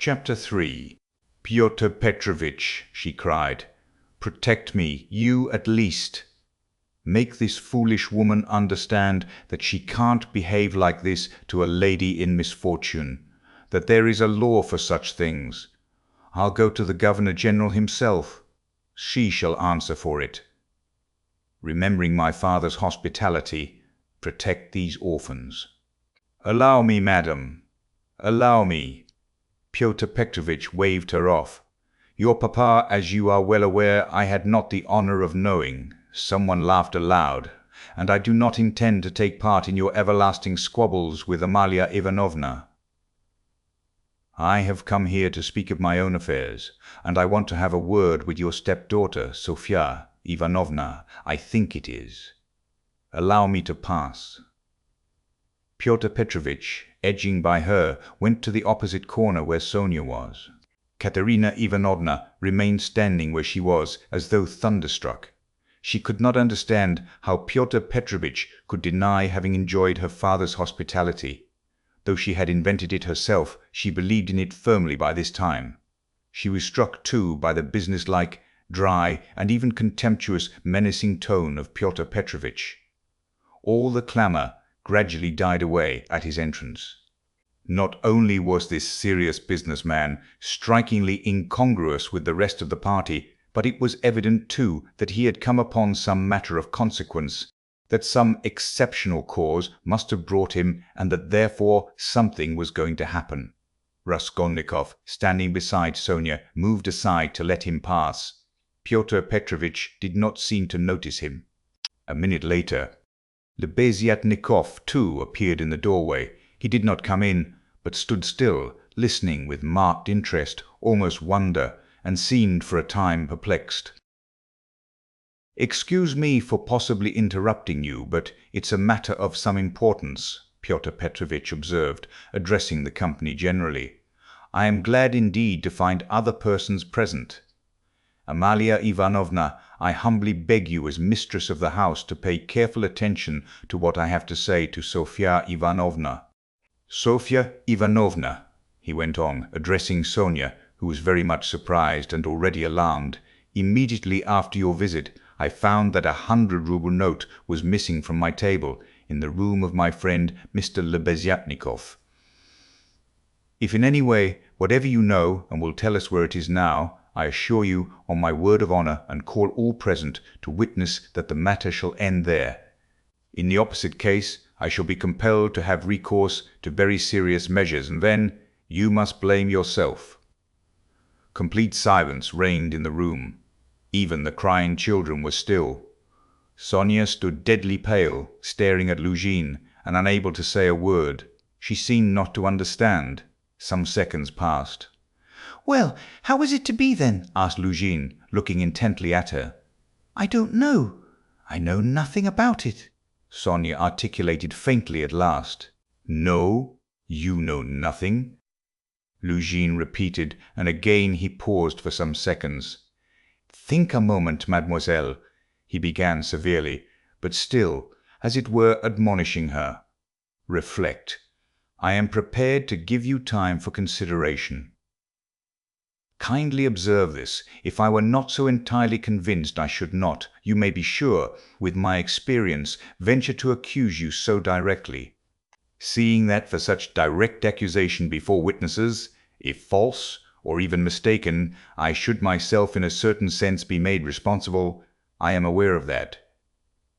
Chapter 3. Pyotr Petrovitch, she cried, protect me, you at least. Make this foolish woman understand that she can't behave like this to a lady in misfortune, that there is a law for such things. I'll go to the Governor-General himself. She shall answer for it. Remembering my father's hospitality, protect these orphans. Allow me, madam. Allow me. Pyotr Petrovitch waved her off. Your papa, as you are well aware, I had not the honor of knowing. Someone laughed aloud, and I do not intend to take part in your everlasting squabbles with Amalia Ivanovna. I have come here to speak of my own affairs, and I want to have a word with your stepdaughter, Sofya Ivanovna, I think it is. Allow me to pass. Pyotr Petrovitch, edging by her, went to the opposite corner where Sonia was. Katerina Ivanovna remained standing where she was, as though thunderstruck. She could not understand how Pyotr Petrovitch could deny having enjoyed her father's hospitality. Though she had invented it herself, she believed in it firmly by this time. She was struck, too, by the businesslike, dry, and even contemptuous, menacing tone of Pyotr Petrovitch. All the clamour gradually died away at his entrance. Not only was this serious businessman strikingly incongruous with the rest of the party, but it was evident, too, that he had come upon some matter of consequence, that some exceptional cause must have brought him, and that therefore something was going to happen. Raskolnikov, standing beside Sonia, moved aside to let him pass. Pyotr Petrovitch did not seem to notice him. A minute later, Lebeziatnikov, too, appeared in the doorway. He did not come in, but stood still, listening with marked interest, almost wonder, and seemed for a time perplexed. "Excuse me for possibly interrupting you, but it's a matter of some importance," Pyotr Petrovitch observed, addressing the company generally. "I am glad indeed to find other persons present. Amalia Ivanovna, I humbly beg you as mistress of the house to pay careful attention to what I have to say to Sofya Ivanovna. Sofya Ivanovna," he went on, addressing Sonia, who was very much surprised and already alarmed, "immediately after your visit, I found that 100-rouble note was missing from my table in the room of my friend Mr. Lebeziatnikov. If in any way, whatever you know, and will tell us where it is now, I assure you, on my word of honor, and call all present to witness that the matter shall end there. In the opposite case, I shall be compelled to have recourse to very serious measures, and then you must blame yourself." Complete silence reigned in the room. Even the crying children were still. Sonia stood deadly pale, staring at Luzhin, and unable to say a word. She seemed not to understand. Some seconds passed. "Well, how is it to be then?" asked Luzhin, looking intently at her. "I don't know. I know nothing about it," Sonia articulated faintly at last. "No, you know nothing?" Luzhin repeated, and again he paused for some seconds. "Think a moment, mademoiselle," he began severely, but still, as it were, admonishing her. "Reflect. I am prepared to give you time for consideration. Kindly observe this. If I were not so entirely convinced, I should not, you may be sure, with my experience, venture to accuse you so directly. Seeing that for such direct accusation before witnesses, if false, or even mistaken, I should myself in a certain sense be made responsible, I am aware of that.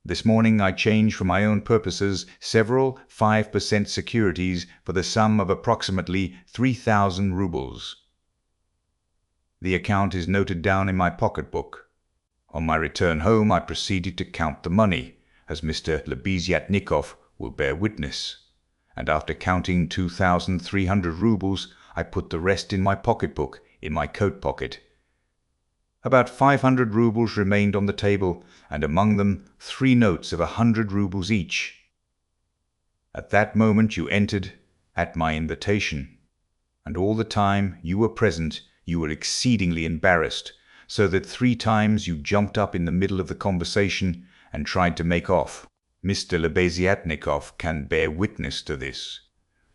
This morning I changed for my own purposes several 5% securities for the sum of approximately 3,000 roubles. The account is noted down in my pocket-book. On my return home I proceeded to count the money, as Mr. Lebeziatnikov will bear witness, and after counting 2,300 roubles, I put the rest in my pocket-book in my coat pocket. About 500 roubles remained on the table, and among them 3 notes of 100 roubles each. At that moment you entered, at my invitation, and all the time you were present you were exceedingly embarrassed, so that 3 times you jumped up in the middle of the conversation and tried to make off. Mr. Lebeziatnikov can bear witness to this.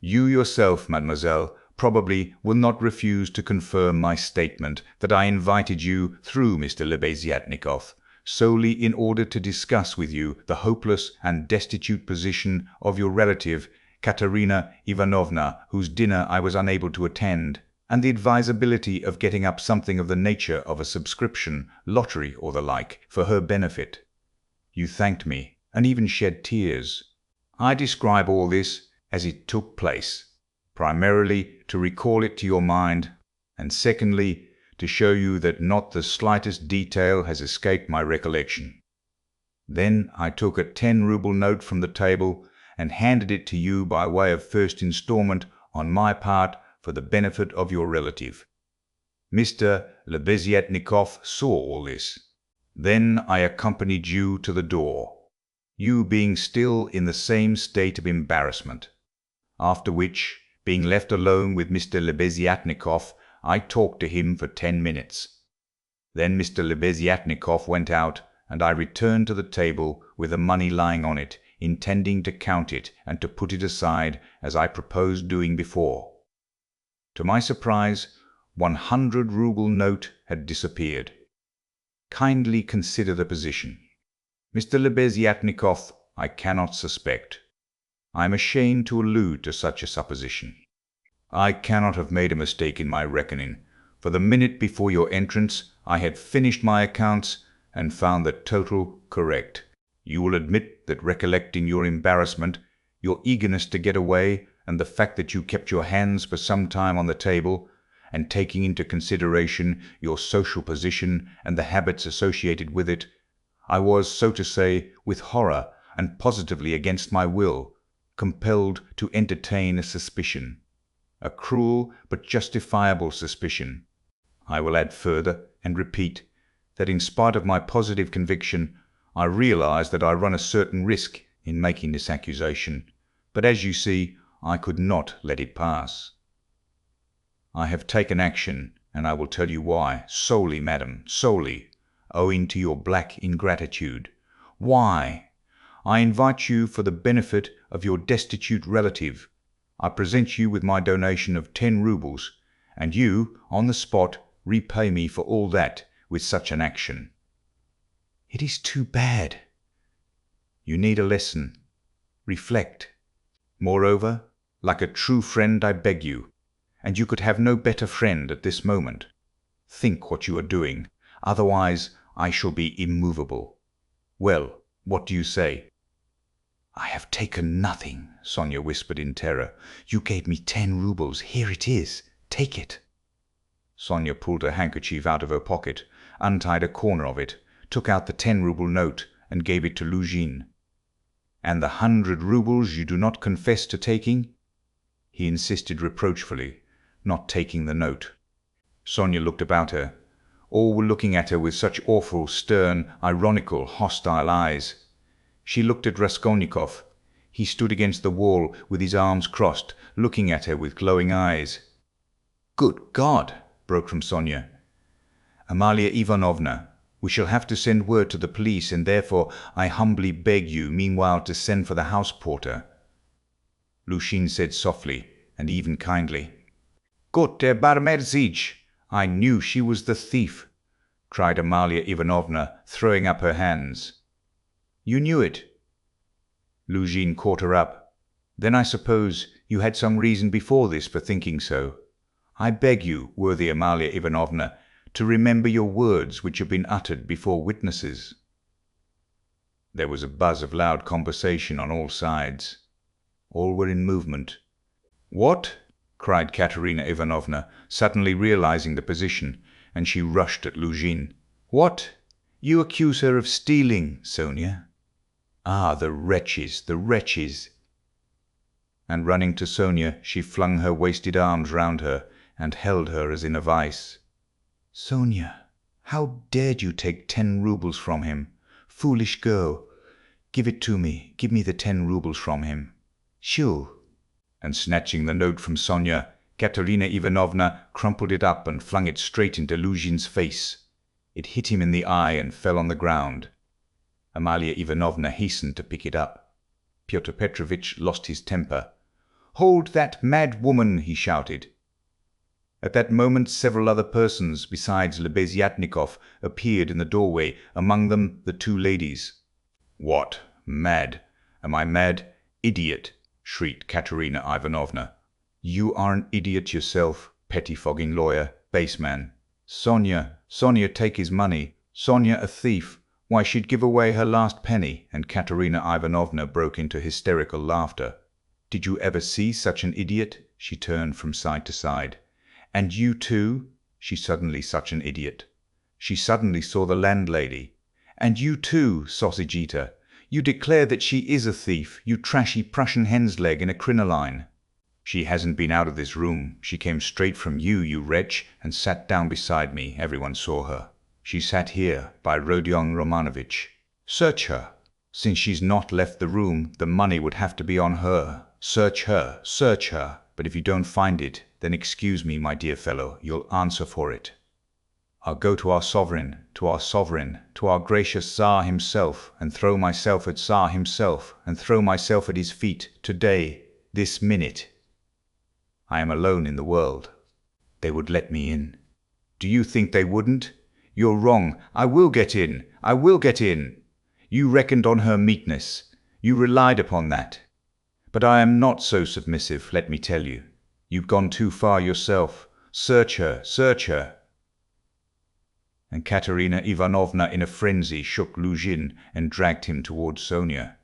You yourself, mademoiselle, probably will not refuse to confirm my statement that I invited you through Mr. Lebeziatnikov solely in order to discuss with you the hopeless and destitute position of your relative, Katerina Ivanovna, whose dinner I was unable to attend, and the advisability of getting up something of the nature of a subscription, lottery, or the like, for her benefit. You thanked me, and even shed tears. I describe all this as it took place, primarily to recall it to your mind, and secondly, to show you that not the slightest detail has escaped my recollection. Then I took a 10-ruble note from the table and handed it to you by way of first installment on my part for the benefit of your relative. Mr. Lebeziatnikov saw all this. Then I accompanied you to the door, you being still in the same state of embarrassment. After which, being left alone with Mr. Lebeziatnikov, I talked to him for 10 minutes. Then Mr. Lebeziatnikov went out, and I returned to the table with the money lying on it, intending to count it and to put it aside as I proposed doing before. To my surprise, 100-ruble note had disappeared. Kindly consider the position. Mr. Lebeziatnikov I cannot suspect. I am ashamed to allude to such a supposition. I cannot have made a mistake in my reckoning, for the minute before your entrance I had finished my accounts and found the total correct. You will admit that, recollecting your embarrassment, your eagerness to get away, and the fact that you kept your hands for some time on the table, and taking into consideration your social position and the habits associated with it, I was, so to say, with horror and positively against my will, compelled to entertain a suspicion, a cruel but justifiable suspicion. I will add further and repeat that in spite of my positive conviction, I realize that I run a certain risk in making this accusation, but as you see, I could not let it pass. I have taken action, and I will tell you why, solely, madam, solely, owing to your black ingratitude. Why? I invite you for the benefit of your destitute relative. I present you with my donation of 10 rubles, and you, on the spot, repay me for all that with such an action. It is too bad. You need a lesson. Reflect. Moreover, like a true friend, I beg you, and you could have no better friend at this moment. Think what you are doing, otherwise I shall be immovable. Well, what do you say? I have taken nothing, Sonia whispered in terror. You gave me 10 rubles. Here it is. Take it. Sonia pulled her handkerchief out of her pocket, untied a corner of it, took out the 10-ruble note, and gave it to Luzhin. And the 100 rubles you do not confess to taking? He insisted reproachfully, not taking the note. Sonia looked about her. All were looking at her with such awful, stern, ironical, hostile eyes. She looked at Raskolnikov. He stood against the wall with his arms crossed, looking at her with glowing eyes. "Good God!" broke from Sonia. "Amalia Ivanovna, we shall have to send word to the police, and therefore I humbly beg you meanwhile to send for the house porter." Luzhin said softly, and even kindly. "Gott der Barmherr sich! I knew she was the thief!" cried Amalia Ivanovna, throwing up her hands. "You knew it?" Luzhin caught her up. "Then I suppose you had some reason before this for thinking so. I beg you, worthy Amalia Ivanovna, to remember your words which have been uttered before witnesses." There was a buzz of loud conversation on all sides. All were in movement. "What?" cried Katerina Ivanovna, suddenly realizing the position, and she rushed at Luzhin. "What? You accuse her of stealing, Sonia? Ah, the wretches, the wretches!" And running to Sonia, she flung her wasted arms round her and held her as in a vice. "Sonia, how dared you take 10 rubles from him? Foolish girl! Give it to me. Give me the 10 rubles from him. Shoo!" And snatching the note from Sonia, Katerina Ivanovna crumpled it up and flung it straight into Luzhin's face. It hit him in the eye and fell on the ground. Amalia Ivanovna hastened to pick it up. Pyotr Petrovitch lost his temper. "Hold that mad woman!" he shouted. At that moment several other persons besides Lebeziatnikov appeared in the doorway, among them the two ladies. "What? Mad? Am I mad? Idiot!" shrieked Katerina Ivanovna. "You are an idiot yourself, pettifogging lawyer, base man. Sonia, take his money. Sonia a thief. Why, she'd give away her last penny." And Katerina Ivanovna broke into hysterical laughter. "Did you ever see such an idiot?" She turned from side to side. "And you too?" She suddenly such an idiot. She suddenly saw the landlady. "And you too, sausage eater. You declare that she is a thief, you trashy Prussian hen's leg in a crinoline. She hasn't been out of this room. She came straight from you, you wretch, and sat down beside me. Everyone saw her. She sat here, by Rodion Romanovitch. Search her. Since she's not left the room, the money would have to be on her. Search her, search her. But if you don't find it, then excuse me, my dear fellow, you'll answer for it. I'll go to our sovereign, to our gracious Tsar himself, and throw myself at Tsar himself, and throw myself at his feet, today, this minute. I am alone in the world. They would let me in. Do you think they wouldn't? You're wrong. I will get in. I will get in. You reckoned on her meekness. You relied upon that. But I am not so submissive, let me tell you. You've gone too far yourself. Search her, search her." And Katerina Ivanovna in a frenzy shook Luzhin and dragged him towards Sonia.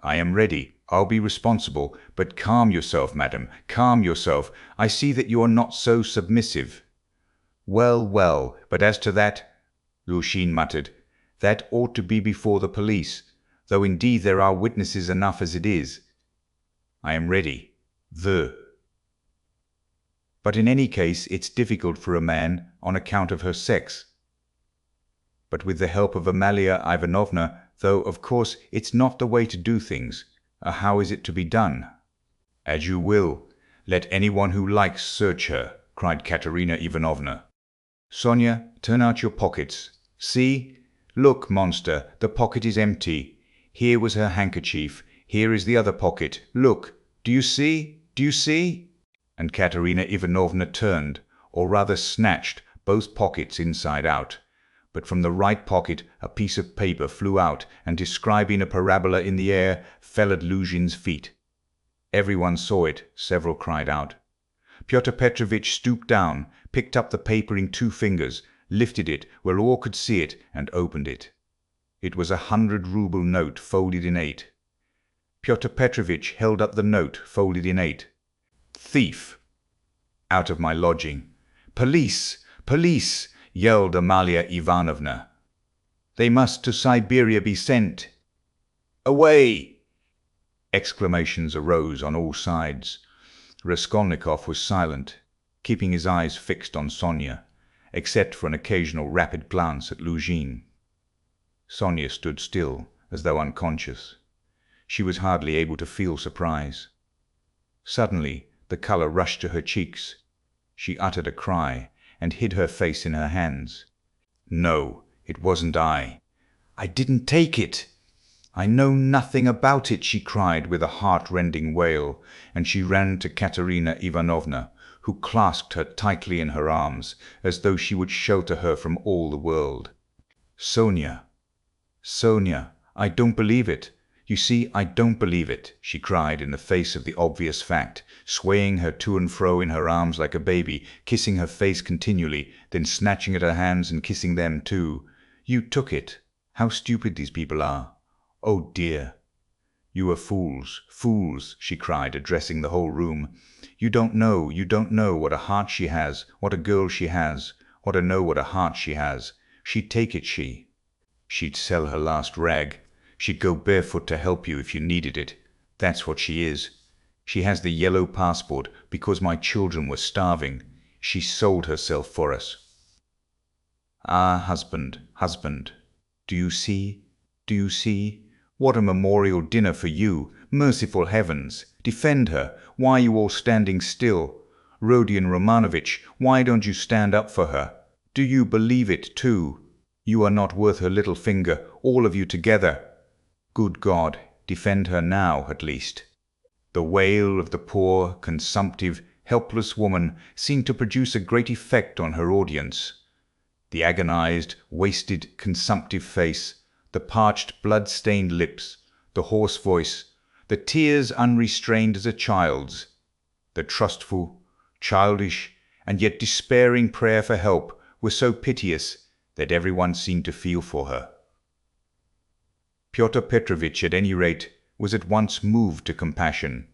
"I am ready. I'll be responsible. But calm yourself, madam, calm yourself. I see that you are not so submissive." "Well, well, but as to that," Luzhin muttered, "that ought to be before the police, though indeed there are witnesses enough as it is. I am ready. But in any case it's difficult for a man on account of her sex. But with the help of Amalia Ivanovna, though of course it's not the way to do things. How is it to be done?" "As you will. Let anyone who likes search her," cried Katerina Ivanovna. "Sonia, turn out your pockets. See? Look, monster, the pocket is empty. Here was her handkerchief. Here is the other pocket. Look. Do you see? Do you see?" And Katerina Ivanovna turned, or rather snatched, both pockets inside out. But from the right pocket a piece of paper flew out, and describing a parabola in the air, fell at Luzhin's feet. Everyone saw it. Several cried out. Pyotr Petrovitch stooped down, picked up the paper in 2 fingers, lifted it where all could see it, and opened it. It was a 100-rouble note folded in 8. Pyotr Petrovitch held up the note folded in 8. "Thief! Out of my lodging! Police! Police!" yelled Amalia Ivanovna. "They must to Siberia be sent." "Away!" Exclamations arose on all sides. Raskolnikov was silent, keeping his eyes fixed on Sonia, except for an occasional rapid glance at Luzhin. Sonia stood still, as though unconscious. She was hardly able to feel surprise. Suddenly the colour rushed to her cheeks. She uttered a cry, and hid her face in her hands. "No, it wasn't I. I didn't take it. I know nothing about it," she cried with a heart-rending wail, and she ran to Katerina Ivanovna, who clasped her tightly in her arms, as though she would shelter her from all the world. "Sonia, Sonia, I don't believe it. You see, I don't believe it," she cried in the face of the obvious fact, swaying her to and fro in her arms like a baby, kissing her face continually, then snatching at her hands and kissing them too. "You took it. How stupid these people are. Oh dear! You are fools, fools," she cried, addressing the whole room. You don't know what a heart she has, what a girl she has, what a heart she has. She'd take it, She'd sell her last rag. She'd go barefoot to help you if you needed it. That's what she is. She has the yellow passport because my children were starving. She sold herself for us. Ah, husband, husband, do you see? Do you see? What a memorial dinner for you! Merciful heavens! Defend her! Why are you all standing still? Rodion Romanovitch, why don't you stand up for her? Do you believe it too? You are not worth her little finger, all of you together. Good God, defend her now, at least. The wail of the poor, consumptive, helpless woman seemed to produce a great effect on her audience. The agonized, wasted, consumptive face, the parched, blood-stained lips, the hoarse voice, the tears unrestrained as a child's, the trustful, childish, and yet despairing prayer for help were so piteous that everyone seemed to feel for her. Pyotr Petrovitch, at any rate, was at once moved to compassion.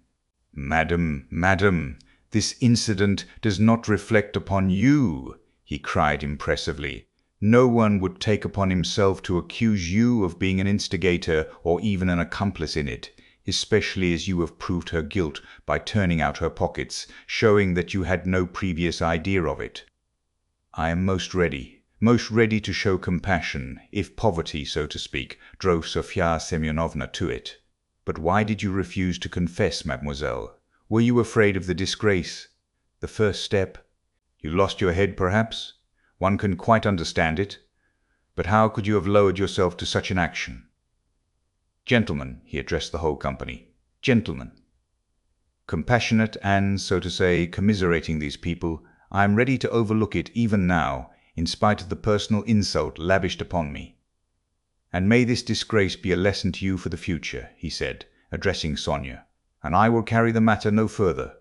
"Madam, madam, this incident does not reflect upon you," he cried impressively. "No one would take upon himself to accuse you of being an instigator or even an accomplice in it, especially as you have proved her guilt by turning out her pockets, showing that you had no previous idea of it. I am most ready to show compassion, if poverty, so to speak, drove Sofya Semyonovna to it. But why did you refuse to confess, mademoiselle? Were you afraid of the disgrace? The first step? You lost your head, perhaps? One can quite understand it. But how could you have lowered yourself to such an action? Gentlemen," he addressed the whole company, "gentlemen, compassionate and, so to say, commiserating these people, I am ready to overlook it even now, in spite of the personal insult lavished upon me. And may this disgrace be a lesson to you for the future," he said, addressing Sonia, "and I will carry the matter no further.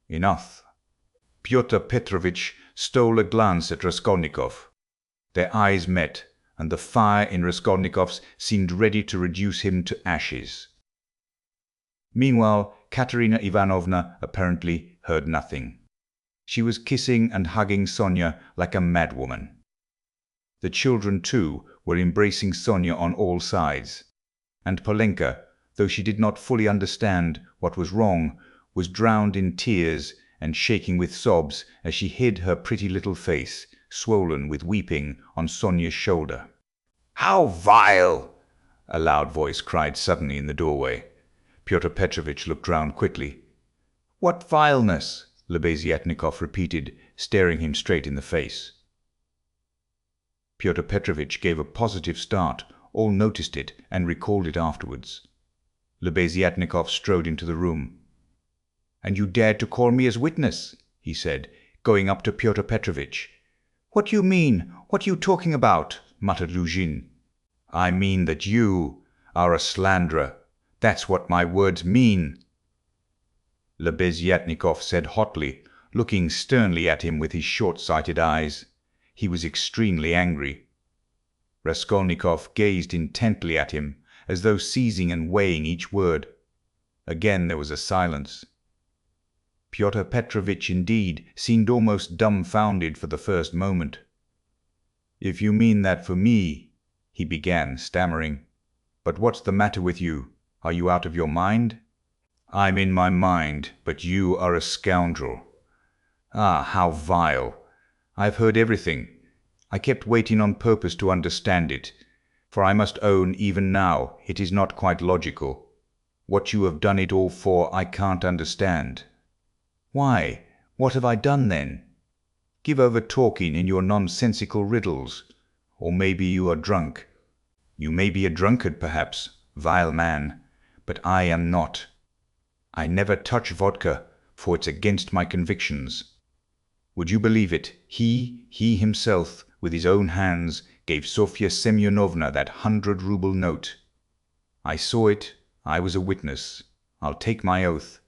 Enough." Pyotr Petrovitch stole a glance at Raskolnikov. Their eyes met, and the fire in Raskolnikov's seemed ready to reduce him to ashes. Meanwhile, Katerina Ivanovna apparently heard nothing. She was kissing and hugging Sonia like a madwoman. The children, too, were embracing Sonia on all sides, and Polenka, though she did not fully understand what was wrong, was drowned in tears and shaking with sobs as she hid her pretty little face, swollen with weeping, on Sonia's shoulder. "How vile!" a loud voice cried suddenly in the doorway. Pyotr Petrovitch looked round quickly. "What vileness?" Lebeziatnikov repeated, staring him straight in the face. Pyotr Petrovitch gave a positive start. All noticed it and recalled it afterwards. Lebeziatnikov strode into the room. "And you dared to call me as witness?" he said, going up to Pyotr Petrovitch. "What do you mean? What are you talking about?" muttered Luzhin. "I mean that you are a slanderer. That's what my words mean," Lebeziatnikov said hotly, looking sternly at him with his short-sighted eyes. He was extremely angry. Raskolnikov gazed intently at him, as though seizing and weighing each word. Again there was a silence. Pyotr Petrovitch, indeed, seemed almost dumbfounded for the first moment. "If you mean that for me," he began, stammering. "But what's the matter with you? Are you out of your mind?" "I'm in my mind, but you are a scoundrel." "Ah, how vile! I've heard everything. I kept waiting on purpose to understand it, for I must own even now it is not quite logical. What you have done it all for I can't understand." "Why, what have I done then?" "Give over talking in your nonsensical riddles. Or maybe you are drunk. You may be a drunkard, perhaps, vile man, but I am not. I never touch vodka, for it's against my convictions. Would you believe it? He himself, with his own hands, gave Sofya Semyonovna that 100-rouble note. I saw it. I was a witness. I'll take my oath."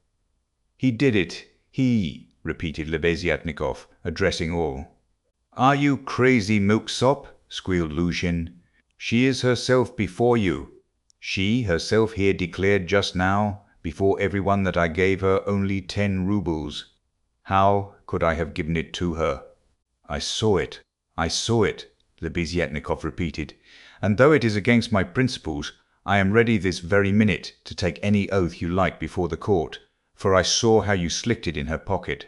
"He did it. He," repeated Lebeziatnikov, addressing all. "Are you crazy, milksop?" squealed Luzhin. "She is herself before you. She herself here declared just now, before everyone, that I gave her only 10 roubles. How could I have given it to her?" I saw it, Lebeziatnikov repeated, "and though it is against my principles, I am ready this very minute to take any oath you like before the court, for I saw how you slipped it in her pocket.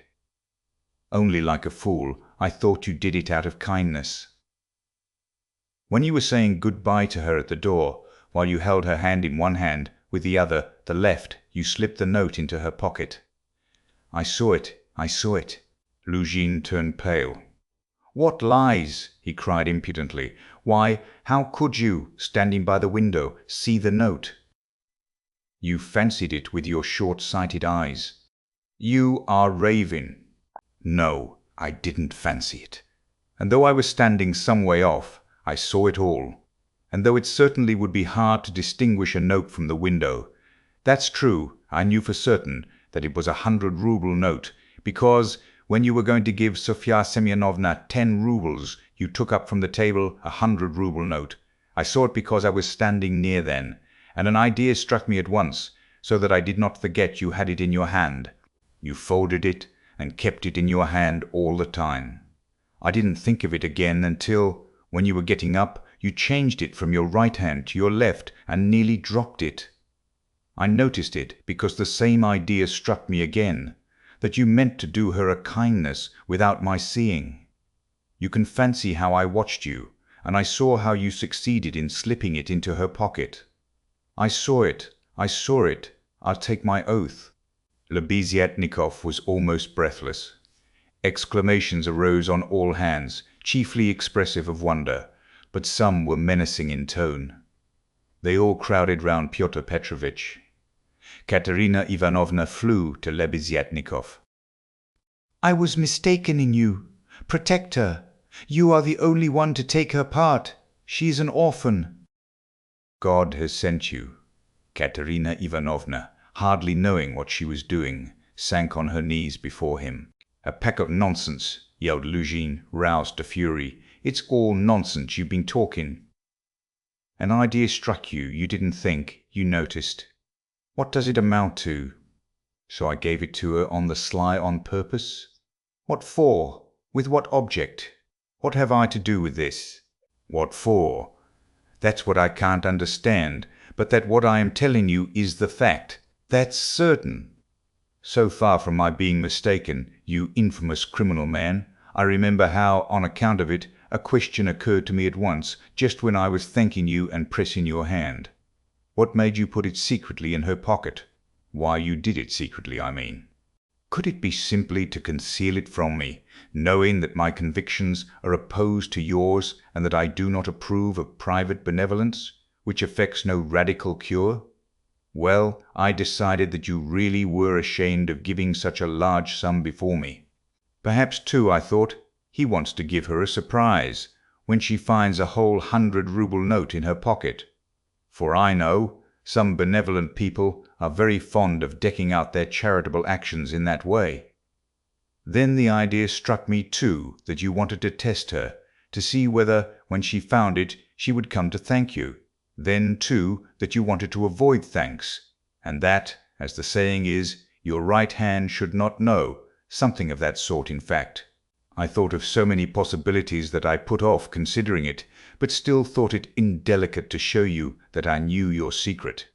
Only like a fool, I thought you did it out of kindness. When you were saying good-bye to her at the door, while you held her hand in one hand, with the other, the left, you slipped the note into her pocket." I saw it. Luzhin turned pale. "What lies!" he cried impudently. "Why, how could you, standing by the window, see the note?" "You fancied it with your short-sighted eyes." You are raving. No, I didn't fancy it. And though I was standing some way off, I saw it all. And though it certainly would be hard to distinguish a note from the window, that's true, I knew for certain that it was a 100-ruble note, because when you were going to give Sofya Semyonovna 10 rubles, you took up from the table a 100-ruble note. I saw it because I was standing near then, and an idea struck me at once, so that I did not forget you had it in your hand. You folded it and kept it in your hand all the time. I didn't think of it again until, when you were getting up, you changed it from your right hand to your left and nearly dropped it. I noticed it because the same idea struck me again, that you meant to do her a kindness without my seeing. You can fancy how I watched you, and I saw how you succeeded in slipping it into her pocket. I saw it, I'll take my oath. Lebeziatnikov was almost breathless. Exclamations arose on all hands, chiefly expressive of wonder, but some were menacing in tone. They all crowded round Pyotr Petrovitch. Katerina Ivanovna flew to Lebeziatnikov. I was mistaken in you. Protect her. You are the only one to take her part. She is an orphan. God has sent you. Katerina Ivanovna, hardly knowing what she was doing, sank on her knees before him. A pack of nonsense, yelled Luzhin, roused to fury. It's all nonsense you've been talking. An idea struck you, you didn't think, you noticed. What does it amount to? So I gave it to her on the sly on purpose? What for? With what object? What have I to do with this? What for? That's what I can't understand, but that what I am telling you is the fact. That's certain. So far from my being mistaken, you infamous criminal man, I remember how, on account of it, a question occurred to me at once, just when I was thanking you and pressing your hand. What made you put it secretly in her pocket? Why you did it secretly, I mean. Could it be simply to conceal it from me, knowing that my convictions are opposed to yours and that I do not approve of private benevolence, which effects no radical cure? Well, I decided that you really were ashamed of giving such a large sum before me. Perhaps, too, I thought, he wants to give her a surprise, when she finds a whole 100-ruble note in her pocket. For I know, some benevolent people are very fond of decking out their charitable actions in that way. Then the idea struck me, too, that you wanted to test her, to see whether, when she found it, she would come to thank you. Then, too, that you wanted to avoid thanks, and that, as the saying is, your right hand should not know, something of that sort, in fact. I thought of so many possibilities that I put off considering it, but still thought it indelicate to show you that I knew your secret.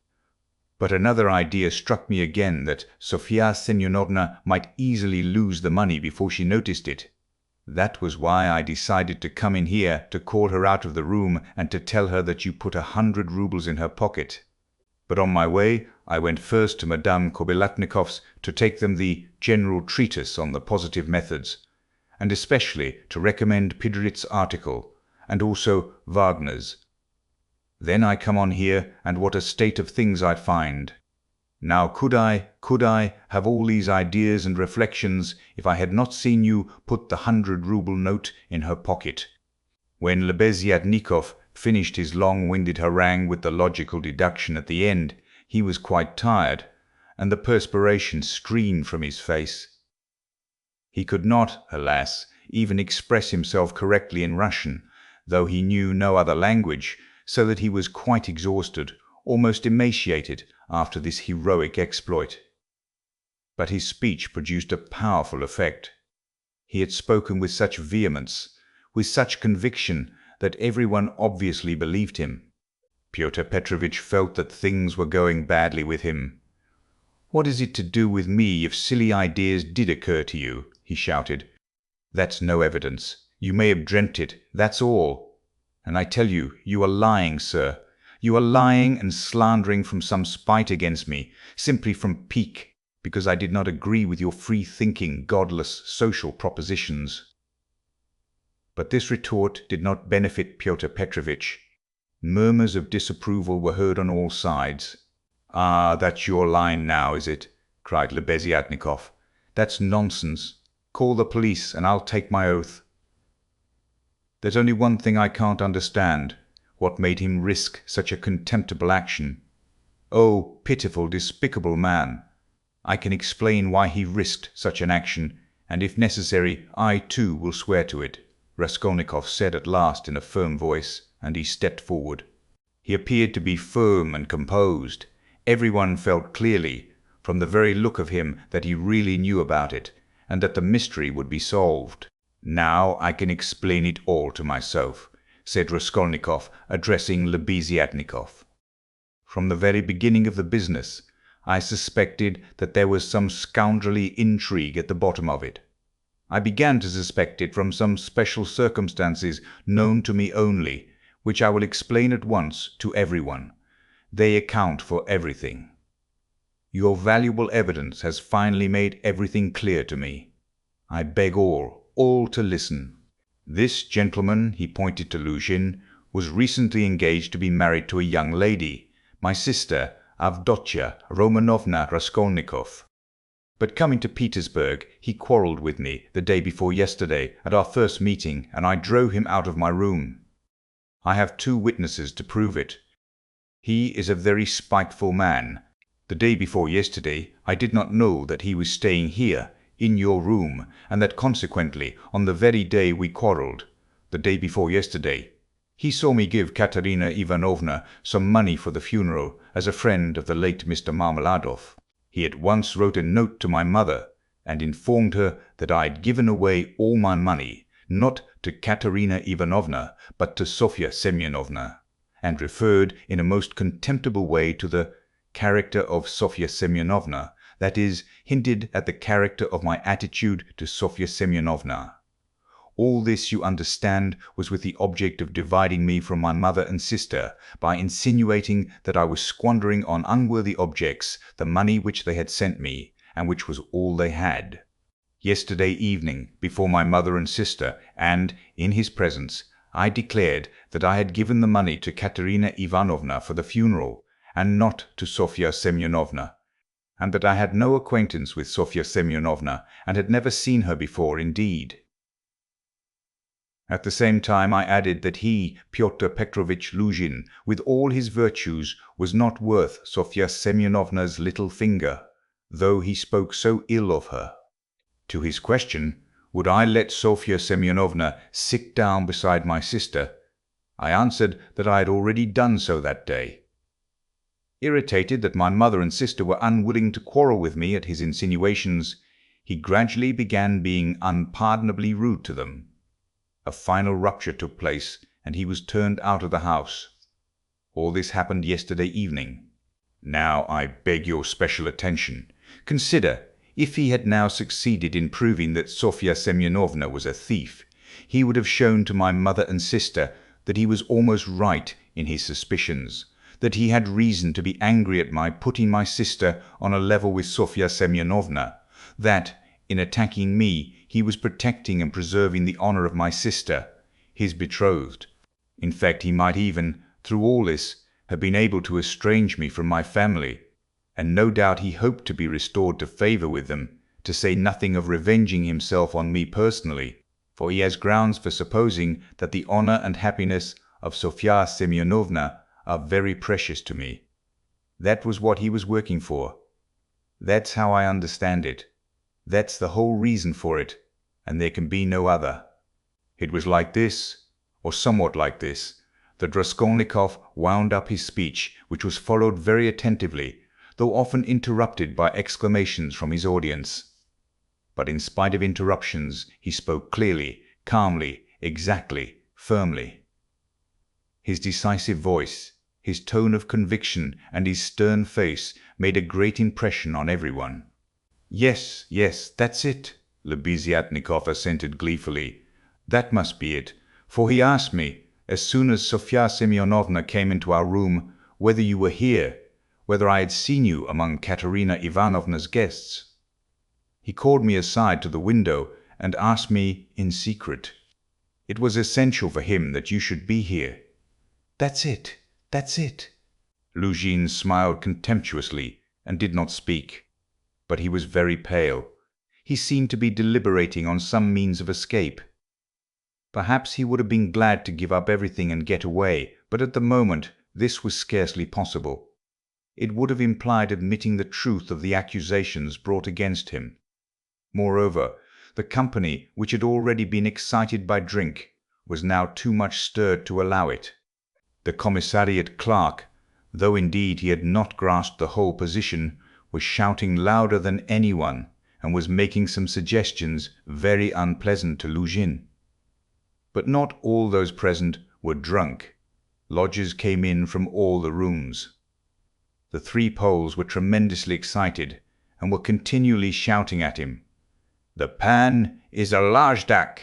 But another idea struck me again, that Sofya Semyonovna might easily lose the money before she noticed it. That was why I decided to come in here, to call her out of the room and to tell her that you put 100 rubles in her pocket. But on my way, I went first to Madame Kobilatnikov's to take them the general treatise on the positive methods, and especially to recommend Pideritz's article, and also Wagner's. Then I come on here, and what a state of things I find. Now could I have all these ideas and reflections if I had not seen you put the 100-ruble note in her pocket? When Lebeziatnikov finished his long-winded harangue with the logical deduction at the end, he was quite tired, and the perspiration streamed from his face. He could not, alas, even express himself correctly in Russian, though he knew no other language, so that he was quite exhausted, almost emaciated, after this heroic exploit. But his speech produced a powerful effect. He had spoken with such vehemence, with such conviction, that everyone obviously believed him. Pyotr Petrovitch felt that things were going badly with him. "What is it to do with me if silly ideas did occur to you?" he shouted. "That's no evidence. You may have dreamt it, that's all. And I tell you, you are lying, sir. You are lying and slandering from some spite against me, simply from pique, because I did not agree with your free-thinking, godless, social propositions." But this retort did not benefit Pyotr Petrovitch. Murmurs of disapproval were heard on all sides. "Ah, that's your line now, is it?" cried Lebeziatnikov. That's nonsense. Call the police and I'll take my oath. There's only one thing I can't understand. What made him risk such a contemptible action? Oh, pitiful, despicable man! I can explain why he risked such an action, and if necessary, I too will swear to it, Raskolnikov said at last in a firm voice, and he stepped forward. He appeared to be firm and composed. Everyone felt clearly, from the very look of him, that he really knew about it, and that the mystery would be solved. Now I can explain it all to myself, said Raskolnikov, addressing Lebeziatnikov. From the very beginning of the business, I suspected that there was some scoundrelly intrigue at the bottom of it. I began to suspect it from some special circumstances known to me only, which I will explain at once to everyone. They account for everything. Your valuable evidence has finally made everything clear to me. I beg all to listen. This gentleman, he pointed to Luzhin, was recently engaged to be married to a young lady, my sister, Avdotya Romanovna Raskolnikov. But coming to Petersburg, he quarrelled with me the day before yesterday at our first meeting, and I drove him out of my room. I have 2 witnesses to prove it. He is a very spiteful man. The day before yesterday, I did not know that he was staying here, in your room, and that consequently, on the very day we quarrelled, the day before yesterday, he saw me give Katerina Ivanovna some money for the funeral as a friend of the late Mr. Marmeladov. He at once wrote a note to my mother and informed her that I had given away all my money, not to Katerina Ivanovna, but to Sofya Semyonovna, and referred in a most contemptible way to the character of Sofya Semyonovna, that is, hinted at the character of my attitude to Sofya Semyonovna. All this, you understand, was with the object of dividing me from my mother and sister, by insinuating that I was squandering on unworthy objects the money which they had sent me, and which was all they had. Yesterday evening, before my mother and sister, and in his presence, I declared that I had given the money to Katerina Ivanovna for the funeral, and not to Sofya Semyonovna, and that I had no acquaintance with Sofya Semyonovna, and had never seen her before indeed. At the same time I added that he, Pyotr Petrovitch Luzhin, with all his virtues, was not worth Sofya Semyonovna's little finger, though he spoke so ill of her. To his question, would I let Sofya Semyonovna sit down beside my sister, I answered that I had already done so that day. Irritated that my mother and sister were unwilling to quarrel with me at his insinuations, he gradually began being unpardonably rude to them. A final rupture took place, and he was turned out of the house. All this happened yesterday evening. Now I beg your special attention. Consider, if he had now succeeded in proving that Sofya Semyonovna was a thief, he would have shown to my mother and sister that he was almost right in his suspicions, that he had reason to be angry at my putting my sister on a level with Sofya Semyonovna, that, in attacking me, he was protecting and preserving the honor of my sister, his betrothed. In fact, he might even, through all this, have been able to estrange me from my family, and no doubt he hoped to be restored to favor with them, to say nothing of revenging himself on me personally, for he has grounds for supposing that the honor and happiness of Sofya Semyonovna are very precious to me. That was what he was working for. That's how I understand it. That's the whole reason for it, and there can be no other. It was like this, or somewhat like this, that Raskolnikov wound up his speech, which was followed very attentively, though often interrupted by exclamations from his audience. But in spite of interruptions, he spoke clearly, calmly, exactly, firmly. His decisive voice, his tone of conviction, and his stern face made a great impression on everyone. Yes, that's it, Lebeziatnikov assented gleefully. That must be it, for he asked me, as soon as Sofya Semyonovna came into our room, whether you were here, whether I had seen you among Katerina Ivanovna's guests. He called me aside to the window and asked me in secret. It was essential for him that you should be here. That's it. Luzhin smiled contemptuously and did not speak, but he was very pale. He seemed to be deliberating on some means of escape. Perhaps he would have been glad to give up everything and get away, but at the moment this was scarcely possible. It would have implied admitting the truth of the accusations brought against him. Moreover, the company, which had already been excited by drink, was now too much stirred to allow it. The commissariat clerk, though indeed he had not grasped the whole position, was shouting louder than anyone, and was making some suggestions very unpleasant to Luzhin. But not all those present were drunk. Lodgers came in from all the rooms. The three Poles were tremendously excited, and were continually shouting at him, "The pan is a lajdak,"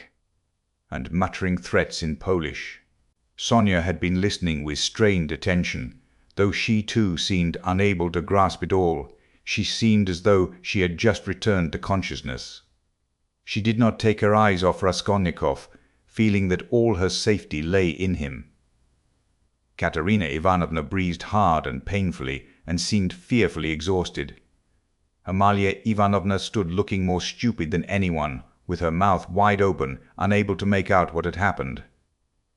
and muttering threats in Polish. Sonia had been listening with strained attention. Though she too seemed unable to grasp it all, she seemed as though she had just returned to consciousness. She did not take her eyes off Raskolnikov, feeling that all her safety lay in him. Katerina Ivanovna breathed hard and painfully, and seemed fearfully exhausted. Amalia Ivanovna stood looking more stupid than anyone, with her mouth wide open, unable to make out what had happened.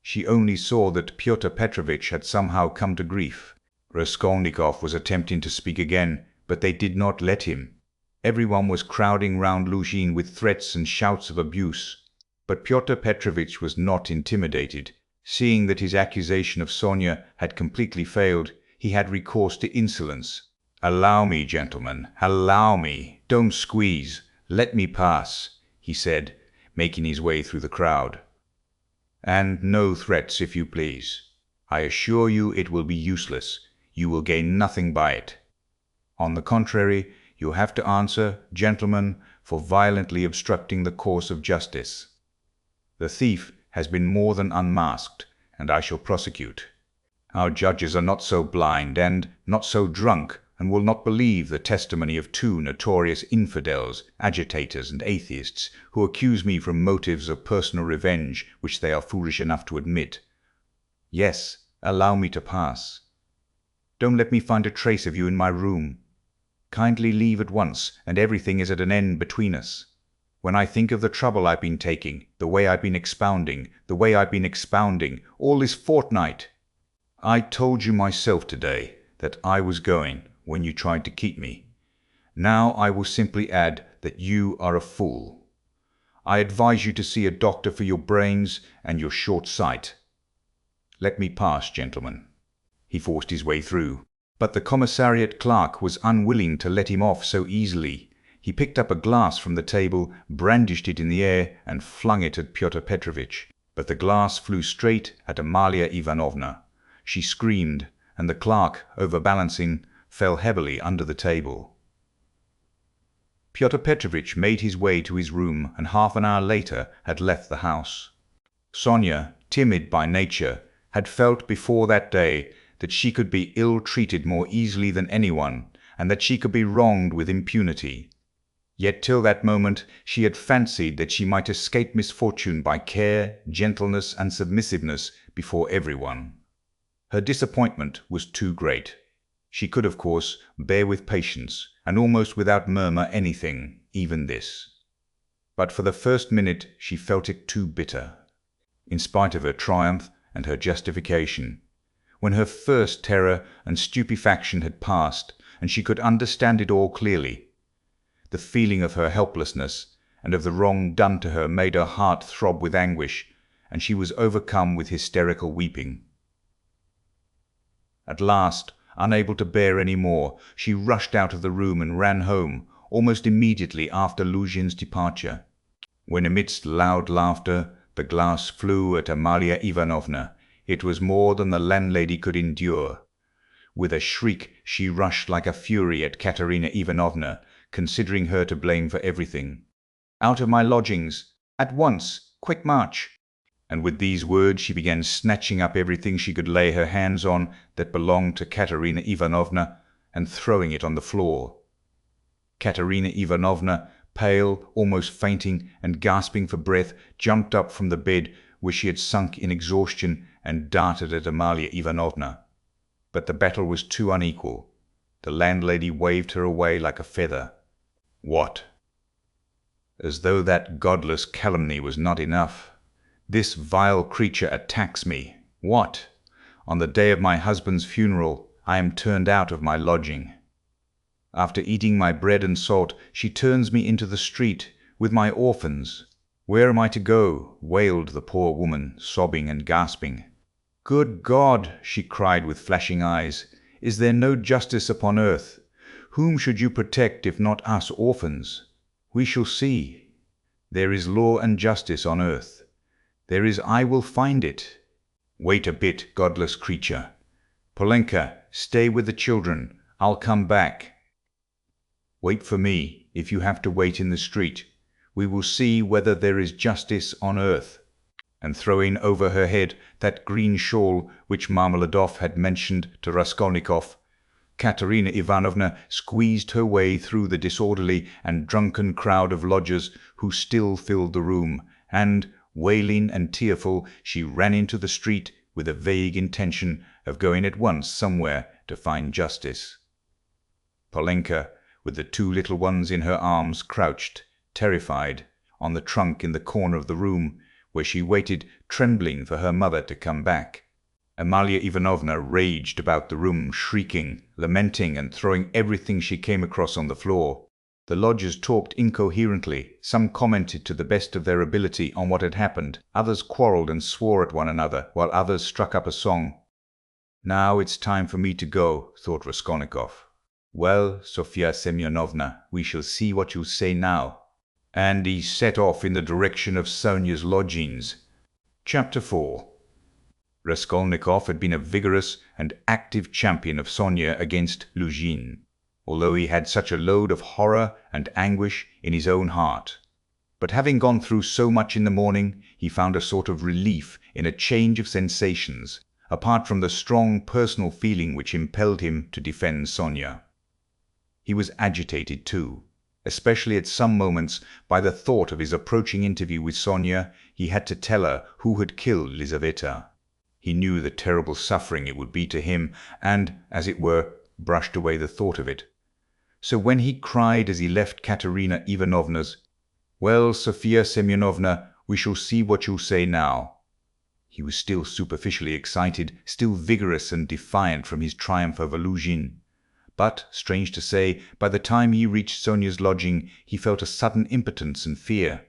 She only saw that Pyotr Petrovitch had somehow come to grief. Raskolnikov was attempting to speak again, but they did not let him. Everyone was crowding round Luzhin with threats and shouts of abuse. But Pyotr Petrovitch was not intimidated. Seeing that his accusation of Sonia had completely failed, he had recourse to insolence. "Allow me, gentlemen, allow me. Don't squeeze. Let me pass," he said, making his way through the crowd. "And no threats, if you please. I assure you it will be useless. You will gain nothing by it. On the contrary, you have to answer, gentlemen, for violently obstructing the course of justice. The thief has been more than unmasked, and I shall prosecute. Our judges are not so blind and not so drunk, and will not believe the testimony of two notorious infidels, agitators, and atheists, who accuse me from motives of personal revenge which they are foolish enough to admit. Yes, allow me to pass. Don't let me find a trace of you in my room. Kindly leave at once, and everything is at an end between us. When I think of the trouble I've been taking, the way I've been expounding, all this fortnight. I told you myself today that I was going when you tried to keep me. Now I will simply add that you are a fool. I advise you to see a doctor for your brains and your short sight. Let me pass, gentlemen." He forced his way through, but the commissariat clerk was unwilling to let him off so easily. He picked up a glass from the table, brandished it in the air, and flung it at Pyotr Petrovitch. But the glass flew straight at Amalia Ivanovna. She screamed, and the clerk, overbalancing, fell heavily under the table. Pyotr Petrovitch made his way to his room, and half an hour later had left the house. Sonia, timid by nature, had felt before that day that she could be ill-treated more easily than anyone, and that she could be wronged with impunity. Yet till that moment she had fancied that she might escape misfortune by care, gentleness, and submissiveness before everyone. Her disappointment was too great. She could, of course, bear with patience, and almost without murmur anything, even this. But for the first minute she felt it too bitter. In spite of her triumph and her justification, when her first terror and stupefaction had passed, and she could understand it all clearly, the feeling of her helplessness and of the wrong done to her made her heart throb with anguish, and she was overcome with hysterical weeping. At last, unable to bear any more, she rushed out of the room and ran home, almost immediately after Luzhin's departure. When amidst loud laughter the glass flew at Amalia Ivanovna, it was more than the landlady could endure. With a shriek she rushed like a fury at Katerina Ivanovna, considering her to blame for everything. "Out of my lodgings! At once! Quick march!" And with these words she began snatching up everything she could lay her hands on that belonged to Katerina Ivanovna, and throwing it on the floor. Katerina Ivanovna, pale, almost fainting, and gasping for breath, jumped up from the bed where she had sunk in exhaustion, and darted at Amalia Ivanovna. But the battle was too unequal. The landlady waved her away like a feather. "What? As though that godless calumny was not enough, this vile creature attacks me. What? On the day of my husband's funeral, I am turned out of my lodging. After eating my bread and salt, she turns me into the street with my orphans. Where am I to go? Wailed the poor woman, sobbing and gasping. Good God, she cried with flashing eyes, is there no justice upon earth? Whom should you protect if not us orphans? We shall see. There is law and justice on earth. There is, I will find it. Wait a bit, godless creature. Polenka, stay with the children. I'll come back. Wait for me, if you have to wait in the street. We will see whether there is justice on earth. And throwing over her head that green shawl which Marmeladov had mentioned to Raskolnikov, Katerina Ivanovna squeezed her way through the disorderly and drunken crowd of lodgers who still filled the room, and, wailing and tearful, she ran into the street with a vague intention of going at once somewhere to find justice. Polenka, with the two little ones in her arms, crouched, terrified, on the trunk in the corner of the room, where she waited, trembling, for her mother to come back. Amalia Ivanovna raged about the room, shrieking, lamenting, and throwing everything she came across on the floor. The lodgers talked incoherently. Some commented to the best of their ability on what had happened. Others quarrelled and swore at one another, while others struck up a song. Now it's time for me to go, thought Raskolnikov. Well, Sofya Semyonovna, we shall see what you say now. And he set off in the direction of Sonia's lodgings. Chapter 4. Raskolnikov had been a vigorous and active champion of Sonia against Luzhin, although he had such a load of horror and anguish in his own heart. But having gone through so much in the morning, he found a sort of relief in a change of sensations, apart from the strong personal feeling which impelled him to defend Sonia. He was agitated too, especially at some moments by the thought of his approaching interview with Sonia. He had to tell her who had killed Lizaveta. He knew the terrible suffering it would be to him, and, as it were, brushed away the thought of it. So when he cried as he left Katerina Ivanovna's, "Well, Sofya Semyonovna, we shall see what you'll say now," he was still superficially excited, still vigorous and defiant from his triumph over Luzhin. But, strange to say, by the time he reached Sonia's lodging, he felt a sudden impotence and fear.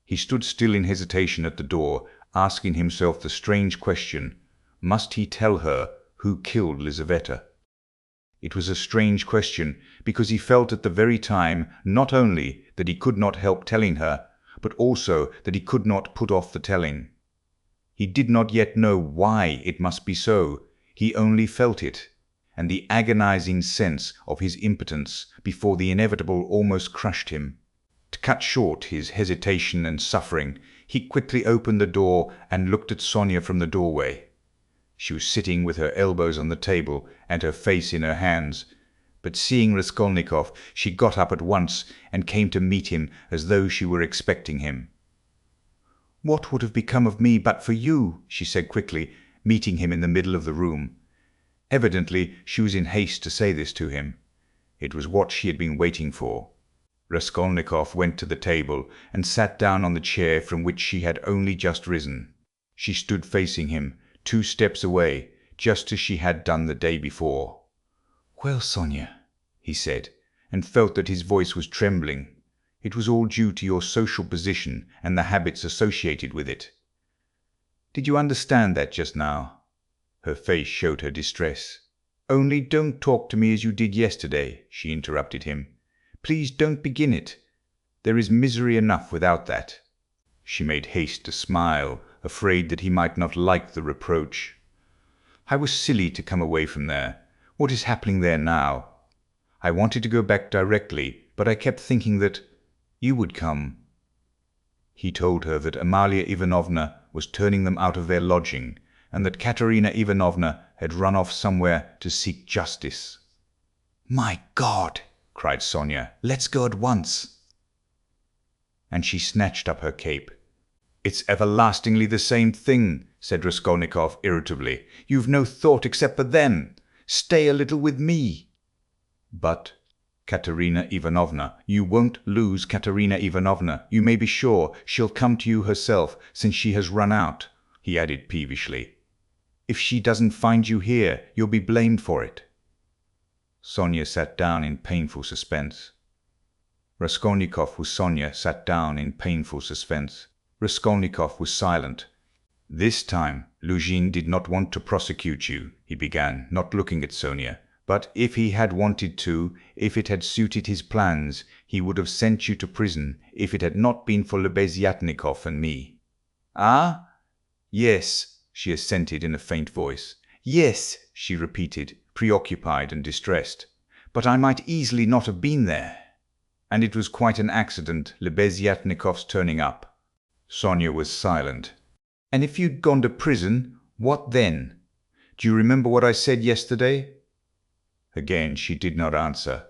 He stood still in hesitation at the door, asking himself the strange question, must he tell her who killed Lizaveta? It was a strange question, because he felt at the very time not only that he could not help telling her, but also that he could not put off the telling. He did not yet know why it must be so, he only felt it, and the agonizing sense of his impotence before the inevitable almost crushed him. To cut short his hesitation and suffering, he quickly opened the door and looked at Sonia from the doorway. She was sitting with her elbows on the table and her face in her hands, but seeing Raskolnikov, she got up at once and came to meet him as though she were expecting him. "What would have become of me but for you?" she said quickly, meeting him in the middle of the room. Evidently she was in haste to say this to him. It was what she had been waiting for. Raskolnikov went to the table and sat down on the chair from which she had only just risen. She stood facing him, 2 steps away, just as she had done the day before. "Well, Sonia," he said, and felt that his voice was trembling. It was all due to your social position and the habits associated with it. "Did you understand that just now?" Her face showed her distress. "Only don't talk to me as you did yesterday," she interrupted him. "Please don't begin it. There is misery enough without that." She made haste to smile, afraid that he might not like the reproach. "I was silly to come away from there. What is happening there now? I wanted to go back directly, but I kept thinking that you would come." He told her that Amalia Ivanovna was turning them out of their lodging, and that Katerina Ivanovna had run off somewhere to seek justice. "My God!" cried Sonia. "Let's go at once." And she snatched up her cape. "It's everlastingly the same thing," said Raskolnikov irritably. "You've no thought except for them. Stay a little with me." But Katerina Ivanovna. You won't lose Katerina Ivanovna. You may be sure she'll come to you herself, since she has run out," he added peevishly. "If she doesn't find you here, you'll be blamed for it." Sonia sat down in painful suspense. Raskolnikov was silent. "This time, Luzhin did not want to prosecute you," he began, not looking at Sonia. "But if he had wanted to, if it had suited his plans, he would have sent you to prison if it had not been for Lebeziatnikov and me." "Ah? Yes," she assented in a faint voice. "Yes," she repeated, preoccupied and distressed. "But I might easily not have been there." "And it was quite an accident, Lebeziatnikov's turning up." Sonia was silent. "And if you'd gone to prison, what then? Do you remember what I said yesterday?" Again she did not answer.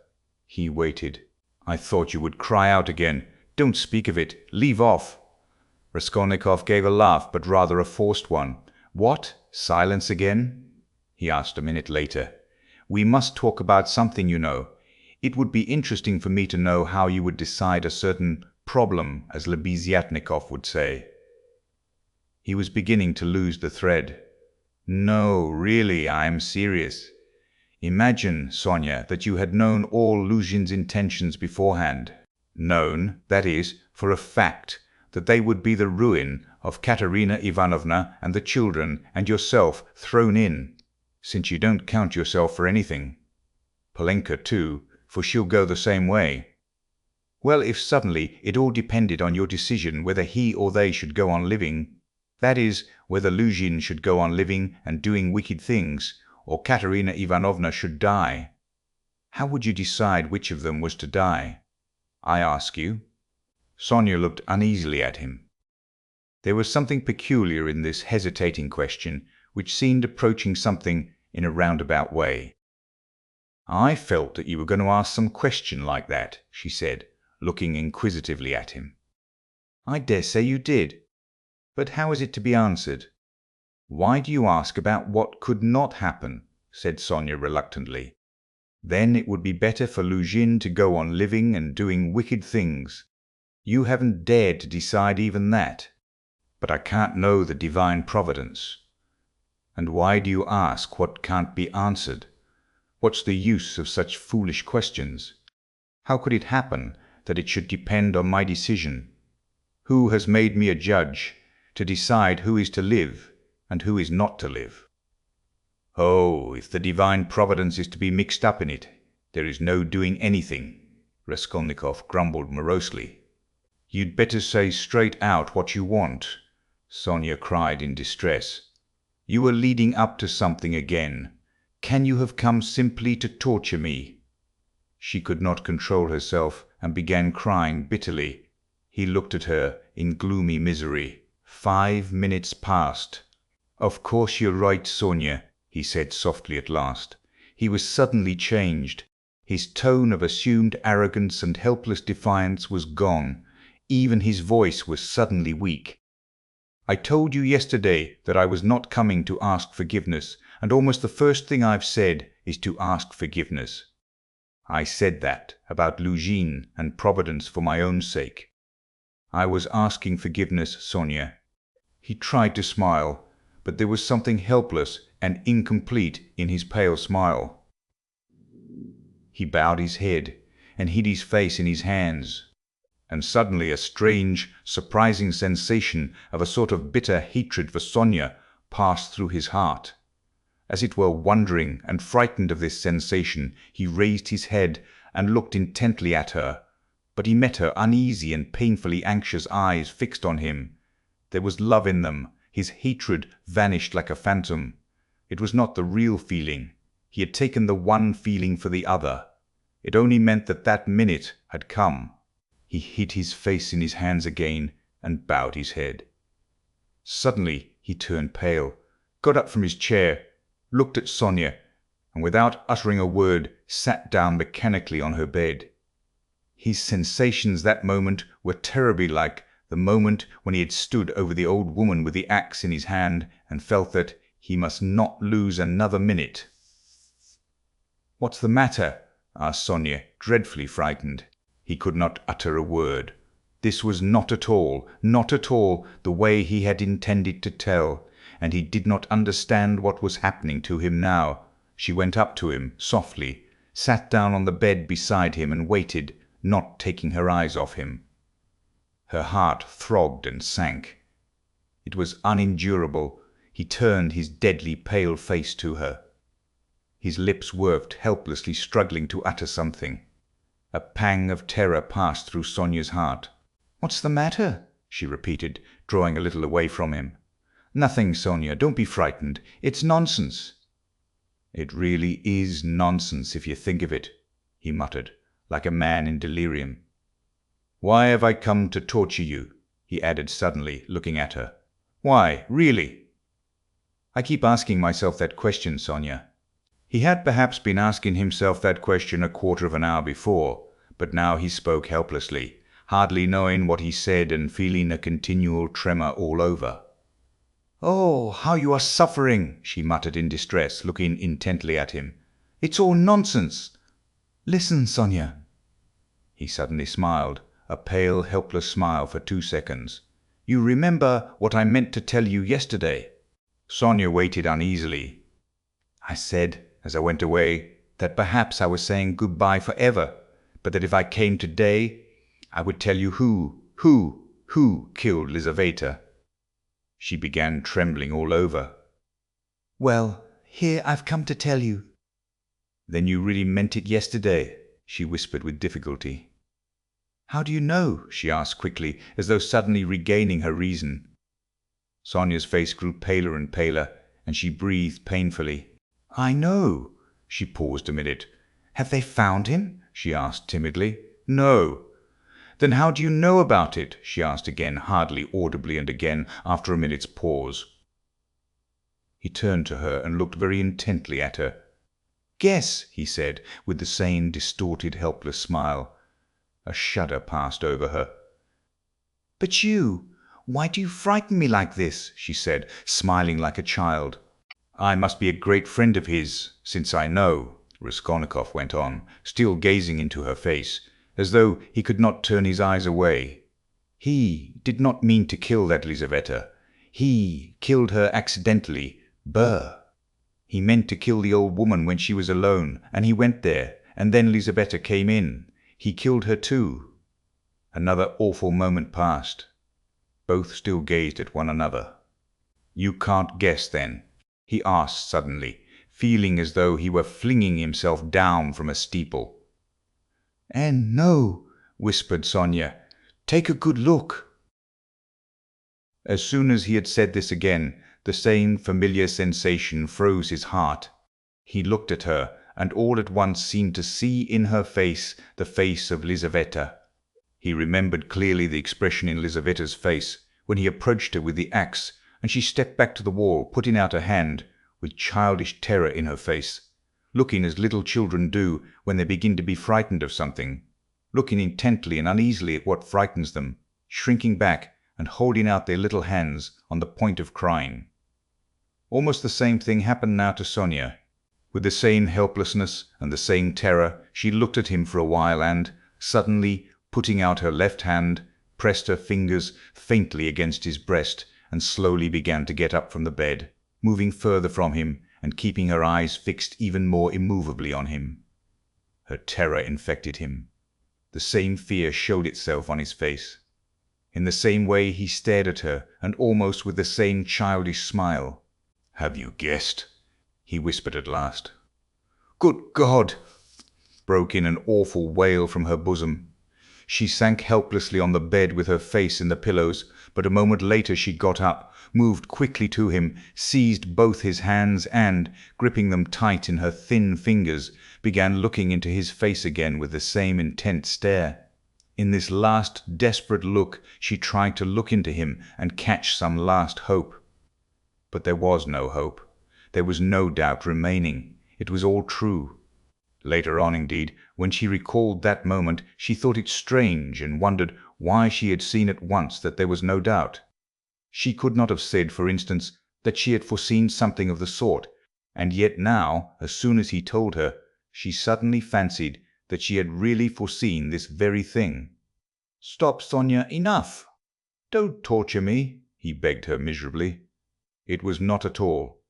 He waited. "I thought you would cry out again. Don't speak of it. Leave off." Raskolnikov gave a laugh, but rather a forced one. "What? Silence again?" he asked a minute later. "We must talk about something, you know. It would be interesting for me to know how you would decide a certain problem, as Lebeziatnikov would say." He was beginning to lose the thread. "No, really, I am serious. Imagine, Sonia, that you had known all Luzhin's intentions beforehand. Known, that is, for a fact, that they would be the ruin of Katerina Ivanovna and the children, and yourself thrown in, since you don't count yourself for anything. Polenka too, for she'll go the same way. Well, if suddenly it all depended on your decision whether he or they should go on living, that is, whether Luzhin should go on living and doing wicked things, or Katerina Ivanovna should die, how would you decide which of them was to die? I ask you." Sonia looked uneasily at him. There was something peculiar in this hesitating question, which seemed approaching something in a roundabout way. "I felt that you were going to ask some question like that," she said, looking inquisitively at him. "I dare say you did. But how is it to be answered?" "Why do you ask about what could not happen?" said Sonia reluctantly. "Then it would be better for Luzhin to go on living and doing wicked things. You haven't dared to decide even that. But I can't know the divine providence. And why do you ask what can't be answered? What's the use of such foolish questions? How could it happen that it should depend on my decision? Who has made me a judge to decide who is to live and who is not to live?" "Oh, if the divine providence is to be mixed up in it, there is no doing anything," Raskolnikov grumbled morosely. "You'd better say straight out what you want," Sonia cried in distress. "You are leading up to something again. Can you have come simply to torture me?" She could not control herself and began crying bitterly. He looked at her in gloomy misery. 5 minutes passed. "Of course you're right, Sonia," he said softly at last. He was suddenly changed. His tone of assumed arrogance and helpless defiance was gone. Even his voice was suddenly weak. "I told you yesterday that I was not coming to ask forgiveness, and almost the first thing I've said is to ask forgiveness. I said that about Luzhin and Providence for my own sake. I was asking forgiveness, Sonia." He tried to smile, but there was something helpless and incomplete in his pale smile. He bowed his head and hid his face in his hands. And suddenly a strange, surprising sensation of a sort of bitter hatred for Sonia passed through his heart. As it were wondering and frightened of this sensation, he raised his head and looked intently at her. But he met her uneasy and painfully anxious eyes fixed on him. There was love in them. His hatred vanished like a phantom. It was not the real feeling. He had taken the one feeling for the other. It only meant that that minute had come. He hid his face in his hands again and bowed his head. Suddenly he turned pale, got up from his chair, looked at Sonia, and without uttering a word sat down mechanically on her bed. His sensations that moment were terribly like the moment when he had stood over the old woman with the axe in his hand and felt that he must not lose another minute. "What's the matter?" asked Sonia, dreadfully frightened. He could not utter a word. This was not at all the way he had intended to tell, and he did not understand what was happening to him now. She went up to him softly, sat down on the bed beside him and waited, not taking her eyes off him. Her heart throbbed and sank. It was unendurable. He turned his deadly pale face to her. His lips worked helplessly, struggling to utter something. A pang of terror passed through Sonia's heart. "What's the matter?" she repeated, drawing a little away from him. "Nothing, Sonia. Don't be frightened. It's nonsense." "It really is nonsense, if you think of it," he muttered, like a man in delirium. "Why have I come to torture you?" he added suddenly, looking at her. "Why, really?" "I keep asking myself that question, Sonia." He had perhaps been asking himself that question a quarter of an hour before, but now he spoke helplessly, hardly knowing what he said and feeling a continual tremor all over. "Oh, how you are suffering!" she muttered in distress, looking intently at him. "It's all nonsense." "Listen, Sonia." He suddenly smiled, a pale, helpless smile for 2 seconds. "You remember what I meant to tell you yesterday?" Sonia waited uneasily. "I said, as I went away, that perhaps I was saying goodbye forever, but that if I came today, I would tell you who killed Lizaveta." She began trembling all over. "Well, here I've come to tell you." "Then you really meant it yesterday?" she whispered with difficulty. "How do you know?" she asked quickly, as though suddenly regaining her reason. Sonia's face grew paler and paler, and she breathed painfully. "I know." She paused a minute. "Have they found him?" she asked timidly. "No." "Then how do you know about it?" she asked again, hardly audibly, and again, after a minute's pause. He turned to her and looked very intently at her. "Guess," he said, with the same distorted, helpless smile. A shudder passed over her. "But why do you frighten me like this?" she said, smiling like a child. "I must be a great friend of his, since I know," Raskolnikov went on, still gazing into her face, as though he could not turn his eyes away. "He did not mean to kill that Lizaveta. He killed her accidentally. Brr! He meant to kill the old woman when she was alone, and he went there, and then Lizaveta came in. He killed her too." Another awful moment passed. Both still gazed at one another. "You can't guess, then?" he asked suddenly, feeling as though he were flinging himself down from a steeple. "And no," whispered Sonia. "Take a good look." As soon as he had said this again, the same familiar sensation froze his heart. He looked at her, and all at once seemed to see in her face the face of Lizaveta. He remembered clearly the expression in Lizaveta's face when he approached her with the axe, and she stepped back to the wall, putting out her hand, with childish terror in her face, looking as little children do when they begin to be frightened of something, looking intently and uneasily at what frightens them, shrinking back and holding out their little hands on the point of crying. Almost the same thing happened now to Sonia. With the same helplessness and the same terror, she looked at him for a while and, suddenly putting out her left hand, pressed her fingers faintly against his breast and slowly began to get up from the bed, moving further from him and keeping her eyes fixed even more immovably on him. Her terror infected him. The same fear showed itself on his face. In the same way he stared at her, and almost with the same childish smile. "Have you guessed?" he whispered at last. "Good God!" broke in an awful wail from her bosom. She sank helplessly on the bed with her face in the pillows, but a moment later she got up, moved quickly to him, seized both his hands and, gripping them tight in her thin fingers, began looking into his face again with the same intent stare. In this last desperate look she tried to look into him and catch some last hope. But there was no hope. There was no doubt remaining. It was all true. Later on, indeed, when she recalled that moment, she thought it strange and wondered why she had seen at once that there was no doubt. She could not have said, for instance, that she had foreseen something of the sort, and yet now, as soon as he told her, she suddenly fancied that she had really foreseen this very thing. "Stop, Sonia, enough! Don't torture me," he begged her miserably. It was not at all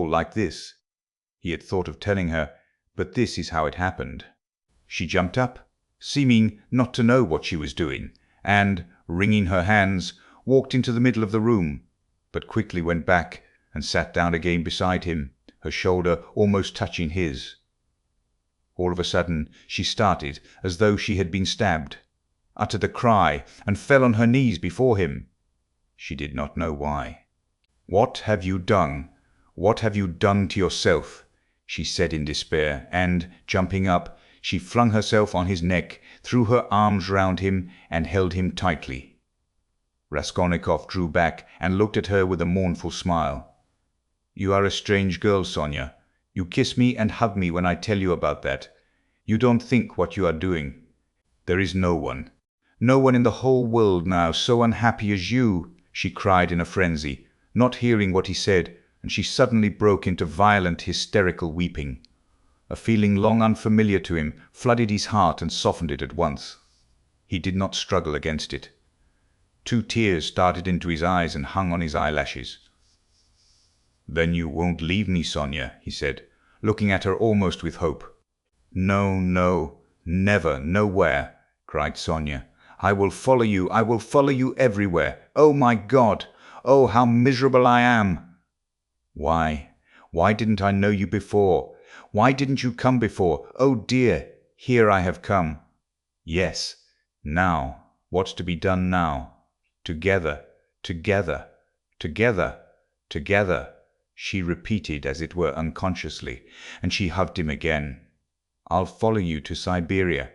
like this. He had thought of telling her, but this is how it happened. She jumped up, seeming not to know what she was doing, and, wringing her hands, walked into the middle of the room, but quickly went back and sat down again beside him, her shoulder almost touching his. All of a sudden she started as though she had been stabbed, uttered a cry, and fell on her knees before him. She did not know why. "What have you done? What have you done to yourself?" she said in despair, and, jumping up, she flung herself on his neck, threw her arms round him, and held him tightly. Raskolnikov drew back and looked at her with a mournful smile. "You are a strange girl, Sonia. You kiss me and hug me when I tell you about that. You don't think what you are doing. There is no one in the whole world now so unhappy as you," she cried in a frenzy, not hearing what he said, and she suddenly broke into violent hysterical weeping. A feeling long unfamiliar to him flooded his heart and softened it at once. He did not struggle against it. 2 tears started into his eyes and hung on his eyelashes. "Then you won't leave me, Sonia," he said, looking at her almost with hope. "No, no, never, nowhere," cried Sonia. "I will follow you everywhere. Oh, my God! Oh, how miserable I am!" Why didn't I know you before? Why didn't you come before? Oh dear, here I have come. Yes, now, what's to be done now? Together, together, together, together, she repeated as it were unconsciously, and she hugged him again. "I'll follow you to Siberia."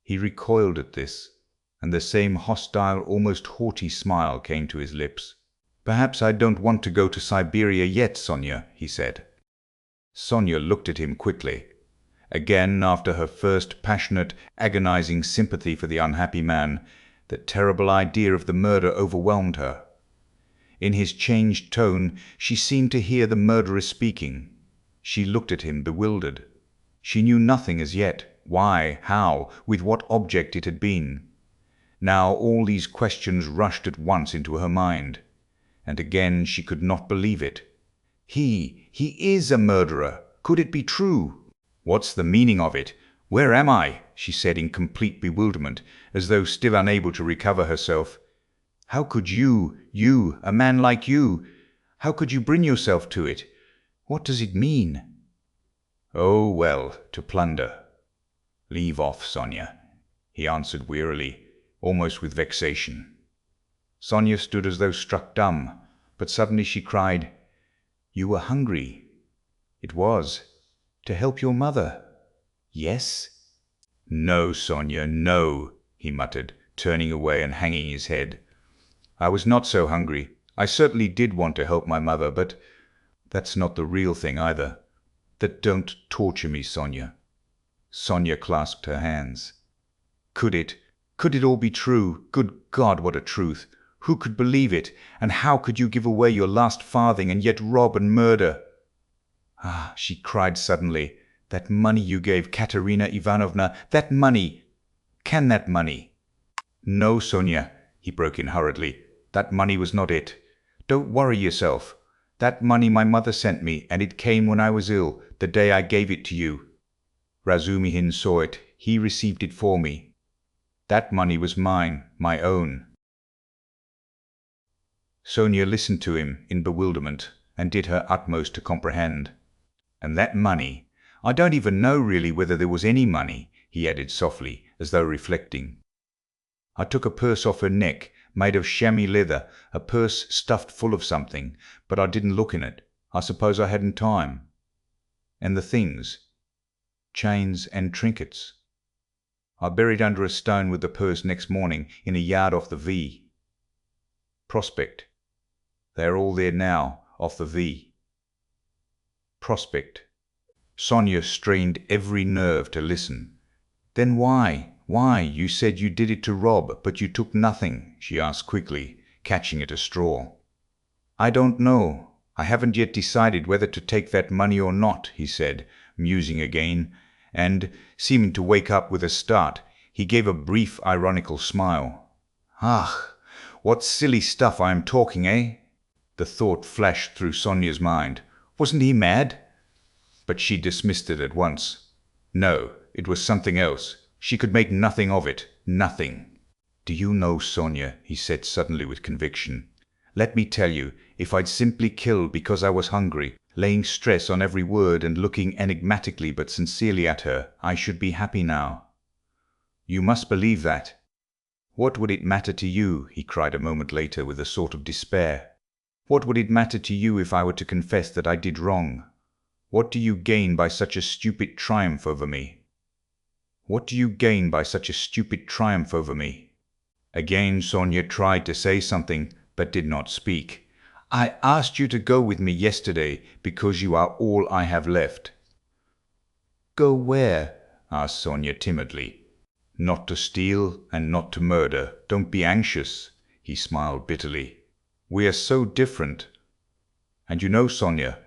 He recoiled at this, and the same hostile, almost haughty smile came to his lips. "Perhaps I don't want to go to Siberia yet, Sonia," he said. Sonia looked at him quickly. Again, after her first passionate, agonizing sympathy for the unhappy man, that terrible idea of the murder overwhelmed her. In his changed tone she seemed to hear the murderer speaking. She looked at him bewildered. She knew nothing as yet, why, how, with what object it had been. Now all these questions rushed at once into her mind, and again she could not believe it. He is a murderer. Could it be true? "What's the meaning of it? Where am I?" she said in complete bewilderment, as though still unable to recover herself. "How could you, a man like you, how could you bring yourself to it? What does it mean?" "Oh, well, to plunder. Leave off, Sonia," he answered wearily, almost with vexation. Sonia stood as though struck dumb, but suddenly she cried, "You were hungry." "It was. To help your mother." "Yes?" "No, Sonia, no," he muttered, turning away and hanging his head. "I was not so hungry. I certainly did want to help my mother, but that's not the real thing either. Don't torture me, Sonia." Sonia clasped her hands. Could it all be true? Good God, what a truth! Who could believe it? And how could you give away your last farthing and yet rob and murder? "Ah," she cried suddenly, "that money you gave Katerina Ivanovna, that money! Can that money—" "No, Sonia," he broke in hurriedly, "that money was not it. Don't worry yourself. That money my mother sent me, and it came when I was ill, the day I gave it to you. Razumihin saw it. He received it for me. That money was mine, my own." Sonia listened to him in bewilderment and did her utmost to comprehend. "And that money, I don't even know really whether there was any money," he added softly, as though reflecting. "I took a purse off her neck, made of chamois leather, a purse stuffed full of something, but I didn't look in it. I suppose I hadn't time. And the things, chains and trinkets, I buried under a stone with the purse next morning in a yard off the V. Prospect. They are all there now, off the V. Prospect." Sonia strained every nerve to listen. "Then why? You said you did it to rob, but you took nothing," she asked quickly, catching at a straw. "I don't know. I haven't yet decided whether to take that money or not," he said, musing again, and, seeming to wake up with a start, he gave a brief ironical smile. "Ah, what silly stuff I am talking, eh?" The thought flashed through Sonia's mind. Wasn't he mad? But she dismissed it at once. No, it was something else. She could make nothing of it. Nothing. "Do you know, Sonia," he said suddenly with conviction, "let me tell you, if I'd simply killed because I was hungry, laying stress on every word and looking enigmatically but sincerely at her, I should be happy now. You must believe that. What would it matter to you?" he cried a moment later with a sort of despair. "What would it matter to you if I were to confess that I did wrong? What do you gain by such a stupid triumph over me? What do you gain by such a stupid triumph over me?" Again Sonia tried to say something, but did not speak. "I asked you to go with me yesterday because you are all I have left." "Go where?" asked Sonia timidly. "Not to steal and not to murder. Don't be anxious." He smiled bitterly. "We are so different. And you know, Sonia,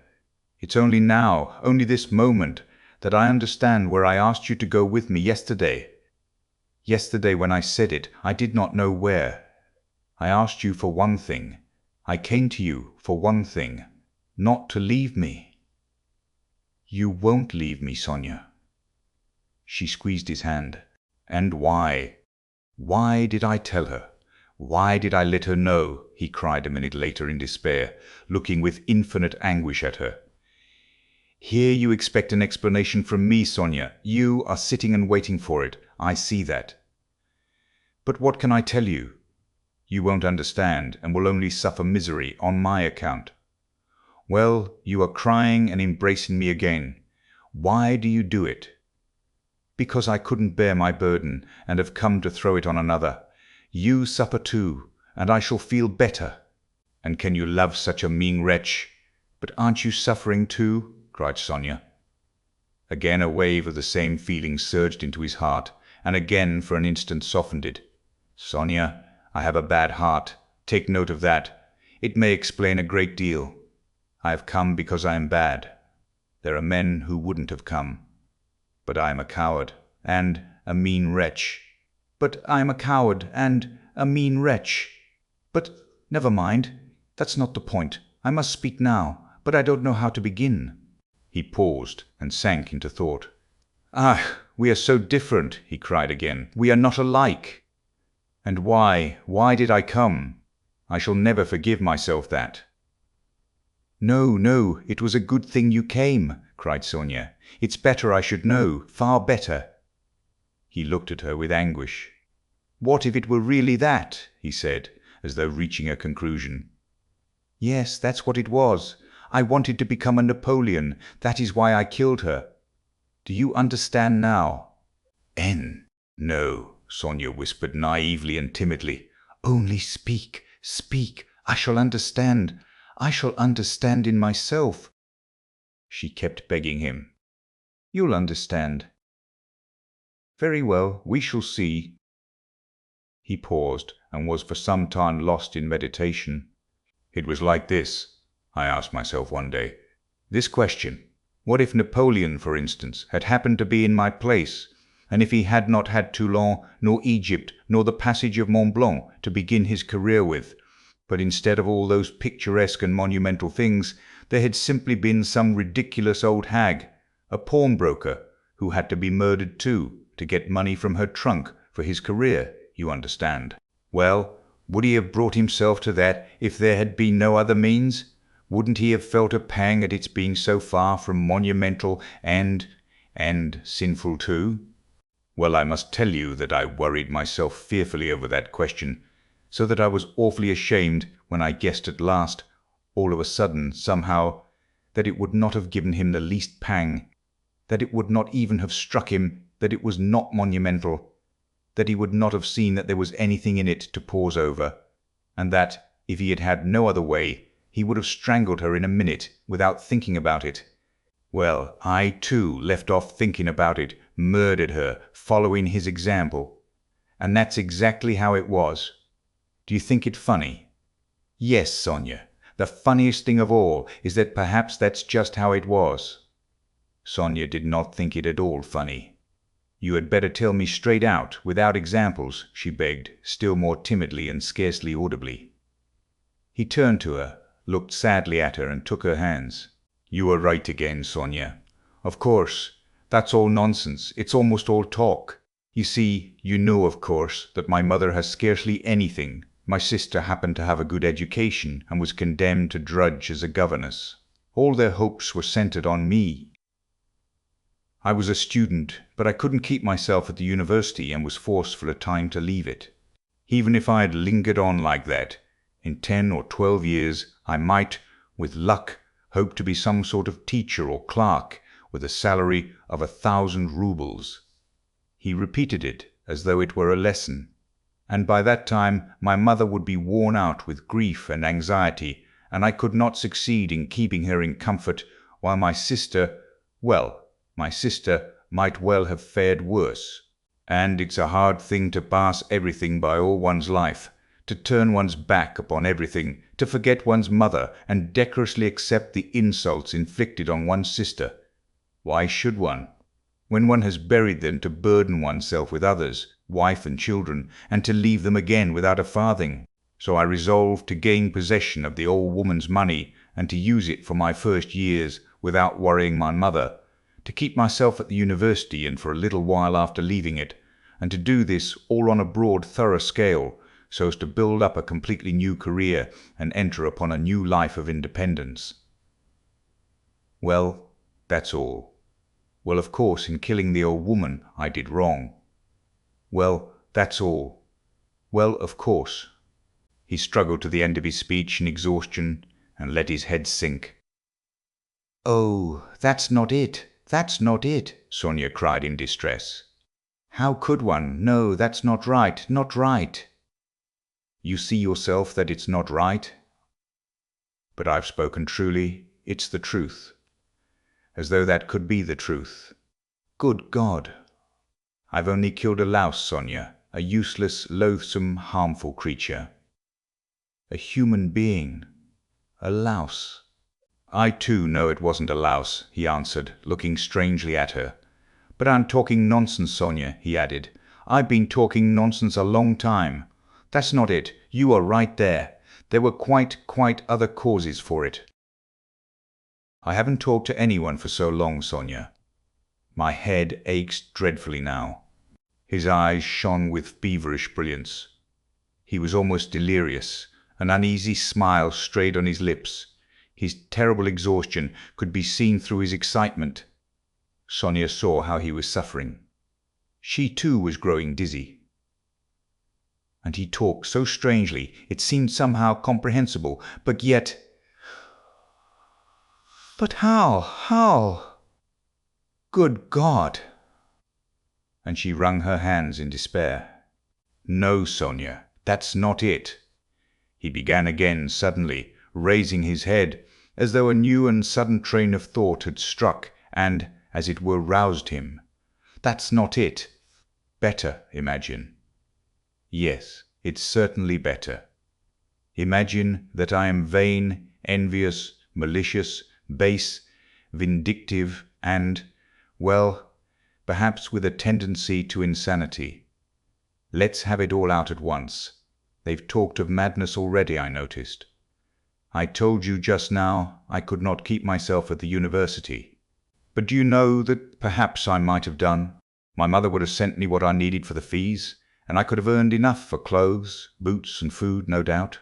it's only now, only this moment, that I understand where I asked you to go with me yesterday. Yesterday, when I said it, I did not know where. I asked you for one thing. I came to you for one thing. Not to leave me." "You won't leave me, Sonia." She squeezed his hand. "And why? Why did I tell her? Why did I let her know?" he cried a minute later in despair, looking with infinite anguish at her. "Here you expect an explanation from me, Sonia. You are sitting and waiting for it. I see that. But what can I tell you? You won't understand, and will only suffer misery on my account. Well, you are crying and embracing me again. Why do you do it? Because I couldn't bear my burden, and have come to throw it on another. You suffer too, and I shall feel better. And can you love such a mean wretch? But aren't you suffering too?" cried Sonia. Again a wave of the same feeling surged into his heart, and again for an instant softened it. "Sonia, I have a bad heart. Take note of that. It may explain a great deal. I have come because I am bad. There are men who wouldn't have come. But I am a coward and a mean wretch. But I am a coward and a mean wretch. But never mind. That's not the point. I must speak now, but I don't know how to begin." He paused and sank into thought. "Ah, we are so different," he cried again. "We are not alike. And why did I come? I shall never forgive myself that." "No, no, it was a good thing you came," cried Sonia. "It's better I should know, far better." He looked at her with anguish. "What if it were really that?" he said, as though reaching a conclusion. "Yes, that's what it was. I wanted to become a Napoleon. That is why I killed her. Do you understand now?" "No," Sonia whispered naively and timidly. "Only speak, speak. I shall understand. I shall understand in myself." She kept begging him. "You'll understand." "Very well, we shall see." He paused and was for some time lost in meditation. "It was like this," I asked myself one day. "This question. What if Napoleon, for instance, had happened to be in my place, and if he had not had Toulon, nor Egypt, nor the passage of Mont Blanc to begin his career with, but instead of all those picturesque and monumental things, there had simply been some ridiculous old hag, a pawnbroker, who had to be murdered too, to get money from her trunk for his career, you understand. Well, would he have brought himself to that if there had been no other means? Wouldn't he have felt a pang at its being so far from monumental and sinful too? Well, I must tell you that I worried myself fearfully over that question, so that I was awfully ashamed when I guessed at last, all of a sudden, somehow, that it would not have given him the least pang, that it would not even have struck him that it was not monumental, that he would not have seen that there was anything in it to pause over, and that, if he had had no other way, he would have strangled her in a minute without thinking about it. Well, I too left off thinking about it, murdered her, following his example. And that's exactly how it was. Do you think it funny? Yes, Sonia, the funniest thing of all is that perhaps that's just how it was." Sonia did not think it at all funny. "You had better tell me straight out, without examples," she begged, still more timidly and scarcely audibly. He turned to her, looked sadly at her, and took her hands. "You are right again, Sonia. Of course, that's all nonsense. It's almost all talk. You see, you know, of course, that my mother has scarcely anything. My sister happened to have a good education and was condemned to drudge as a governess. All their hopes were centered on me. I was a student, but I couldn't keep myself at the university and was forced for a time to leave it. Even if I had lingered on like that, in 10 or 12 years I might, with luck, hope to be some sort of teacher or clerk with a salary of 1,000 roubles." He repeated it as though it were a lesson. "And by that time my mother would be worn out with grief and anxiety, and I could not succeed in keeping her in comfort, while my sister might well have fared worse. And it's a hard thing to pass everything by all one's life, to turn one's back upon everything, to forget one's mother, and decorously accept the insults inflicted on one's sister. Why should one? When one has buried them, to burden oneself with others, wife and children, and to leave them again without a farthing. So I resolved to gain possession of the old woman's money, and to use it for my first years without worrying my mother, to keep myself at the university and for a little while after leaving it, and to do this all on a broad, thorough scale, so as to build up a completely new career and enter upon a new life of independence. Well, that's all. Well, of course, in killing the old woman, I did wrong. Well, that's all. Well, of course." He struggled to the end of his speech in exhaustion and let his head sink. "Oh, that's not it. That's not it," Sonia cried in distress. "How could one? No, that's not right, not right." "You see yourself that it's not right? But I've spoken truly. It's the truth. As though that could be the truth. Good God! I've only killed a louse, Sonia, a useless, loathsome, harmful creature. A human being. A louse." "I too know it wasn't a louse," he answered, looking strangely at her. "But I'm talking nonsense, Sonia," he added. "I've been talking nonsense a long time. That's not it. You are right there. There were quite other causes for it. I haven't talked to anyone for so long, Sonia. My head aches dreadfully now." His eyes shone with feverish brilliance. He was almost delirious. An uneasy smile strayed on his lips. His terrible exhaustion could be seen through his excitement. Sonia saw how he was suffering. She too was growing dizzy. And he talked so strangely, it seemed somehow comprehensible, but yet... "But how? Good God!" And she wrung her hands in despair. "No, Sonia, that's not it." He began again suddenly, raising his head, as though a new and sudden train of thought had struck and, as it were, roused him. "That's not it. Better, imagine. Yes, it's certainly better. Imagine that I am vain, envious, malicious, base, vindictive, and, well, perhaps with a tendency to insanity. Let's have it all out at once. They've talked of madness already, I noticed. I told you just now I could not keep myself at the university. But do you know that perhaps I might have done? My mother would have sent me what I needed for the fees, and I could have earned enough for clothes, boots, and food, no doubt.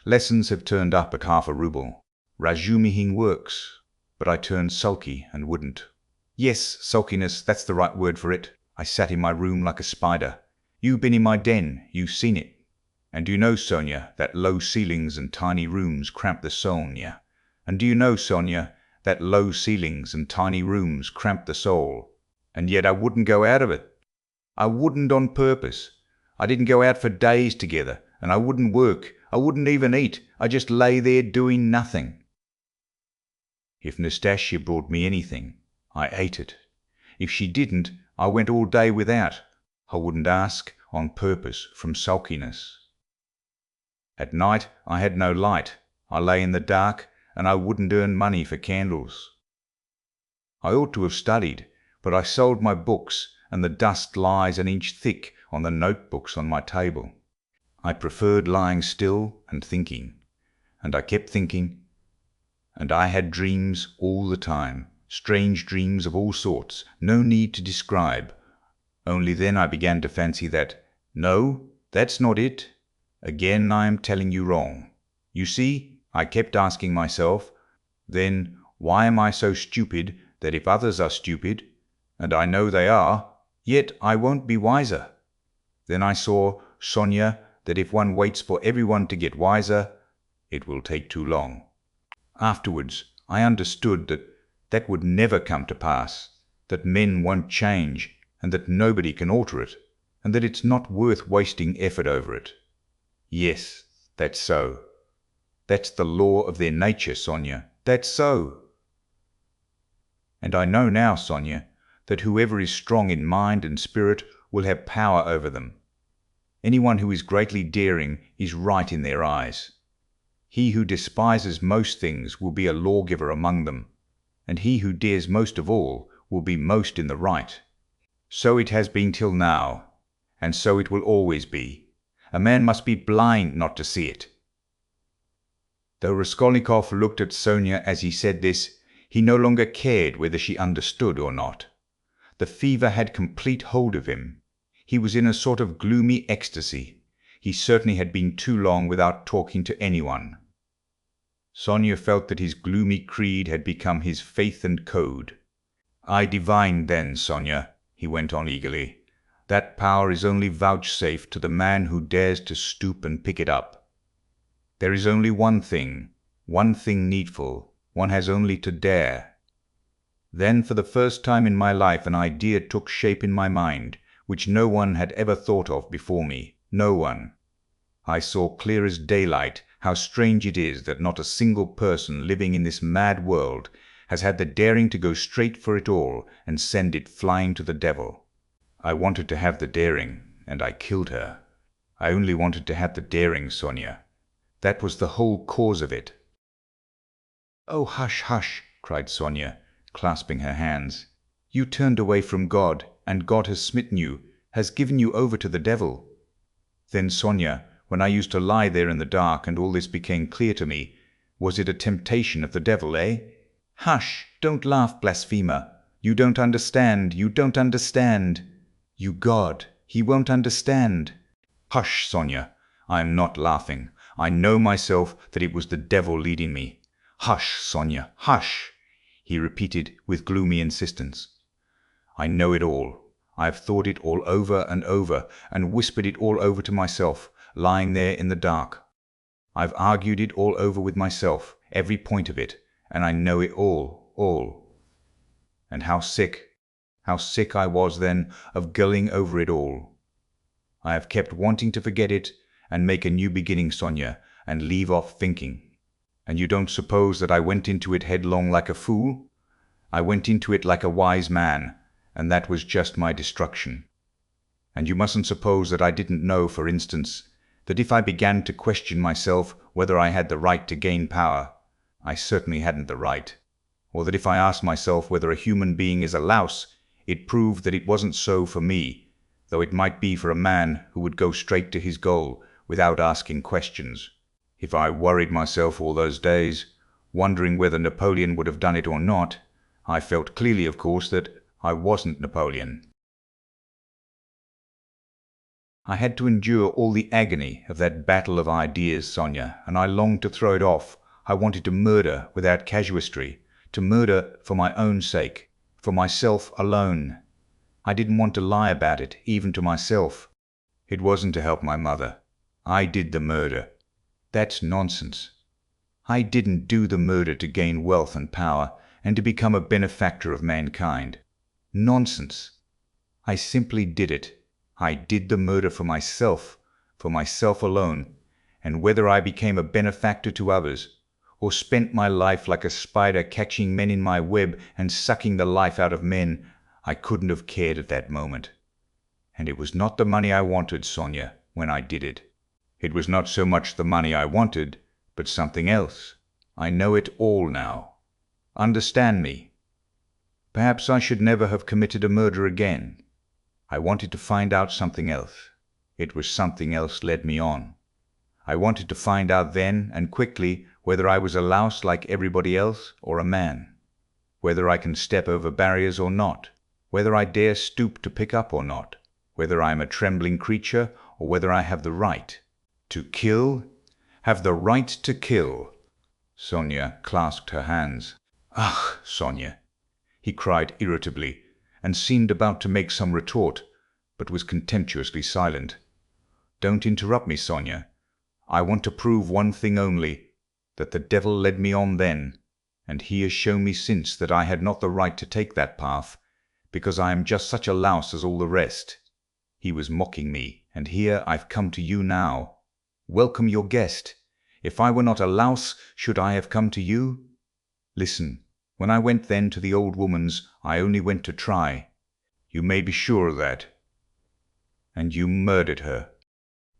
Lessons have turned up at half a rouble. Razumihin works, but I turned sulky and wouldn't. Yes, sulkiness, that's the right word for it. I sat in my room like a spider. You've been in my den, you've seen it. And do you know, Sonia, that low ceilings and tiny rooms cramp the soul, yeah? And do you know, Sonia, that low ceilings and tiny rooms cramp the soul? And yet I wouldn't go out of it. I wouldn't on purpose. I didn't go out for days together, and I wouldn't work. I wouldn't even eat. I just lay there doing nothing. If Nastasia brought me anything, I ate it. If she didn't, I went all day without. I wouldn't ask on purpose from sulkiness. At night I had no light. I lay in the dark, and I wouldn't earn money for candles. I ought to have studied, but I sold my books, and the dust lies an inch thick on the notebooks on my table. I preferred lying still and thinking, and I kept thinking, and I had dreams all the time, strange dreams of all sorts, no need to describe. Only then I began to fancy that, no, that's not it. Again I am telling you wrong. You see, I kept asking myself, then why am I so stupid that if others are stupid, and I know they are, yet I won't be wiser? Then I saw, Sonia, that if one waits for everyone to get wiser, it will take too long. Afterwards, I understood that that would never come to pass, that men won't change, and that nobody can alter it, and that it's not worth wasting effort over it. Yes, that's so. That's the law of their nature, Sonia. That's so. And I know now, Sonia, that whoever is strong in mind and spirit will have power over them. Anyone who is greatly daring is right in their eyes. He who despises most things will be a lawgiver among them, and he who dares most of all will be most in the right. So it has been till now, and so it will always be. A man must be blind not to see it. Though Raskolnikov looked at Sonia as he said this, he no longer cared whether she understood or not. The fever had complete hold of him. He was in a sort of gloomy ecstasy. He certainly had been too long without talking to anyone. Sonia felt that his gloomy creed had become his faith and code. I divined then, Sonia, he went on eagerly, that power is only vouchsafed to the man who dares to stoop and pick it up. There is only one thing needful, one has only to dare. Then for the first time in my life an idea took shape in my mind, which no one had ever thought of before me, no one. I saw clear as daylight how strange it is that not a single person living in this mad world has had the daring to go straight for it all and send it flying to the devil. I wanted to have the daring, and I killed her. I only wanted to have the daring, Sonia. That was the whole cause of it. Oh, hush, hush, cried Sonia, clasping her hands. You turned away from God, and God has smitten you, has given you over to the devil. Then, Sonia, when I used to lie there in the dark and all this became clear to me, was it a temptation of the devil, eh? Hush, don't laugh, blasphemer. You don't understand, you don't understand. You God, he won't understand. Hush, Sonia, I am not laughing. I know myself that it was the devil leading me. Hush, Sonia, hush, he repeated with gloomy insistence. I know it all. I have thought it all over, and whispered it all over to myself, lying there in the dark. I've argued it all over with myself, every point of it, and I know it all. And how sick I was then of going over it all. I have kept wanting to forget it and make a new beginning, Sonia, and leave off thinking. And you don't suppose that I went into it headlong like a fool? I went into it like a wise man, and that was just my destruction. And you mustn't suppose that I didn't know, for instance, that if I began to question myself whether I had the right to gain power, I certainly hadn't the right, or that if I asked myself whether a human being is a louse, it proved that it wasn't so for me, though it might be for a man who would go straight to his goal without asking questions. If I worried myself all those days, wondering whether Napoleon would have done it or not, I felt clearly, of course, that I wasn't Napoleon. I had to endure all the agony of that battle of ideas, Sonia, and I longed to throw it off. I wanted to murder without casuistry, to murder for my own sake, for myself alone. I didn't want to lie about it, even to myself. It wasn't to help my mother. I did the murder. That's nonsense. I didn't do the murder to gain wealth and power, and to become a benefactor of mankind. Nonsense. I simply did it. I did the murder for myself alone, and whether I became a benefactor to others, or spent my life like a spider catching men in my web and sucking the life out of men, I couldn't have cared at that moment. And it was not the money I wanted, Sonia, when I did it. It was not so much the money I wanted, but something else. I know it all now. Understand me. Perhaps I should never have committed a murder again. I wanted to find out something else. It was something else led me on. I wanted to find out then, and quickly, whether I was a louse like everybody else, or a man. Whether I can step over barriers or not. Whether I dare stoop to pick up or not. Whether I am a trembling creature, or whether I have the right. To kill? Have the right to kill. Sonia clasped her hands. "Ach, Sonia!" he cried irritably, and seemed about to make some retort, but was contemptuously silent. "Don't interrupt me, Sonia. I want to prove one thing only, that the devil led me on then, and he has shown me since that I had not the right to take that path, because I am just such a louse as all the rest. He was mocking me, and here I've come to you now. Welcome your guest. If I were not a louse, should I have come to you? Listen, when I went then to the old woman's, I only went to try. You may be sure of that. And you murdered her.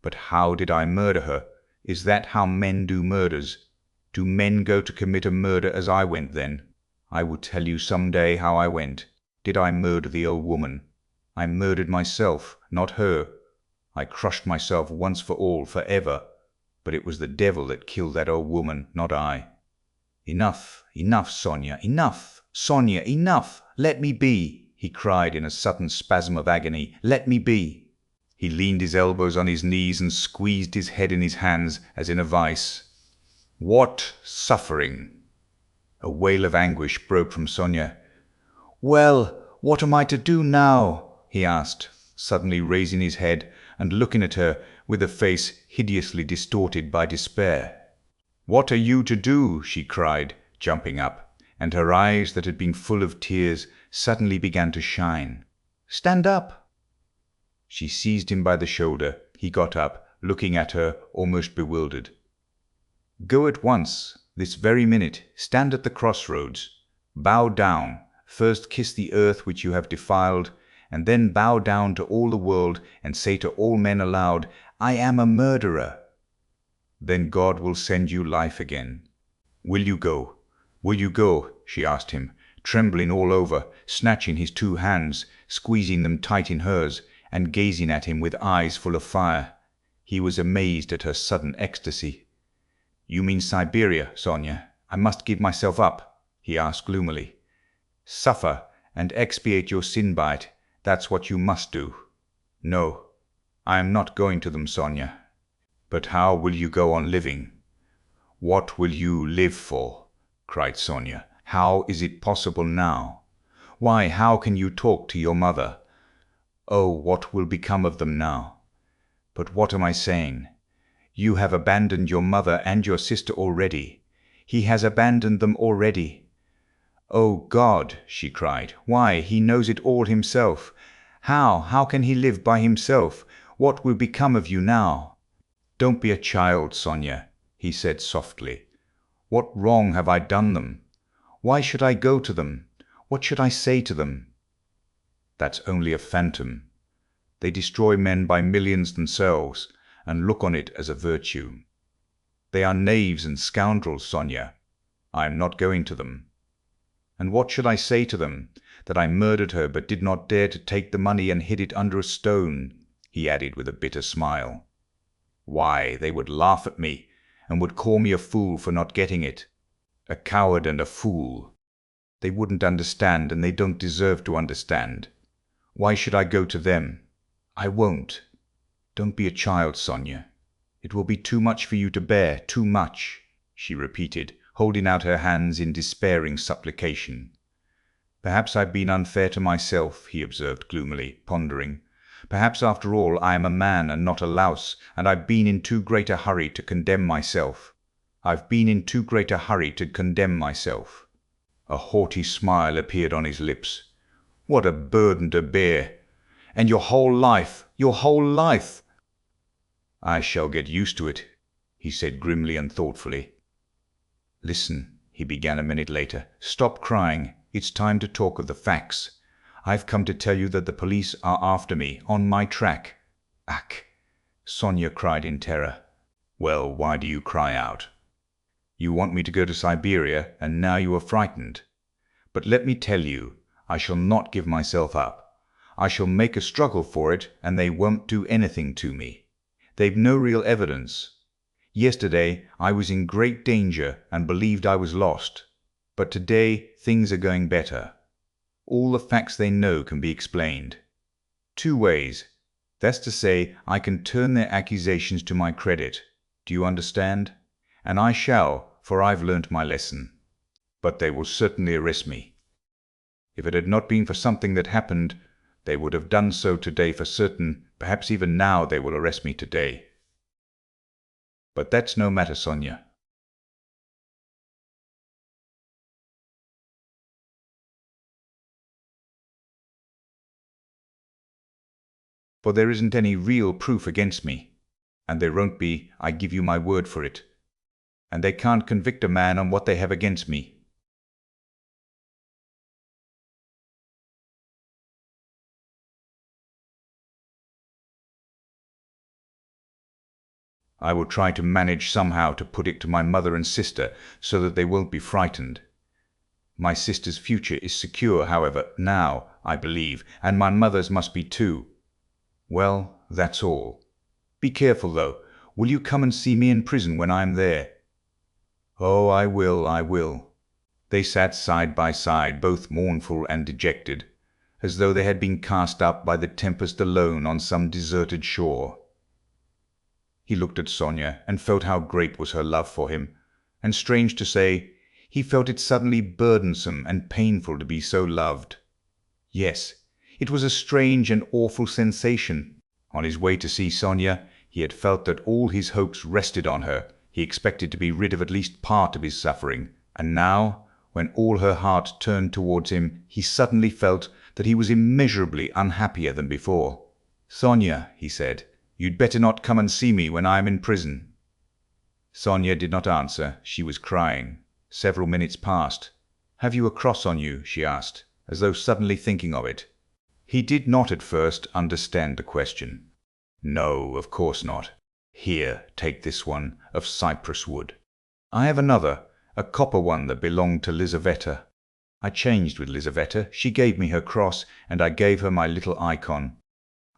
But how did I murder her? Is that how men do murders? Do men go to commit a murder as I went then? I will tell you some day how I went. Did I murder the old woman? I murdered myself, not her. I crushed myself once for all, for ever. But it was the devil that killed that old woman, not I. Enough, enough, Sonia, enough, Sonia, enough. Let me be, he cried in a sudden spasm of agony. Let me be. He leaned his elbows on his knees and squeezed his head in his hands as in a vice. What suffering! A wail of anguish broke from Sonia. "Well, what am I to do now?" he asked, suddenly raising his head and looking at her with a face hideously distorted by despair. "What are you to do?" she cried, jumping up, and her eyes that had been full of tears suddenly began to shine. "Stand up!" She seized him by the shoulder. He got up, looking at her, almost bewildered. "Go at once, this very minute, stand at the crossroads. Bow down, first kiss the earth which you have defiled, and then bow down to all the world and say to all men aloud, 'I am a murderer.' Then God will send you life again. Will you go? Will you go?" she asked him, trembling all over, snatching his two hands, squeezing them tight in hers, and gazing at him with eyes full of fire. He was amazed at her sudden ecstasy. "You mean Siberia, Sonia? I must give myself up?" he asked gloomily. "Suffer and expiate your sin by it. That's what you must do." "No, I am not going to them, Sonia." "But how will you go on living? What will you live for?" cried Sonia. "How is it possible now? Why, how can you talk to your mother? Oh, what will become of them now? But what am I saying? You have abandoned your mother and your sister already. He has abandoned them already. Oh God," she cried, "why, he knows it all himself. How can he live by himself? What will become of you now?" "Don't be a child, Sonia," he said softly. "What wrong have I done them? Why should I go to them? What should I say to them? That's only a phantom. They destroy men by millions themselves, and look on it as a virtue. They are knaves and scoundrels, Sonia. I am not going to them. And what should I say to them? That I murdered her, but did not dare to take the money and hid it under a stone," he added with a bitter smile. "Why, they would laugh at me, and would call me a fool for not getting it. A coward and a fool. They wouldn't understand, and they don't deserve to understand. Why should I go to them? I won't. Don't be a child, Sonia. It will be too much for you to bear, too much," she repeated, holding out her hands in despairing supplication. "Perhaps I've been unfair to myself," he observed gloomily, pondering. "Perhaps after all I am a man and not a louse, and I've been in too great a hurry to condemn myself. I've been in too great a hurry to condemn myself." A haughty smile appeared on his lips. "What a burden to bear! And your whole life, your whole life!" "I shall get used to it," he said grimly and thoughtfully. "Listen," he began a minute later. "Stop crying. It's time to talk of the facts. I've come to tell you that the police are after me, on my track." "Ach!" Sonia cried in terror. "Well, why do you cry out? You want me to go to Siberia, and now you are frightened. But let me tell you, I shall not give myself up. I shall make a struggle for it, and they won't do anything to me. They've no real evidence. Yesterday I was in great danger and believed I was lost, but today things are going better. All the facts they know can be explained. 2 ways. That's to say, I can turn their accusations to my credit. Do you understand? And I shall, for I've learnt my lesson. But they will certainly arrest me. If it had not been for something that happened, they would have done so today for certain. Perhaps even now they will arrest me today. But that's no matter, Sonia. For there isn't any real proof against me. And there won't be, I give you my word for it. And they can't convict a man on what they have against me. I will try to manage somehow to put it to my mother and sister so that they won't be frightened. My sister's future is secure, however, now, I believe, and my mother's must be too. Well, that's all. Be careful, though. Will you come and see me in prison when I am there? Oh, I will, I will. They sat side by side, both mournful and dejected, as though they had been cast up by the tempest alone on some deserted shore. He looked at Sonia and felt how great was her love for him, and strange to say, he felt it suddenly burdensome and painful to be so loved. Yes, it was a strange and awful sensation. On his way to see Sonia, he had felt that all his hopes rested on her. He expected to be rid of at least part of his suffering, and now, when all her heart turned towards him, he suddenly felt that he was immeasurably unhappier than before. "Sonia," he said, "you'd better not come and see me when I am in prison." Sonia did not answer. She was crying. Several minutes passed. "Have you a cross on you?" she asked, as though suddenly thinking of it. He did not at first understand the question. "No, of course not. Here, take this one, of cypress wood. I have another, a copper one that belonged to Lizaveta. I changed with Lizaveta. She gave me her cross, and I gave her my little icon.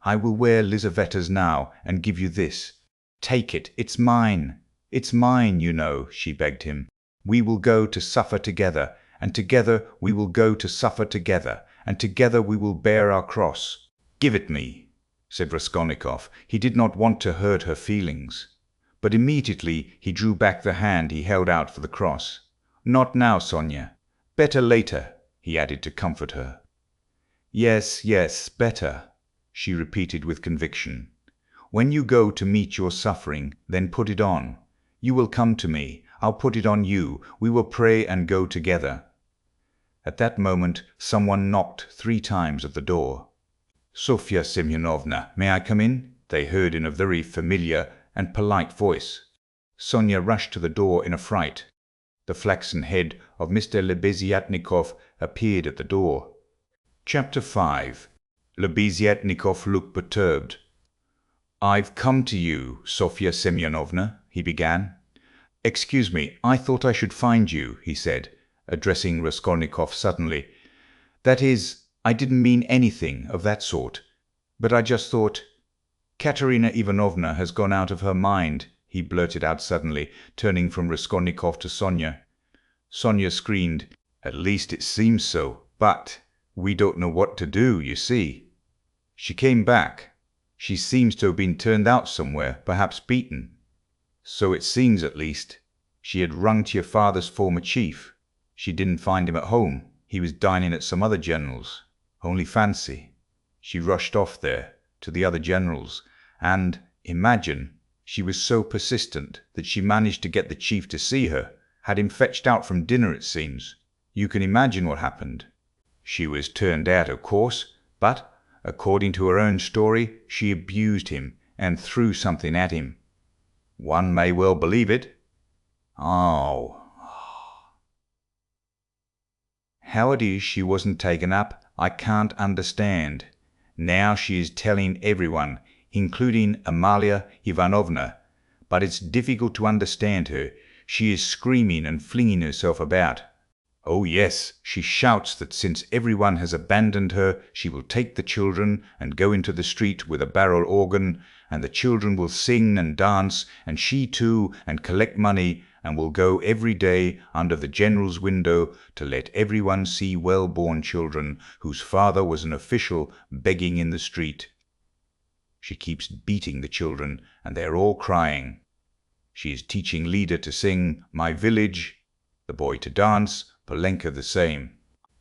I will wear Lizaveta's now, and give you this. Take it, it's mine. It's mine, you know," she begged him. "We will go to suffer together, and together we will go to suffer together, and together we will bear our cross." "Give it me," said Raskolnikov. He did not want to hurt her feelings. But immediately he drew back the hand he held out for the cross. "Not now, Sonia. Better later," he added to comfort her. "Yes, yes, better," she repeated with conviction. "When you go to meet your suffering, then put it on. You will come to me. I'll put it on you. We will pray and go together." At that moment someone knocked 3 times at the door. "Sofya Semyonovna, may I come in?" they heard in a very familiar and polite voice. Sonia rushed to the door in a fright. The flaxen head of Mr. Lebeziatnikov appeared at the door. Chapter 5. Lebeziatnikov looked perturbed. "I've come to you, Sofya Semyonovna," he began. "Excuse me, I thought I should find you," he said, addressing Raskolnikov suddenly. "That is, I didn't mean anything of that sort, but I just thought... Katerina Ivanovna has gone out of her mind," he blurted out suddenly, turning from Raskolnikov to Sonia. Sonia screamed. "At least it seems so, but we don't know what to do, you see. She came back. She seems to have been turned out somewhere, perhaps beaten. So it seems, at least. She had rung to your father's former chief. She didn't find him at home. He was dining at some other general's. Only fancy. She rushed off there, to the other general's, and, imagine, she was so persistent that she managed to get the chief to see her, had him fetched out from dinner, it seems. You can imagine what happened. She was turned out, of course, but, according to her own story, she abused him and threw something at him. One may well believe it. Oh. How it is she wasn't taken up, I can't understand. Now she is telling everyone, including Amalia Ivanovna, but it's difficult to understand her. She is screaming and flinging herself about. Oh yes, she shouts that since everyone has abandoned her, she will take the children and go into the street with a barrel organ, and the children will sing and dance, and she too, and collect money, and will go every day under the general's window to let everyone see well-born children whose father was an official begging in the street. She keeps beating the children, and they are all crying. She is teaching Lida to sing My Village, the boy to dance, Polenka the same.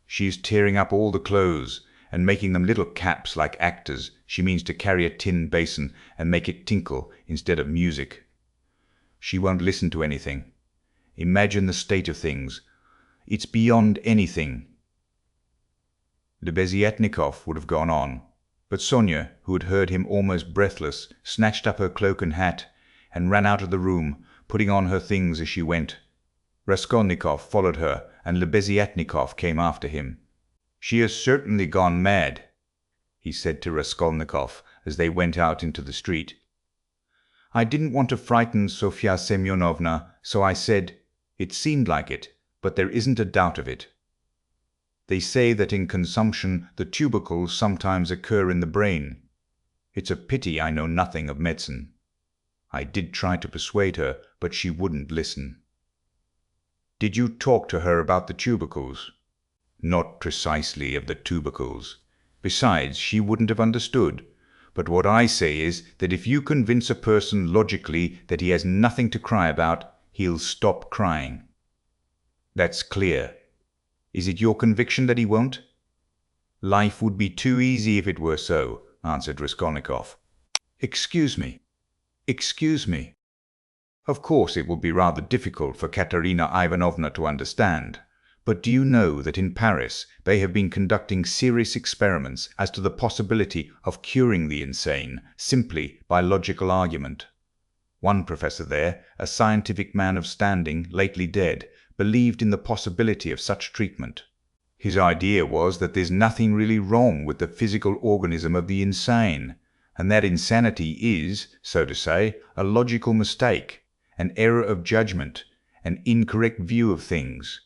She is tearing up all the clothes and making them little caps like actors. She means to carry a tin basin and make it tinkle instead of music. She won't listen to anything. Imagine the state of things. It's beyond anything. Lebeziatnikov would have gone on, but Sonia, who had heard him almost breathless, snatched up her cloak and hat and ran out of the room, putting on her things as she went. Raskolnikov followed her, and Lebeziatnikov came after him. "She has certainly gone mad," he said to Raskolnikov as they went out into the street. "I didn't want to frighten Sofya Semyonovna, so I said, it seemed like it, but there isn't a doubt of it. They say that in consumption the tubercles sometimes occur in the brain. It's a pity I know nothing of medicine." I did try to persuade her, but she wouldn't listen. "Did you talk to her about the tubercles?" "Not precisely of the tubercles. Besides, she wouldn't have understood. But what I say is that if you convince a person logically that he has nothing to cry about, he'll stop crying." "That's clear. Is it your conviction that he won't?" "Life would be too easy if it were so," answered Raskolnikov. "Excuse me. Excuse me. Of course it would be rather difficult for Katerina Ivanovna to understand, but do you know that in Paris they have been conducting serious experiments as to the possibility of curing the insane simply by logical argument? One professor there, a scientific man of standing, lately dead, believed in the possibility of such treatment. His idea was that there's nothing really wrong with the physical organism of the insane, and that insanity is, so to say, a logical mistake, an error of judgment, an incorrect view of things.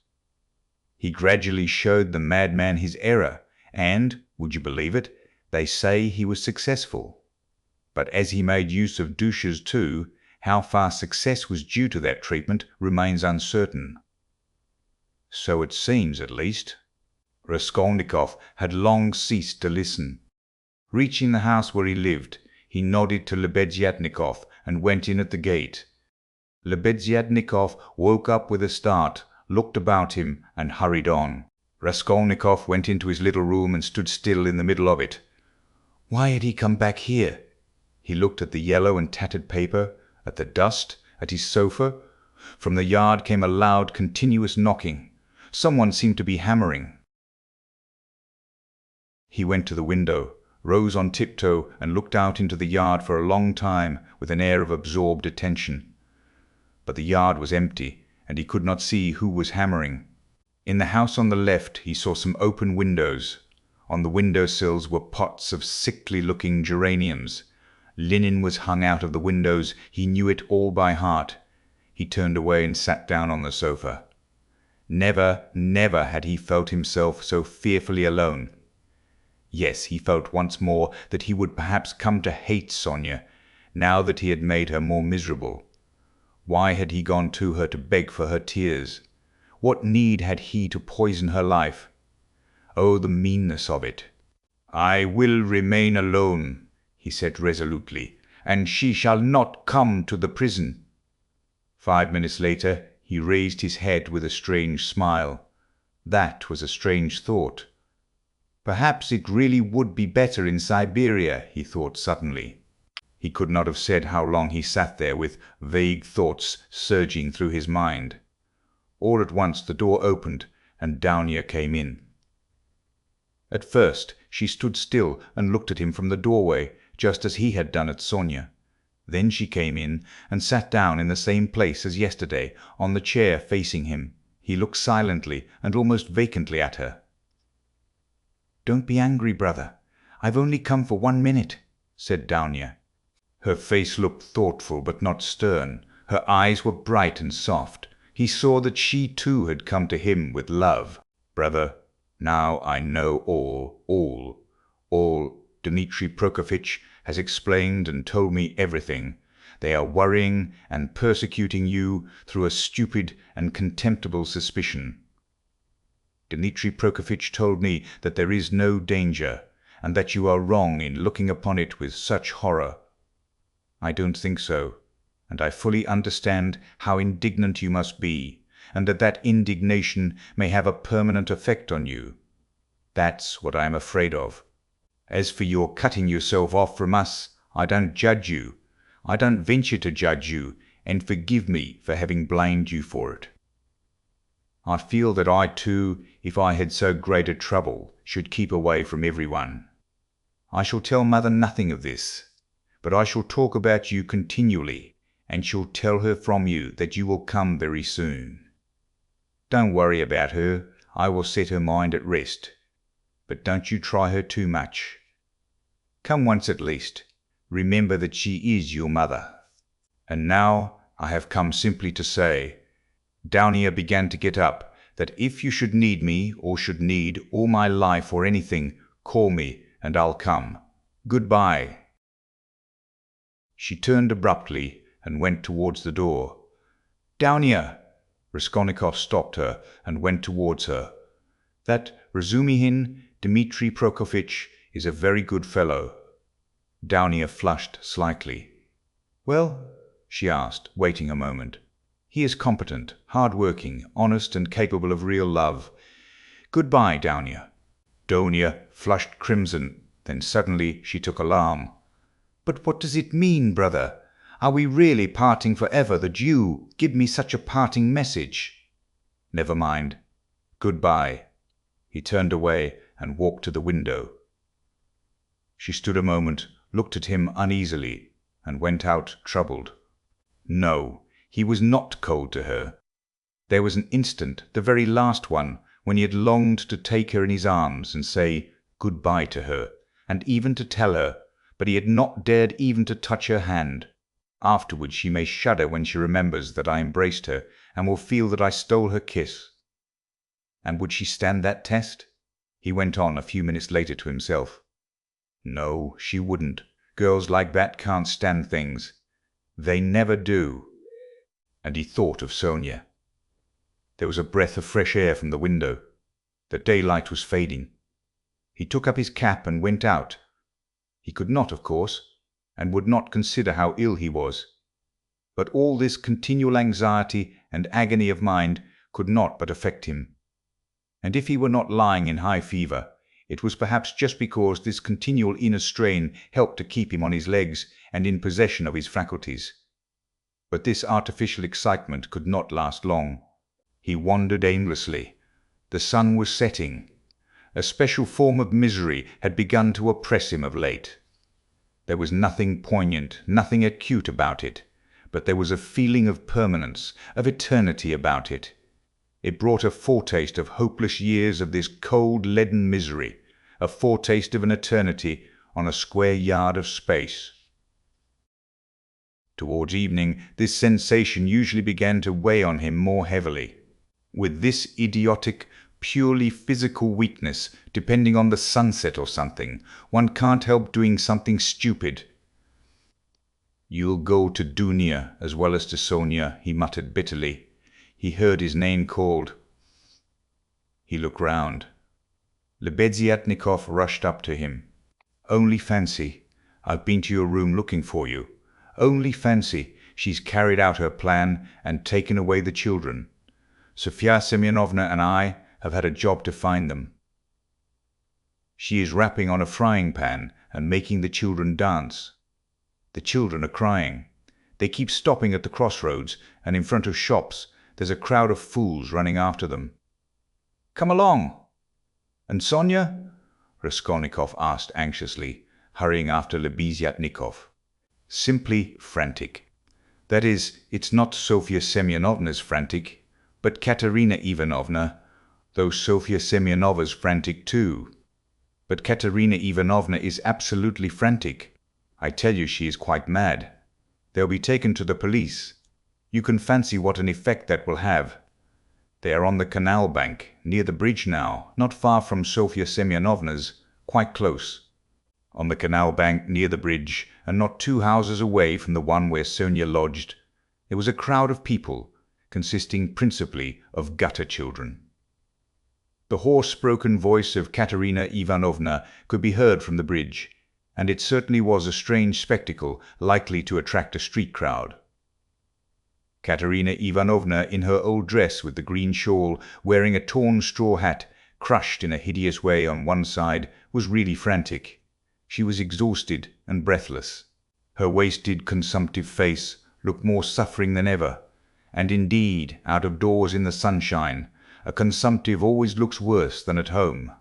He gradually showed the madman his error, and, would you believe it, they say he was successful. But as he made use of douches too, how far success was due to that treatment remains uncertain. So it seems, at least." Raskolnikov had long ceased to listen. Reaching the house where he lived, he nodded to Lebeziatnikov and went in at the gate. Lebeziatnikov woke up with a start, looked about him, and hurried on. Raskolnikov went into his little room and stood still in the middle of it. Why had he come back here? He looked at the yellow and tattered paper, at the dust, at his sofa. From the yard came a loud, continuous knocking. Someone seemed to be hammering. He went to the window, rose on tiptoe, and looked out into the yard for a long time with an air of absorbed attention. But the yard was empty, and he could not see who was hammering. In the house on the left he saw some open windows. On the window sills were pots of sickly-looking geraniums. Linen was hung out of the windows. He knew it all by heart. He turned away and sat down on the sofa. Never, never had he felt himself so fearfully alone. Yes, he felt once more that he would perhaps come to hate Sonia, now that he had made her more miserable. Why had he gone to her to beg for her tears? What need had he to poison her life? Oh, the meanness of it! "I will remain alone," he said resolutely, "and she shall not come to the prison." 5 minutes later he raised his head with a strange smile. That was a strange thought. Perhaps it really would be better in Siberia, he thought suddenly. He could not have said how long he sat there with vague thoughts surging through his mind. All at once the door opened, and Dounia came in. At first she stood still and looked at him from the doorway, just as he had done at Sonia. Then she came in and sat down in the same place as yesterday, on the chair facing him. He looked silently and almost vacantly at her. "Don't be angry, brother. I've only come for 1 minute," said Dounia. Her face looked thoughtful but not stern. Her eyes were bright and soft. He saw that she too had come to him with love. "Brother, now I know all. Dmitri Prokofitch has explained and told me everything. They are worrying and persecuting you through a stupid and contemptible suspicion. Dmitri Prokofitch told me that there is no danger, and that you are wrong in looking upon it with such horror. I don't think so, and I fully understand how indignant you must be, and that indignation may have a permanent effect on you. That's what I am afraid of. As for your cutting yourself off from us, I don't judge you. I don't venture to judge you, and forgive me for having blamed you for it. I feel that I too, if I had so great a trouble, should keep away from everyone. I shall tell Mother nothing of this, but I shall talk about you continually, and shall tell her from you that you will come very soon. Don't worry about her, I will set her mind at rest, but don't you try her too much. Come once at least, remember that she is your mother. And now I have come simply to say," Downier began to get up, "that if you should need me, or should need all my life or anything, call me and I'll come. Goodbye." She turned abruptly and went towards the door. "Downier!" Raskolnikov stopped her and went towards her. "That Razumihin, Dmitri Prokofitch, is a very good fellow." Downier flushed slightly. "Well?" she asked, waiting a moment. "He is competent, hard-working, honest, and capable of real love. Goodbye, Downier." Downier flushed crimson, then suddenly she took alarm. "But what does it mean, brother? Are we really parting forever, that you give me such a parting message?" "Never mind. Goodbye." He turned away and walked to the window. She stood a moment, looked at him uneasily, and went out troubled. No, he was not cold to her. There was an instant, the very last one, when he had longed to take her in his arms and say goodbye to her, and even to tell her, but he had not dared even to touch her hand. Afterwards she may shudder when she remembers that I embraced her, and will feel that I stole her kiss. And would she stand that test? He went on a few minutes later to himself. No, she wouldn't. Girls like that can't stand things. They never do. And he thought of Sonia. There was a breath of fresh air from the window. The daylight was fading. He took up his cap and went out. He could not, of course, and would not consider how ill he was. But all this continual anxiety and agony of mind could not but affect him. And if he were not lying in high fever, it was perhaps just because this continual inner strain helped to keep him on his legs and in possession of his faculties. But this artificial excitement could not last long. He wandered aimlessly. The sun was setting. A special form of misery had begun to oppress him of late. There was nothing poignant, nothing acute about it, but there was a feeling of permanence, of eternity about it. It brought a foretaste of hopeless years of this cold, leaden misery, a foretaste of an eternity on a square yard of space. Towards evening, this sensation usually began to weigh on him more heavily. With this idiotic, purely physical weakness, depending on the sunset or something, one can't help doing something stupid. "You'll go to Dounia as well as to Sonia," he muttered bitterly. He heard his name called. He looked round. Lebeziatnikov rushed up to him. "Only fancy, I've been to your room looking for you. Only fancy, she's carried out her plan and taken away the children. Sofya Semyonovna and I have had a job to find them. She is rapping on a frying pan and making the children dance. The children are crying. They keep stopping at the crossroads, and in front of shops there's a crowd of fools running after them. Come along!" "And Sonia?" Raskolnikov asked anxiously, hurrying after Lebeziatnikov. "Simply frantic. That is, it's not Sofya Semyonovna's frantic, but Katerina Ivanovna, though Sofya Semyonova's frantic too. But Katerina Ivanovna is absolutely frantic. I tell you she is quite mad. They'll be taken to the police. You can fancy what an effect that will have. They are on the canal bank, near the bridge now, not far from Sofya Semyonovna's, quite close. On the canal bank near the bridge, and not 2 houses away from the one where Sonia lodged, there was a crowd of people, consisting principally of gutter children. The hoarse-broken voice of Katerina Ivanovna could be heard from the bridge, and it certainly was a strange spectacle likely to attract a street crowd. Katerina Ivanovna, in her old dress with the green shawl, wearing a torn straw hat, crushed in a hideous way on one side, was really frantic. She was exhausted and breathless. Her wasted, consumptive face looked more suffering than ever, and indeed, out of doors in the sunshine, a consumptive always looks worse than at home.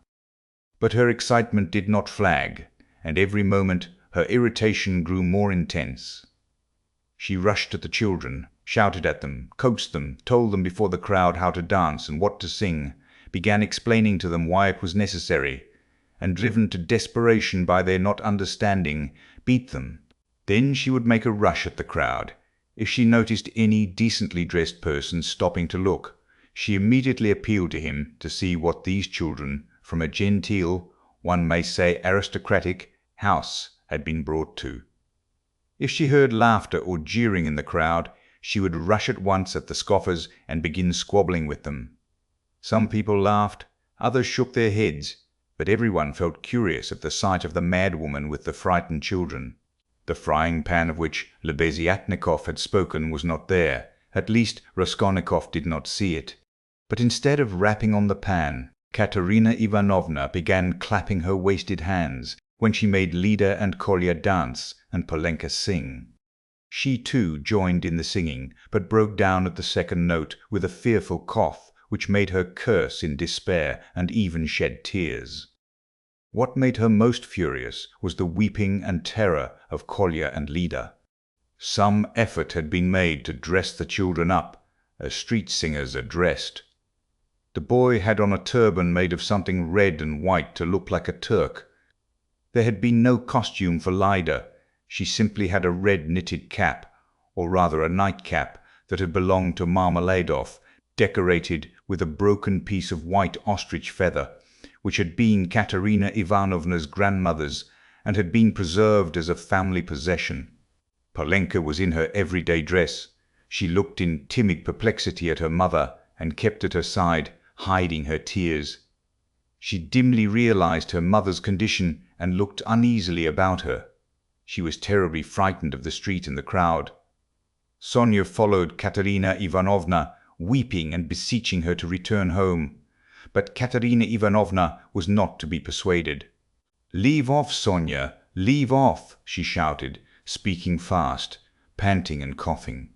But her excitement did not flag, and every moment her irritation grew more intense. She rushed at the children, shouted at them, coaxed them, told them before the crowd how to dance and what to sing, began explaining to them why it was necessary, and driven to desperation by their not understanding, beat them. Then she would make a rush at the crowd. If she noticed any decently dressed person stopping to look, she immediately appealed to him to see what these children, from a genteel, one may say aristocratic, house had been brought to. If she heard laughter or jeering in the crowd, she would rush at once at the scoffers and begin squabbling with them. Some people laughed, others shook their heads, but everyone felt curious at the sight of the mad woman with the frightened children. The frying pan of which Lebeziatnikov had spoken was not there, at least Raskolnikov did not see it. But instead of rapping on the pan, Katerina Ivanovna began clapping her wasted hands when she made Lida and Kolya dance and Polenka sing. She too joined in the singing, but broke down at the second note with a fearful cough which made her curse in despair and even shed tears. What made her most furious was the weeping and terror of Kolya and Lida. Some effort had been made to dress the children up, as street singers are dressed. The boy had on a turban made of something red and white to look like a Turk. There had been no costume for Lida. She simply had a red knitted cap, or rather a nightcap, that had belonged to Marmeladov, decorated with a broken piece of white ostrich feather, which had been Katerina Ivanovna's grandmother's and had been preserved as a family possession. Polenka was in her everyday dress. She looked in timid perplexity at her mother and kept at her side, hiding her tears. She dimly realized her mother's condition and looked uneasily about her. She was terribly frightened of the street and the crowd. Sonia followed Katerina Ivanovna, weeping and beseeching her to return home. But Katerina Ivanovna was not to be persuaded. "Leave off, Sonia, leave off," she shouted, speaking fast, panting and coughing.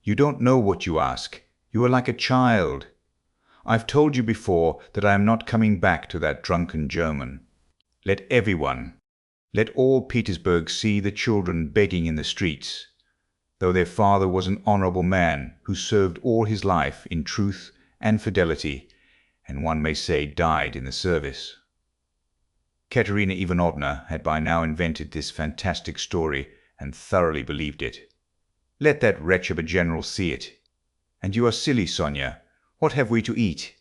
"You don't know what you ask. You are like a child. I've told you before that I am not coming back to that drunken German. Let all Petersburg see the children begging in the streets, though their father was an honourable man who served all his life in truth and fidelity, and one may say died in the service." Katerina Ivanovna had by now invented this fantastic story and thoroughly believed it. Let that wretch of a general see it. "And you are silly, Sonia. What have we to eat?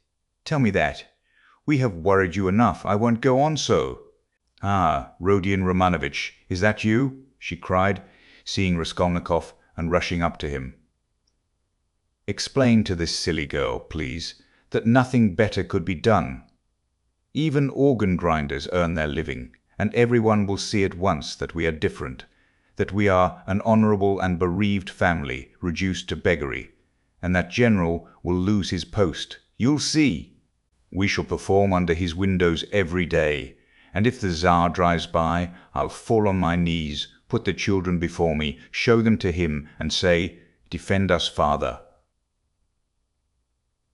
Tell me that. We have worried you enough. I won't go on so." "Ah, Rodion Romanovitch, is that you?" she cried, seeing Raskolnikov and rushing up to him. "Explain to this silly girl, please, that nothing better could be done. Even organ grinders earn their living, and everyone will see at once that we are different, that we are an honourable and bereaved family reduced to beggary, and that General will lose his post. You'll see. We shall perform under his windows every day, and if the Tsar drives by, I'll fall on my knees, put the children before me, show them to him, and say, 'Defend us, Father.'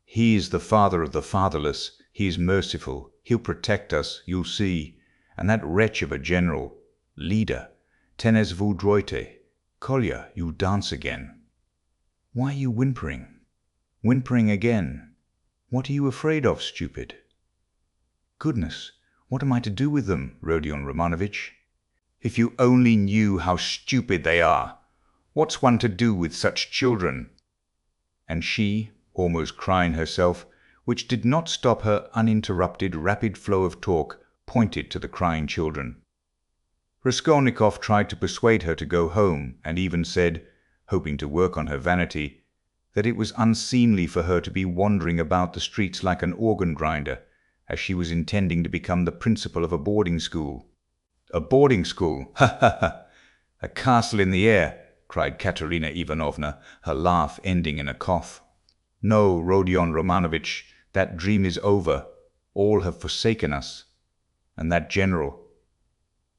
He is the father of the fatherless. He is merciful. He'll protect us, you'll see. And that wretch of a general, Lida, tenez vous droite. Kolya, you'll dance again." "Why are you whimpering? Whimpering again? What are you afraid of, stupid?" "Goodness, what am I to do with them, Rodion Romanovitch?" "If you only knew how stupid they are! What's one to do with such children? And she, almost crying herself, which did not stop her uninterrupted rapid flow of talk, pointed to the crying children. Raskolnikov tried to persuade her to go home, and even said, hoping to work on her vanity, that it was unseemly for her to be wandering about the streets like an organ grinder, as she was intending to become the principal of a boarding school. A boarding school? Ha ha ha! A castle in the air, cried Katerina Ivanovna, her laugh ending in a cough. No, Rodion Romanovitch, that dream is over. All have forsaken us. And that general.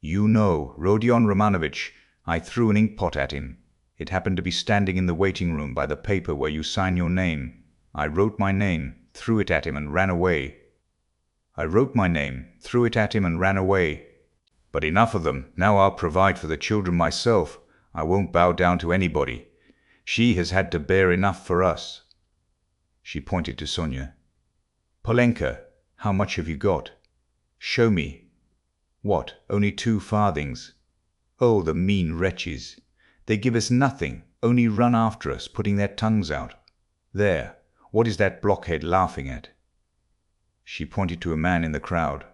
You know, Rodion Romanovitch, I threw an inkpot at him. It happened to be standing in the waiting room by the paper where you sign your name. I wrote my name, threw it at him, and ran away. I wrote my name, threw it at him, and ran away. But enough of them. Now I'll provide for the children myself. I won't bow down to anybody. She has had to bear enough for us. She pointed to Sonia. Polenka, how much have you got? Show me. What, only 2 farthings? Oh, the mean wretches! They give us nothing, only run after us, putting their tongues out. There, what is that blockhead laughing at? She pointed to a man in the crowd.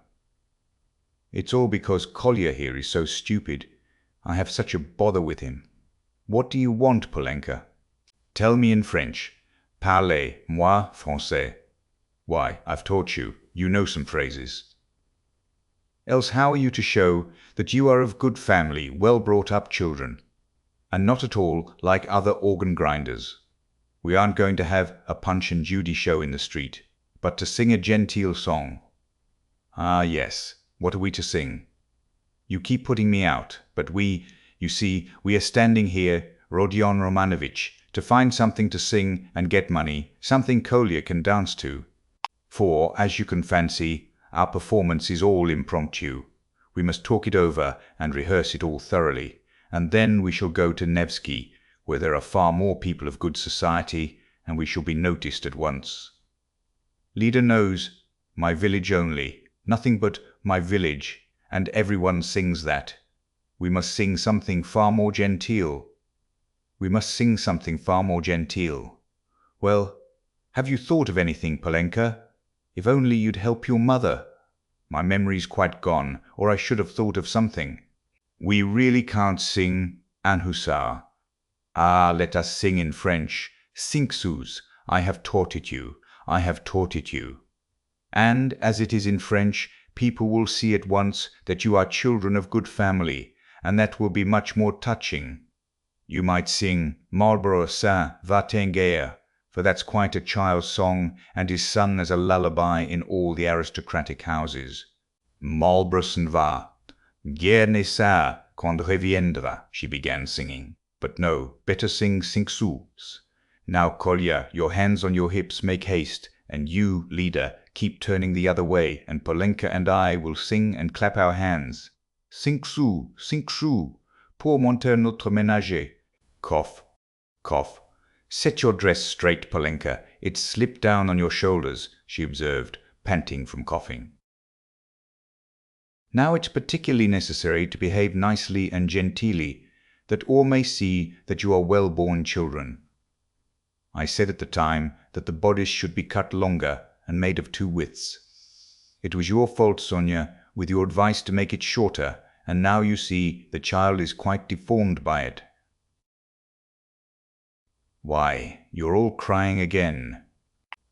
It's all because Kolya here is so stupid. I have such a bother with him. What do you want, Polenka? Tell me in French. Parlez, moi, français. Why, I've taught you. You know some phrases. Else how are you to show that you are of good family, well-brought-up children, and not at all like other organ grinders? We aren't going to have a Punch and Judy show in the street, but to sing a genteel song. Ah, yes. What are we to sing? You keep putting me out, but you see, we are standing here, Rodion Romanovitch, to find something to sing and get money, something Kolya can dance to. For, as you can fancy, our performance is all impromptu. We must talk it over and rehearse it all thoroughly, and then we shall go to Nevsky, where there are far more people of good society, and we shall be noticed at once. Leader knows, my village only, nothing but my village, and everyone sings that. We must sing something far more genteel. We must sing something far more genteel. Well, have you thought of anything, Polenka? If only you'd help your mother. My memory's quite gone, or I should have thought of something. We really can't sing un hussar. Ah, let us sing in French. 5 sous. I have taught it you. I have taught it you. And, as it is in French, people will see at once that you are children of good family, and that will be much more touching. You might sing Marlborough Saint va-t'en guerre, for that's quite a child's song, and is sung as a lullaby in all the aristocratic houses. Marlborough s'en va, guerre ne sait quand reviendra, she began singing. But no, better sing 5 sous. Now, Kolya, your hands on your hips, make haste, and you, leader, keep turning the other way, and Polenka and I will sing and clap our hands. 5 sous, 5 sous, pour monter notre ménager. Cough, cough. Set your dress straight, Polenka. It's slipped down on your shoulders, she observed, panting from coughing. Now it's particularly necessary to behave nicely and genteelly, that all may see that you are well-born children. I said at the time that the bodice should be cut longer and made of 2 widths. It was your fault, Sonia, with your advice to make it shorter, and now you see the child is quite deformed by it. Why, you're all crying again.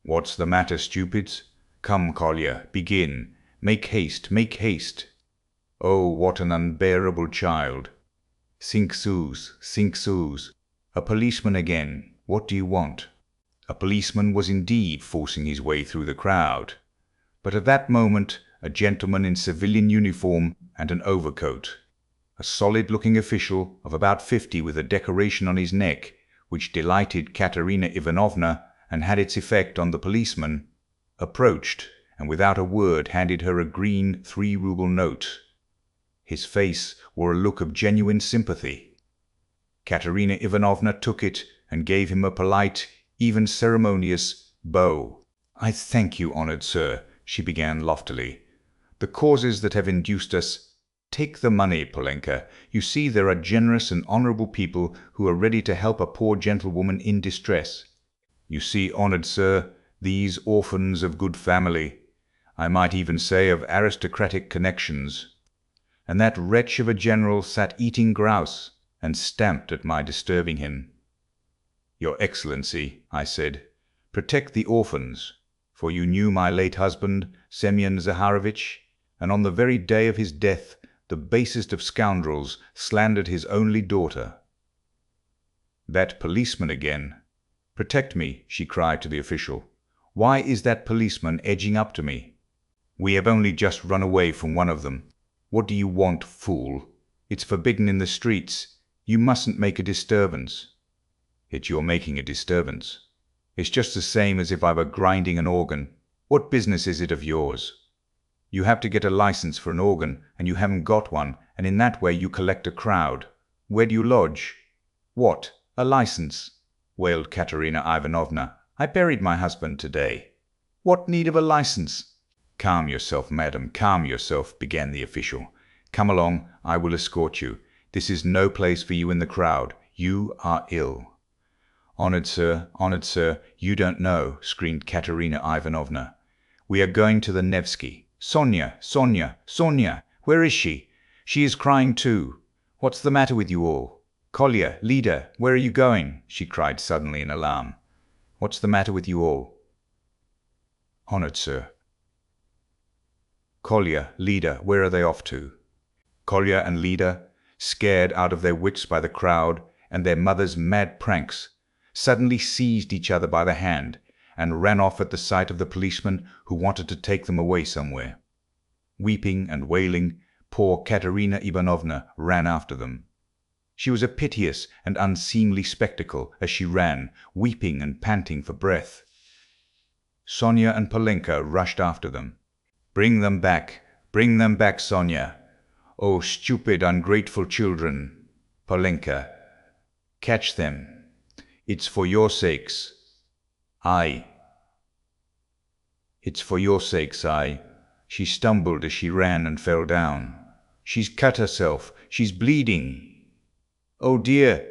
What's the matter, stupids? Come, Kolya, begin. Make haste, make haste. Oh, what an unbearable child. 5 sous, 5 sous. A policeman again. What do you want? A policeman was indeed forcing his way through the crowd. But at that moment, a gentleman in civilian uniform and an overcoat, a solid-looking official of about 50 with a decoration on his neck, which delighted Katerina Ivanovna and had its effect on the policeman, approached and without a word handed her a green 3-rouble note. His face wore a look of genuine sympathy. Katerina Ivanovna took it and gave him a polite, even ceremonious, bow. I thank you, honoured sir, she began loftily. The causes that have induced us. Take the money, Polenka. You see there are generous and honourable people who are ready to help a poor gentlewoman in distress. You see, honored sir, these orphans of good family, I might even say of aristocratic connections, and that wretch of a general sat eating grouse and stamped at my disturbing him. Your Excellency, I said, protect the orphans, for you knew my late husband, Semyon Zaharovitch, and on the very day of his death the basest of scoundrels slandered his only daughter. That policeman again. Protect me, she cried to the official. Why is that policeman edging up to me? We have only just run away from one of them. What do you want, fool? It's forbidden in the streets. You mustn't make a disturbance. Yet you're making a disturbance. It's just the same as if I were grinding an organ. What business is it of yours? You have to get a license for an organ, and you haven't got one, and in that way you collect a crowd. Where do you lodge? What? A license? Wailed Katerina Ivanovna. I buried my husband today. What need of a license? Calm yourself, madam, calm yourself, began the official. Come along, I will escort you. This is no place for you in the crowd. You are ill. Honored sir, you don't know, screamed Katerina Ivanovna. We are going to the Nevsky. Sonia, Sonia, Sonia, where is she? She is crying too. What's the matter with you all? Kolya, Lida, where are you going? She cried suddenly in alarm. What's the matter with you all? Honored sir. Kolya, Lida, where are they off to? Kolya and Lida, scared out of their wits by the crowd and their mother's mad pranks, suddenly seized each other by the hand and ran off at the sight of the policeman who wanted to take them away somewhere. Weeping and wailing, poor Katerina Ivanovna ran after them. She was a piteous and unseemly spectacle as she ran, weeping and panting for breath. Sonia and Polenka rushed after them. Bring them back, Sonia. Oh, stupid, ungrateful children. Polenka, catch them. It's for your sakes. It's for your sakes, She stumbled as she ran and fell down. She's cut herself. She's bleeding. Oh dear,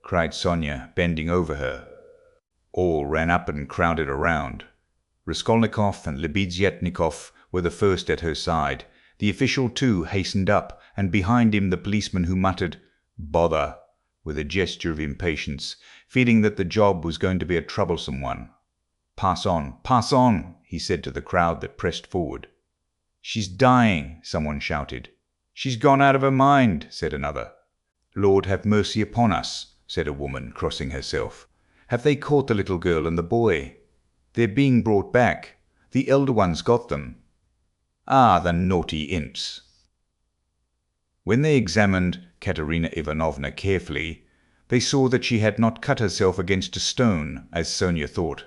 cried Sonia, bending over her. All ran up and crowded around. Raskolnikov and Lebeziatnikov were the first at her side. The official, too, hastened up, and behind him the policeman, who muttered, "Bother," with a gesture of impatience, feeling that the job was going to be a troublesome one. Pass on, he said to the crowd that pressed forward. She's dying, someone shouted. She's gone out of her mind, said another. Lord have mercy upon us, said a woman, crossing herself. Have they caught the little girl and the boy? They're being brought back. The elder one's got them. Ah, the naughty imps. When they examined Katerina Ivanovna carefully, they saw that she had not cut herself against a stone, as Sonia thought,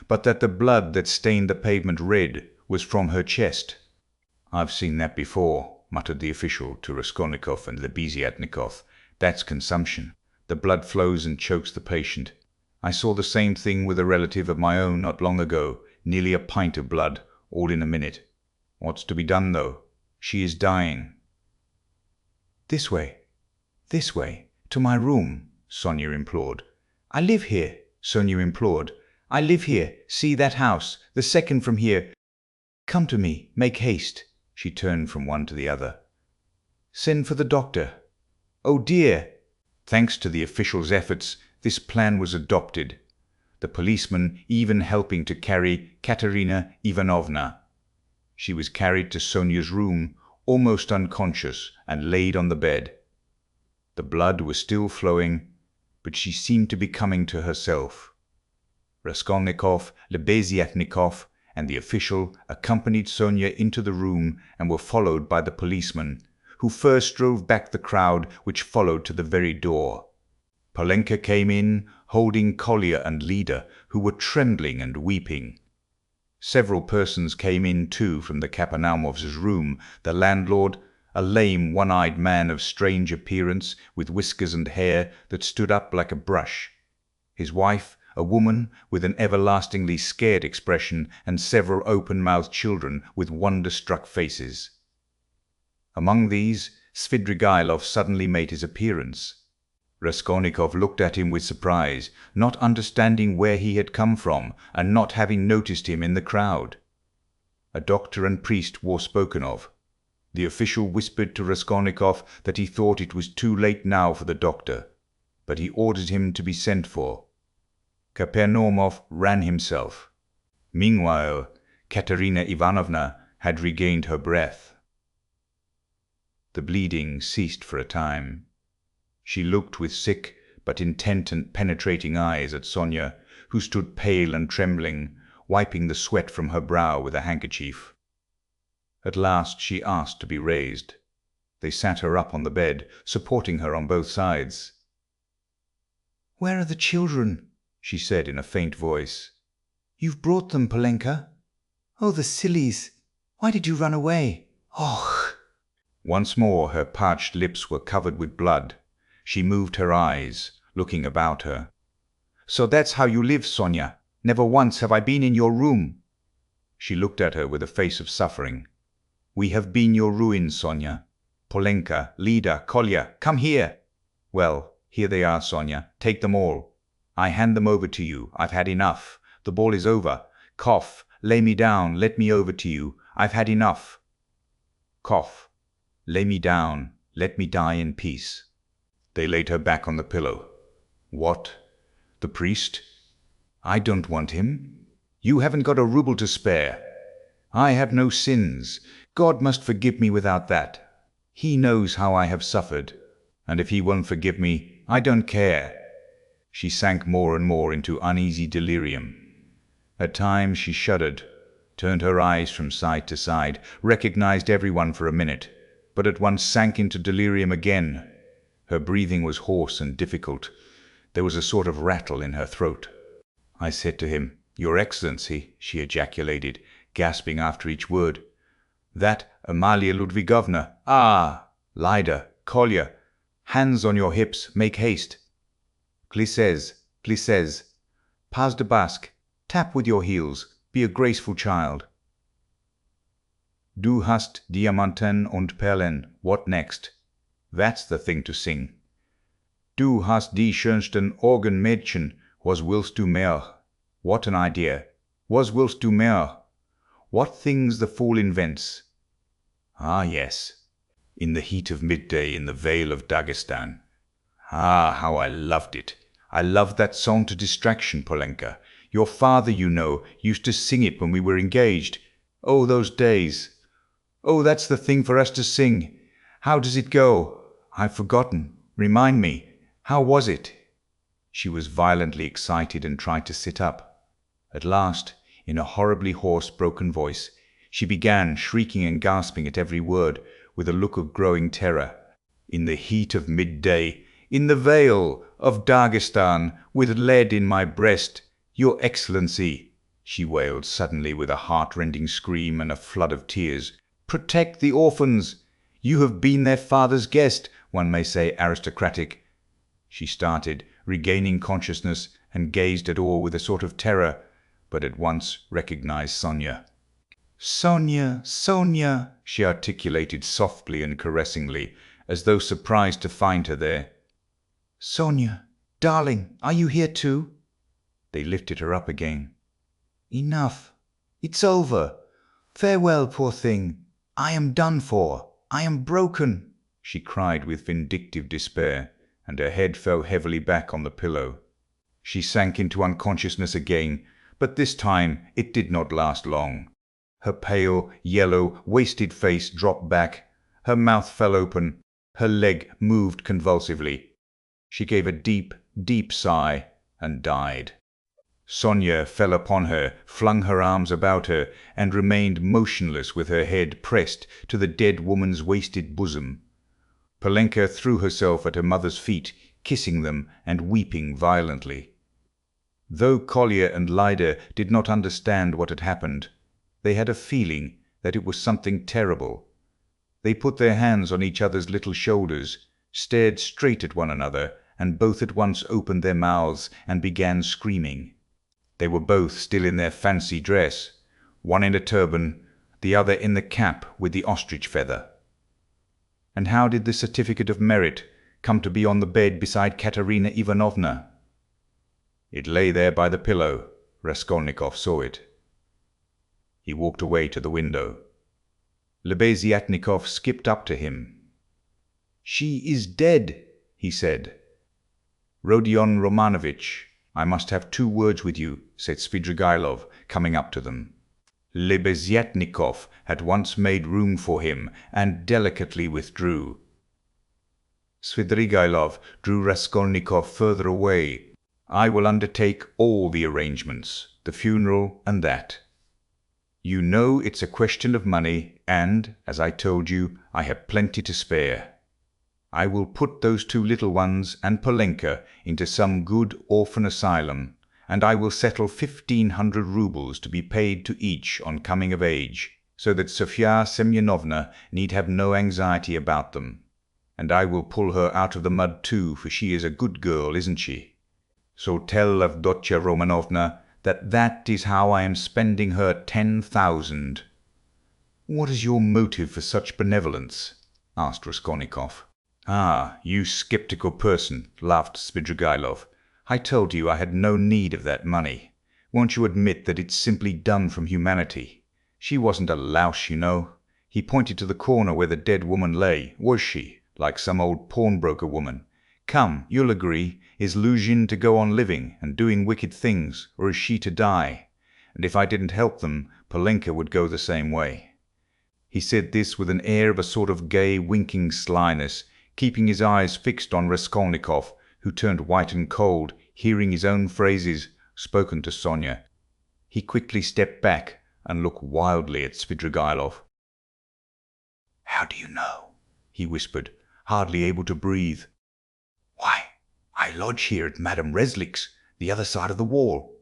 but that the blood that stained the pavement red was from her chest. I've seen that before, muttered the official to Raskolnikov and Lebeziatnikov. That's consumption. The blood flows and chokes the patient. I saw the same thing with a relative of my own not long ago, nearly a pint of blood, all in a minute. What's to be done, though? She is dying. This way, to my room, Sonia implored. I live here, Sonia implored. I live here. See that house, the second from here. Come to me, make haste. She turned from one to the other. Send for the doctor. Oh dear! Thanks to the official's efforts, this plan was adopted, the policeman even helping to carry Katerina Ivanovna. She was carried to Sonia's room, almost unconscious, and laid on the bed. The blood was still flowing, but she seemed to be coming to herself. Raskolnikov, Lebeziatnikov, and the official accompanied Sonia into the room and were followed by the policeman, who first drove back the crowd which followed to the very door. Polenka came in, holding Kolya and Lida, who were trembling and weeping. Several persons came in too from the Kapernaumovs' room, the landlord, a lame, one-eyed man of strange appearance, with whiskers and hair that stood up like a brush, his wife, a woman with an everlastingly scared expression, and several open-mouthed children with wonder-struck faces. Among these, Svidrigaïlov suddenly made his appearance. Raskolnikov looked at him with surprise, not understanding where he had come from and not having noticed him in the crowd. A doctor and priest were spoken of. The official whispered to Raskolnikov that he thought it was too late now for the doctor, but he ordered him to be sent for. Kapernaumov ran himself. Meanwhile, Katerina Ivanovna had regained her breath. The bleeding ceased for a time. She looked with sick but intent and penetrating eyes at Sonia, who stood pale and trembling, wiping the sweat from her brow with a handkerchief. At last she asked to be raised. They sat her up on the bed, supporting her on both sides. "Where are the children?" she said in a faint voice. "You've brought them, Polenka? Oh, the sillies! Why did you run away? Oh!" Once more her parched lips were covered with blood. She moved her eyes, looking about her. "So that's how you live, Sonia. Never once have I been in your room." She looked at her with a face of suffering. "We have been your ruin, Sonia. Polenka, Lida, Kolya, come here." "Well, here they are, Sonia. Take them all. I hand them over to you. I've had enough. The ball is over. Cough. Lay me down. Let me over to you. I've had enough. Cough. Lay me down. Let me die in peace." They laid her back on the pillow. "What? The priest? I don't want him. You haven't got a rouble to spare. I have no sins. God must forgive me without that. He knows how I have suffered. And if he won't forgive me, I don't care." She sank more and more into uneasy delirium. At times she shuddered, turned her eyes from side to side, recognized everyone for a minute, but at once sank into delirium again. Her breathing was hoarse and difficult. There was a sort of rattle in her throat. I said to him, "Your Excellency," she ejaculated, gasping after each word. "That Amalia Ludwigovna. Ah! Lida, Kolya, hands on your hips, make haste. Glissez, glissez. Pas de basque, tap with your heels, be a graceful child. Du hast Diamanten und Perlen, what next? That's the thing to sing. Du hast die schönsten Augen, Mädchen, was willst du mehr? What an idea! Was willst du mehr? What things the fool invents! Ah, yes, in the heat of midday in the Vale of Dagestan. Ah, how I loved it! I loved that song to distraction, Polenka. Your father, you know, used to sing it when we were engaged. Oh, those days! Oh, that's the thing for us to sing. How does it go? I've forgotten. Remind me. How was it?" She was violently excited and tried to sit up. At last, in a horribly hoarse, broken voice, she began, shrieking and gasping at every word, with a look of growing terror. "In the heat of midday, in the Vale of Dagestan, with lead in my breast, Your Excellency," she wailed suddenly with a heart-rending scream and a flood of tears, "protect the orphans. You have been their father's guest, one may say aristocratic." She started, regaining consciousness, and gazed at all with a sort of terror, but at once recognized Sonia. "Sonia, Sonia," she articulated softly and caressingly, as though surprised to find her there. "Sonia, darling, are you here too?" They lifted her up again. "Enough. It's over. Farewell, poor thing. I am done for. I am broken," she cried with vindictive despair, and her head fell heavily back on the pillow. She sank into unconsciousness again, but this time it did not last long. Her pale, yellow, wasted face dropped back, her mouth fell open, her leg moved convulsively. She gave a deep, deep sigh and died. Sonia fell upon her, flung her arms about her, and remained motionless with her head pressed to the dead woman's wasted bosom. Polenka threw herself at her mother's feet, kissing them and weeping violently. Though Kolya and Lida did not understand what had happened, they had a feeling that it was something terrible. They put their hands on each other's little shoulders, stared straight at one another, and both at once opened their mouths and began screaming. They were both still in their fancy dress, one in a turban, the other in the cap with the ostrich feather. And how did the certificate of merit come to be on the bed beside Katerina Ivanovna?" It lay there by the pillow. Raskolnikov saw it. He walked away to the window. Lebeziatnikov skipped up to him. "She is dead," he said. "Rodion Romanovitch, I must have 2 words with you," said Svidrigaïlov, coming up to them. Lebeziatnikov at once made room for him and delicately withdrew. Svidrigaïlov drew Raskolnikov further away. "I will undertake all the arrangements, the funeral and that. You know it's a question of money, and, as I told you, I have plenty to spare. I will put those 2 little ones and Polenka into some good orphan asylum, and I will settle 1,500 roubles to be paid to each on coming of age, so that Sofya Semyonovna need have no anxiety about them. And I will pull her out of the mud too, for she is a good girl, isn't she? So tell Avdotya Romanovna that is how I am spending her 10,000. "What is your motive for such benevolence?" asked Raskolnikov. "Ah, you sceptical person," laughed Svidrigaïlov. "I told you I had no need of that money. Won't you admit that it's simply done from humanity? She wasn't a louse, you know." He pointed to the corner where the dead woman lay. "Was she, like some old pawnbroker woman? Come, you'll agree, is Luzhin to go on living and doing wicked things, or is she to die? And if I didn't help them, Polenka would go the same way." He said this with an air of a sort of gay, winking slyness, keeping his eyes fixed on Raskolnikov, who turned white and cold, hearing his own phrases spoken to Sonia. He quickly stepped back and looked wildly at Svidrigaïlov. "How do you know?" he whispered, hardly able to breathe. "Why, I lodge here at Madame Reslik's, the other side of the wall.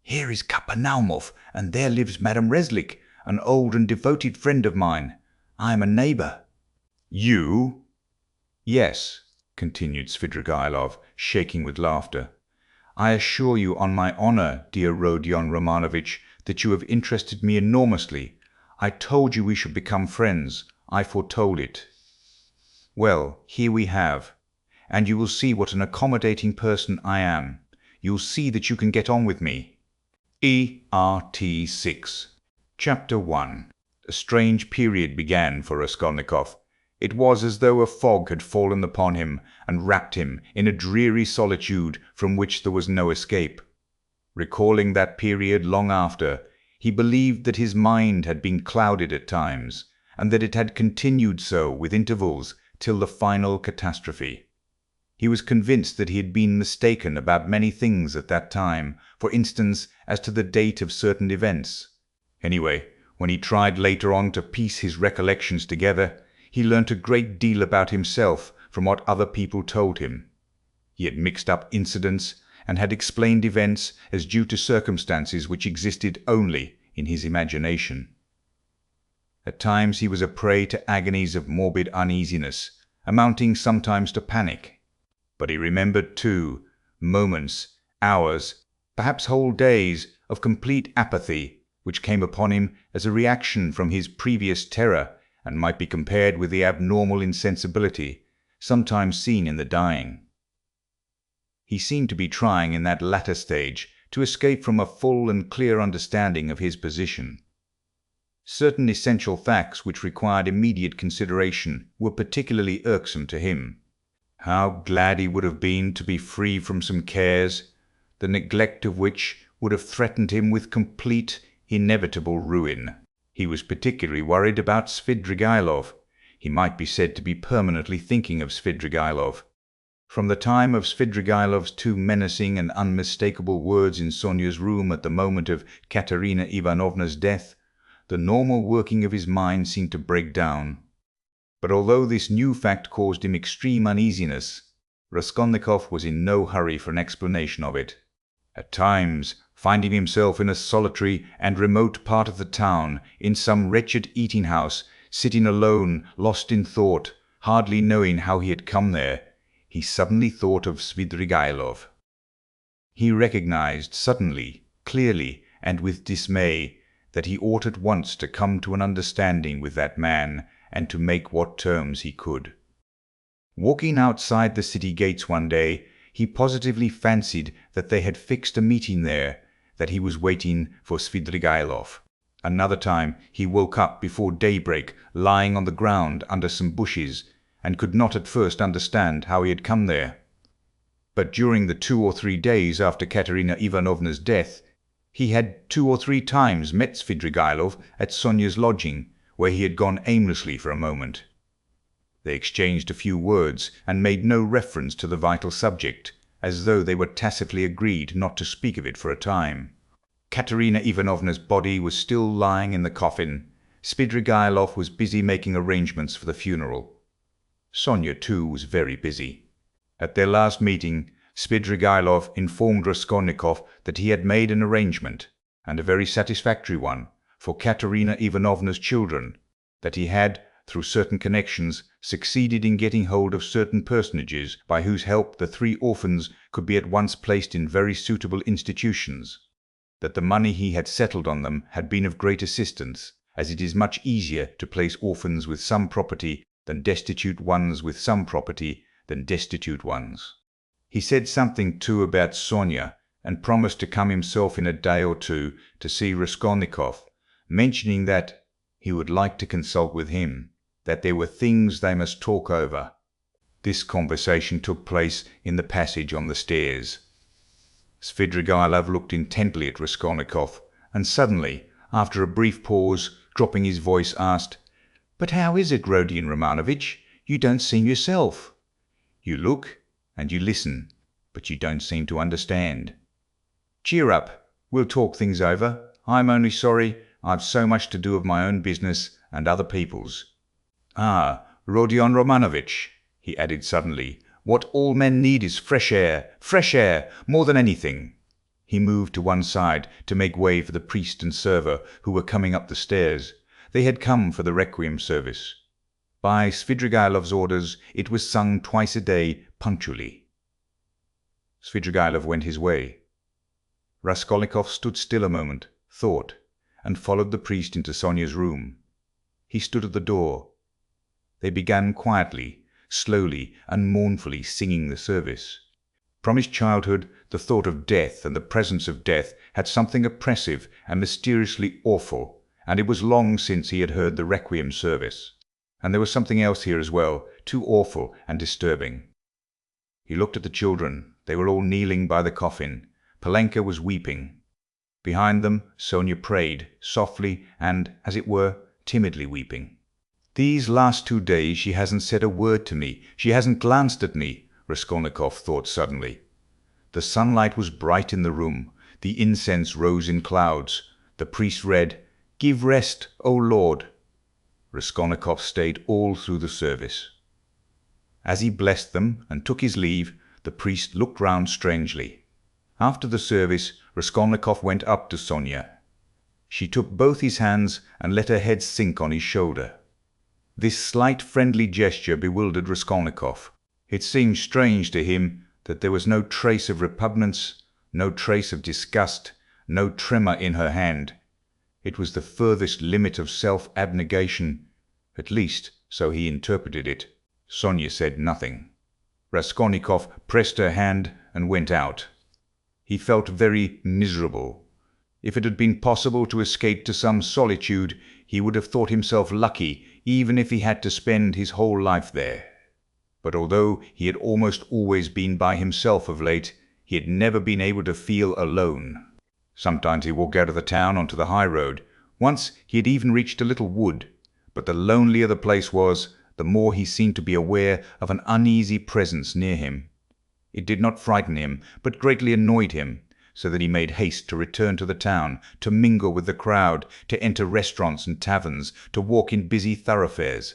Here is Kapernaumov, and there lives Madame Reslik, an old and devoted friend of mine. I am a neighbour." "You?" "Yes," continued Svidrigaïlov, shaking with laughter. "I assure you on my honour, dear Rodion Romanovitch, that you have interested me enormously. I told you we should become friends. I foretold it. Well, here we have. And you will see what an accommodating person I am. You'll see that you can get on with me." ERT 6. Chapter 1. A strange period began for Raskolnikov. It was as though a fog had fallen upon him and wrapped him in a dreary solitude from which there was no escape. Recalling that period long after, he believed that his mind had been clouded at times, and that it had continued so with intervals till the final catastrophe. He was convinced that he had been mistaken about many things at that time, for instance, as to the date of certain events. Anyway, when he tried later on to piece his recollections together, he learnt a great deal about himself from what other people told him. He had mixed up incidents and had explained events as due to circumstances which existed only in his imagination. At times he was a prey to agonies of morbid uneasiness, amounting sometimes to panic. But he remembered, too, moments, hours, perhaps whole days of complete apathy, which came upon him as a reaction from his previous terror, and might be compared with the abnormal insensibility sometimes seen in the dying. He seemed to be trying in that latter stage to escape from a full and clear understanding of his position. Certain essential facts which required immediate consideration were particularly irksome to him. How glad he would have been to be free from some cares, the neglect of which would have threatened him with complete, inevitable ruin. He was particularly worried about Svidrigaïlov. He might be said to be permanently thinking of Svidrigaïlov. From the time of Svidrigaïlov's 2 menacing and unmistakable words in Sonia's room at the moment of Katerina Ivanovna's death, the normal working of his mind seemed to break down. But although this new fact caused him extreme uneasiness, Raskolnikov was in no hurry for an explanation of it. At times, finding himself in a solitary and remote part of the town, in some wretched eating-house, sitting alone, lost in thought, hardly knowing how he had come there, he suddenly thought of Svidrigaïlov. He recognized suddenly, clearly, and with dismay, that he ought at once to come to an understanding with that man, and to make what terms he could. Walking outside the city gates one day, he positively fancied that they had fixed a meeting there, that he was waiting for Svidrigailov. Another time he woke up before daybreak, lying on the ground under some bushes, and could not at first understand how he had come there. But during the 2 or 3 days after Katerina Ivanovna's death, he had 2 or 3 times met Svidrigailov at Sonia's lodging, where he had gone aimlessly for a moment. They exchanged a few words and made no reference to the vital subject, as though they were tacitly agreed not to speak of it for a time. Katerina Ivanovna's body was still lying in the coffin. Svidrigailov was busy making arrangements for the funeral. Sonia, too, was very busy. At their last meeting, Svidrigailov informed Raskolnikov that he had made an arrangement, and a very satisfactory one, for Katerina Ivanovna's children, that he had, through certain connections, succeeded in getting hold of certain personages by whose help the 3 orphans could be at once placed in very suitable institutions, that the money he had settled on them had been of great assistance, as it is much easier to place orphans with some property than destitute ones with some property than destitute ones. He said something too about Sonia, and promised to come himself in a day or 2 to see Raskolnikov, mentioning that he would like to consult with him, that there were things they must talk over. This conversation took place in the passage on the stairs. Svidrigailov looked intently at Raskolnikov, and suddenly, after a brief pause, dropping his voice, asked, "But how is it, Rodion Romanovitch? You don't seem yourself. You look and you listen, but you don't seem to understand. Cheer up, we'll talk things over. I'm only sorry I've so much to do of my own business and other people's. Ah, Rodion Romanovitch," he added suddenly, "what all men need is fresh air, more than anything." He moved to one side to make way for the priest and server who were coming up the stairs. They had come for the requiem service. By Svidrigailov's orders, it was sung twice a day, punctually. Svidrigailov went his way. Raskolnikov stood still a moment, thought, and followed the priest into Sonia's room. He stood at the door. They began quietly, slowly and mournfully singing the service. From his childhood, the thought of death and the presence of death had something oppressive and mysteriously awful, and it was long since he had heard the requiem service. And there was something else here as well, too awful and disturbing. He looked at the children. They were all kneeling by the coffin. Polenka was weeping. Behind them, Sonia prayed, softly and, as it were, timidly weeping. "These last 2 days she hasn't said a word to me, she hasn't glanced at me," Raskolnikov thought suddenly. The sunlight was bright in the room, the incense rose in clouds. The priest read, "Give rest, O Lord." Raskolnikov stayed all through the service. As he blessed them and took his leave, the priest looked round strangely. After the service, Raskolnikov went up to Sonia. She took both his hands and let her head sink on his shoulder. This slight friendly gesture bewildered Raskolnikov. It seemed strange to him that there was no trace of repugnance, no trace of disgust, no tremor in her hand. It was the furthest limit of self-abnegation, at least so he interpreted it. Sonia said nothing. Raskolnikov pressed her hand and went out. He felt very miserable. If it had been possible to escape to some solitude, he would have thought himself lucky, even if he had to spend his whole life there. But although he had almost always been by himself of late, he had never been able to feel alone. Sometimes he walked out of the town onto the high road. Once he had even reached a little wood. But the lonelier the place was, the more he seemed to be aware of an uneasy presence near him. It did not frighten him, but greatly annoyed him, so that he made haste to return to the town, to mingle with the crowd, to enter restaurants and taverns, to walk in busy thoroughfares.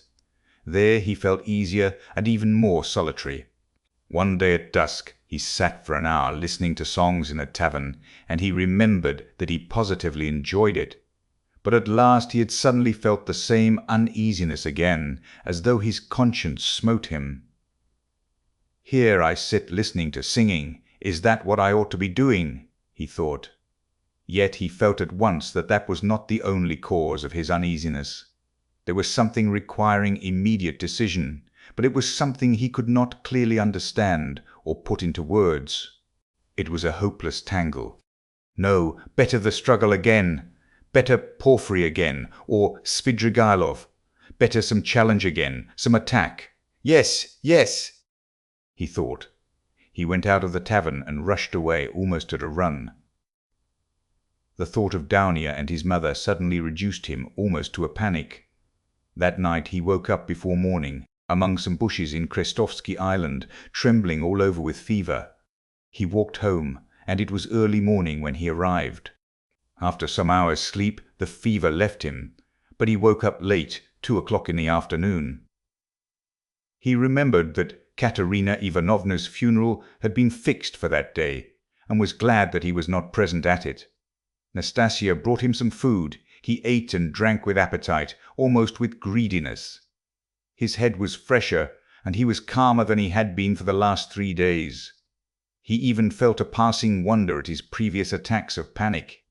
There he felt easier and even more solitary. One day at dusk he sat for an hour listening to songs in a tavern, and he remembered that he positively enjoyed it. But at last he had suddenly felt the same uneasiness again, as though his conscience smote him. "Here I sit listening to singing. Is that what I ought to be doing?" he thought. Yet he felt at once that that was not the only cause of his uneasiness. There was something requiring immediate decision, but it was something he could not clearly understand or put into words. It was a hopeless tangle. No, better the struggle again. Better Porphyry again, or Svidrigailov. Better some challenge again, some attack. Yes, yes, he thought. He went out of the tavern and rushed away almost at a run. The thought of Daunia and his mother suddenly reduced him almost to a panic. That night he woke up before morning, among some bushes in Krestovsky Island, trembling all over with fever. He walked home, and it was early morning when he arrived. After some hours' sleep, the fever left him, but he woke up late, 2 o'clock in the afternoon. He remembered that Katerina Ivanovna's funeral had been fixed for that day, and was glad that he was not present at it. Nastasia brought him some food. He ate and drank with appetite, almost with greediness. His head was fresher, and he was calmer than he had been for the last 3 days. He even felt a passing wonder at his previous attacks of panic.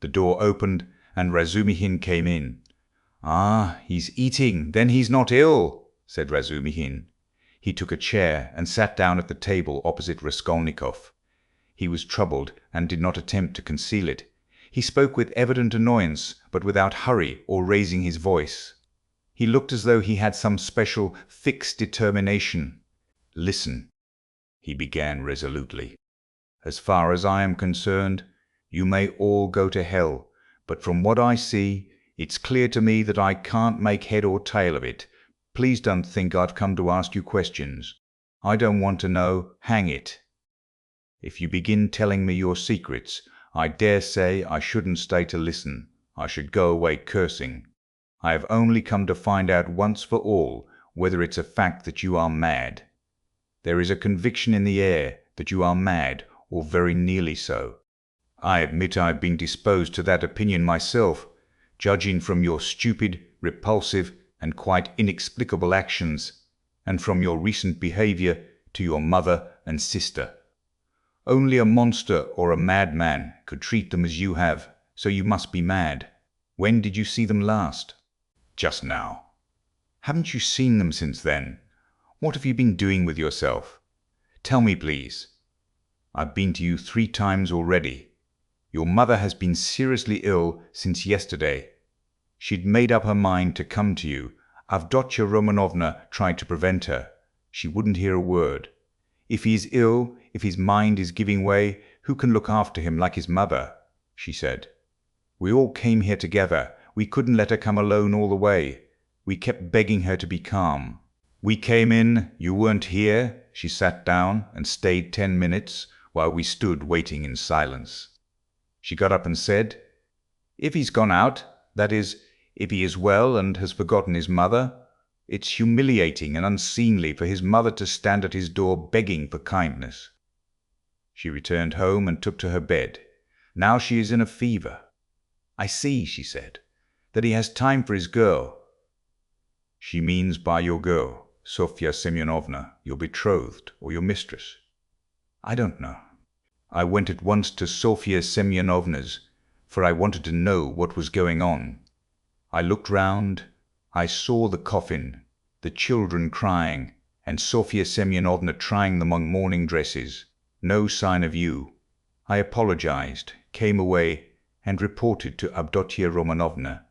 The door opened, and Razumihin came in. "Ah, he's eating, then he's not ill," said Razumihin. He took a chair and sat down at the table opposite Raskolnikov. He was troubled and did not attempt to conceal it. He spoke with evident annoyance, but without hurry or raising his voice. He looked as though he had some special, fixed determination. "Listen," he began resolutely. "As far as I am concerned, you may all go to hell, but from what I see, it's clear to me that I can't make head or tail of it. Please don't think I've come to ask you questions. I don't want to know, hang it. If you begin telling me your secrets, I dare say I shouldn't stay to listen. I should go away cursing. I have only come to find out once for all whether it's a fact that you are mad. There is a conviction in the air that you are mad, or very nearly so. I admit I've been disposed to that opinion myself, judging from your stupid, repulsive, and quite inexplicable actions, and from your recent behavior to your mother and sister. Only a monster or a madman could treat them as you have, so you must be mad. When did you see them last?" "Just now." "Haven't you seen them since then? What have you been doing with yourself? Tell me, please." "I've been to you 3 times already. Your mother has been seriously ill since yesterday. She'd made up her mind to come to you. Avdotya Romanovna tried to prevent her. She wouldn't hear a word. If he is ill, if his mind is giving way, who can look after him like his mother?" she said. "We all came here together. We couldn't let her come alone all the way. We kept begging her to be calm. We came in, you weren't here. She sat down and stayed 10 minutes while we stood waiting in silence. She got up and said, 'If he's gone out, that is, if he is well and has forgotten his mother, it's humiliating and unseemly for his mother to stand at his door begging for kindness.' She returned home and took to her bed. Now she is in a fever. 'I see,' she said, 'that he has time for his girl.' She means by your girl, Sofya Semyonovna, your betrothed or your mistress. I don't know. I went at once to Sofya Semyonovna's, for I wanted to know what was going on. I looked round. I saw the coffin, the children crying, and Sofya Semyonovna trying them on mourning dresses. No sign of you. I apologized, came away, and reported to Avdotya Romanovna.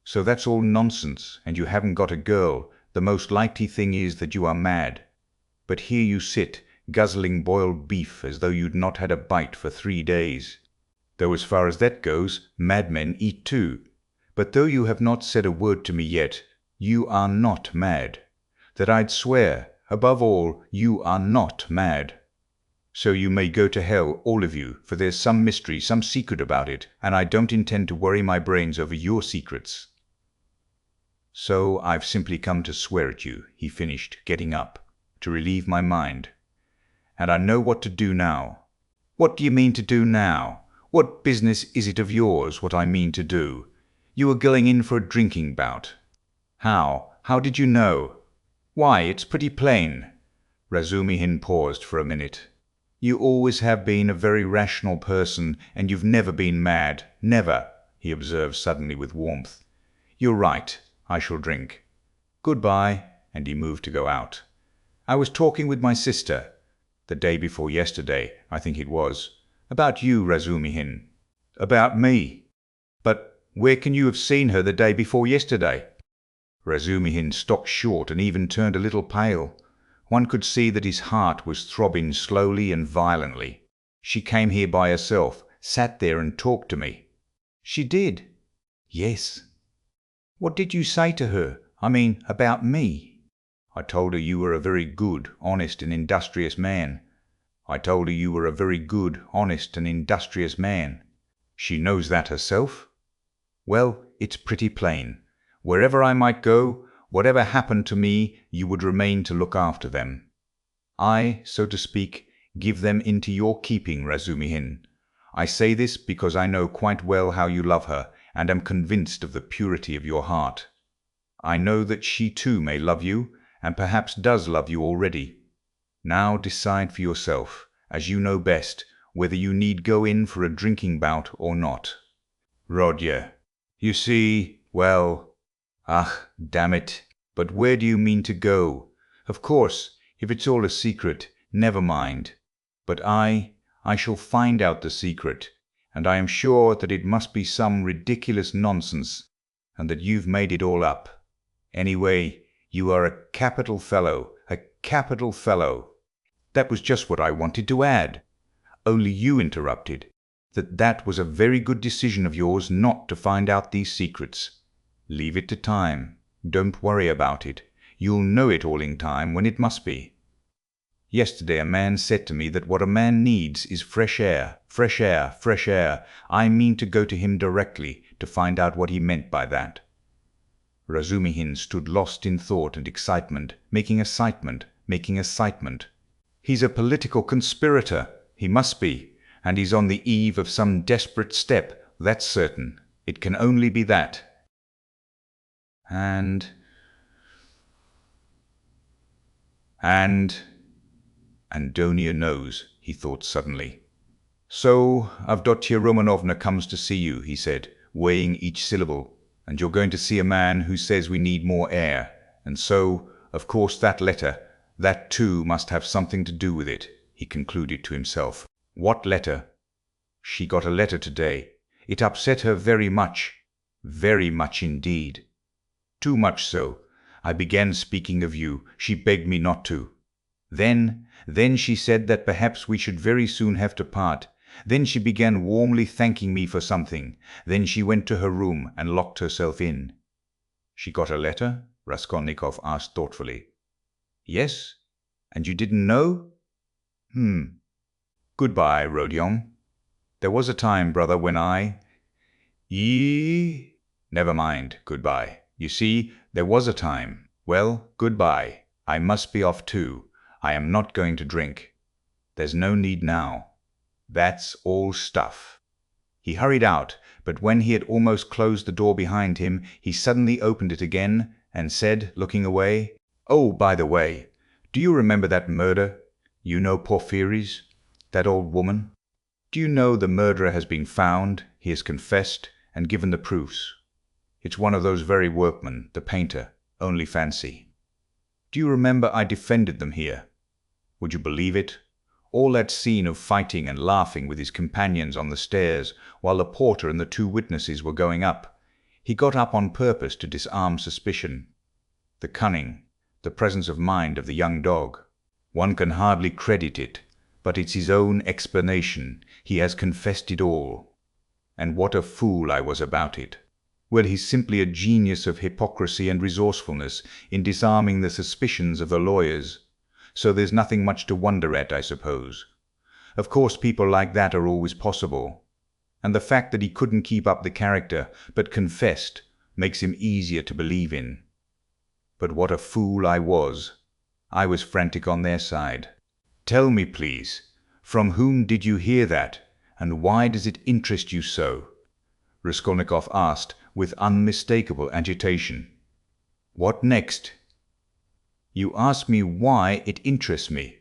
So that's all nonsense, and you haven't got a girl. The most likely thing is that you are mad. But here you sit, guzzling boiled beef as though you'd not had a bite for 3 days. Though as far as that goes, madmen eat too. But though you have not said a word to me yet, you are not mad. That I'd swear. Above all, you are not mad. So you may go to hell, all of you, for there's some mystery, some secret about it, and I don't intend to worry my brains over your secrets. So I've simply come to swear at you," he finished, getting up, "to relieve my mind. And I know what to do now." "What do you mean to do now? What business is it of yours, what I mean to do? You were going in for a drinking bout." "How? How did you know?" "Why, it's pretty plain." Razumihin paused for a minute. "You always have been a very rational person, and you've never been mad. Never," he observed suddenly with warmth. "You're right. I shall drink. Goodbye." and he moved to go out. "I was talking with my sister, the day before yesterday, I think it was, about you, Razumihin." "About me? But where can you have seen her the day before yesterday?" Razumihin stopped short and even turned a little pale. One could see that his heart was throbbing slowly and violently. "She came here by herself, sat there and talked to me." "She did?" "Yes." "What did you say to her? I mean, about me?" "I told her you were a very good, honest and industrious man. I told her you were a very good, honest and industrious man." "She knows that herself?" "Well, it's pretty plain. Wherever I might go, whatever happened to me, you would remain to look after them. I, so to speak, give them into your keeping, Razumihin. I say this because I know quite well how you love her, and am convinced of the purity of your heart. I know that she too may love you, and perhaps does love you already. Now decide for yourself, as you know best, whether you need go in for a drinking bout or not." "Rodya, you see, well, damn it, but where do you mean to go? Of course, if it's all a secret, never mind. But I shall find out the secret, and I am sure that it must be some ridiculous nonsense, and that you've made it all up. Anyway, you are a capital fellow, a capital fellow." "That was just what I wanted to add. Only you interrupted. That was a very good decision of yours not to find out these secrets. Leave it to time. Don't worry about it. You'll know it all in time when it must be. Yesterday a man said to me that what a man needs is fresh air, fresh air, fresh air. I mean to go to him directly to find out what he meant by that." Razumihin stood lost in thought and excitement, making excitement. "He's a political conspirator. He must be. And he's on the eve of some desperate step, that's certain. It can only be that. And Antonia knows," he thought suddenly. "So Avdotya Romanovna comes to see you," he said, weighing each syllable, "and you're going to see a man who says we need more air. And so, of course, that letter, that too must have something to do with it," he concluded to himself. "What letter?" "She got a letter today. It upset her very much indeed. Too much so. I began speaking of you. She begged me not to. Then she said that perhaps we should very soon have to part. Then she began warmly thanking me for something. Then she went to her room and locked herself in." "She got a letter?" Raskolnikov asked thoughtfully. "Yes. And you didn't know? Goodbye, Rodion. There was a time, brother, when Never mind, goodbye. You see, there was a time. Well, goodbye. I must be off too. I am not going to drink. There's no need now. That's all stuff." He hurried out, but when he had almost closed the door behind him, he suddenly opened it again and said, looking away, "Oh, by the way, do you remember that murder? You know Porfiry's, that old woman? Do you know the murderer has been found, he has confessed, and given the proofs. It's one of those very workmen, the painter, only fancy. Do you remember I defended them here? Would you believe it? All that scene of fighting and laughing with his companions on the stairs, while the porter and the two witnesses were going up. He got up on purpose to disarm suspicion. The cunning, the presence of mind of the young dog. One can hardly credit it, but it's his own explanation. He has confessed it all. And what a fool I was about it. Well, he's simply a genius of hypocrisy and resourcefulness in disarming the suspicions of the lawyers. So there's nothing much to wonder at, I suppose. Of course, people like that are always possible. And the fact that he couldn't keep up the character, but confessed, makes him easier to believe in. But what a fool I was. I was frantic on their side. Tell me, please, from whom did you hear that, and why does it interest you so?" Raskolnikov asked with unmistakable agitation. "What next?" "You ask me why it interests me.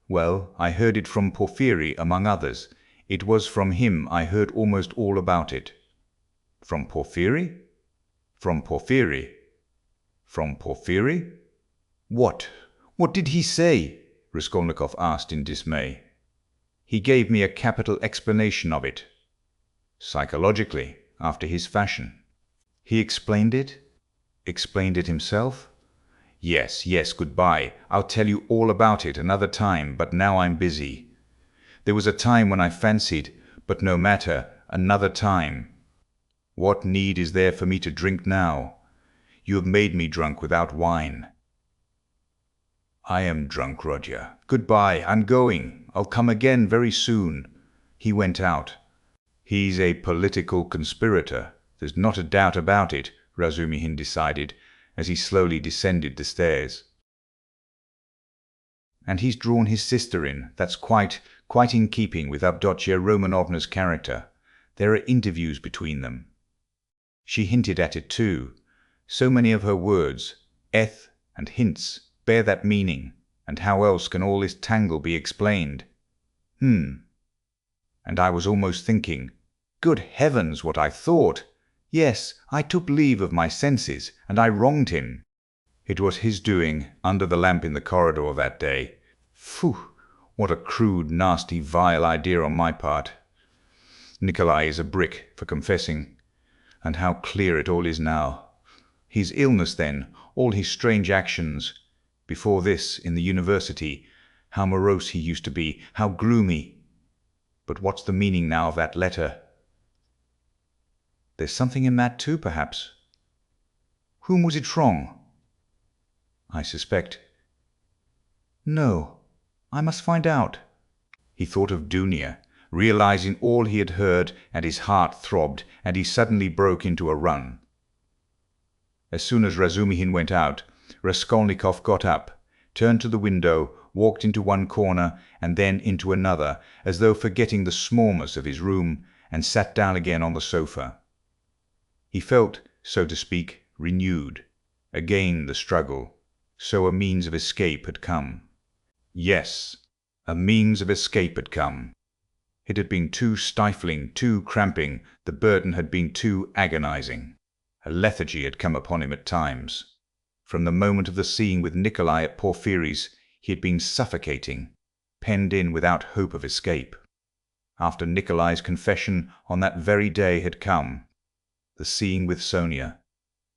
Well, I heard it from Porfiry, among others. It was from him I heard almost all about it." "From Porfiry?" "From Porfiry." "From Porfiry?" What? What did he say? Raskolnikov asked in dismay. He gave me a capital explanation of it. Psychologically, after his fashion. He explained it? Explained it himself? Yes, yes, goodbye. I'll tell you all about it another time, but now I'm busy. There was a time when I fancied, but no matter, another time. What need is there for me to drink now? You have made me drunk without wine. I am drunk, Roger. Goodbye, I'm going. I'll come again very soon. He went out. He's a political conspirator. There's not a doubt about it, Razumihin decided, as he slowly descended the stairs. And he's drawn his sister in. That's quite in keeping with Avdotia Romanovna's character. There are interviews between them. She hinted at it too. So many of her words, eth and hints, bear that meaning, and how else can all this tangle be explained? And I was almost thinking, good heavens, what I thought! Yes, I took leave of my senses, and I wronged him. It was his doing, under the lamp in the corridor that day. Phew! What a crude, nasty, vile idea on my part. Nikolai is a brick for confessing, and how clear it all is now. His illness then, all his strange actions. Before this, in the university, how morose he used to be, how gloomy. But what's the meaning now of that letter? There's something in that too, perhaps. Whom was it from? I suspect. No, I must find out. He thought of Dunia, realizing all he had heard, and his heart throbbed, and he suddenly broke into a run. As soon as Razumihin went out, Raskolnikov got up, turned to the window, walked into one corner, and then into another, as though forgetting the smallness of his room, and sat down again on the sofa. He felt, so to speak, renewed. Again the struggle. So a means of escape had come. Yes, a means of escape had come. It had been too stifling, too cramping, the burden had been too agonizing. A lethargy had come upon him at times. From the moment of the scene with Nikolai at Porphyry's, he had been suffocating, penned in without hope of escape. After Nikolai's confession on that very day had come, the scene with Sonia.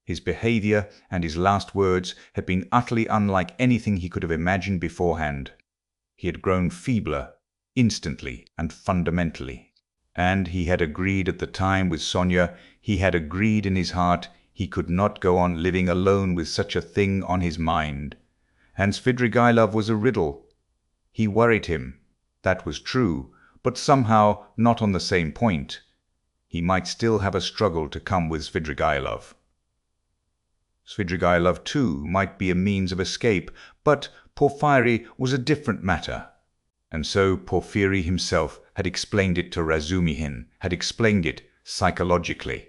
His behavior and his last words had been utterly unlike anything he could have imagined beforehand. He had grown feebler, instantly and fundamentally. And he had agreed at the time with Sonia, he had agreed in his heart, he could not go on living alone with such a thing on his mind. And Svidrigailov was a riddle. He worried him. That was true, but somehow not on the same point. He might still have a struggle to come with Svidrigailov. Svidrigailov, too, might be a means of escape, but Porphyry was a different matter. And so Porphyry himself had explained it to Razumihin, had explained it psychologically.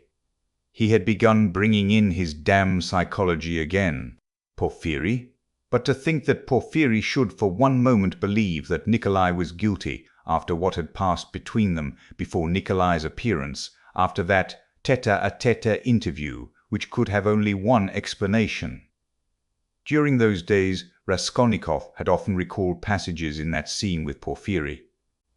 He had begun bringing in his damn psychology again. Porphyry? But to think that Porphyry should for one moment believe that Nikolai was guilty after what had passed between them before Nikolai's appearance, after that tete-a-tete interview, which could have only one explanation. During those days, Raskolnikov had often recalled passages in that scene with Porphyry.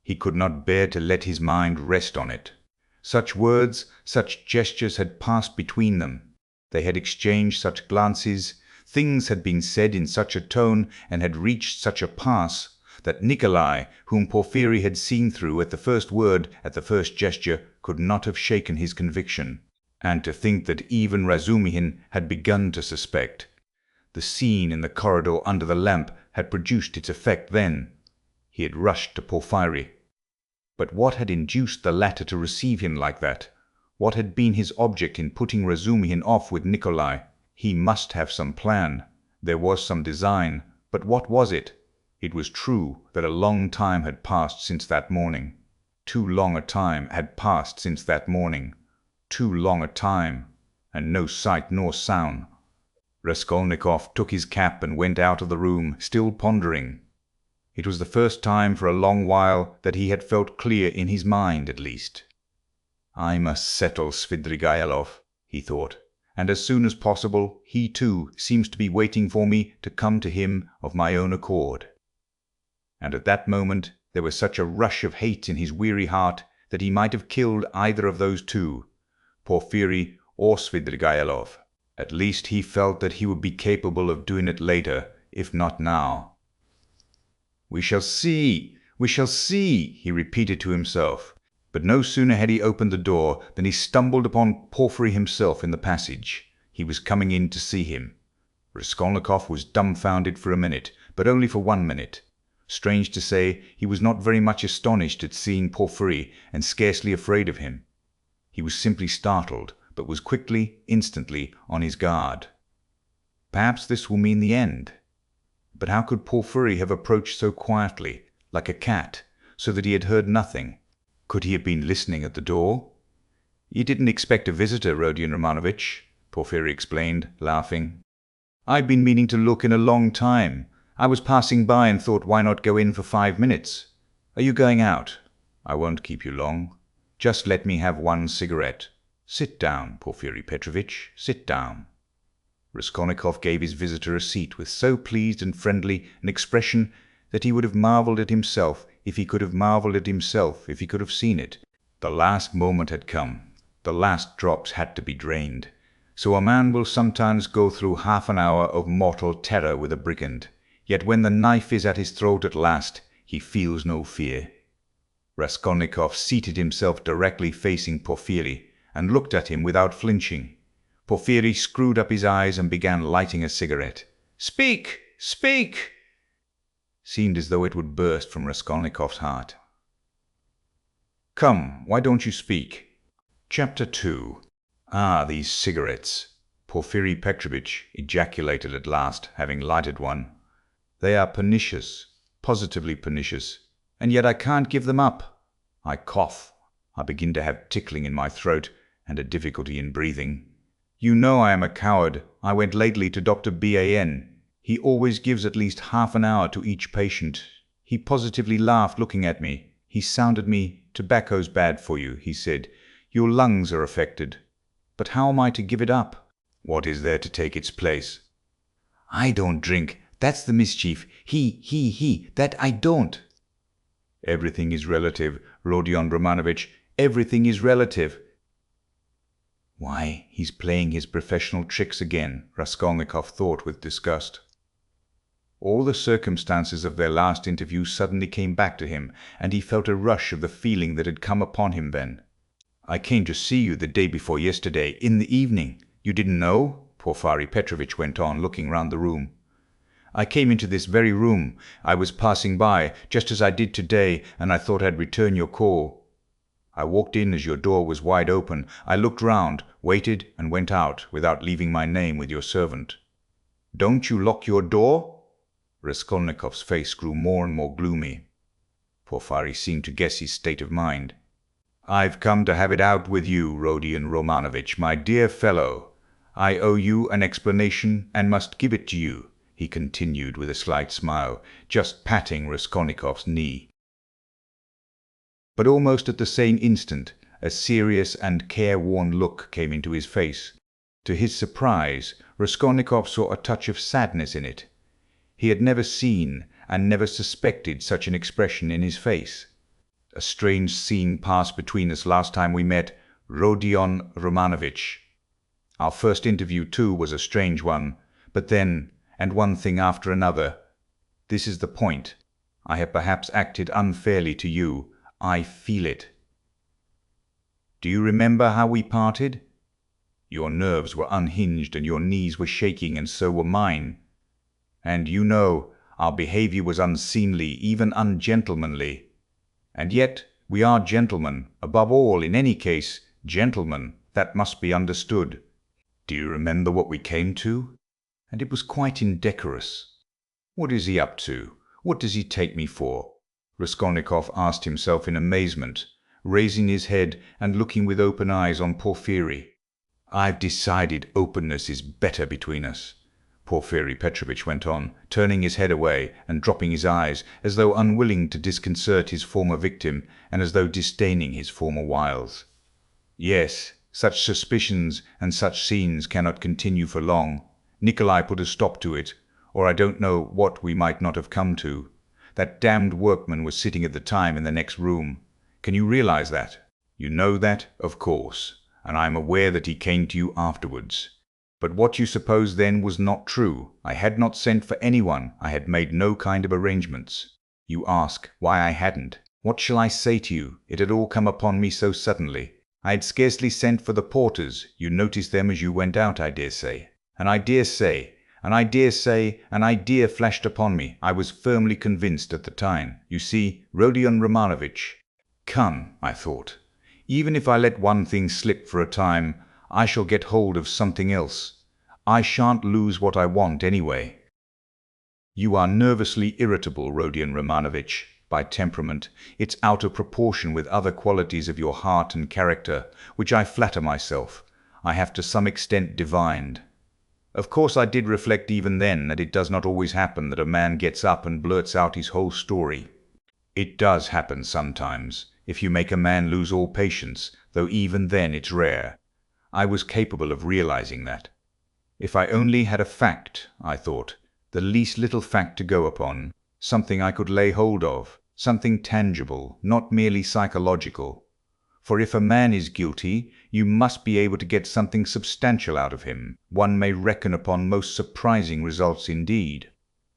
He could not bear to let his mind rest on it. Such words, such gestures had passed between them. They had exchanged such glances, things had been said in such a tone, and had reached such a pass, that Nikolai, whom Porphyry had seen through at the first word, at the first gesture, could not have shaken his conviction. And to think that even Razumihin had begun to suspect. The scene in the corridor under the lamp had produced its effect then. He had rushed to Porphyry. But what had induced the latter to receive him like that? What had been his object in putting Razumihin off with Nikolai? He must have some plan. There was some design. But what was it? It was true that a long time had passed since that morning. Too long a time had passed since that morning. Too long a time, and no sight nor sound. Raskolnikov took his cap and went out of the room, still pondering. It was the first time for a long while that he had felt clear in his mind, at least. I must settle Svidrigailov, he thought, and as soon as possible, he too seems to be waiting for me to come to him of my own accord." And at that moment there was such a rush of hate in his weary heart that he might have killed either of those two, Porfiry or Svidrigaïlov. At least he felt that he would be capable of doing it later, if not now. "We shall see, we shall see," he repeated to himself. But no sooner had he opened the door than he stumbled upon Porfiry himself in the passage. He was coming in to see him. Raskolnikov was dumbfounded for a minute, but only for 1 minute. Strange to say, he was not very much astonished at seeing Porfiry, and scarcely afraid of him. He was simply startled, but was quickly, instantly, on his guard. Perhaps this will mean the end. But how could Porfiry have approached so quietly, like a cat, so that he had heard nothing? Could he have been listening at the door? "You didn't expect a visitor, Rodion Romanovitch," Porfiry explained, laughing. "I've been meaning to look in a long time. I was passing by and thought, why not go in for 5 minutes? Are you going out? I won't keep you long. Just let me have 1 cigarette. Sit down, Porfiry Petrovitch, sit down." Raskolnikov gave his visitor a seat with so pleased and friendly an expression that he would have marvelled at himself if he could have marvelled at himself if he could have seen it. The last moment had come. The last drops had to be drained. So a man will sometimes go through half an hour of mortal terror with a brigand. Yet when the knife is at his throat at last, he feels no fear. Raskolnikov seated himself directly facing Porfiry and looked at him without flinching. Porfiry screwed up his eyes and began lighting a cigarette. "Speak! Speak!" seemed as though it would burst from Raskolnikov's heart. "Come, why don't you speak?" Chapter 2. "Ah, these cigarettes!" Porfiry Petrovitch ejaculated at last, having lighted one. "They are pernicious, positively pernicious, and yet I can't give them up. I cough. I begin to have tickling in my throat and a difficulty in breathing. You know I am a coward. I went lately to Dr. Ban. He always gives at least half an hour to each patient. He positively laughed looking at me. He sounded me. 'Tobacco's bad for you,' he said. 'Your lungs are affected.' But how am I to give it up? What is there to take its place? I don't drink. That's the mischief. He, that I don't." "Everything is relative, Rodion Romanovitch. Everything is relative." "Why, he's playing his professional tricks again," Raskolnikov thought with disgust. All the circumstances of their last interview suddenly came back to him, and he felt a rush of the feeling that had come upon him then. "I came to see you the day before yesterday, in the evening. You didn't know?" Porfiry Petrovitch went on, looking round the room. "I came into this very room. I was passing by, just as I did today, and I thought I'd return your call. I walked in as your door was wide open. I looked round, waited, and went out, without leaving my name with your servant." "Don't you lock your door?" Raskolnikov's face grew more and more gloomy. Porfiry seemed to guess his state of mind. "I've come to have it out with you, Rodion Romanovitch, my dear fellow. I owe you an explanation and must give it to you," he continued with a slight smile, just patting Raskolnikov's knee. But almost at the same instant a serious and careworn look came into his face. To his surprise, Raskolnikov saw a touch of sadness in it. He had never seen and never suspected such an expression in his face. "A strange scene passed between us last time we met, Rodion Romanovitch. Our first interview, too, was a strange one. But then, and one thing after another. This is the point. I have perhaps acted unfairly to you. I feel it. Do you remember how we parted? Your nerves were unhinged and your knees were shaking, and so were mine. And you know, our behavior was unseemly, even ungentlemanly. And yet we are gentlemen, above all, in any case, gentlemen, that must be understood. Do you remember what we came to? And it was quite indecorous. What is he up to? What does he take me for?" Raskolnikov asked himself in amazement, raising his head and looking with open eyes on Porfiry. "I've decided openness is better between us," Porfiry Petrovitch went on, turning his head away and dropping his eyes, as though unwilling to disconcert his former victim and as though disdaining his former wiles. "Yes, Such suspicions and such scenes cannot continue for long. Nikolai put a stop to it, or I don't know what we might not have come to. That damned workman was sitting at the time in the next room. Can you realize that? You know that, of course, and I am aware that he came to you afterwards. But what you supposed then was not true. I had not sent for anyone. I had made no kind of arrangements. You ask why I hadn't. What shall I say to you? It had all come upon me so suddenly. I had scarcely sent for the porters. You noticed them as you went out, I dare say. An idea flashed upon me. I was firmly convinced at the time. You see, Rodion Romanovich. Come, I thought. Even if I let one thing slip for a time, I shall get hold of something else. I shan't lose what I want anyway. You are nervously irritable, Rodion Romanovich, by temperament. It's out of proportion with other qualities of your heart and character, which I flatter myself I have to some extent divined. Of course I did reflect even then that it does not always happen that a man gets up and blurts out his whole story. It does happen sometimes, if you make a man lose all patience, though even then it's rare. I was capable of realizing that. If I only had a fact, I thought, the least little fact to go upon, something I could lay hold of, something tangible, not merely psychological. For if a man is guilty, you must be able to get something substantial out of him. One may reckon upon most surprising results indeed.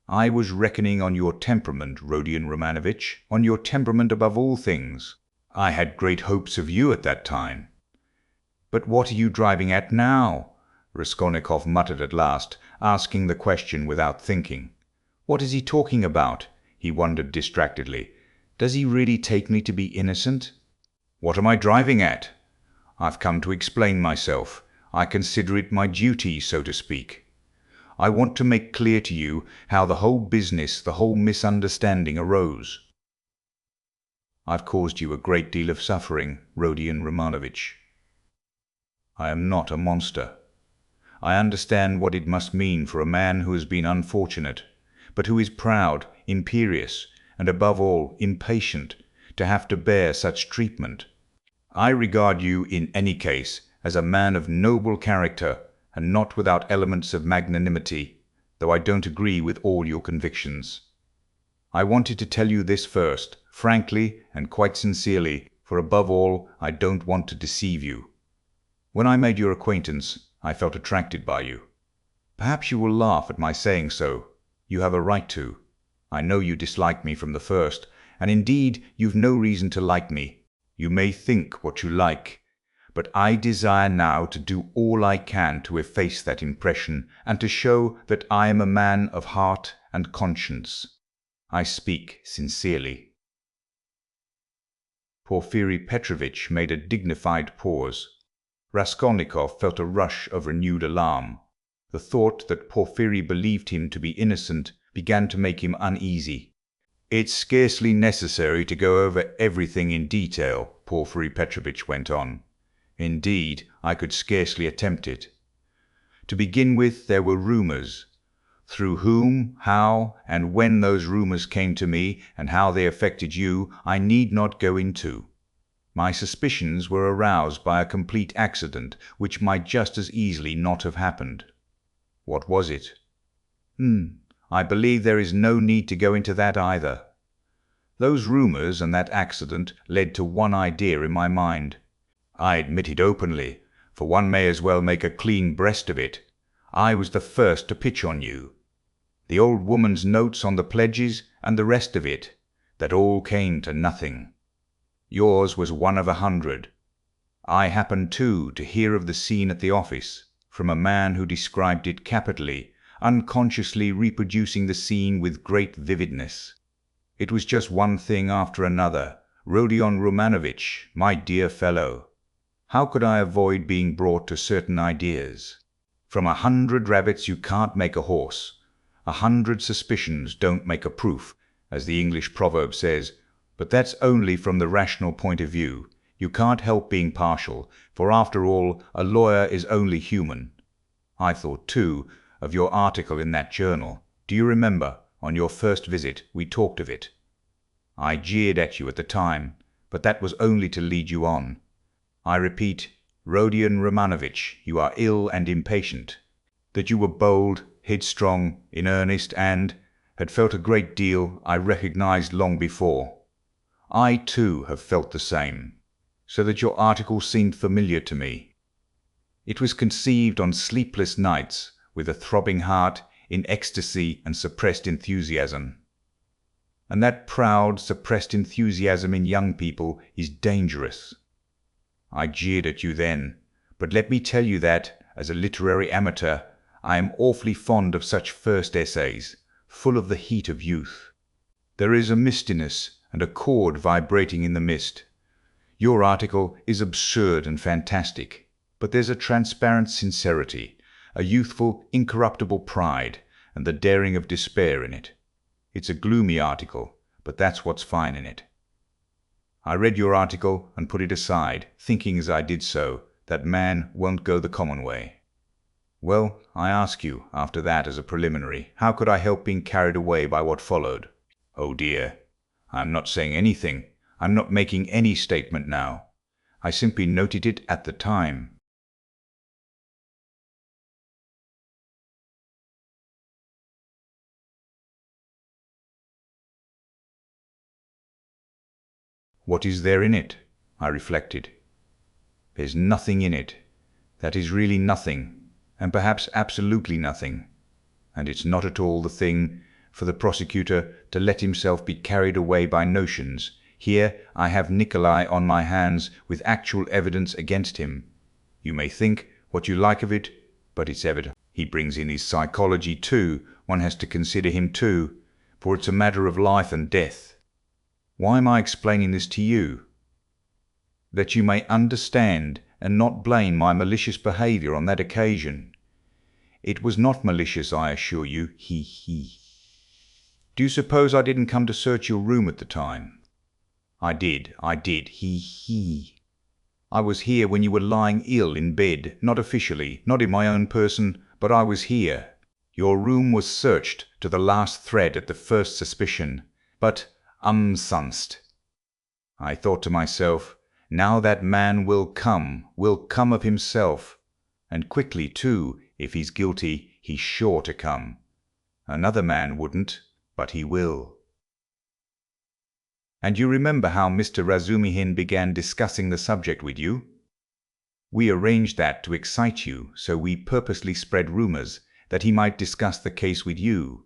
I was reckoning on your temperament, Rodion Romanovich, on your temperament above all things. I had great hopes of you at that time. But what are you driving at now? Raskolnikov muttered at last, asking the question without thinking. What is he talking about? He wondered distractedly. Does he really take me to be innocent? What am I driving at? I've come to explain myself. I consider it my duty, so to speak. I want to make clear to you how the whole business, the whole misunderstanding arose. I've caused you a great deal of suffering, Rodion Romanovich. I am not a monster. I understand what it must mean for a man who has been unfortunate, but who is proud, imperious, and above all impatient, to have to bear such treatment. I regard you in any case as a man of noble character, and not without elements of magnanimity, though I don't agree with all your convictions. I wanted to tell you this first, frankly and quite sincerely, for above all, I don't want to deceive you. When I made your acquaintance, I felt attracted by you. Perhaps you will laugh at my saying so. You have a right to. I know you disliked me from the first, and indeed you've no reason to like me. You may think what you like, but I desire now to do all I can to efface that impression and to show that I am a man of heart and conscience. I speak sincerely. Porfiri Petrovitch made a dignified pause. Raskolnikov felt a rush of renewed alarm. The thought that Porfiri believed him to be innocent began to make him uneasy. It's scarcely necessary to go over everything in detail, Porfiri Petrovitch went on. Indeed, I could scarcely attempt it. To begin with, there were rumours. Through whom, how, and when those rumours came to me, and how they affected you, I need not go into. My suspicions were aroused by a complete accident, which might just as easily not have happened. What was it? I believe there is no need to go into that either. Those rumours and that accident led to one idea in my mind. I admit it openly, for one may as well make a clean breast of it. I was the first to pitch on you. The old woman's notes on the pledges and the rest of it, that all came to nothing. Yours was one of 100. I happened, too, to hear of the scene at the office, from a man who described it capitally, unconsciously reproducing the scene with great vividness. It was just one thing after another. Rodion Romanovich, my dear fellow, how could I avoid being brought to certain ideas? From 100 rabbits you can't make a horse. 100 suspicions don't make a proof, as the English proverb says, but that's only from the rational point of view. You can't help being partial, for after all, a lawyer is only human. I thought, too, of your article in that journal. Do you remember, on your first visit, we talked of it? I jeered at you at the time, but that was only to lead you on. I repeat, Rodion Romanovich, you are ill and impatient. That you were bold, headstrong, in earnest, and had felt a great deal, I recognized long before. I, too, have felt the same, so that your article seemed familiar to me. It was conceived on sleepless nights, with a throbbing heart, in ecstasy and suppressed enthusiasm. And that proud, suppressed enthusiasm in young people is dangerous. I jeered at you then, but let me tell you that, as a literary amateur, I am awfully fond of such first essays, full of the heat of youth. There is a mistiness and a chord vibrating in the mist. Your article is absurd and fantastic, but there's a transparent sincerity, a youthful, incorruptible pride, and the daring of despair in it. It's a gloomy article, but that's what's fine in it. I read your article and put it aside, thinking as I did so, that man won't go the common way. Well, I ask you, after that as a preliminary, how could I help being carried away by what followed? Oh dear, I'm not saying anything. I'm not making any statement now. I simply noted it at the time. What is there in it? I reflected. There's nothing in it. That is really nothing, and perhaps absolutely nothing. And it's not at all the thing for the prosecutor to let himself be carried away by notions. Here I have Nikolai on my hands with actual evidence against him. You may think what you like of it, but it's evident. He brings in his psychology too. One has to consider him too, for it's a matter of life and death. Why am I explaining this to you? That you may understand and not blame my malicious behavior on that occasion. It was not malicious, I assure you. He. Do you suppose I didn't come to search your room at the time? I did. He. I was here when you were lying ill in bed, not officially, not in my own person, but I was here. Your room was searched to the last thread at the first suspicion, but umsonst. I thought to myself, now that man will come of himself, and quickly too. If he's guilty, he's sure to come. Another man wouldn't, but he will. And you remember how Mr. Razumihin began discussing the subject with you? We arranged that to excite you, so we purposely spread rumors that he might discuss the case with you.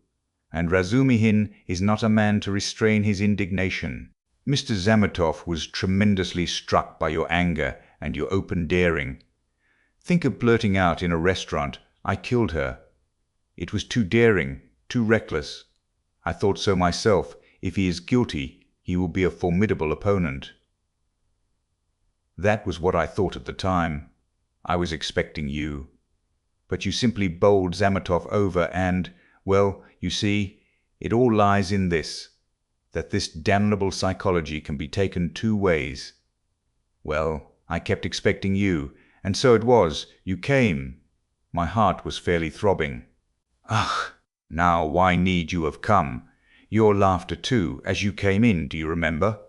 And Razumihin is not a man to restrain his indignation. Mr. Zametov was tremendously struck by your anger and your open daring. Think of blurting out in a restaurant, "I killed her." It was too daring, too reckless. I thought so myself. If he is guilty, he will be a formidable opponent. That was what I thought at the time. I was expecting you. But you simply bowled Zametov over and, well, you see, it all lies in this, that this damnable psychology can be taken two ways. Well, I kept expecting you, and so it was. You came. My heart was fairly throbbing. Ach, now why need you have come? Your laughter too, as you came in, do you remember?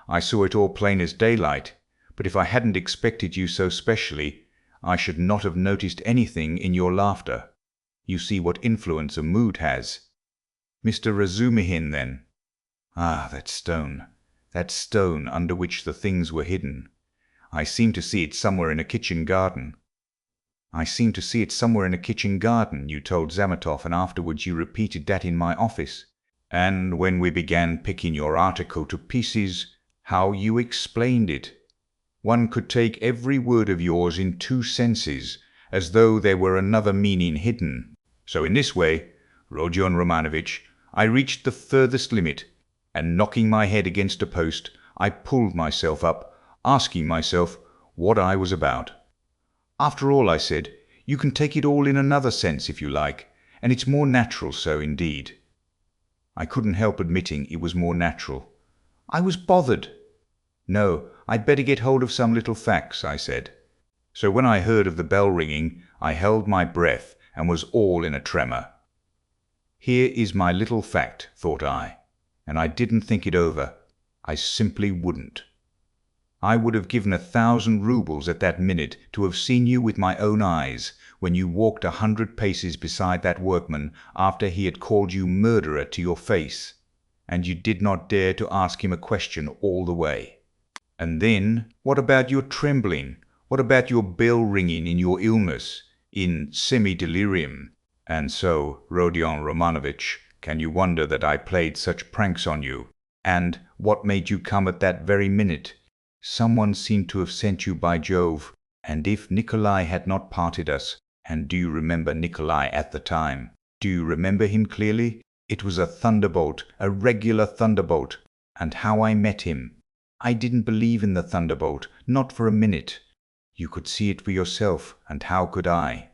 I saw it all plain as daylight, but if I hadn't expected you so specially, I should not have noticed anything in your laughter. You see what influence a mood has. Mr. Razumihin, then. Ah, that stone under which the things were hidden. I seem to see it somewhere in a kitchen garden. You told Zametov, and afterwards you repeated that in my office. And when we began picking your article to pieces, how you explained it. One could take every word of yours in two senses, as though there were another meaning hidden. So in this way, Rodion Romanovich, I reached the furthest limit, and knocking my head against a post, I pulled myself up, asking myself what I was about. After all, I said, you can take it all in another sense if you like, and it's more natural so indeed. I couldn't help admitting it was more natural. I was bothered. No, I'd better get hold of some little facts, I said. So when I heard of the bell ringing, I held my breath and was all in a tremor. Here is my little fact, thought I, and I didn't think it over. I simply wouldn't. I would have given 1,000 roubles at that minute to have seen you with my own eyes when you walked 100 paces beside that workman after he had called you murderer to your face, and you did not dare to ask him a question all the way. And then, what about your trembling? What about your bell ringing in your illness, in semi-delirium? And so, Rodion Romanovich, can you wonder that I played such pranks on you? And what made you come at that very minute? Someone seemed to have sent you, by Jove. And if Nikolai had not parted us, and do you remember Nikolai at the time? Do you remember him clearly? It was a thunderbolt, a regular thunderbolt. And how I met him. I didn't believe in the thunderbolt, not for a minute. You could see it for yourself, and how could I?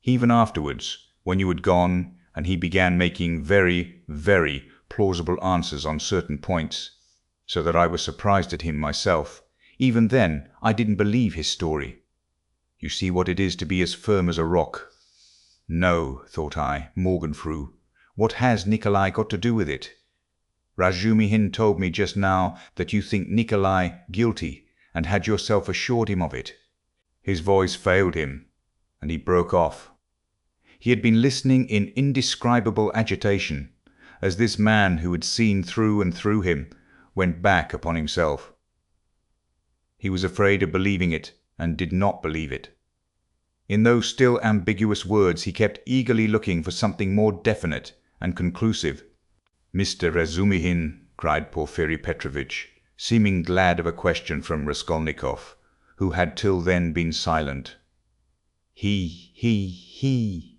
Even afterwards, when you had gone, and he began making very, very plausible answers on certain points, so that I was surprised at him myself. Even then, I didn't believe his story. You see what it is to be as firm as a rock. No, thought I, Morgenfrau, what has Nikolai got to do with it? Razumihin told me just now that you think Nikolai guilty, and had yourself assured him of it. His voice failed him, and he broke off. He had been listening in indescribable agitation, as this man who had seen through and through him went back upon himself. He was afraid of believing it, and did not believe it. In those still ambiguous words he kept eagerly looking for something more definite and conclusive. "Mr. Razumihin," cried Porfiri Petrovitch, seeming glad of a question from Raskolnikov, who had till then been silent. He.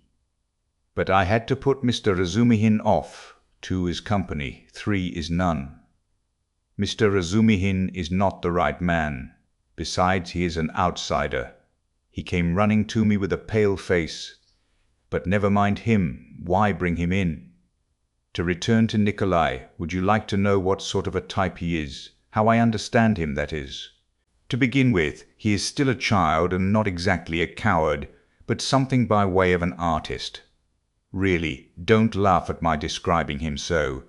But I had to put Mr. Razumihin off. 2 is company, 3 is none. Mr. Razumihin is not the right man. Besides, he is an outsider. He came running to me with a pale face. But never mind him. Why bring him in? To return to Nikolai, would you like to know what sort of a type he is? How I understand him, that is. To begin with, he is still a child and not exactly a coward, but something by way of an artist. Really, don't laugh at my describing him so.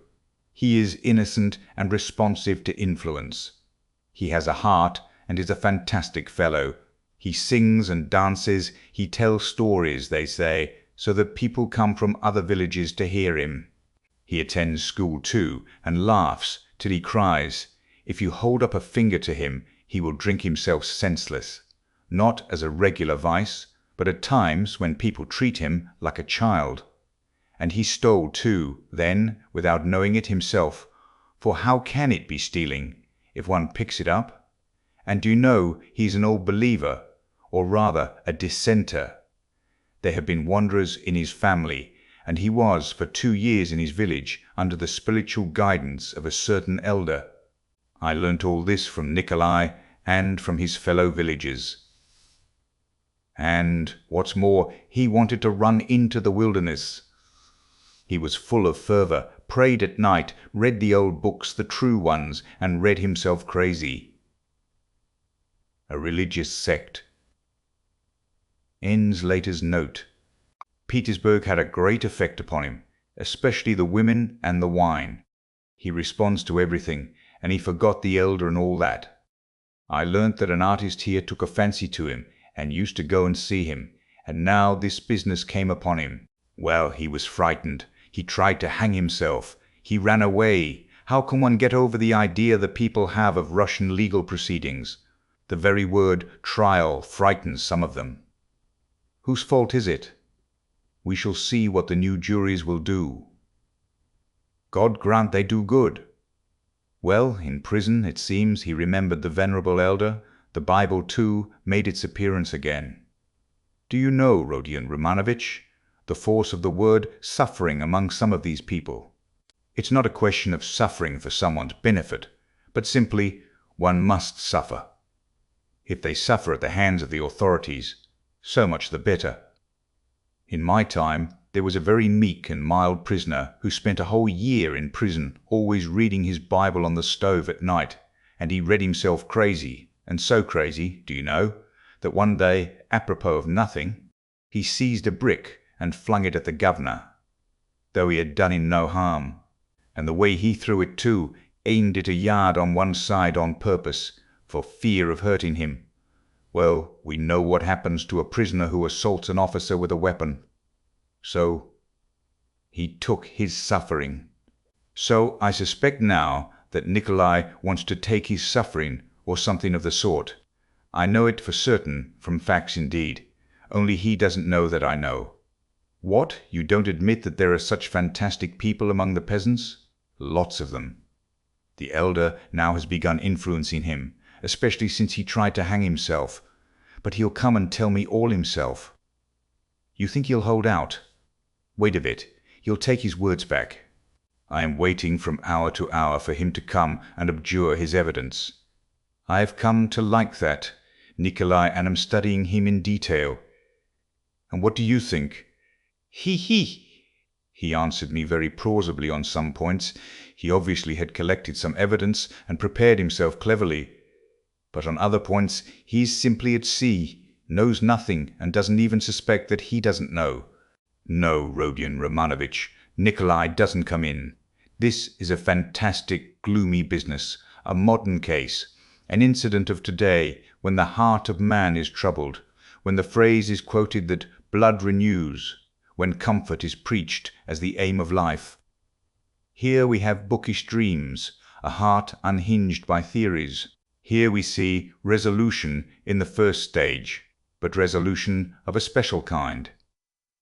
He is innocent and responsive to influence. He has a heart and is a fantastic fellow. He sings and dances, he tells stories, they say, so that people come from other villages to hear him. He attends school too, and laughs till he cries. If you hold up a finger to him, he will drink himself senseless. Not as a regular vice, but at times when people treat him like a child. And he stole too, then, without knowing it himself, for how can it be stealing, if one picks it up? And do you know he's an old believer, or rather a dissenter. There have been wanderers in his family, and he was for 2 years in his village under the spiritual guidance of a certain elder. I learnt all this from Nikolai and from his fellow villagers. And, what's more, he wanted to run into the wilderness. He was full of fervour, prayed at night, read the old books, the true ones, and read himself crazy. A religious sect. Ends Later's note. Petersburg had a great effect upon him, especially the women and the wine. He responds to everything, and he forgot the elder and all that. I learnt that an artist here took a fancy to him, and used to go and see him, and now this business came upon him. Well, he was frightened. He tried to hang himself. He ran away. How can one get over the idea the people have of Russian legal proceedings? The very word trial frightens some of them. Whose fault is it? We shall see what the new juries will do. God grant they do good. Well, in prison, it seems, he remembered the venerable elder. The Bible, too, made its appearance again. Do you know, Rodion Romanovich, the force of the word suffering among some of these people? It's not a question of suffering for someone's benefit, but simply one must suffer. If they suffer at the hands of the authorities, so much the better. In my time, there was a very meek and mild prisoner who spent a whole year in prison, always reading his Bible on the stove at night, and he read himself crazy, and so crazy, do you know, that one day, apropos of nothing, he seized a brick and flung it at the governor, though he had done him no harm, and the way he threw it too, aimed it a yard on one side on purpose, for fear of hurting him. Well, we know what happens to a prisoner who assaults an officer with a weapon. So he took his suffering. So I suspect now that Nikolai wants to take his suffering, or something of the sort. I know it for certain, from facts indeed. Only he doesn't know that I know. What? You don't admit that there are such fantastic people among the peasants? Lots of them. The elder now has begun influencing him, especially since he tried to hang himself. But he'll come and tell me all himself. You think he'll hold out? Wait a bit. He'll take his words back. I am waiting from hour to hour for him to come and abjure his evidence. I have come to like that, Nikolai, and am studying him in detail. And what do you think? He answered me very plausibly on some points. He obviously had collected some evidence and prepared himself cleverly. But on other points he is simply at sea, knows nothing, and doesn't even suspect that he doesn't know. No, Rodion Romanovich, Nikolai doesn't come in. This is a fantastic, gloomy business, a modern case, an incident of today when the heart of man is troubled, when the phrase is quoted that blood renews, when comfort is preached as the aim of life. Here we have bookish dreams, a heart unhinged by theories. Here we see resolution in the first stage, but resolution of a special kind.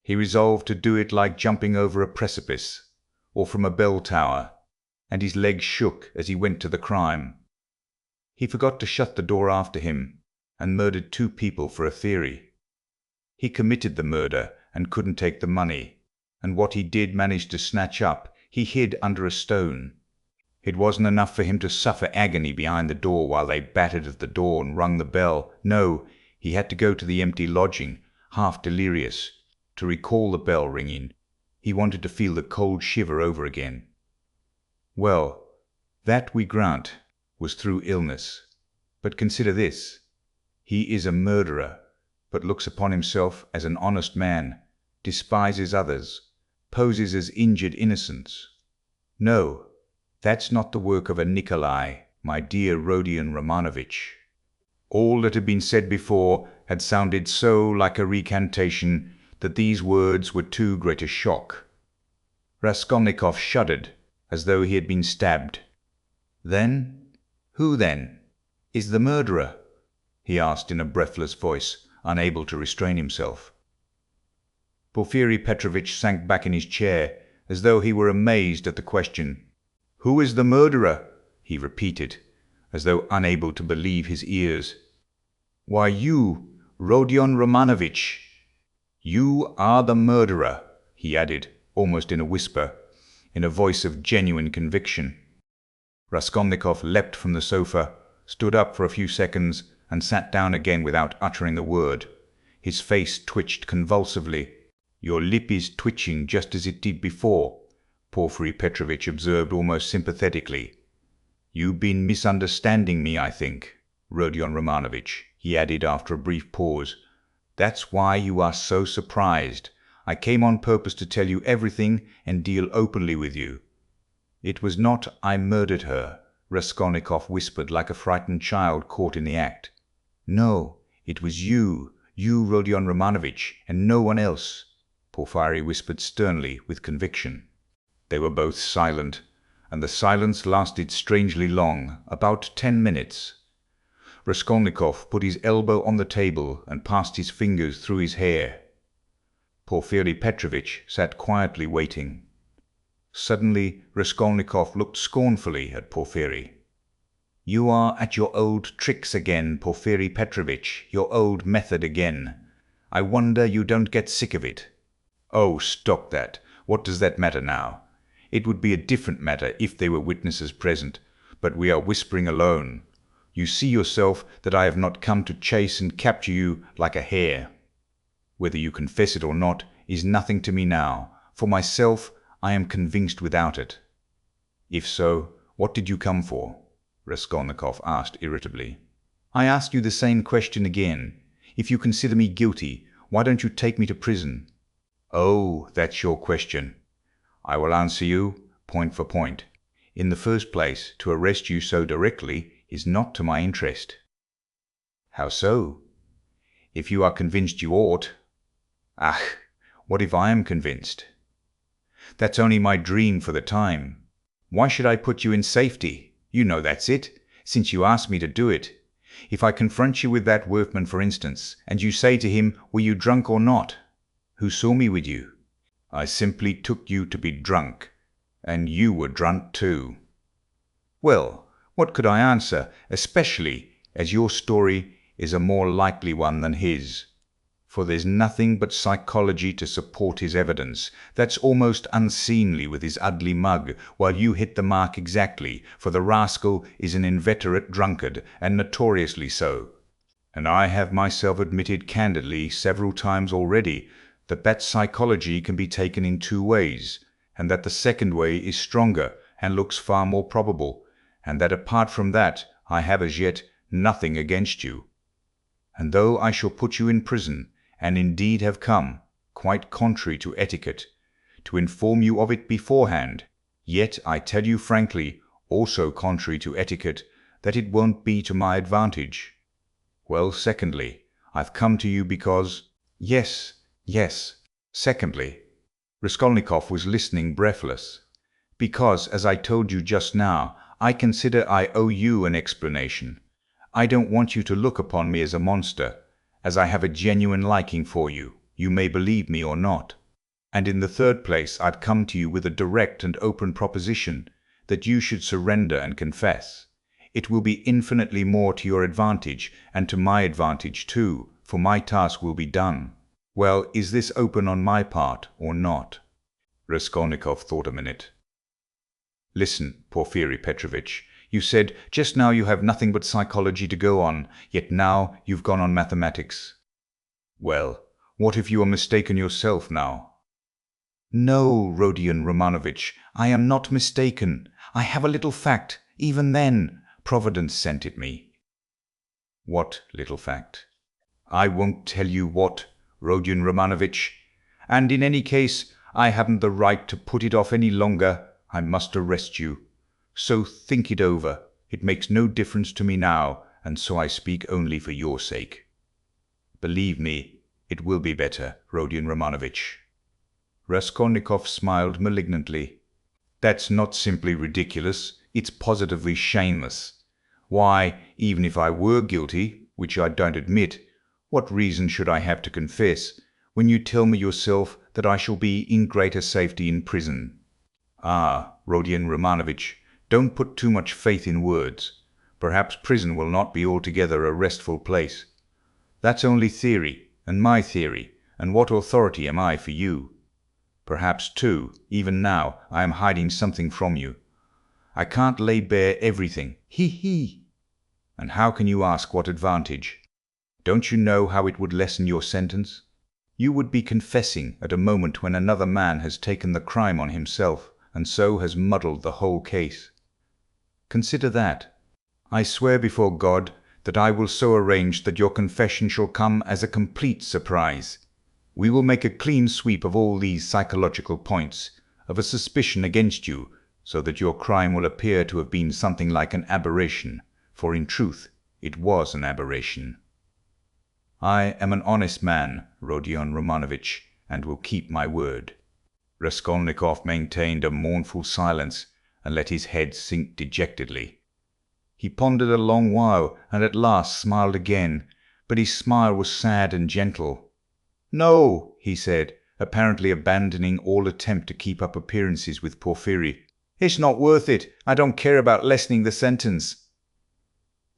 He resolved to do it like jumping over a precipice, or from a bell tower, and his legs shook as he went to the crime. He forgot to shut the door after him, and murdered 2 people for a theory. He committed the murder and couldn't take the money, and what he did manage to snatch up he hid under a stone. It wasn't enough for him to suffer agony behind the door while they battered at the door and rung the bell. No, he had to go to the empty lodging, half delirious, to recall the bell ringing. He wanted to feel the cold shiver over again. Well, that, we grant, was through illness. But consider this. He is a murderer, but looks upon himself as an honest man, despises others, poses as injured innocence. No, that's not the work of a Nikolai, my dear Rodion Romanovich. All that had been said before had sounded so like a recantation that these words were too great a shock. Raskolnikov shuddered, as though he had been stabbed. Then? Who then? Is the murderer? He asked in a breathless voice, unable to restrain himself. Porfiri Petrovitch sank back in his chair, as though he were amazed at the question. Who is the murderer? He repeated, as though unable to believe his ears. Why, you, Rodion Romanovich. You are the murderer, he added, almost in a whisper, in a voice of genuine conviction. Raskolnikov leapt from the sofa, stood up for a few seconds, and sat down again without uttering a word. His face twitched convulsively. Your lip is twitching just as it did before, Porfiri Petrovitch observed almost sympathetically. You've been misunderstanding me, I think, Rodion Romanovich, he added after a brief pause. That's why you are so surprised. I came on purpose to tell you everything and deal openly with you. It was not I murdered her, Raskolnikov whispered like a frightened child caught in the act. No, it was you, Rodion Romanovich, and no one else, Porfiri whispered sternly with conviction. They were both silent, and the silence lasted strangely long, about 10 minutes. Raskolnikov put his elbow on the table and passed his fingers through his hair. Porfiri Petrovitch sat quietly waiting. Suddenly Raskolnikov looked scornfully at Porfiri. You are at your old tricks again, Porfiri Petrovitch, your old method again. I wonder you don't get sick of it. Oh, stop that. What does that matter now? It would be a different matter if there were witnesses present, but we are whispering alone. You see yourself that I have not come to chase and capture you like a hare. Whether you confess it or not is nothing to me now. For myself, I am convinced without it. If so, what did you come for? Raskolnikov asked irritably. I ask you the same question again. If you consider me guilty, why don't you take me to prison? Oh, that's your question. I will answer you point for point. In the first place, to arrest you so directly is not to my interest. How so? If you are convinced you ought. Ah, what if I am convinced? That's only my dream for the time. Why should I put you in safety? You know that's it, since you asked me to do it. If I confront you with that workman, for instance, and you say to him, were you drunk or not? Who saw me with you? I simply took you to be drunk, and you were drunk too. Well, what could I answer, especially as your story is a more likely one than his? For there's nothing but psychology to support his evidence. That's almost unseemly with his ugly mug, while you hit the mark exactly, for the rascal is an inveterate drunkard, and notoriously so. And I have myself admitted candidly several times already that psychology can be taken in two ways, and that the second way is stronger and looks far more probable, and that apart from that I have as yet nothing against you. And though I shall put you in prison, and indeed have come, quite contrary to etiquette, to inform you of it beforehand, yet I tell you frankly, also contrary to etiquette, that it won't be to my advantage. Well, secondly, I've come to you because— Yes, secondly. Raskolnikov was listening breathless. Because, as I told you just now, I consider I owe you an explanation. I don't want you to look upon me as a monster, as I have a genuine liking for you, you may believe me or not. And in the third place, I've come to you with a direct and open proposition that you should surrender and confess. It will be infinitely more to your advantage, and to my advantage too, for my task will be done. Well, is this open on my part or not? Raskolnikov thought a minute. Listen, Porfiry Petrovitch, you said just now you have nothing but psychology to go on, yet now you've gone on mathematics. Well, what if you are mistaken yourself now? No, Rodion Romanovitch, I am not mistaken. I have a little fact. Even then, Providence sent it me. What little fact? I won't tell you what, Rodion Romanovitch. And in any case, I haven't the right to put it off any longer. I must arrest you. So think it over. It makes no difference to me now, and so I speak only for your sake. Believe me, it will be better, Rodion Romanovitch. Raskolnikov smiled malignantly. That's not simply ridiculous, it's positively shameless. Why, even if I were guilty, which I don't admit, what reason should I have to confess, when you tell me yourself that I shall be in greater safety in prison? Ah, Rodion Romanovitch, don't put too much faith in words. Perhaps prison will not be altogether a restful place. That's only theory, and my theory, and what authority am I for you? Perhaps, too, even now, I am hiding something from you. I can't lay bare everything. He. And how can you ask what advantage? Don't you know how it would lessen your sentence? You would be confessing at a moment when another man has taken the crime on himself, and so has muddled the whole case. Consider that. I swear before God that I will so arrange that your confession shall come as a complete surprise. We will make a clean sweep of all these psychological points, of a suspicion against you, so that your crime will appear to have been something like an aberration, for in truth it was an aberration. I am an honest man, Rodion Romanovitch, and will keep my word. Raskolnikov maintained a mournful silence, and let his head sink dejectedly. He pondered a long while, and at last smiled again, but his smile was sad and gentle. No, he said, apparently abandoning all attempt to keep up appearances with Porfiry. It's not worth it. I don't care about lessening the sentence.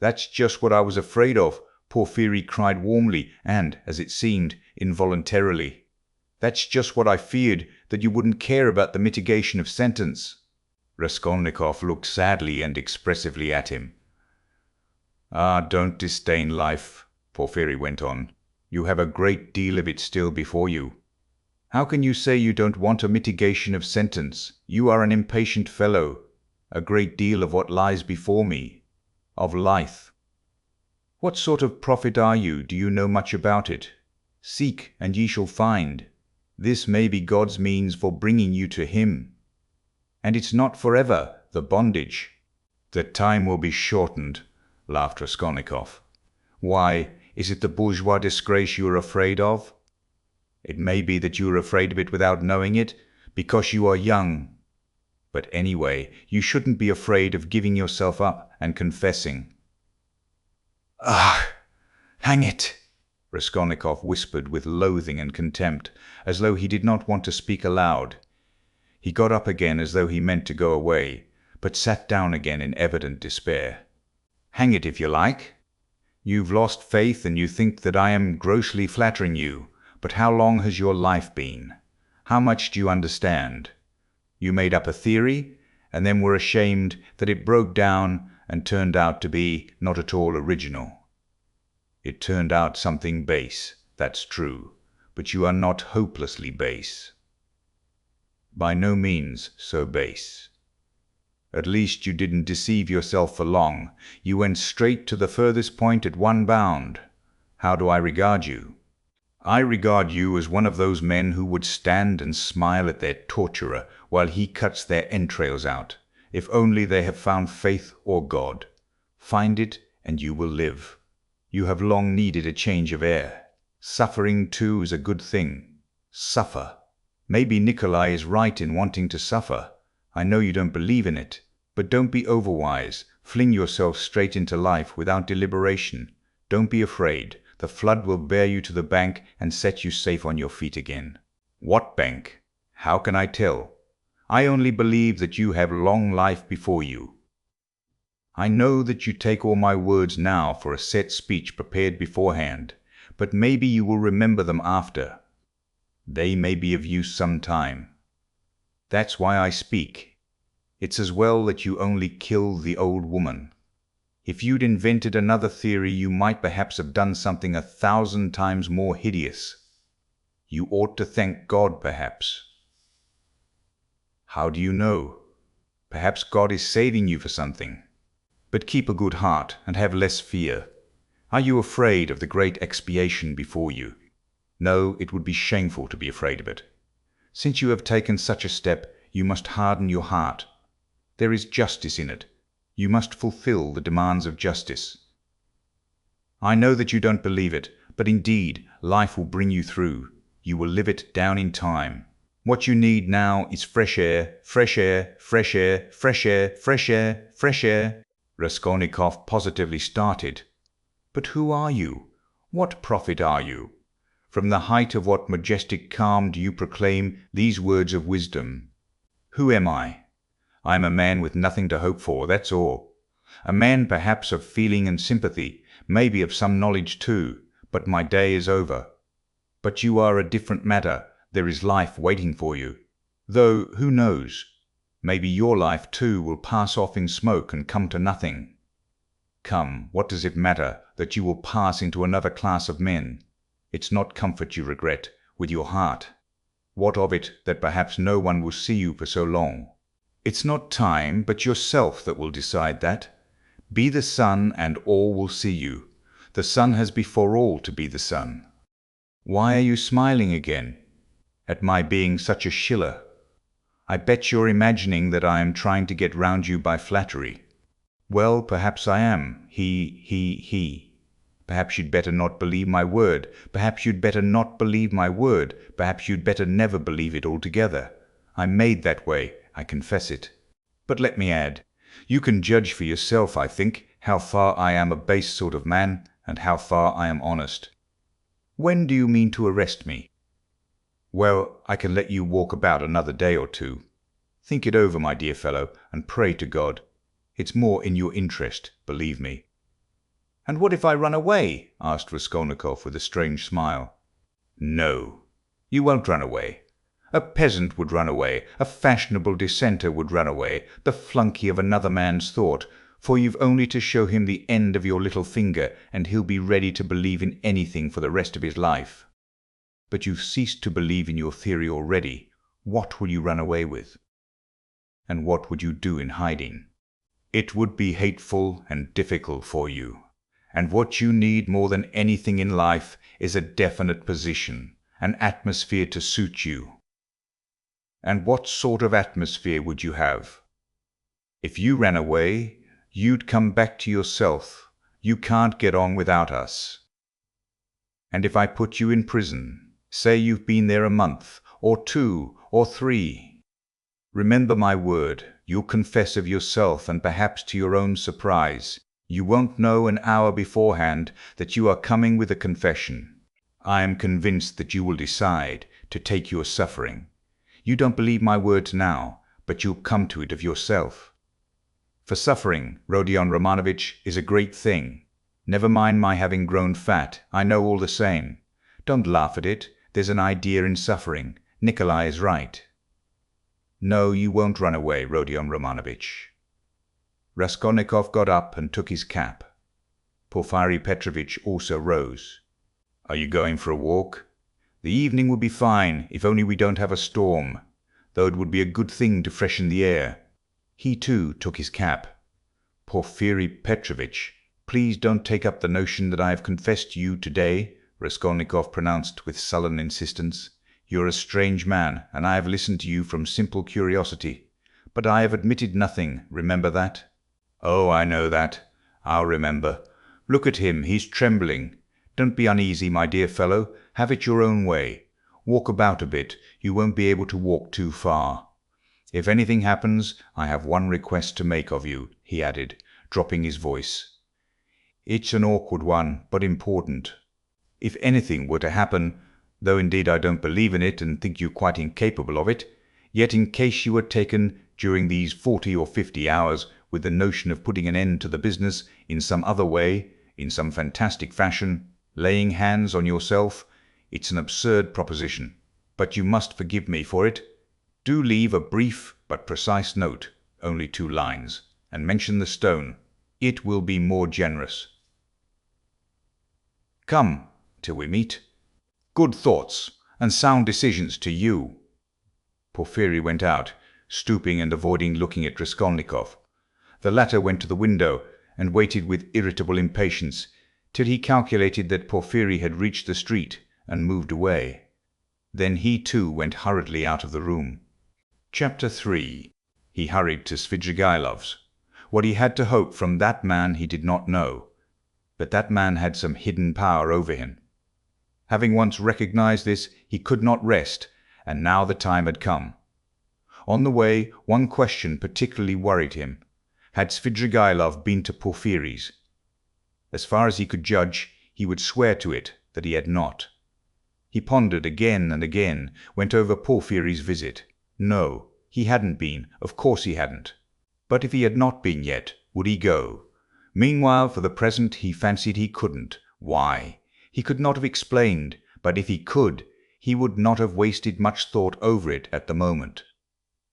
That's just what I was afraid of, Porfiry cried warmly and, as it seemed, involuntarily. That's just what I feared, that you wouldn't care about the mitigation of sentence. Raskolnikov looked sadly and expressively at him. Ah, don't disdain life, Porfiry went on. You have a great deal of it still before you. How can you say you don't want a mitigation of sentence? You are an impatient fellow. A great deal of what lies before me. Of life. What sort of prophet are you? Do you know much about it? Seek, and ye shall find. This may be God's means for bringing you to Him. And it's not forever, the bondage. The time will be shortened, laughed Raskolnikov. Why, is it the bourgeois disgrace you are afraid of? It may be that you are afraid of it without knowing it, because you are young. But anyway, you shouldn't be afraid of giving yourself up and confessing. Ah, hang it! Raskolnikov whispered with loathing and contempt, as though he did not want to speak aloud. He got up again as though he meant to go away, but sat down again in evident despair. Hang it if you like. You've lost faith and you think that I am grossly flattering you, but how long has your life been? How much do you understand? You made up a theory, and then were ashamed that it broke down and turned out to be not at all original. It turned out something base, that's true, but you are not hopelessly base. By no means so base. At least you didn't deceive yourself for long. You went straight to the furthest point at one bound. How do I regard you? I regard you as one of those men who would stand and smile at their torturer while he cuts their entrails out, if only they have found faith or God. Find it, and you will live. You have long needed a change of air. Suffering, too, is a good thing. Suffer. Maybe Nikolai is right in wanting to suffer. I know you don't believe in it, but don't be overwise. Fling yourself straight into life without deliberation. Don't be afraid. The flood will bear you to the bank and set you safe on your feet again. What bank? How can I tell? I only believe that you have long life before you. I know that you take all my words now for a set speech prepared beforehand, but maybe you will remember them after. They may be of use some time. That's why I speak. It's as well that you only killed the old woman. If you'd invented another theory, you might perhaps have done something 1,000 times more hideous. You ought to thank God, perhaps. How do you know? Perhaps God is saving you for something. But keep a good heart and have less fear. Are you afraid of the great expiation before you? No, it would be shameful to be afraid of it. Since you have taken such a step, you must harden your heart. There is justice in it. You must fulfill the demands of justice. I know that you don't believe it, but indeed, life will bring you through. You will live it down in time. What you need now is fresh air, fresh air, fresh air, fresh air, fresh air, fresh air. Raskolnikov positively started. But who are you? What prophet are you? From the height of what majestic calm do you proclaim these words of wisdom? Who am I? I am a man with nothing to hope for, that's all. A man perhaps of feeling and sympathy, maybe of some knowledge too, but my day is over. But you are a different matter. There is life waiting for you. Though, who knows? Maybe your life too will pass off in smoke and come to nothing. Come, what does it matter that you will pass into another class of men? It's not comfort you regret, with your heart. What of it that perhaps no one will see you for so long? It's not time, but yourself that will decide that. Be the sun, and all will see you. The sun has before all to be the sun. Why are you smiling again? At my being such a shiller? I bet you're imagining that I am trying to get round you by flattery. Well, perhaps I am. He. Perhaps you'd better not believe my word. Perhaps you'd better not believe my word. Perhaps you'd better never believe it altogether. I'm made that way, I confess it. But let me add, you can judge for yourself, I think, how far I am a base sort of man, and how far I am honest. When do you mean to arrest me? Well, I can let you walk about another day or two. Think it over, my dear fellow, and pray to God. It's more in your interest, believe me. And what if I run away? Asked Raskolnikov with a strange smile. No, you won't run away. A peasant would run away, a fashionable dissenter would run away, the flunkey of another man's thought, for you've only to show him the end of your little finger, and he'll be ready to believe in anything for the rest of his life. But you've ceased to believe in your theory already. What will you run away with? And what would you do in hiding? It would be hateful and difficult for you. And what you need more than anything in life is a definite position, an atmosphere to suit you. And what sort of atmosphere would you have? If you ran away, you'd come back to yourself. You can't get on without us. And if I put you in prison, say you've been there a month, or 2, or 3, remember my word, you'll confess of yourself, and perhaps to your own surprise, you won't know an hour beforehand that you are coming with a confession. I am convinced that you will decide to take your suffering. You don't believe my words now, but you'll come to it of yourself. For suffering, Rodion Romanovich, is a great thing. Never mind my having grown fat, I know all the same. Don't laugh at it, there's an idea in suffering. Nikolai is right. No, you won't run away, Rodion Romanovich. Raskolnikov got up and took his cap. Porfiry Petrovitch also rose. Are you going for a walk? The evening will be fine, if only we don't have a storm, though it would be a good thing to freshen the air. He too took his cap. Porfiry Petrovitch, please don't take up the notion that I have confessed to you today, Raskolnikov pronounced with sullen insistence. You're a strange man, and I have listened to you from simple curiosity. But I have admitted nothing, remember that? Oh, I know that. I'll remember. Look at him, he's trembling. Don't be uneasy, my dear fellow. Have it your own way. Walk about a bit. You won't be able to walk too far. If anything happens, I have one request to make of you, he added, dropping his voice. It's an awkward one, but important. If anything were to happen, though indeed I don't believe in it and think you quite incapable of it, yet in case you were taken during these 40 or 50 hours with the notion of putting an end to the business in some other way, in some fantastic fashion, laying hands on yourself, it's an absurd proposition, but you must forgive me for it. Do leave a brief but precise note, only 2 lines, and mention the stone. It will be more generous. Come, till we meet. Good thoughts and sound decisions to you. Porfiry went out, stooping and avoiding looking at Raskolnikov. The latter went to the window and waited with irritable impatience till he calculated that Porfiry had reached the street and moved away. Then he too went hurriedly out of the room. Chapter 3. He hurried to Svidrigaïlov's. What he had to hope from that man he did not know, but that man had some hidden power over him. Having once recognized this, he could not rest, and now the time had come. On the way, one question particularly worried him. Had Svidrigaïlov been to Porfiry's? As far as he could judge, he would swear to it that he had not. He pondered again and again, went over Porfiry's visit. No, he hadn't been, of course he hadn't. But if he had not been yet, would he go? Meanwhile, for the present, he fancied he couldn't. Why? He could not have explained, but if he could, he would not have wasted much thought over it at the moment.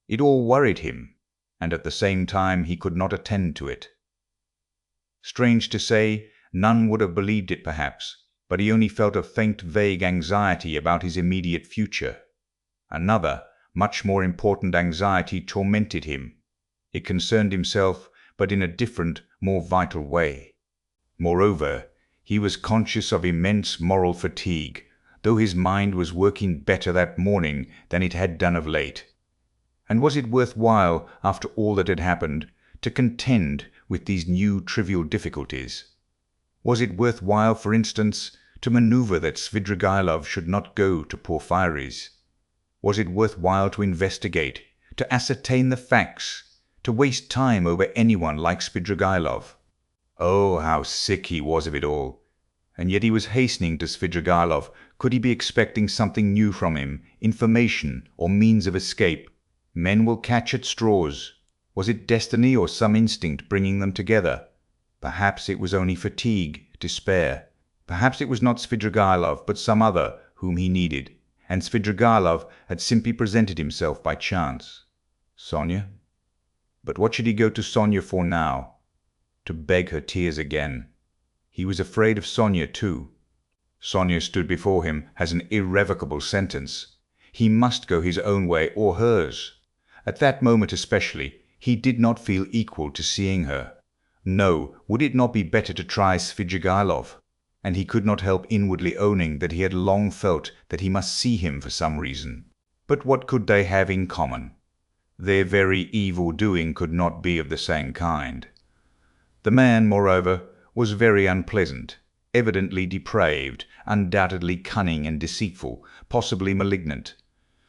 It all worried him, and at the same time he could not attend to it. Strange to say, none would have believed it perhaps, but he only felt a faint vague anxiety about his immediate future. Another, much more important anxiety tormented him. It concerned himself, but in a different, more vital way. Moreover, he was conscious of immense moral fatigue, though his mind was working better that morning than it had done of late. And was it worth while, after all that had happened, to contend with these new trivial difficulties? Was it worth while, for instance, to maneuver that Svidrigaïlov should not go to Porfiry's? Was it worth while to investigate, to ascertain the facts, to waste time over anyone like Svidrigaïlov? Oh, how sick he was of it all! And yet he was hastening to Svidrigaïlov. Could he be expecting something new from him, information or means of escape? Men will catch at straws. Was it destiny or some instinct bringing them together? Perhaps it was only fatigue, despair. Perhaps it was not Svidrigaïlov, but some other whom he needed, and Svidrigaïlov had simply presented himself by chance. Sonia? But what should he go to Sonia for now? To beg her tears again. He was afraid of Sonia too. Sonia stood before him as an irrevocable sentence. He must go his own way or hers. At that moment especially, he did not feel equal to seeing her. No, would it not be better to try Svidrigaïlov? And he could not help inwardly owning that he had long felt that he must see him for some reason. But what could they have in common? Their very evil doing could not be of the same kind. The man, moreover, was very unpleasant, evidently depraved, undoubtedly cunning and deceitful, possibly malignant.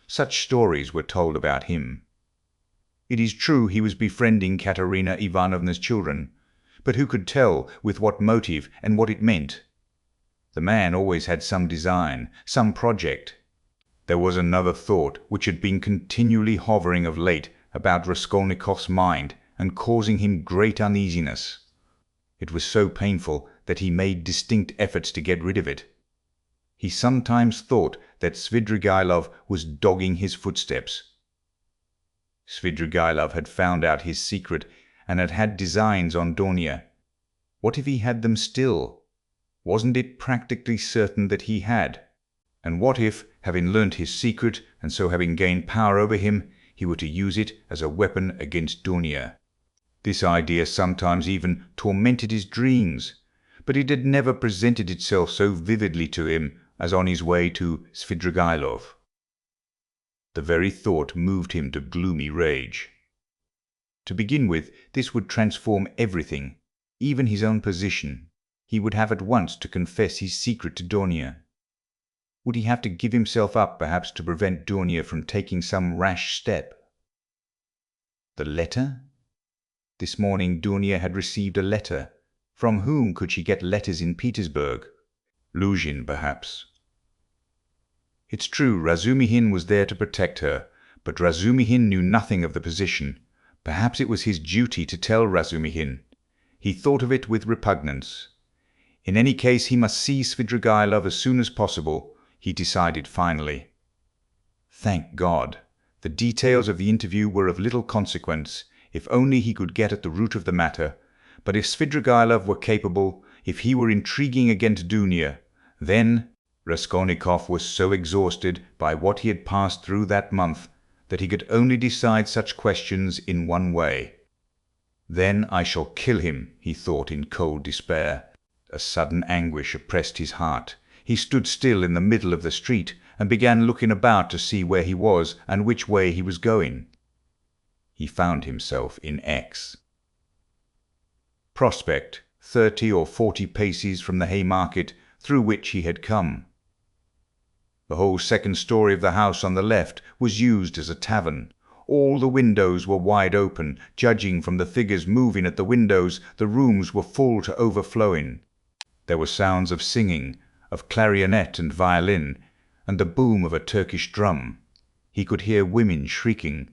Such stories were told about him. It is true he was befriending Katerina Ivanovna's children, but who could tell with what motive and what it meant? The man always had some design, some project. There was another thought which had been continually hovering of late about Raskolnikov's mind and causing him great uneasiness. It was so painful that he made distinct efforts to get rid of it. He sometimes thought that Svidrigaïlov was dogging his footsteps. Svidrigaïlov had found out his secret and had had designs on Donia. What if he had them still? Wasn't it practically certain that he had? And what if, having learnt his secret and so having gained power over him, he were to use it as a weapon against Donia? This idea sometimes even tormented his dreams, but it had never presented itself so vividly to him as on his way to Svidrigaïlov. The very thought moved him to gloomy rage. To begin with, this would transform everything, even his own position. He would have at once to confess his secret to Donia. Would he have to give himself up, perhaps, to prevent Donia from taking some rash step? The letter? This morning Donia had received a letter. From whom could she get letters in Petersburg? Luzhin, perhaps. It's true, Razumihin was there to protect her, but Razumihin knew nothing of the position. Perhaps it was his duty to tell Razumihin. He thought of it with repugnance. In any case, he must see Svidrigaïlov as soon as possible, he decided finally. Thank God! The details of the interview were of little consequence, if only he could get at the root of the matter. But if Svidrigaïlov were capable, if he were intriguing against Dounia, then Raskolnikov was so exhausted by what he had passed through that month that he could only decide such questions in one way. Then I shall kill him, he thought in cold despair. A sudden anguish oppressed his heart. He stood still in the middle of the street and began looking about to see where he was and which way he was going. He found himself in X. Prospect, 30 or 40 paces from the Haymarket through which he had come. The whole second story of the house on the left was used as a tavern. All the windows were wide open. Judging from the figures moving at the windows, the rooms were full to overflowing. There were sounds of singing, of clarionet and violin, and the boom of a Turkish drum. He could hear women shrieking.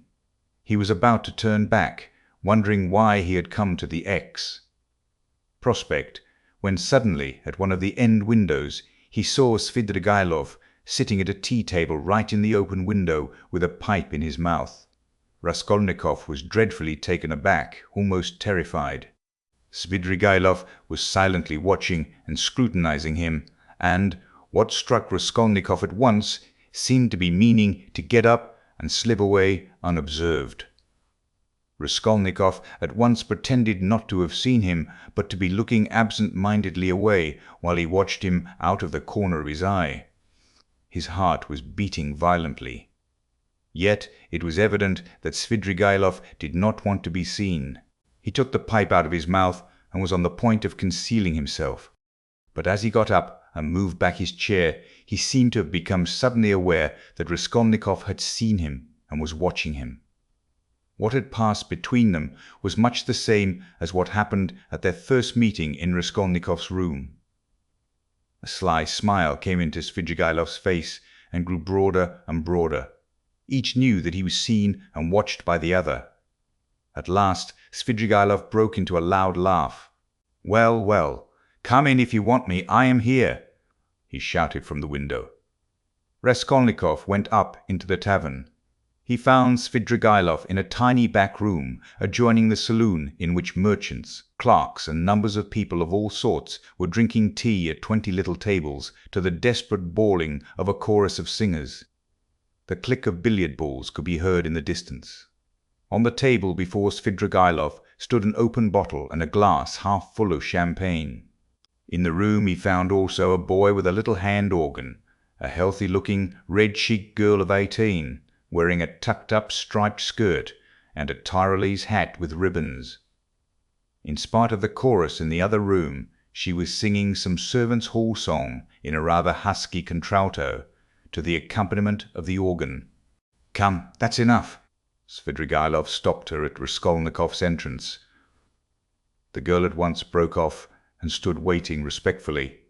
He was about to turn back, wondering why he had come to the X. Prospect, when suddenly at one of the end windows he saw Svidrigaïlov sitting at a tea-table right in the open window with a pipe in his mouth. Raskolnikov was dreadfully taken aback, almost terrified. Svidrigaïlov was silently watching and scrutinizing him, and, what struck Raskolnikov at once, seemed to be meaning to get up and slip away unobserved. Raskolnikov at once pretended not to have seen him, but to be looking absent-mindedly away while he watched him out of the corner of his eye. His heart was beating violently. Yet it was evident that Svidrigaïlov did not want to be seen. He took the pipe out of his mouth and was on the point of concealing himself. But as he got up and moved back his chair, he seemed to have become suddenly aware that Raskolnikov had seen him and was watching him. What had passed between them was much the same as what happened at their first meeting in Raskolnikov's room. A sly smile came into Svidrigaïlov's face and grew broader and broader. Each knew that he was seen and watched by the other. At last Svidrigaïlov broke into a loud laugh. "Well, well, come in if you want me, I am here," he shouted from the window. Raskolnikov went up into the tavern. He found Svidrigaïlov in a tiny back room adjoining the saloon, in which merchants, clerks, and numbers of people of all sorts were drinking tea at 20 little tables to the desperate bawling of a chorus of singers. The click of billiard balls could be heard in the distance. On the table before Svidrigaïlov stood an open bottle and a glass half full of champagne. In the room he found also a boy with a little hand organ, a healthy-looking, red-cheeked girl of 18, wearing a tucked-up striped skirt and a Tyrolese hat with ribbons. In spite of the chorus in the other room, She was singing some servants' hall song in a rather husky contralto, to the accompaniment of the organ. "Come, that's enough." Svidrigaïlov stopped her at Raskolnikov's entrance. The girl at once broke off and stood waiting respectfully.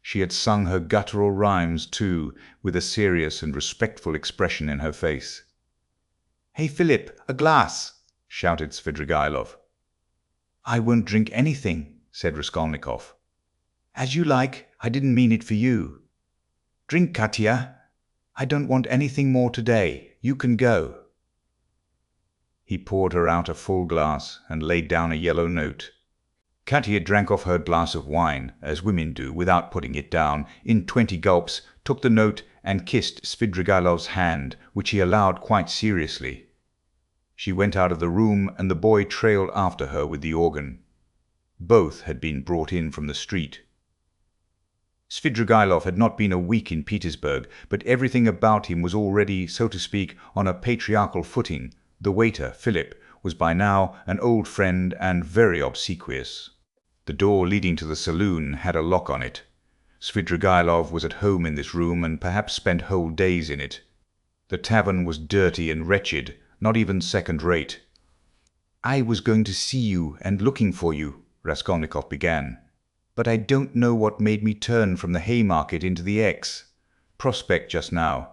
She had sung her guttural rhymes, too, with a serious and respectful expression in her face. "Hey, Philip, a glass!" shouted Svidrigaïlov. "I won't drink anything," said Raskolnikov. "As you like, I didn't mean it for you." "Drink, Katya." "I don't want anything more today. You can go." He poured her out a full glass and laid down a yellow note. Katya drank off her glass of wine, as women do, without putting it down, in 20 gulps, took the note and kissed Svidrigaïlov's hand, which he allowed quite seriously. She went out of the room, and the boy trailed after her with the organ. Both had been brought in from the street. Svidrigaïlov had not been a week in Petersburg, but everything about him was already, so to speak, on a patriarchal footing. The waiter, Philip, was by now an old friend and very obsequious. The door leading to the saloon had a lock on it. Svidrigaïlov was at home in this room, and perhaps spent whole days in it. The tavern was dirty and wretched, not even second-rate. "I was going to see you and looking for you," Raskolnikov began. "But I don't know what made me turn from the Haymarket into the Prospect just now.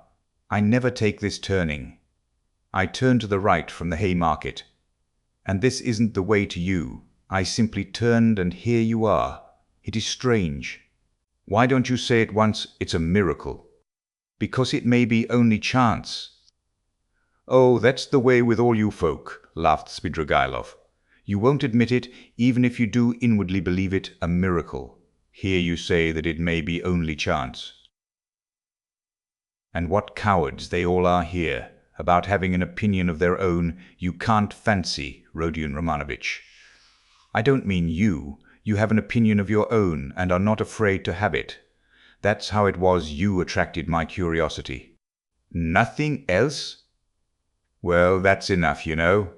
I never take this turning. I turn to the right from the Haymarket. And this isn't the way to you. I simply turned, and here you are. It is strange. Why don't you say at once, it's a miracle? Because it may be only chance." "Oh, that's the way with all you folk," laughed Svidrigaïlov. "You won't admit it, even if you do inwardly believe it a miracle. Here you say that it may be only chance. And what cowards they all are here, about having an opinion of their own. You can't fancy, Rodion Romanovitch. I don't mean you. You have an opinion of your own, and are not afraid to have it. That's how it was you attracted my curiosity." "Nothing else?" "Well, that's enough, you know."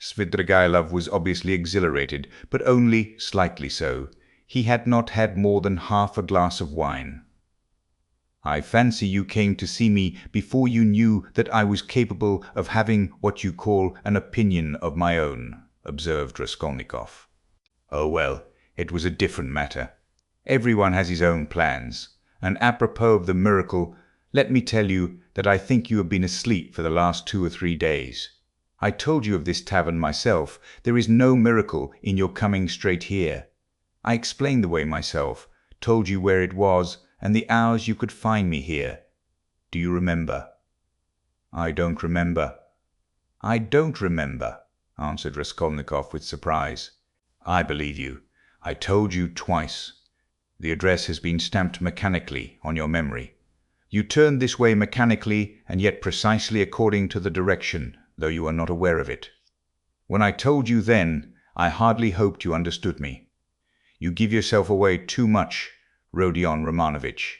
Svidrigaïlov was obviously exhilarated, but only slightly so. He had not had more than half a glass of wine. "I fancy you came to see me before you knew that I was capable of having what you call an opinion of my own," observed Raskolnikov. "Oh well, it was a different matter. Everyone has his own plans. And apropos of the miracle, let me tell you that I think you have been asleep for the last 2 or 3 days. I told you of this tavern myself. There is no miracle in your coming straight here. I explained the way myself, told you where it was, and the hours you could find me here. Do you remember?" "I don't remember." "I don't remember," answered Raskolnikov with surprise. "I believe you. I told you twice. The address has been stamped mechanically on your memory. You turned this way mechanically, and yet precisely according to the direction, though you are not aware of it. When I told you then, I hardly hoped you understood me. You give yourself away too much, Rodion Romanovitch.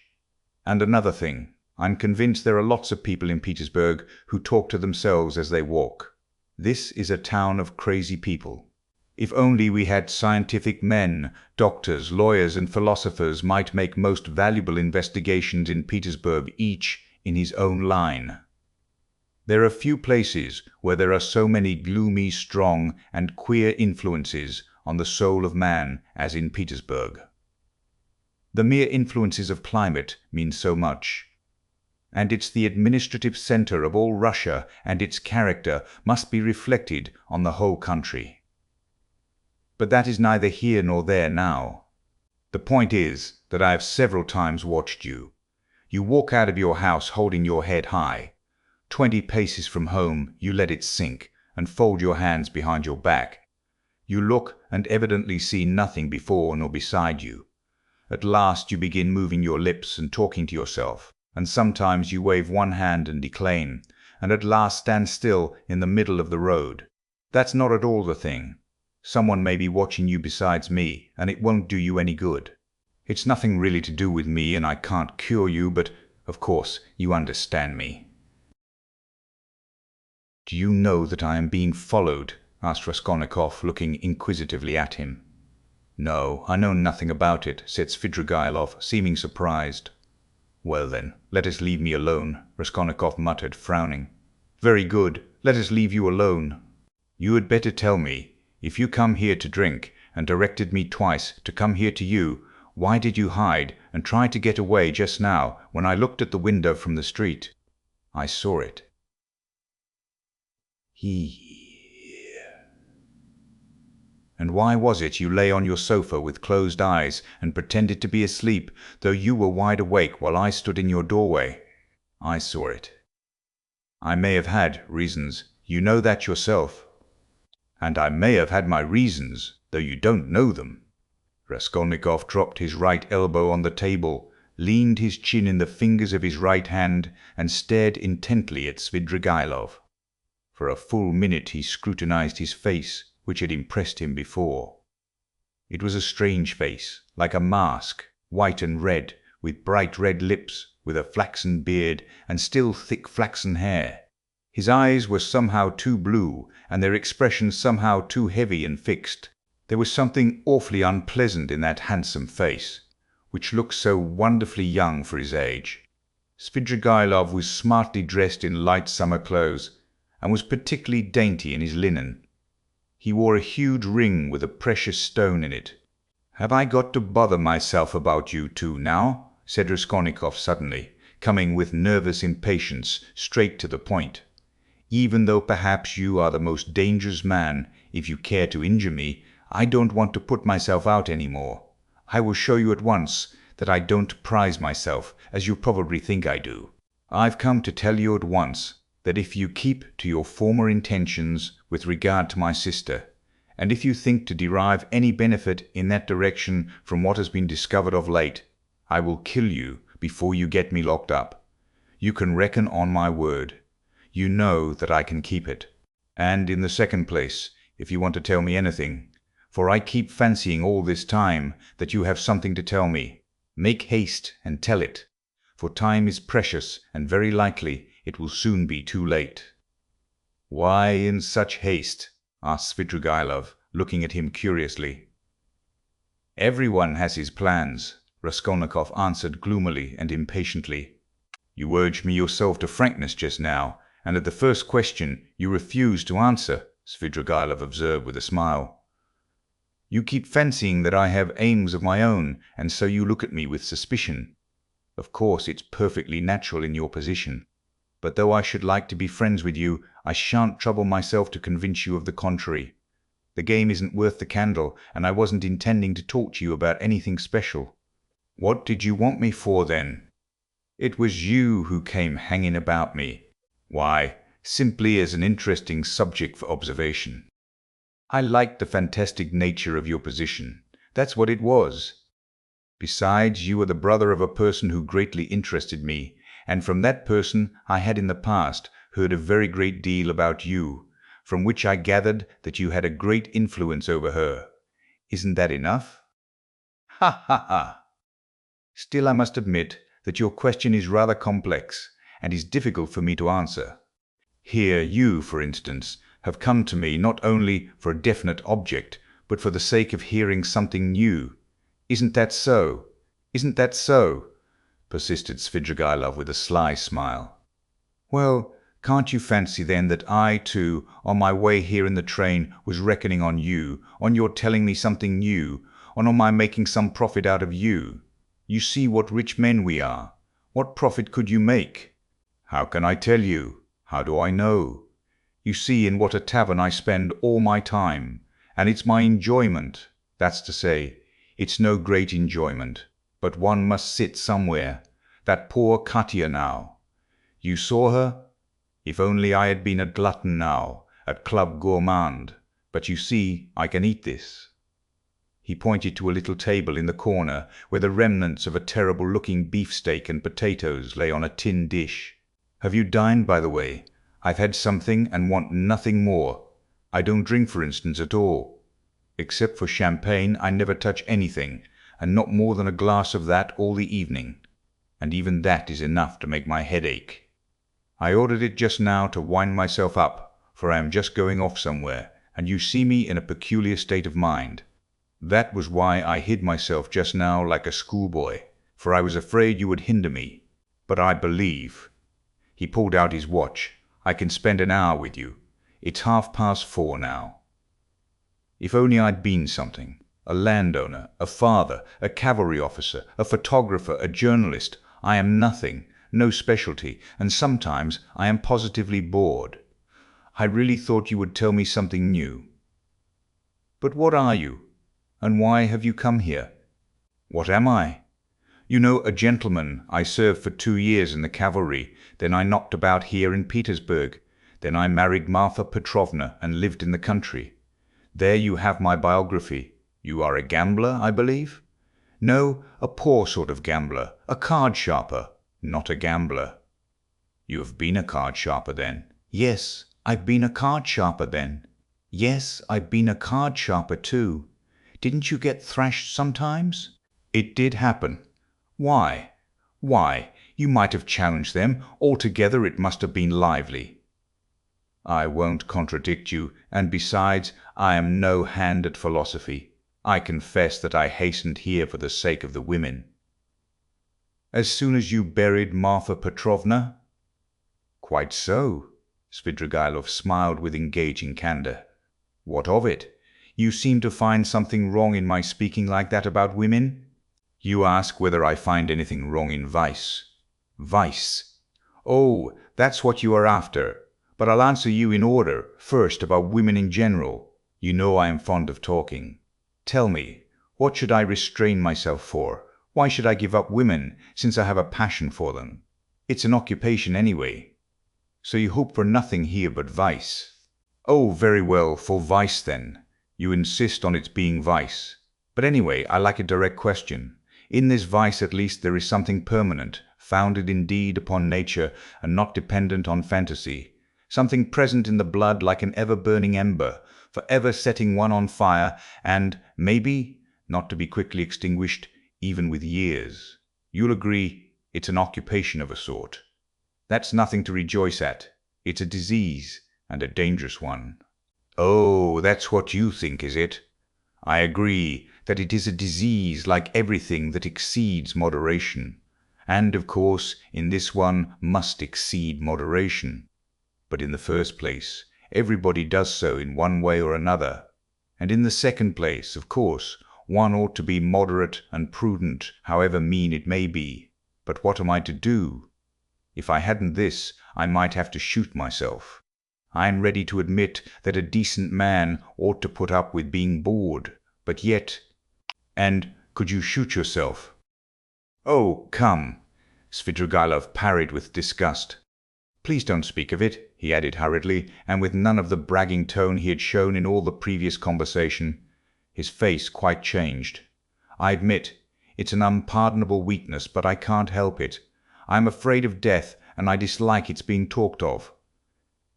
And another thing, I'm convinced there are lots of people in Petersburg who talk to themselves as they walk. This is a town of crazy people. If only we had scientific men, doctors, lawyers, and philosophers might make most valuable investigations in Petersburg, each in his own line. There are few places where there are so many gloomy, strong, and queer influences on the soul of man as in Petersburg. The mere influences of climate mean so much. And it's the administrative center of all Russia, and its character must be reflected on the whole country. But that is neither here nor there now. The point is that I have several times watched you. You walk out of your house holding your head high. 20 paces from home you let it sink, and fold your hands behind your back. You look and evidently see nothing before nor beside you. At last you begin moving your lips and talking to yourself, and sometimes you wave one hand and declaim, and at last stand still in the middle of the road. That's not at all the thing. Someone may be watching you besides me, and it won't do you any good. It's nothing really to do with me, and I can't cure you, but, of course, you understand me." "Do you know that I am being followed?" asked Raskolnikov, looking inquisitively at him. "No, I know nothing about it," said Svidrigaïlov, seeming surprised. "Well then, let us leave me alone," Raskolnikov muttered, frowning. "Very good, let us leave you alone. You had better tell me, if you come here to drink, and directed me twice to come here to you, why did you hide and try to get away just now when I looked at the window from the street? I saw it." "And why was it you lay on your sofa with closed eyes and pretended to be asleep, though you were wide awake while I stood in your doorway?" "I saw it." "I may have had reasons. You know that yourself." "And I may have had my reasons, though you don't know them." Raskolnikov dropped his right elbow on the table, leaned his chin in the fingers of his right hand, and stared intently at Svidrigaïlov. For a full minute he scrutinized his face, which had impressed him before. It was a strange face, like a mask, white and red, with bright red lips, with a flaxen beard, and still thick flaxen hair. His eyes were somehow too blue, and their expression somehow too heavy and fixed. There was something awfully unpleasant in that handsome face, which looked so wonderfully young for his age. Svidrigaïlov was smartly dressed in light summer clothes, and was particularly dainty in his linen. He wore a huge ring with a precious stone in it. "Have I got to bother myself about you two now?" said Raskolnikov suddenly, coming with nervous impatience straight to the point. "Even though perhaps you are the most dangerous man, if you care to injure me, I don't want to put myself out any more. I will show you at once that I don't prize myself, as you probably think I do. I've come to tell you at once that if you keep to your former intentions with regard to my sister, and if you think to derive any benefit in that direction from what has been discovered of late, I will kill you before you get me locked up. You can reckon on my word. You know that I can keep it. And in the second place, if you want to tell me anything, for I keep fancying all this time that you have something to tell me, make haste and tell it, for time is precious, and very likely it will soon be too late." "Why in such haste?" asked Svidrigaïlov, looking at him curiously. "Everyone has his plans," Raskolnikov answered gloomily and impatiently. "You urged me yourself to frankness just now, and at the first question you refused to answer," Svidrigaïlov observed with a smile. "You keep fancying that I have aims of my own, and so you look at me with suspicion. Of course it's perfectly natural in your position. But though I should like to be friends with you, I shan't trouble myself to convince you of the contrary. The game isn't worth the candle, and I wasn't intending to talk to you about anything special." "What did you want me for, then?" "It was you who came hanging about me. Why, simply as an interesting subject for observation. I liked the fantastic nature of your position. That's what it was. Besides, you were the brother of a person who greatly interested me, and from that person I had in the past heard a very great deal about you, from which I gathered that you had a great influence over her. Isn't that enough?" "Ha, ha, ha! Still, I must admit that your question is rather complex, and is difficult for me to answer. Here you, for instance, have come to me not only for a definite object, but for the sake of hearing something new. Isn't that so? Isn't that so?" persisted Svidrigaïlov with a sly smile. "Well, can't you fancy then that I, too, on my way here in the train, was reckoning on you, on your telling me something new, on my making some profit out of you? You see what rich men we are. What profit could you make?" "How can I tell you? How do I know? You see in what a tavern I spend all my time, and it's my enjoyment. That's to say, it's no great enjoyment, but one must sit somewhere. That poor Katya now. You saw her? If only I had been a glutton now, at Club Gourmand. But you see, I can eat this." He pointed to a little table in the corner where the remnants of a terrible-looking beefsteak and potatoes lay on a tin dish. "Have you dined, by the way? I've had something and want nothing more. I don't drink, for instance, at all. Except for champagne, I never touch anything, and not more than a glass of that all the evening. And even that is enough to make my head ache. I ordered it just now to wind myself up, for I am just going off somewhere, and you see me in a peculiar state of mind. That was why I hid myself just now like a schoolboy, for I was afraid you would hinder me. But I believe—" He pulled out his watch. "I can spend an hour with you. It's 4:30 now. If only I'd been something. A landowner, a father, a cavalry officer, a photographer, a journalist. I am nothing, no specialty, and sometimes I am positively bored. I really thought you would tell me something new. But what are you? And why have you come here? What am I? You know, a gentleman. I served for 2 years in the cavalry. Then I knocked about here in Petersburg. Then I married Marfa Petrovna and lived in the country. There you have my biography. You are a gambler, I believe? No, a poor sort of gambler, a card sharper, not a gambler. You have been a card sharper then? Yes, I've been a card sharper then. Yes, I've been a card sharper too. Didn't you get thrashed sometimes? It did happen. Why? Why, you might have challenged them. Altogether it must have been lively. I won't contradict you, and besides, I am no hand at philosophy. I confess that I hastened here for the sake of the women. As soon as you buried Marfa Petrovna? Quite so. Svidrigaïlov smiled with engaging candor. What of it? You seem to find something wrong in my speaking like that about women? You ask whether I find anything wrong in vice. Vice. Oh, that's what you are after. But I'll answer you in order. First, about women in general. You know I am fond of talking. Tell me, what should I restrain myself for? Why should I give up women, since I have a passion for them? It's an occupation anyway. So you hope for nothing here but vice. Oh, very well, for vice then. You insist on its being vice. But anyway, I like a direct question. In this vice at least there is something permanent, founded indeed upon nature and not dependent on fantasy. Something present in the blood like an ever-burning ember, forever setting one on fire, and, maybe, not to be quickly extinguished, even with years. You'll agree it's an occupation of a sort. That's nothing to rejoice at. It's a disease, and a dangerous one. Oh, that's what you think, is it? I agree that it is a disease like everything that exceeds moderation, and, of course, in this one must exceed moderation. But in the first place, everybody does so in one way or another, and in the second place, of course, one ought to be moderate and prudent, however mean it may be. But what am I to do? If I hadn't this, I might have to shoot myself. I am ready to admit that a decent man ought to put up with being bored, but yet— And could you shoot yourself? Oh, come! Svidrigaïlov parried with disgust. Please don't speak of it, he added hurriedly, and with none of the bragging tone he had shown in all the previous conversation. His face quite changed. I admit, it's an unpardonable weakness, but I can't help it. I am afraid of death, and I dislike its being talked of.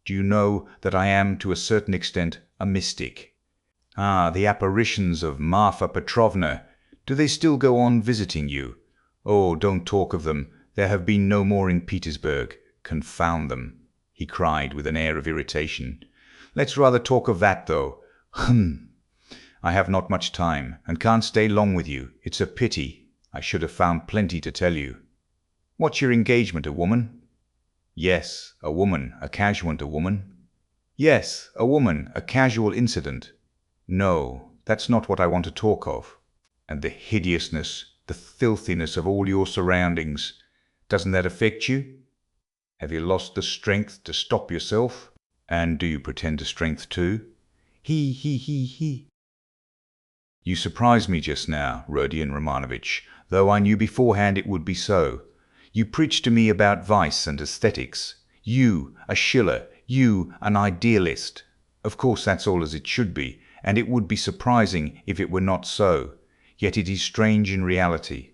Do you know that I am, to a certain extent, a mystic? Ah, the apparitions of Marfa Petrovna. Do they still go on visiting you? Oh, don't talk of them. There have been no more in Petersburg. Confound them, he cried with an air of irritation. Let's rather talk of that, though. I have not much time, and can't stay long with you. It's a pity. I should have found plenty to tell you. What's your engagement, a woman? Yes, a woman, a casual woman. Yes, a woman, a casual incident. No, that's not what I want to talk of. And the hideousness, the filthiness of all your surroundings. Doesn't that affect you? Have you lost the strength to stop yourself? And do you pretend to strength too? He. You surprised me just now, Rodion Romanovich, though I knew beforehand it would be so. You preached to me about vice and aesthetics. You, a Schiller, you, an idealist. Of course that's all as it should be, and it would be surprising if it were not so. Yet it is strange in reality.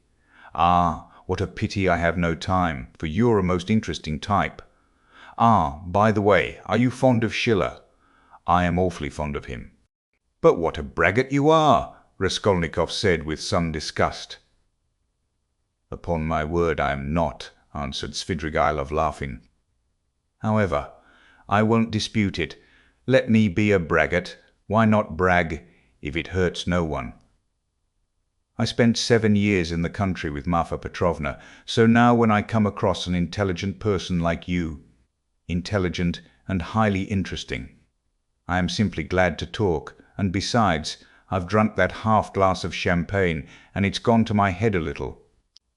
Ah, what a pity I have no time, for you're a most interesting type. Ah, by the way, are you fond of Schiller? I am awfully fond of him. But what a braggart you are, Raskolnikov said with some disgust. Upon my word I am not, answered Svidrigaïlov, laughing. However, I won't dispute it. Let me be a braggart. Why not brag if it hurts no one? I spent 7 years in the country with Marfa Petrovna, so now when I come across an intelligent person like you, intelligent and highly interesting, I am simply glad to talk, and besides, I've drunk that half glass of champagne, and it's gone to my head a little.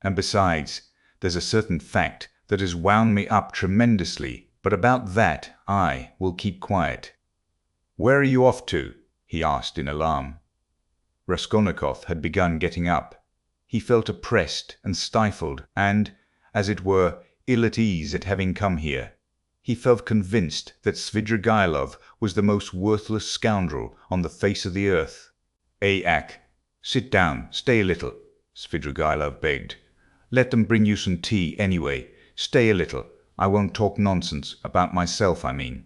And besides, there's a certain fact that has wound me up tremendously, but about that I will keep quiet. Where are you off to? He asked in alarm. Raskolnikov had begun getting up. He felt oppressed and stifled, and, as it were, ill at ease at having come here. He felt convinced that Svidrigaïlov was the most worthless scoundrel on the face of the earth. Ak, sit down, stay a little, Svidrigaïlov begged. Let them bring you some tea anyway. Stay a little. I won't talk nonsense, about myself, I mean.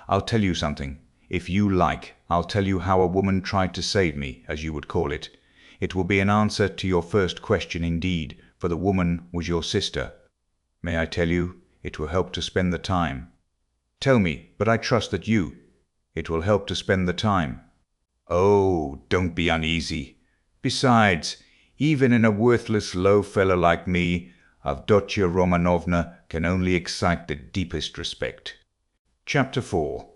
I'll tell you something. If you like, I'll tell you how a woman tried to save me, as you would call it. It will be an answer to your first question indeed, for the woman was your sister. May I tell you? It will help to spend the time. Tell me, but I trust that you. It will help to spend the time. Oh, don't be uneasy. Besides, even in a worthless low fellow like me, Avdotya Romanovna can only excite the deepest respect. Chapter 4.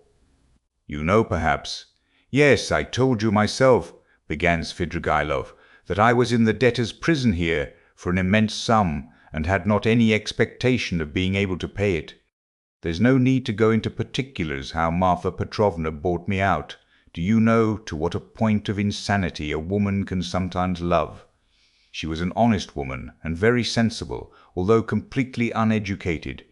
You know, perhaps. Yes, I told you myself, began Svidrigaïlov, that I was in the debtor's prison here for an immense sum, and had not any expectation of being able to pay it. There's no need to go into particulars how Marfa Petrovna bought me out. Do you know to what a point of insanity a woman can sometimes love? She was an honest woman and very sensible, although completely uneducated.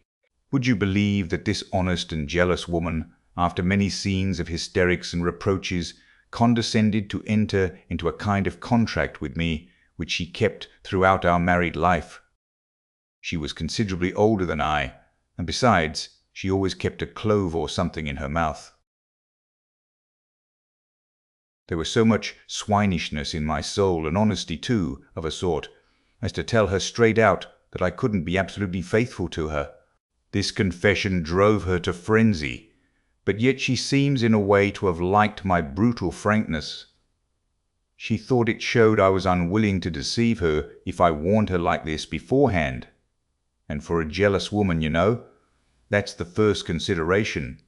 Would you believe that this honest and jealous woman, after many scenes of hysterics and reproaches, condescended to enter into a kind of contract with me, which she kept throughout our married life? She was considerably older than I, and besides, she always kept a clove or something in her mouth. There was so much swinishness in my soul, and honesty too, of a sort, as to tell her straight out that I couldn't be absolutely faithful to her. This confession drove her to frenzy, but yet she seems in a way to have liked my brutal frankness. She thought it showed I was unwilling to deceive her if I warned her like this beforehand. And for a jealous woman, you know, that's the first consideration.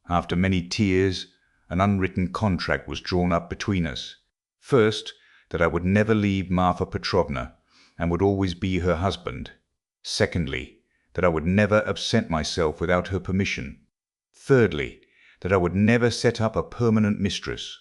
After many tears, an unwritten contract was drawn up between us. First, that I would never leave Marfa Petrovna, and would always be her husband. Secondly, that I would never absent myself without her permission. Thirdly, that I would never set up a permanent mistress.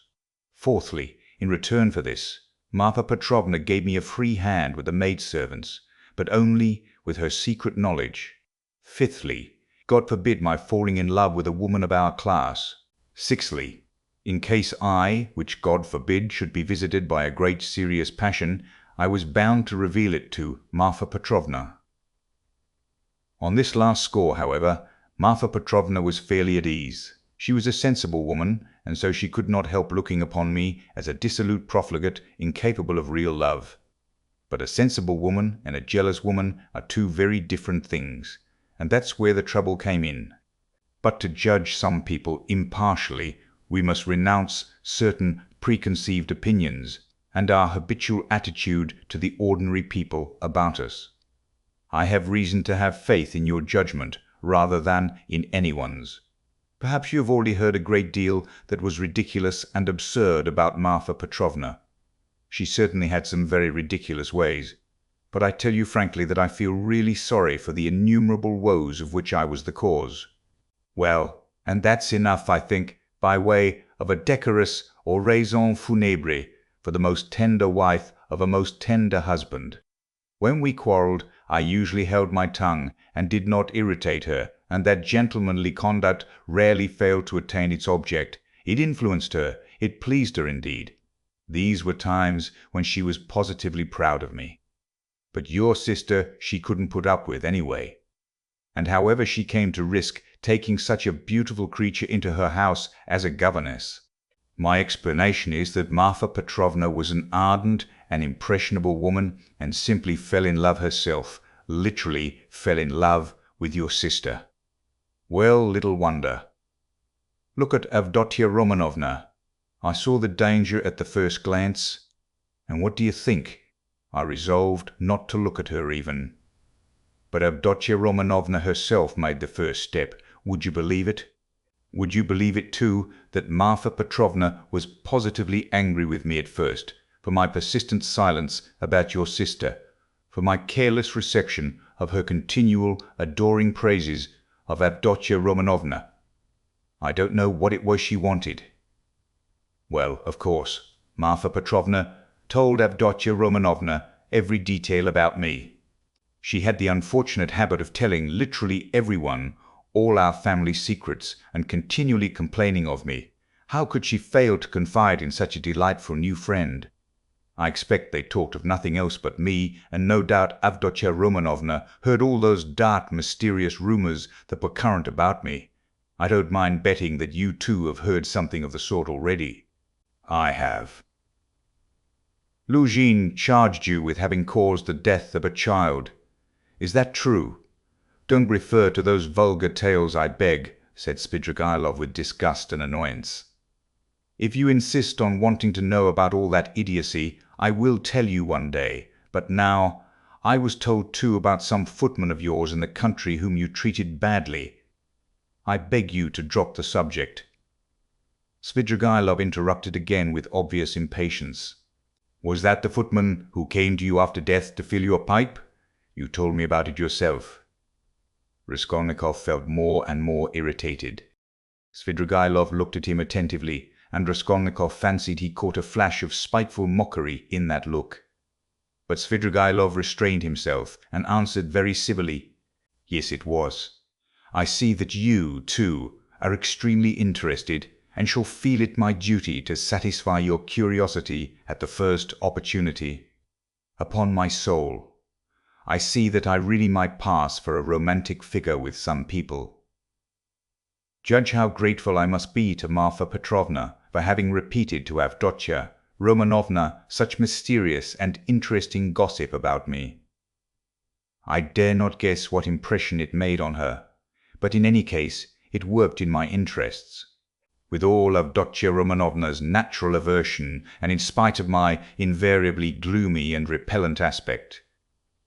Fourthly, in return for this, Marfa Petrovna gave me a free hand with the maidservants, but only with her secret knowledge. Fifthly, God forbid my falling in love with a woman of our class. Sixthly, in case I, which God forbid, should be visited by a great serious passion, I was bound to reveal it to Marfa Petrovna. On this last score, however, Marfa Petrovna was fairly at ease. She was a sensible woman, and so she could not help looking upon me as a dissolute profligate incapable of real love. But a sensible woman and a jealous woman are two very different things, and that's where the trouble came in. But to judge some people impartially, we must renounce certain preconceived opinions and our habitual attitude to the ordinary people about us. I have reason to have faith in your judgment rather than in anyone's. Perhaps you have already heard a great deal that was ridiculous and absurd about Marfa Petrovna. She certainly had some very ridiculous ways, but I tell you frankly that I feel really sorry for the innumerable woes of which I was the cause. Well, and that's enough, I think, by way of a decorous oraison funèbre for the most tender wife of a most tender husband. When we quarrelled, I usually held my tongue and did not irritate her, and that gentlemanly conduct rarely failed to attain its object. It influenced her, it pleased her indeed. These were times when she was positively proud of me. But your sister she couldn't put up with anyway. And however she came to risk taking such a beautiful creature into her house as a governess. My explanation is that Marfa Petrovna was an ardent and impressionable woman and simply fell in love herself, literally fell in love with your sister. Well, little wonder. Look at Avdotya Romanovna. I saw the danger at the first glance, and what do you think? I resolved not to look at her even. But Avdotya Romanovna herself made the first step. Would you believe it? Would you believe it too, that Marfa Petrovna was positively angry with me at first, for my persistent silence about your sister, for my careless reception of her continual adoring praises of Avdotya Romanovna? I don't know what it was she wanted. Well, of course, Marfa Petrovna told Avdotya Romanovna every detail about me. She had the unfortunate habit of telling literally everyone all our family secrets and continually complaining of me. How could she fail to confide in such a delightful new friend? I expect they talked of nothing else but me, and no doubt Avdotya Romanovna heard all those dark, mysterious rumours that were current about me. I don't mind betting that you too have heard something of the sort already. I have. Luzhin charged you with having caused the death of a child. Is that true? Don't refer to those vulgar tales, I beg, said Svidrigaïlov with disgust and annoyance. If you insist on wanting to know about all that idiocy, I will tell you one day. But now, I was told too about some footman of yours in the country whom you treated badly. I beg you to drop the subject. Svidrigaïlov interrupted again with obvious impatience. Was that the footman who came to you after death to fill your pipe? You told me about it yourself. Raskolnikov felt more and more irritated. Svidrigaïlov looked at him attentively, and Raskolnikov fancied he caught a flash of spiteful mockery in that look. But Svidrigaïlov restrained himself and answered very civilly, "Yes, it was. I see that you, too, are extremely interested, and shall feel it my duty to satisfy your curiosity at the first opportunity. Upon my soul, I see that I really might pass for a romantic figure with some people. Judge how grateful I must be to Marfa Petrovna for having repeated to Avdotya Romanovna such mysterious and interesting gossip about me. I dare not guess what impression it made on her, but in any case it worked in my interests. With all Avdotya Romanovna's natural aversion, and in spite of my invariably gloomy and repellent aspect,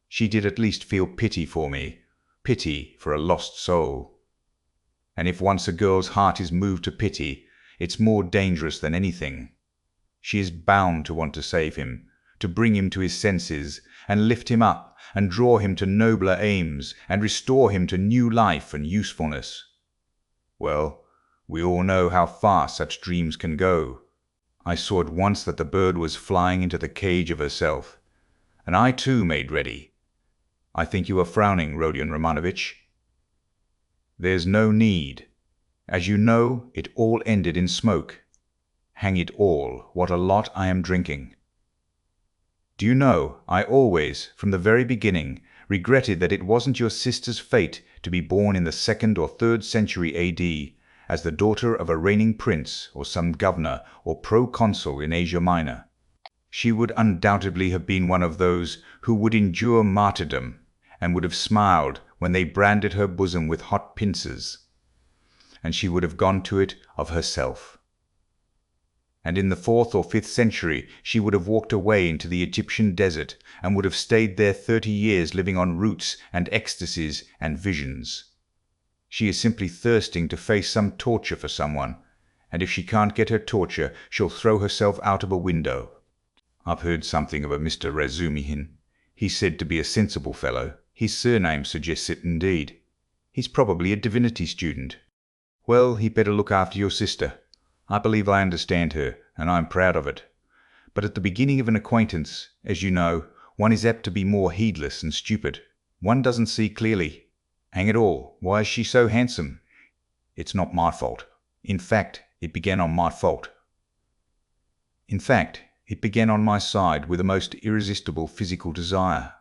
she did at least feel pity for me, pity for a lost soul. And if once a girl's heart is moved to pity, it's more dangerous than anything. She is bound to want to save him, to bring him to his senses, and lift him up, and draw him to nobler aims, and restore him to new life and usefulness. Well, we all know how far such dreams can go. I saw at once that the bird was flying into the cage of herself, and I too made ready. I think you are frowning, Rodion Romanovitch. There's no need. As you know, it all ended in smoke. Hang it all, what a lot I am drinking. Do you know, I always, from the very beginning, regretted that it wasn't your sister's fate to be born in the 2nd or 3rd century A.D., as the daughter of a reigning prince or some governor or proconsul in Asia Minor. She would undoubtedly have been one of those who would endure martyrdom, and would have smiled when they branded her bosom with hot pincers, and she would have gone to it of herself. And in the 4th or 5th century she would have walked away into the Egyptian desert, and would have stayed there 30 years living on roots and ecstasies and visions. She is simply thirsting to face some torture for someone, and if she can't get her torture, she'll throw herself out of a window. I've heard something of a Mr. Razumihin. He's said to be a sensible fellow. His surname suggests it indeed. He's probably a divinity student. Well, he'd better look after your sister. I believe I understand her, and I'm proud of it. But at the beginning of an acquaintance, as you know, one is apt to be more heedless and stupid. One doesn't see clearly. Hang it all, why is she so handsome? It's not my fault. In fact, it began on my fault. It began on my side with a most irresistible physical desire.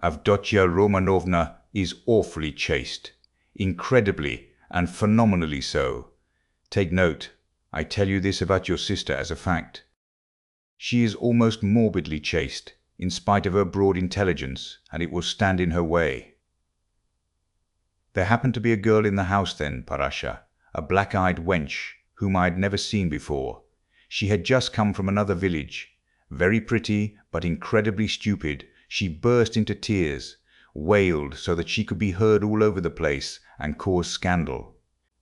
Avdotya Romanovna is awfully chaste, incredibly and phenomenally so. Take note, I tell you this about your sister as a fact. She is almost morbidly chaste, in spite of her broad intelligence, and it will stand in her way. There happened to be a girl in the house then, Parasha, a black-eyed wench, whom I had never seen before. She had just come from another village, Very pretty, but incredibly stupid, she burst into tears, wailed so that she could be heard all over the place, and caused scandal.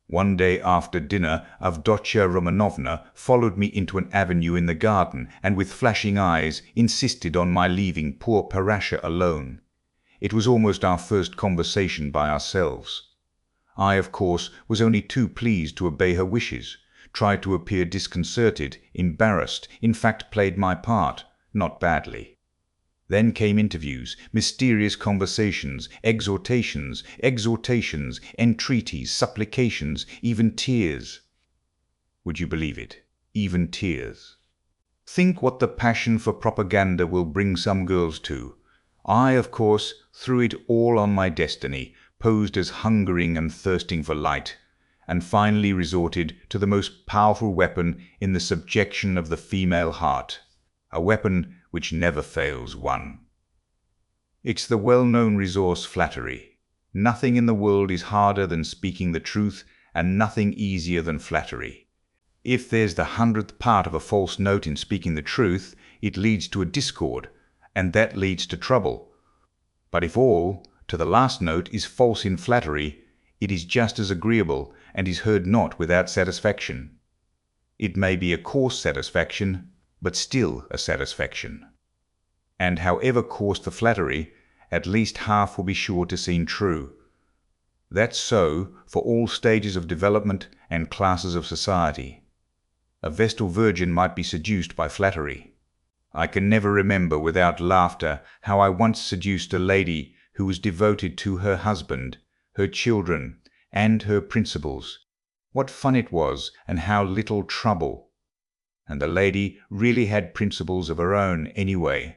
One day after dinner, Avdotya Romanovna followed me into an avenue in the garden, and with flashing eyes insisted on my leaving poor Parasha alone. It was almost our first conversation by ourselves. I, of course, was only too pleased to obey her wishes, tried to appear disconcerted, embarrassed, in fact played my part, not badly. Then came interviews, mysterious conversations, exhortations, entreaties, supplications, even tears. Would you believe it? Even tears. Think what the passion for propaganda will bring some girls to. I, of course, threw it all on my destiny, posed as hungering and thirsting for light, and finally resorted to the most powerful weapon in the subjection of the female heart, a weapon which never fails one. It's the well-known resource flattery. Nothing in the world is harder than speaking the truth, and nothing easier than flattery. If there's the 100th part of a false note in speaking the truth, it leads to a discord, and that leads to trouble. But if all, to the last note, is false in flattery, it is just as agreeable, and is heard not without satisfaction. It may be a coarse satisfaction, but still a satisfaction. And however coarse the flattery, at least half will be sure to seem true. That's so for all stages of development and classes of society. A Vestal Virgin might be seduced by flattery. I can never remember without laughter how I once seduced a lady who was devoted to her husband, her children, and her principles. What fun it was, and how little trouble! And the lady really had principles of her own anyway.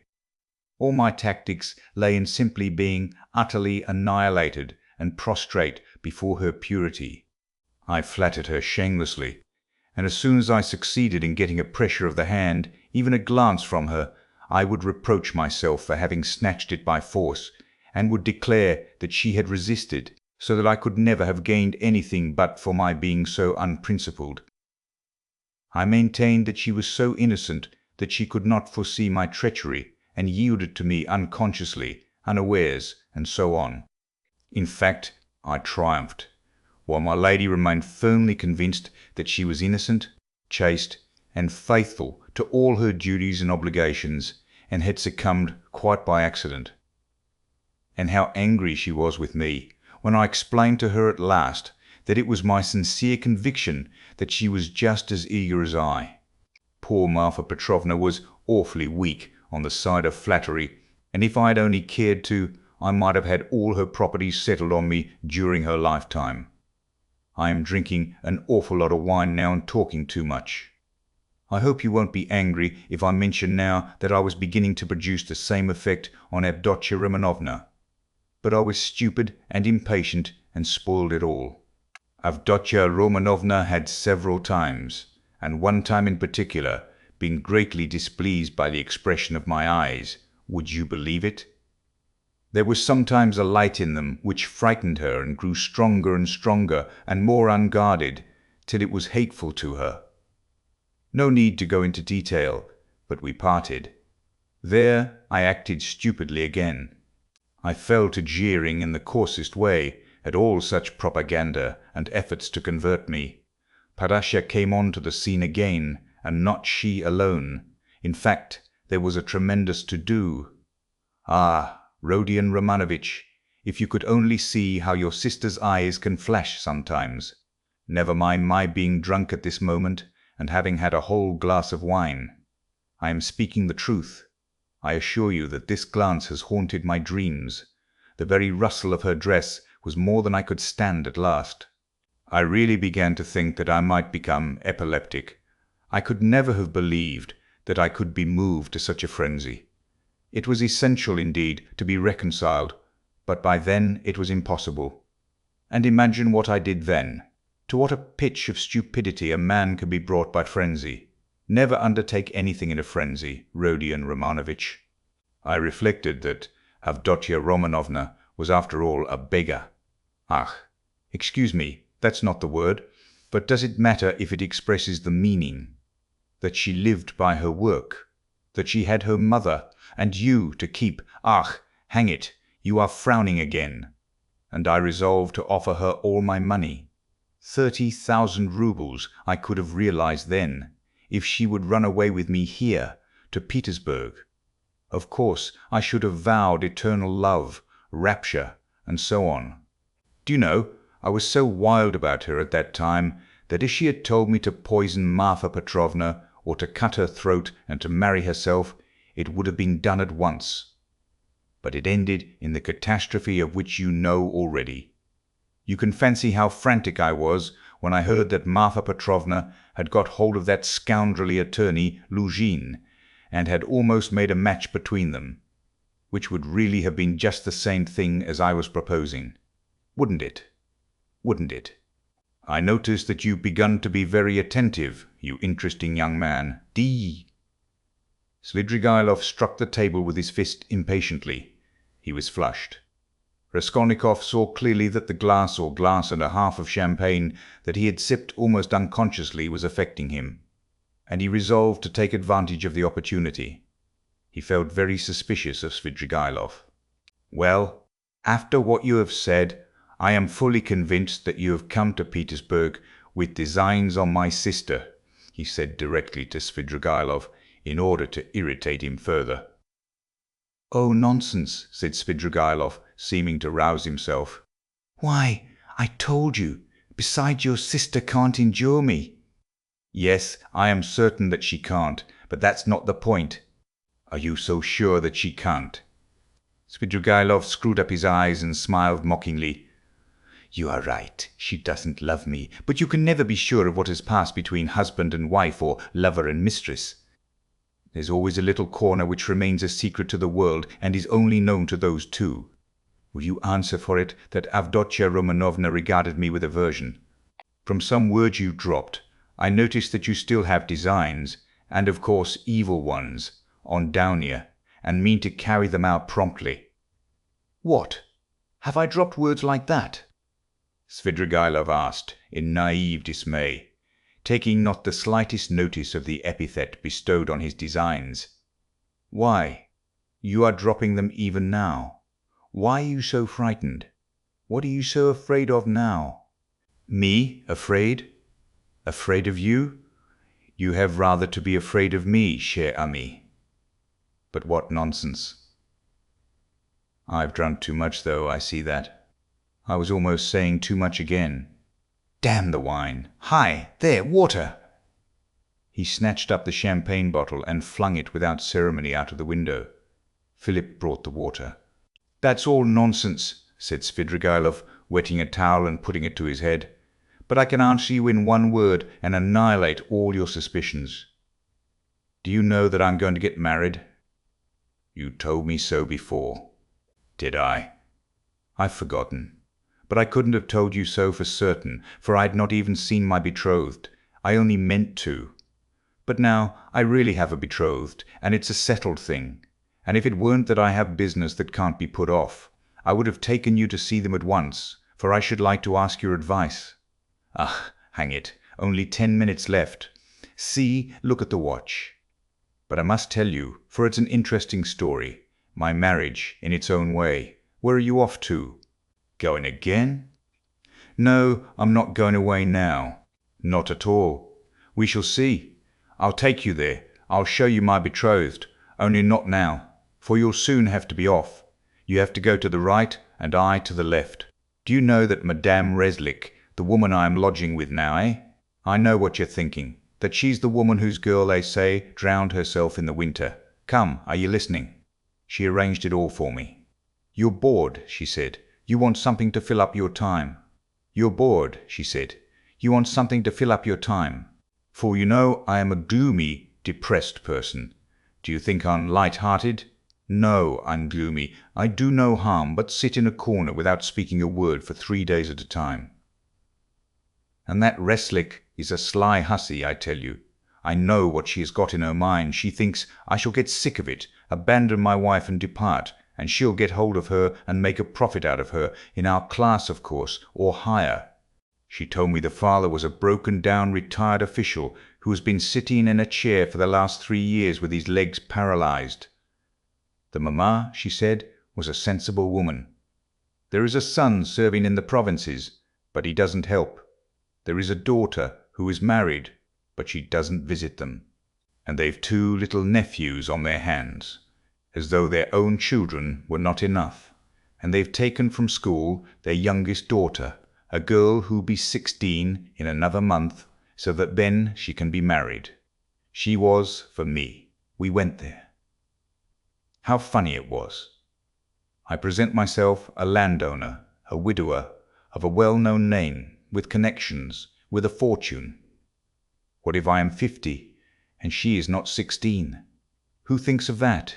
All my tactics lay in simply being utterly annihilated and prostrate before her purity. I flattered her shamelessly, and as soon as I succeeded in getting a pressure of the hand, even a glance from her, I would reproach myself for having snatched it by force, and would declare that she had resisted, so that I could never have gained anything but for my being so unprincipled. I maintained that she was so innocent that she could not foresee my treachery, and yielded to me unconsciously, unawares, and so on. In fact, I triumphed, while my lady remained firmly convinced that she was innocent, chaste, and faithful to all her duties and obligations, and had succumbed quite by accident. And how angry she was with me when I explained to her at last that it was my sincere conviction that she was just as eager as I. Poor Marfa Petrovna was awfully weak on the side of flattery, and if I had only cared to, I might have had all her properties settled on me during her lifetime. I am drinking an awful lot of wine now and talking too much. I hope you won't be angry if I mention now that I was beginning to produce the same effect on Avdotya Romanovna. But I was stupid and impatient and spoiled it all. Avdotya Romanovna had several times, and one time in particular, been greatly displeased by the expression of my eyes. Would you believe it? There was sometimes a light in them which frightened her and grew stronger and stronger and more unguarded, till it was hateful to her. No need to go into detail, but we parted. There I acted stupidly again. I fell to jeering in the coarsest way at all such propaganda and efforts to convert me. Parasha came on to the scene again, and not she alone. In fact, there was a tremendous to-do. Ah, Rodion Romanovitch, if you could only see how your sister's eyes can flash sometimes. Never mind my being drunk at this moment, and having had a whole glass of wine. I am speaking the truth. I assure you that this glance has haunted my dreams. The very rustle of her dress was more than I could stand at last. I really began to think that I might become epileptic. I could never have believed that I could be moved to such a frenzy. It was essential, indeed, to be reconciled, but by then it was impossible. And imagine what I did then. To what a pitch of stupidity a man can be brought by frenzy. Never undertake anything in a frenzy, Rodion Romanovitch. I reflected that Avdotya Romanovna was after all a beggar. Ah, excuse me, that's not the word, but does it matter if it expresses the meaning? That she lived by her work. that she had her mother and you to keep. Ah, hang it, you are frowning again. And I resolved to offer her all my money. 30,000 rubles I could have realized then, if she would run away with me here, to Petersburg. Of course, I should have vowed eternal love, rapture, and so on. Do you know, I was so wild about her at that time that if she had told me to poison Marfa Petrovna, or to cut her throat and to marry herself, it would have been done at once. But it ended in the catastrophe of which you know already. You can fancy how frantic I was when I heard that Marfa Petrovna had got hold of that scoundrelly attorney, Luzhin, and had almost made a match between them, which would really have been just the same thing as I was proposing. Wouldn't it? Wouldn't it? I notice that you've begun to be very attentive, you interesting young man. D. Svidrigaïlov struck the table with his fist impatiently. He was flushed. Raskolnikov saw clearly that the glass or glass and a half of champagne that he had sipped almost unconsciously was affecting him, and he resolved to take advantage of the opportunity. He felt very suspicious of Svidrigaïlov. "Well, after what you have said, I am fully convinced that you have come to Petersburg with designs on my sister," he said directly to Svidrigaïlov, in order to irritate him further. "Oh, nonsense," said Svidrigaïlov, seeming to rouse himself. "Why, I told you. Besides, your sister can't endure me." "Yes, I am certain that she can't, but that's not the point. Are you so sure that she can't?" Svidrigaïlov screwed up his eyes and smiled mockingly. "You are right. She doesn't love me, but you can never be sure of what has passed between husband and wife, or lover and mistress. There's always a little corner which remains a secret to the world and is only known to those two. Will you answer for it that Avdotya Romanovna regarded me with aversion? From some words you dropped, I noticed that you still have designs, and of course evil ones, on Downia, and mean to carry them out promptly." "What? Have I dropped words like that?" Svidrigaïlov asked, in naive dismay, taking not the slightest notice of the epithet bestowed on his designs. "Why? You are dropping them even now. Why are you so frightened? What are you so afraid of now?" "Me afraid? Afraid of you? You have rather to be afraid of me, cher ami. But what nonsense. I've drunk too much, though, I see that. I was almost saying too much again. Damn the wine! Hi, there, water!" He snatched up the champagne bottle and flung it without ceremony out of the window. Philip brought the water. "That's all nonsense," said Svidrigaïlov, wetting a towel and putting it to his head. "But I can answer you in one word and annihilate all your suspicions. Do you know that I'm going to get married?" "You told me so before." "Did I? I've forgotten. But I couldn't have told you so for certain, for I'd not even seen my betrothed. I only meant to. But now I really have a betrothed, and it's a settled thing. And if it weren't that I have business that can't be put off, I would have taken you to see them at once, for I should like to ask your advice. Ah, hang it, only 10 minutes left. See, look at the watch. But I must tell you, for it's an interesting story, my marriage in its own way. Where are you off to? Going again? No, I'm not going away now. Not at all. We shall see. I'll take you there. I'll show you my betrothed. Only not now, for you'll soon have to be off. You have to go to the right, and I to the left. Do you know that Madame Reslik, the woman I am lodging with now, eh? I know what you're thinking, that she's the woman whose girl, they say, drowned herself in the winter. Come, are you listening? She arranged it all for me. You're bored, she said. You want something to fill up your time. You're bored, she said. You want something to fill up your time. For you know I am a gloomy, depressed person. Do you think I'm light-hearted? No, I'm gloomy. I do no harm, but sit in a corner without speaking a word for 3 days at a time. And that Reslik is a sly hussy, I tell you. I know what she has got in her mind. She thinks I shall get sick of it, abandon my wife and depart, and she'll get hold of her and make a profit out of her, in our class, of course, or higher. She told me the father was a broken-down retired official who has been sitting in a chair for the last 3 years with his legs paralyzed. The mamma, she said, was a sensible woman. There is a son serving in the provinces, but he doesn't help. There is a daughter who is married, but she doesn't visit them. And they've 2 little nephews on their hands, as though their own children were not enough. And they've taken from school their youngest daughter, a girl who'll be 16 in another month, so that then she can be married. She was for me. We went there. How funny it was. I present myself a landowner, a widower, of a well-known name, with connections, with a fortune. What if I am 50, and she is not 16? Who thinks of that?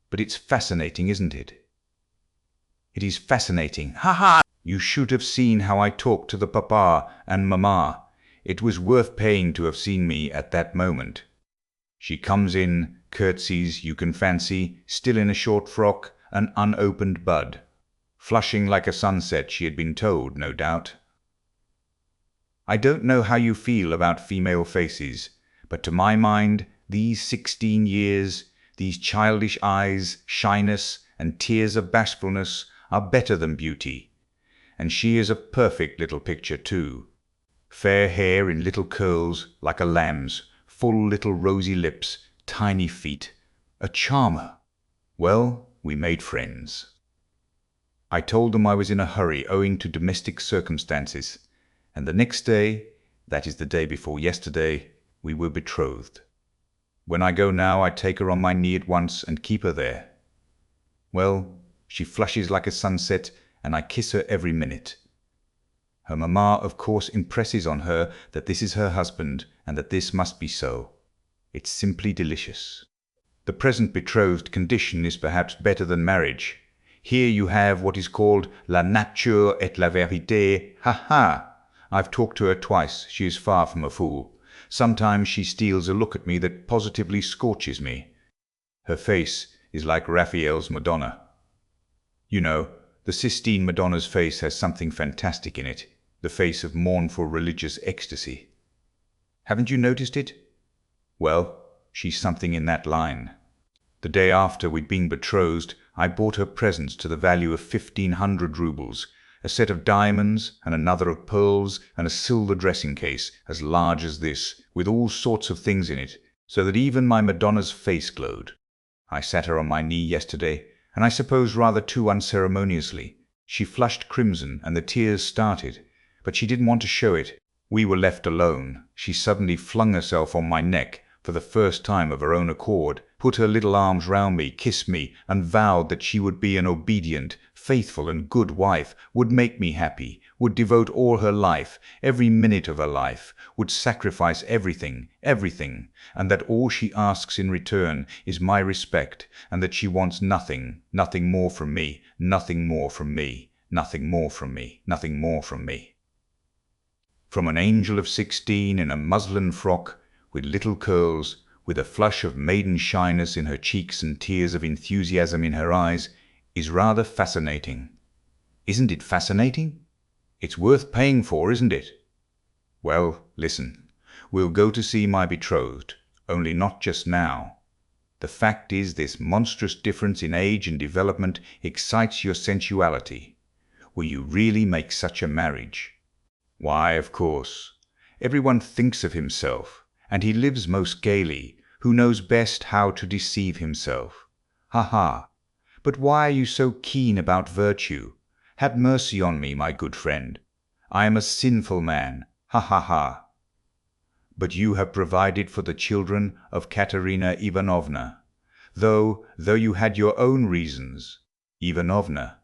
But it's fascinating, isn't it? It is fascinating. Ha ha! You should have seen how I talked to the papa and mamma. It was worth paying to have seen me at that moment. She comes in, curtsies, you can fancy, still in a short frock, an unopened bud. Flushing like a sunset, she had been told, no doubt. I don't know how you feel about female faces, but to my mind, these 16 years, these childish eyes, shyness, and tears of bashfulness are better than beauty. And she is a perfect little picture too. Fair hair in little curls, like a lamb's, full little rosy lips, tiny feet. A charmer. Well, we made friends. I told them I was in a hurry owing to domestic circumstances, and the next day, that is the day before yesterday, we were betrothed. When I go now, I take her on my knee at once and keep her there. Well, she flushes like a sunset, and I kiss her every minute. Her mamma, of course, impresses on her that this is her husband, and that this must be so. It's simply delicious. The present betrothed condition is perhaps better than marriage. Here you have what is called la nature et la vérité. Ha ha! I've talked to her twice. She is far from a fool. Sometimes she steals a look at me that positively scorches me. Her face is like Raphael's Madonna. You know, the Sistine Madonna's face has something fantastic in it, the face of mournful religious ecstasy. Haven't you noticed it? Well, she's something in that line. The day after we'd been betrothed, I bought her presents to the value of 1,500 roubles, a set of diamonds and another of pearls and a silver dressing case as large as this, with all sorts of things in it, so that even my Madonna's face glowed. I sat her on my knee yesterday, and I suppose rather too unceremoniously. She flushed crimson and the tears started, but she didn't want to show it. We were left alone. She suddenly flung herself on my neck, for the first time of her own accord, put her little arms round me, kissed me, and vowed that she would be an obedient, faithful, and good wife, would make me happy, would devote all her life, every minute of her life, would sacrifice everything, everything, and that all she asks in return is my respect, and that she wants nothing, nothing more from me, nothing more from me, nothing more from me, nothing more from me. From an angel of 16 in a muslin frock, with little curls, with a flush of maiden shyness in her cheeks and tears of enthusiasm in her eyes, is rather fascinating. Isn't it fascinating? It's worth paying for, isn't it? Well, listen. We'll go to see my betrothed, only not just now. The fact is, this monstrous difference in age and development excites your sensuality. Will you really make such a marriage? Why, of course. Everyone thinks of himself, and he lives most gaily, who knows best how to deceive himself. Ha ha! But why are you so keen about virtue? Have mercy on me, my good friend. I am a sinful man. Ha ha ha! But you have provided for the children of Katerina Ivanovna, though you had your own reasons, Ivanovna,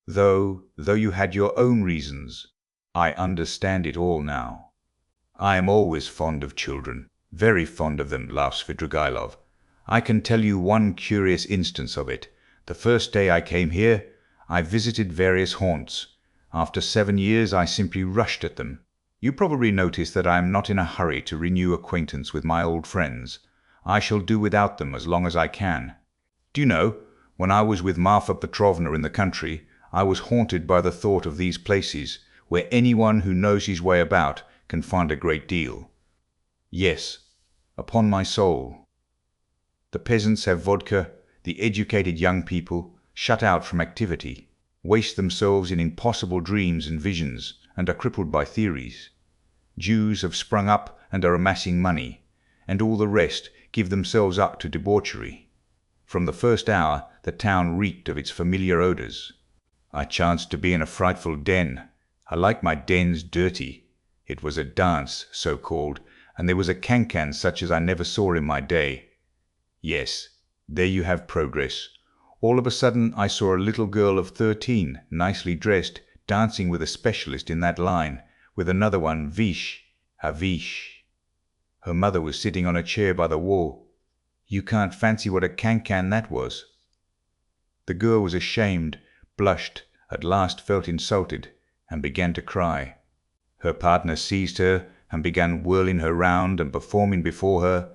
though you had your own reasons. I understand it all now. I am always fond of children, very fond of them, laughs Svidrigailov. I can tell you one curious instance of it. The first day I came here, I visited various haunts. After 7 years, I simply rushed at them. You probably notice that I am not in a hurry to renew acquaintance with my old friends. I shall do without them as long as I can. Do you know, when I was with Marfa Petrovna in the country, I was haunted by the thought of these places, where anyone who knows his way about can find a great deal. Yes, upon my soul. The peasants have vodka, the educated young people, shut out from activity, waste themselves in impossible dreams and visions, and are crippled by theories. Jews have sprung up and are amassing money, and all the rest give themselves up to debauchery. From the first hour the town reeked of its familiar odours. I chanced to be in a frightful den. I like my dens dirty. It was a dance, so called, and there was a cancan such as I never saw in my day. Yes, there you have progress. All of a sudden I saw a little girl of 13, nicely dressed, dancing with a specialist in that line, with another one, Vish, a Vish. Her mother was sitting on a chair by the wall. You can't fancy what a cancan that was. The girl was ashamed, blushed, at last felt insulted, and began to cry. Her partner seized her and began whirling her round and performing before her.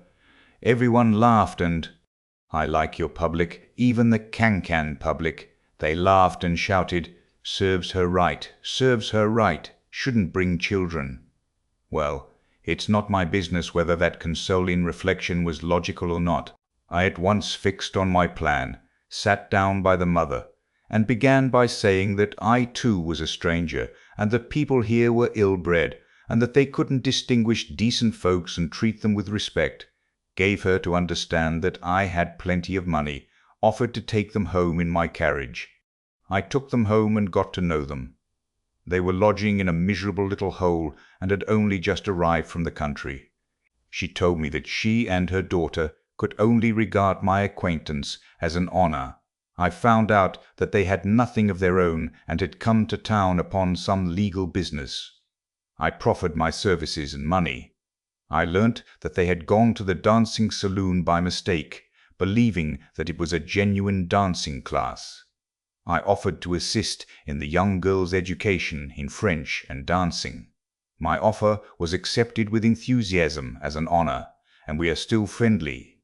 Everyone laughed and— I like your public, even the cancan public. They laughed and shouted, serves her right, shouldn't bring children. Well, it's not my business whether that consoling reflection was logical or not. I at once fixed on my plan, sat down by the mother, and began by saying that I too was a stranger, and that people here were ill-bred, and that they couldn't distinguish decent folks and treat them with respect. Gave her to understand that I had plenty of money, offered to take them home in my carriage. I took them home and got to know them. They were lodging in a miserable little hole and had only just arrived from the country. She told me that she and her daughter could only regard my acquaintance as an honour. I found out that they had nothing of their own and had come to town upon some legal business. I proffered my services and money. I learnt that they had gone to the dancing saloon by mistake, believing that it was a genuine dancing class. I offered to assist in the young girl's education in French and dancing. My offer was accepted with enthusiasm as an honour, and we are still friendly.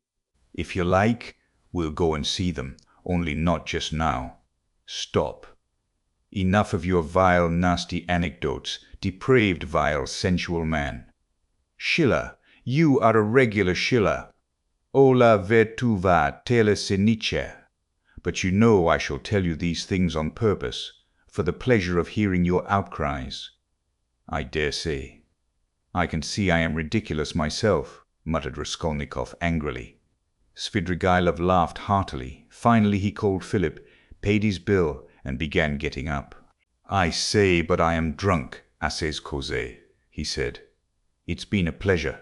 If you like, we'll go and see them, only not just now. Stop. Enough of your vile, nasty anecdotes, depraved, vile, sensual man. Schiller, you are a regular Schiller. Ola vertuva tele senice. But you know I shall tell you these things on purpose, for the pleasure of hearing your outcries. I dare say. I can see I am ridiculous myself, muttered Raskolnikov angrily. Svidrigaïlov laughed heartily. Finally he called Philip, paid his bill, and began getting up. I say, but I am drunk, assez causé, he said. It's been a pleasure.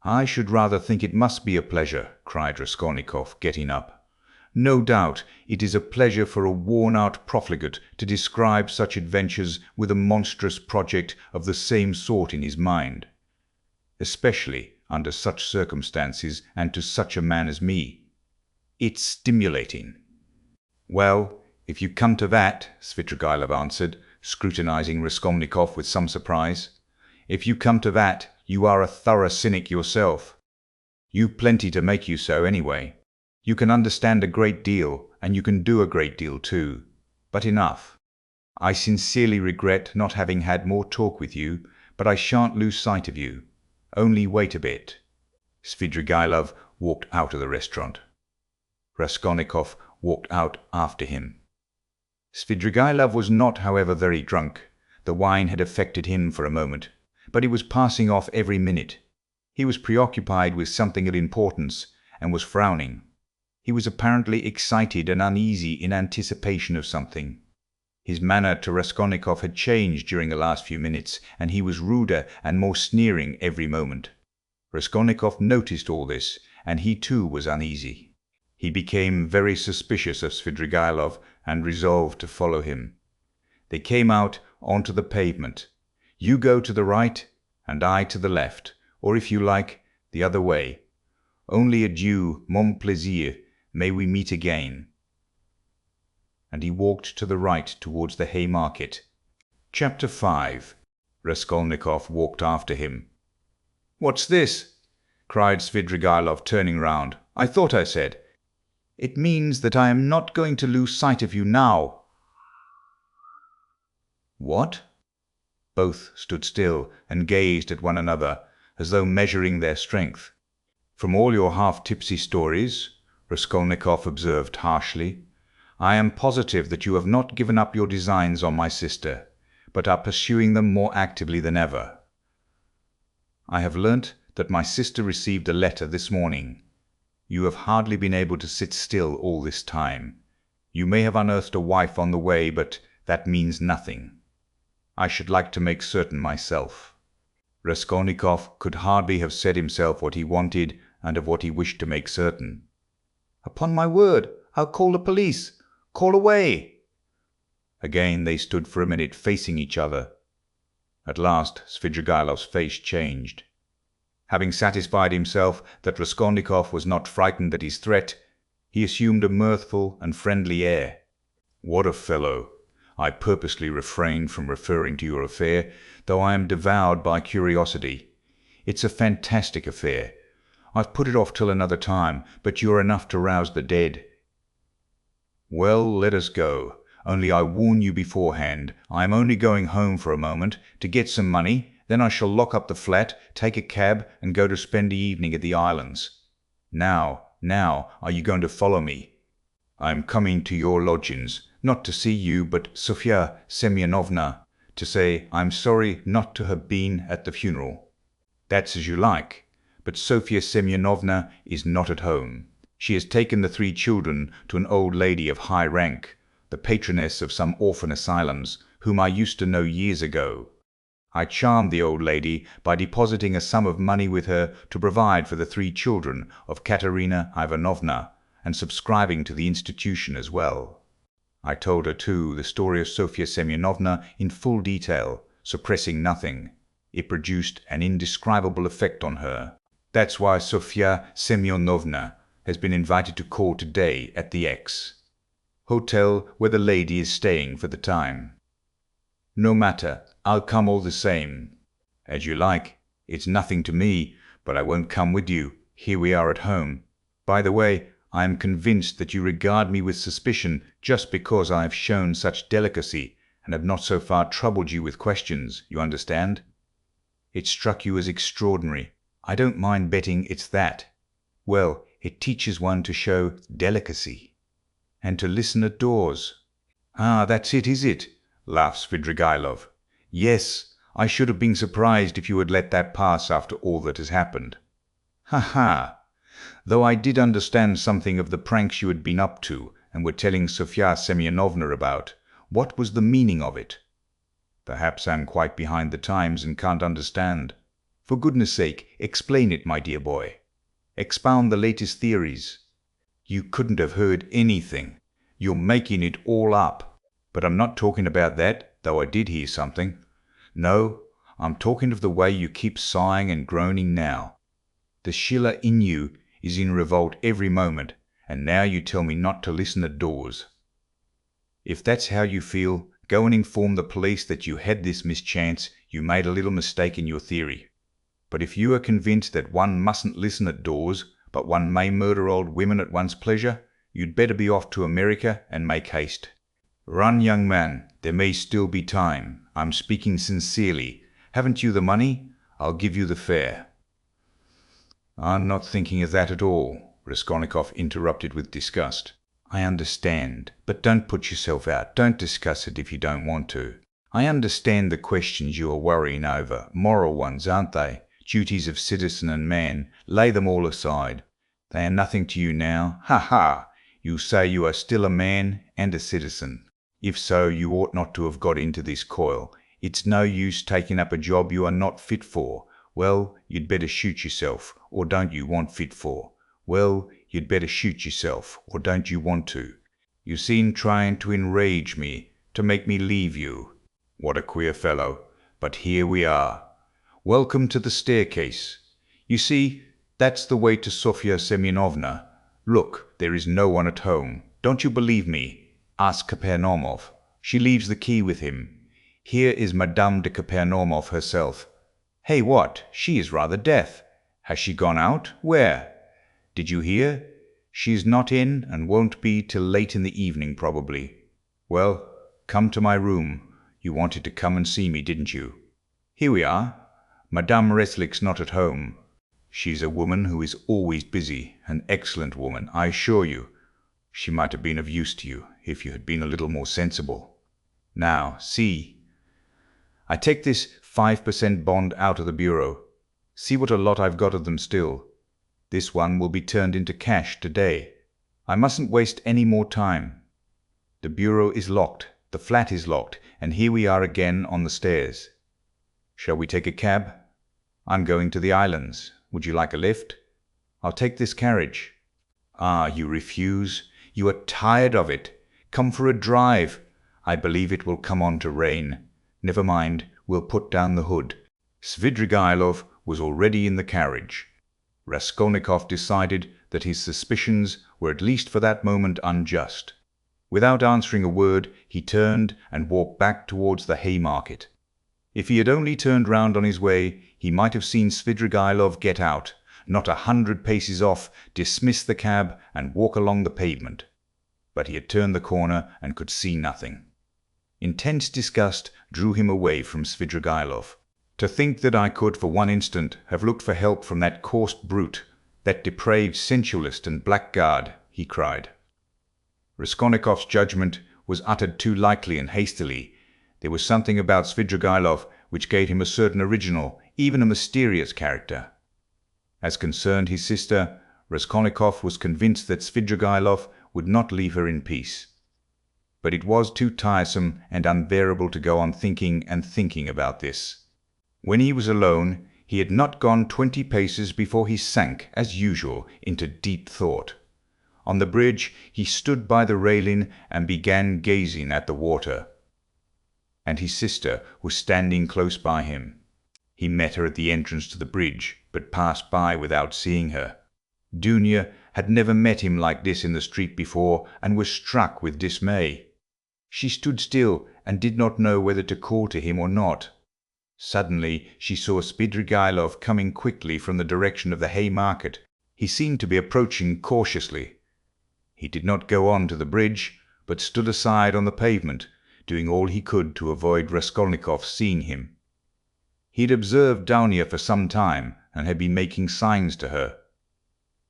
I should rather think it must be a pleasure, cried Raskolnikov, getting up. No doubt it is a pleasure for a worn-out profligate to describe such adventures with a monstrous project of the same sort in his mind, especially under such circumstances and to such a man as me. It's stimulating. Well, if you come to that, Svidrigaïlov answered, scrutinizing Raskolnikov with some surprise, if you come to that, you are a thorough cynic yourself. You've plenty to make you so, anyway. You can understand a great deal, and you can do a great deal too. But enough. I sincerely regret not having had more talk with you, but I shan't lose sight of you. Only wait a bit. Svidrigaïlov walked out of the restaurant. Raskolnikov walked out after him. Svidrigaïlov was not, however, very drunk. The wine had affected him for a moment, but he was passing off every minute. He was preoccupied with something of importance, and was frowning. He was apparently excited and uneasy in anticipation of something. His manner to Raskolnikov had changed during the last few minutes, and he was ruder and more sneering every moment. Raskolnikov noticed all this, and he too was uneasy. He became very suspicious of Svidrigaïlov and resolved to follow him. They came out onto the pavement. You go to the right, and I to the left, or if you like, the other way. Only adieu, mon plaisir, may we meet again. And he walked to the right towards the Haymarket. Chapter 5. Raskolnikov walked after him. "What's this?" cried Svidrigaïlov, turning round. "I thought I said. It means that I am not going to lose sight of you now." "What?" Both stood still and gazed at one another, as though measuring their strength. "From all your half-tipsy stories," Raskolnikov observed harshly, "I am positive that you have not given up your designs on my sister, but are pursuing them more actively than ever. I have learnt that my sister received a letter this morning. You have hardly been able to sit still all this time. You may have unearthed a wife on the way, but that means nothing. I should like to make certain myself." Raskolnikov could hardly have said himself what he wanted and of what he wished to make certain. "Upon my word, I'll call the police. Call away!" Again they stood for a minute facing each other. At last Svidrigaïlov's face changed. Having satisfied himself that Raskolnikov was not frightened at his threat, he assumed a mirthful and friendly air. "What a fellow! I purposely refrained from referring to your affair, though I am devoured by curiosity. It's a fantastic affair. I've put it off till another time, but you're enough to rouse the dead. Well, let us go. Only I warn you beforehand, I am only going home for a moment, to get some money, then I shall lock up the flat, take a cab, and go to spend the evening at the islands. Now, are you going to follow me? I am coming to your lodgings, not to see you, but Sofya Semyonovna, to say I am sorry not to have been at the funeral." "That's as you like, but Sofya Semyonovna is not at home. She has taken the 3 children to an old lady of high rank, the patroness of some orphan asylums, whom I used to know years ago. I charmed the old lady by depositing a sum of money with her to provide for the 3 children of Katerina Ivanovna, and subscribing to the institution as well. I told her, too, the story of Sofya Semyonovna in full detail, suppressing nothing. It produced an indescribable effect on her. That's why Sofya Semyonovna has been invited to call today at the X hotel where the lady is staying for the time. No matter, I'll come all the same." "As you like. It's nothing to me, but I won't come with you. Here we are at home. By the way, I am convinced that you regard me with suspicion just because I have shown such delicacy and have not so far troubled you with questions, you understand? It struck you as extraordinary. I don't mind betting it's that. Well, it teaches one to show delicacy. And to listen at doors." "Ah, that's it, is it?" laughed Svidrigaïlov. "Yes, I should have been surprised if you had let that pass after all that has happened. Ha ha! Though I did understand something of the pranks you had been up to and were telling Sofya Semyonovna about. What was the meaning of it?" "Perhaps I'm quite behind the times and can't understand." "For goodness sake, explain it, my dear boy. Expound the latest theories." "You couldn't have heard anything. You're making it all up." "But I'm not talking about that, though I did hear something. No, I'm talking of the way you keep sighing and groaning now. The Schiller in you is in revolt every moment, and now you tell me not to listen at doors. If that's how you feel, go and inform the police that you had this mischance. You made a little mistake in your theory. But if you are convinced that one mustn't listen at doors, but one may murder old women at one's pleasure, you'd better be off to America and make haste. Run, young man, there may still be time. I'm speaking sincerely. Haven't you the money? I'll give you the fare." "I'm not thinking of that at all," Raskolnikov interrupted with disgust. "I understand, but don't put yourself out. Don't discuss it if you don't want to. I understand the questions you are worrying over. Moral ones, aren't they? Duties of citizen and man. Lay them all aside. They are nothing to you now. Ha ha! You say you are still a man and a citizen. If so, you ought not to have got into this coil. It's no use taking up a job you are not fit for. Well, you'd better shoot yourself, or don't you want fit for? Well, you'd better shoot yourself, or don't you want to? You seem trying to enrage me, to make me leave you. What a queer fellow. But here we are. Welcome to the staircase. You see, that's the way to Sofya Semyonovna. Look, there is no one at home. Don't you believe me? Ask Kapernaumov. She leaves the key with him. Here is Madame de Kapernaumov herself. Hey, what? She is rather deaf. Has she gone out? Where? Did you hear? She is not in and won't be till late in the evening, probably. Well, come to my room. You wanted to come and see me, didn't you? Here we are. Madame Reslick's not at home. She's a woman who is always busy, an excellent woman, I assure you. She might have been of use to you if you had been a little more sensible. Now, see. I take this 5% bond out of the bureau. See what a lot I've got of them still. This one will be turned into cash today. I mustn't waste any more time. The bureau is locked, the flat is locked, and here we are again on the stairs. Shall we take a cab? I'm going to the islands. Would you like a lift? I'll take this carriage. Ah, you refuse? You are tired of it. Come for a drive. I believe it will come on to rain. Never mind, we'll put down the hood. Svidrigailov was already in the carriage. Raskolnikov decided that his suspicions were at least for that moment unjust. Without answering a word, he turned and walked back towards the Haymarket. If he had only turned round on his way, he might have seen Svidrigailov get out, not 100 paces off, dismiss the cab and walk along the pavement. But he had turned the corner and could see nothing. Intense disgust drew him away from Svidrigailov. To think that I could for one instant have looked for help from that coarse brute, that depraved sensualist and blackguard, he cried. Raskolnikov's judgment was uttered too lightly and hastily. There was something about Svidrigailov which gave him a certain original, even a mysterious character. As concerned his sister, Raskolnikov was convinced that Svidrigailov would not leave her in peace. But it was too tiresome and unbearable to go on thinking and thinking about this. When he was alone, he had not gone 20 paces before he sank, as usual, into deep thought. On the bridge, he stood by the railing and began gazing at the water. And his sister was standing close by him. He met her at the entrance to the bridge, but passed by without seeing her. Dounia had never met him like this in the street before, and was struck with dismay. She stood still and did not know whether to call to him or not. Suddenly she saw Svidrigailov coming quickly from the direction of the Haymarket. He seemed to be approaching cautiously. He did not go on to the bridge, but stood aside on the pavement, doing all he could to avoid Raskolnikov seeing him. He had observed Dounia for some time, and had been making signs to her.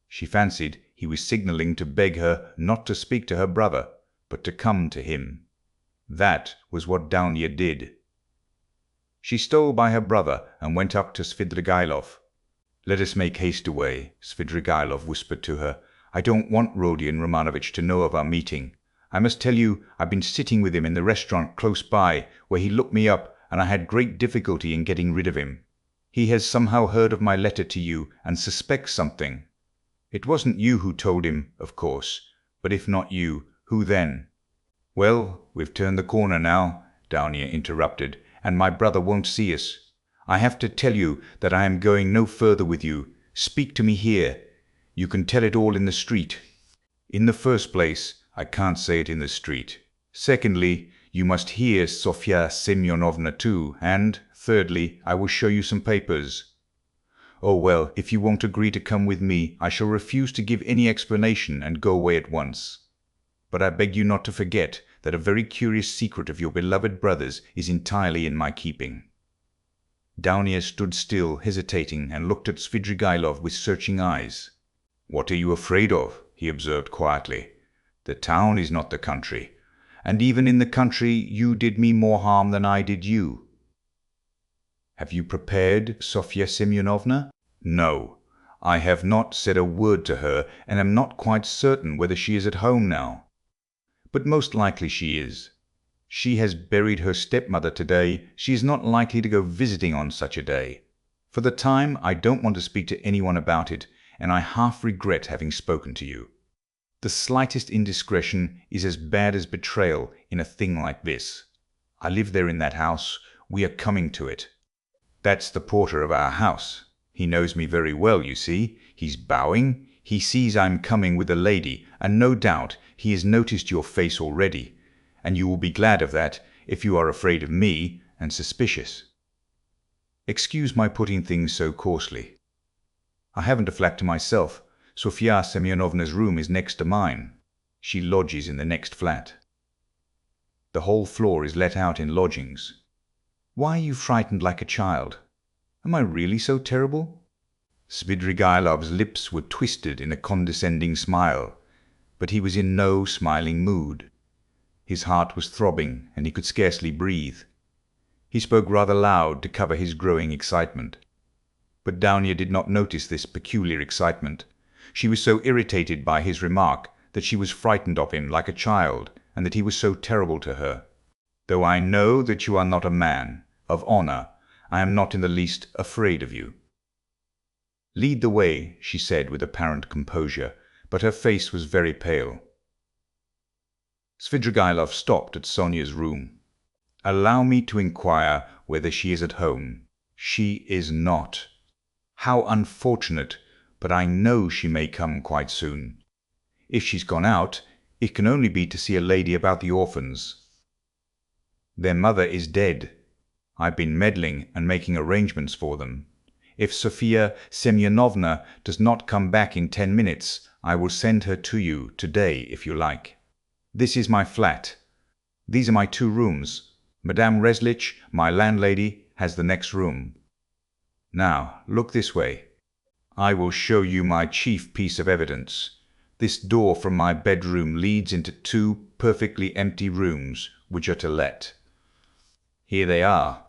She fancied he was signalling to beg her not to speak to her brother, but to come to him. That was what Dounia did. She stole by her brother and went up to Svidrigailov. "Let us make haste away," Svidrigailov whispered to her. "I don't want Rodion Romanovitch to know of our meeting. I must tell you I've been sitting with him in the restaurant close by, where he looked me up, and I had great difficulty in getting rid of him. He has somehow heard of my letter to you and suspects something. It wasn't you who told him, of course, but if not you, who then?" "Well, we've turned the corner now," Dounia interrupted, "and my brother won't see us. I have to tell you that I am going no further with you. Speak to me here. You can tell it all in the street. In the first place, I can't say it in the street. Secondly, you must hear Sofya Semyonovna too, and, thirdly, I will show you some papers. Oh well, if you won't agree to come with me, I shall refuse to give any explanation and go away at once. But I beg you not to forget that a very curious secret of your beloved brother's is entirely in my keeping." Dounia stood still, hesitating, and looked at Svidrigailov with searching eyes. "What are you afraid of?" he observed quietly. "The town is not the country, and even in the country you did me more harm than I did you." "Have you prepared Sofya Semyonovna?" "No, I have not said a word to her, and am not quite certain whether she is at home now. But most likely she is. She has buried her stepmother today. She is not likely to go visiting on such a day. For the time, I don't want to speak to anyone about it, and I half regret having spoken to you. The slightest indiscretion is as bad as betrayal in a thing like this. I live there in that house. We are coming to it. That's the porter of our house. He knows me very well, you see. He's bowing. He sees I'm coming with a lady, and no doubt he has noticed your face already, and you will be glad of that if you are afraid of me and suspicious. Excuse my putting things so coarsely. I haven't a flat to myself. Sofya Semyonovna's room is next to mine. She lodges in the next flat. The whole floor is let out in lodgings. Why are you frightened like a child? Am I really so terrible?" Svidrigailov's lips were twisted in a condescending smile, but he was in no smiling mood. His heart was throbbing, and he could scarcely breathe. He spoke rather loud to cover his growing excitement. But Downia did not notice this peculiar excitement. She was so irritated by his remark that she was frightened of him like a child, and that he was so terrible to her. "Though I know that you are not a man of honor, I am not in the least afraid of you." "Lead the way," she said with apparent composure, but her face was very pale. Svidrigailov stopped at Sonia's room. "Allow me to inquire whether she is at home." "She is not." "How unfortunate, but I know she may come quite soon. If she's gone out, it can only be to see a lady about the orphans. Their mother is dead. I've been meddling and making arrangements for them. If Sofia Semyonovna does not come back in 10 minutes, I will send her to you today if you like. This is my flat. These are my 2 rooms. Madame Reslich, my landlady, has the next room. Now, look this way. I will show you my chief piece of evidence. This door from my bedroom leads into 2 perfectly empty rooms, which are to let. Here they are.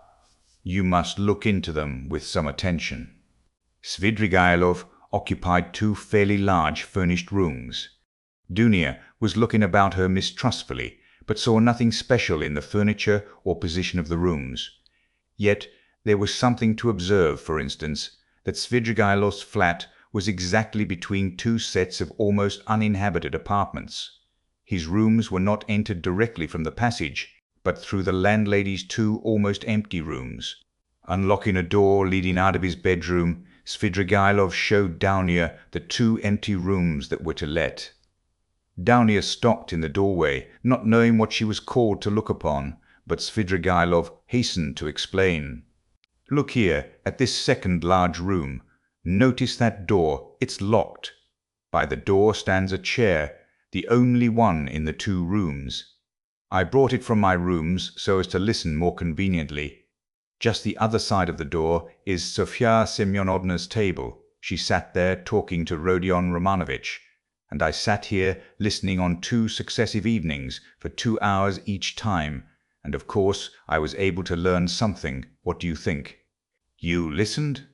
You must look into them with some attention." Svidrigailov occupied 2 fairly large furnished rooms. Dunia was looking about her mistrustfully, but saw nothing special in the furniture or position of the rooms. Yet there was something to observe, for instance, that Svidrigailov's flat was exactly between 2 sets of almost uninhabited apartments. His rooms were not entered directly from the passage, but through the landlady's 2 almost empty rooms. Unlocking a door leading out of his bedroom, Svidrigailov showed Downia the 2 empty rooms that were to let. Downia stopped in the doorway, not knowing what she was called to look upon, but Svidrigailov hastened to explain. "Look here, at this second large room. Notice that door, it's locked. By the door stands a chair, the only one in the 2 rooms. I brought it from my rooms so as to listen more conveniently. Just the other side of the door is Sofia Semyonovna's table. She sat there talking to Rodion Romanovich, and I sat here listening on 2 successive evenings for 2 hours each time, and of course I was able to learn something. What do you think?" "You listened?"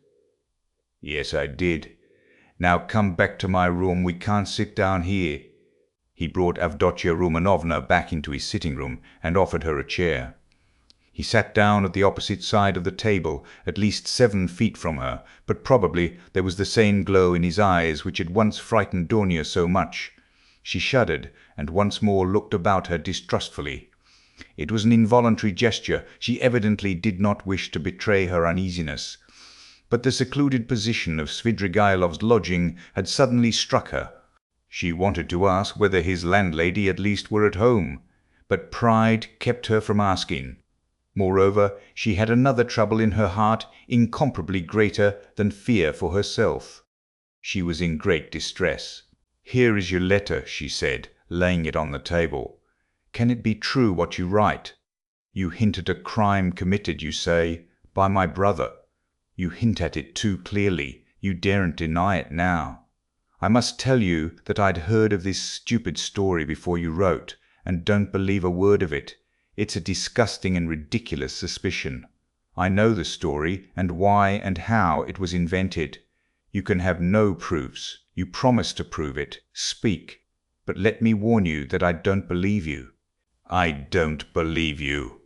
"Yes, I did. Now come back to my room. We can't sit down here." He brought Avdotia Romanovna back into his sitting room and offered her a chair. He sat down at the opposite side of the table, at least 7 feet from her, but probably there was the same glow in his eyes which had once frightened Downia so much. She shuddered, and once more looked about her distrustfully. It was an involuntary gesture. She evidently did not wish to betray her uneasiness. But the secluded position of Svidrigailov's lodging had suddenly struck her. She wanted to ask whether his landlady at least were at home, but pride kept her from asking. Moreover, she had another trouble in her heart incomparably greater than fear for herself. She was in great distress. "Here is your letter," she said, laying it on the table. "Can it be true what you write? You hint at a crime committed, you say, by my brother. You hint at it too clearly. You daren't deny it now. I must tell you that I'd heard of this stupid story before you wrote, and don't believe a word of it. It's a disgusting and ridiculous suspicion. I know the story, and why and how it was invented. You can have no proofs. You promise to prove it. Speak. But let me warn you that I don't believe you." "I don't believe you."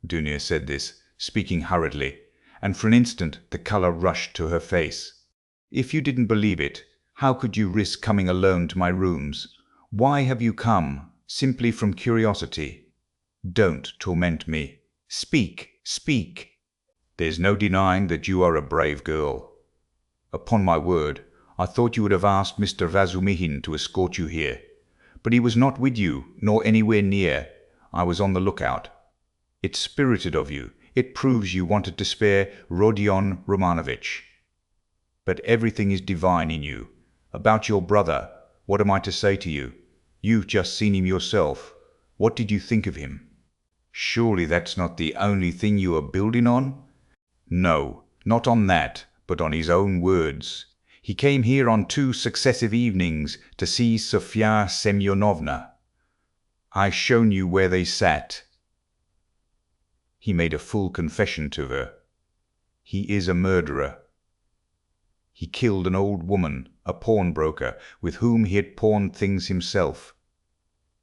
Dunia said this, speaking hurriedly, and for an instant the colour rushed to her face. "If you didn't believe it, how could you risk coming alone to my rooms? Why have you come? Simply from curiosity. Don't torment me. Speak, speak." "There's no denying that you are a brave girl." "Upon my word, I thought you would have asked Mr. Vazumihin to escort you here. But he was not with you, nor anywhere near. I was on the lookout. It's spirited of you. It proves you wanted to spare Rodion Romanovich. But everything is divine in you. About your brother, what am I to say to you? You've just seen him yourself. What did you think of him? Surely that's not the only thing you are building on?" "No, Not on that, but on his own words. He came here on 2 successive evenings to see Sofya Semyonovna. I shown you where they sat. He made a full confession to her. He is a murderer. He killed an old woman, a pawnbroker, with whom he had pawned things himself.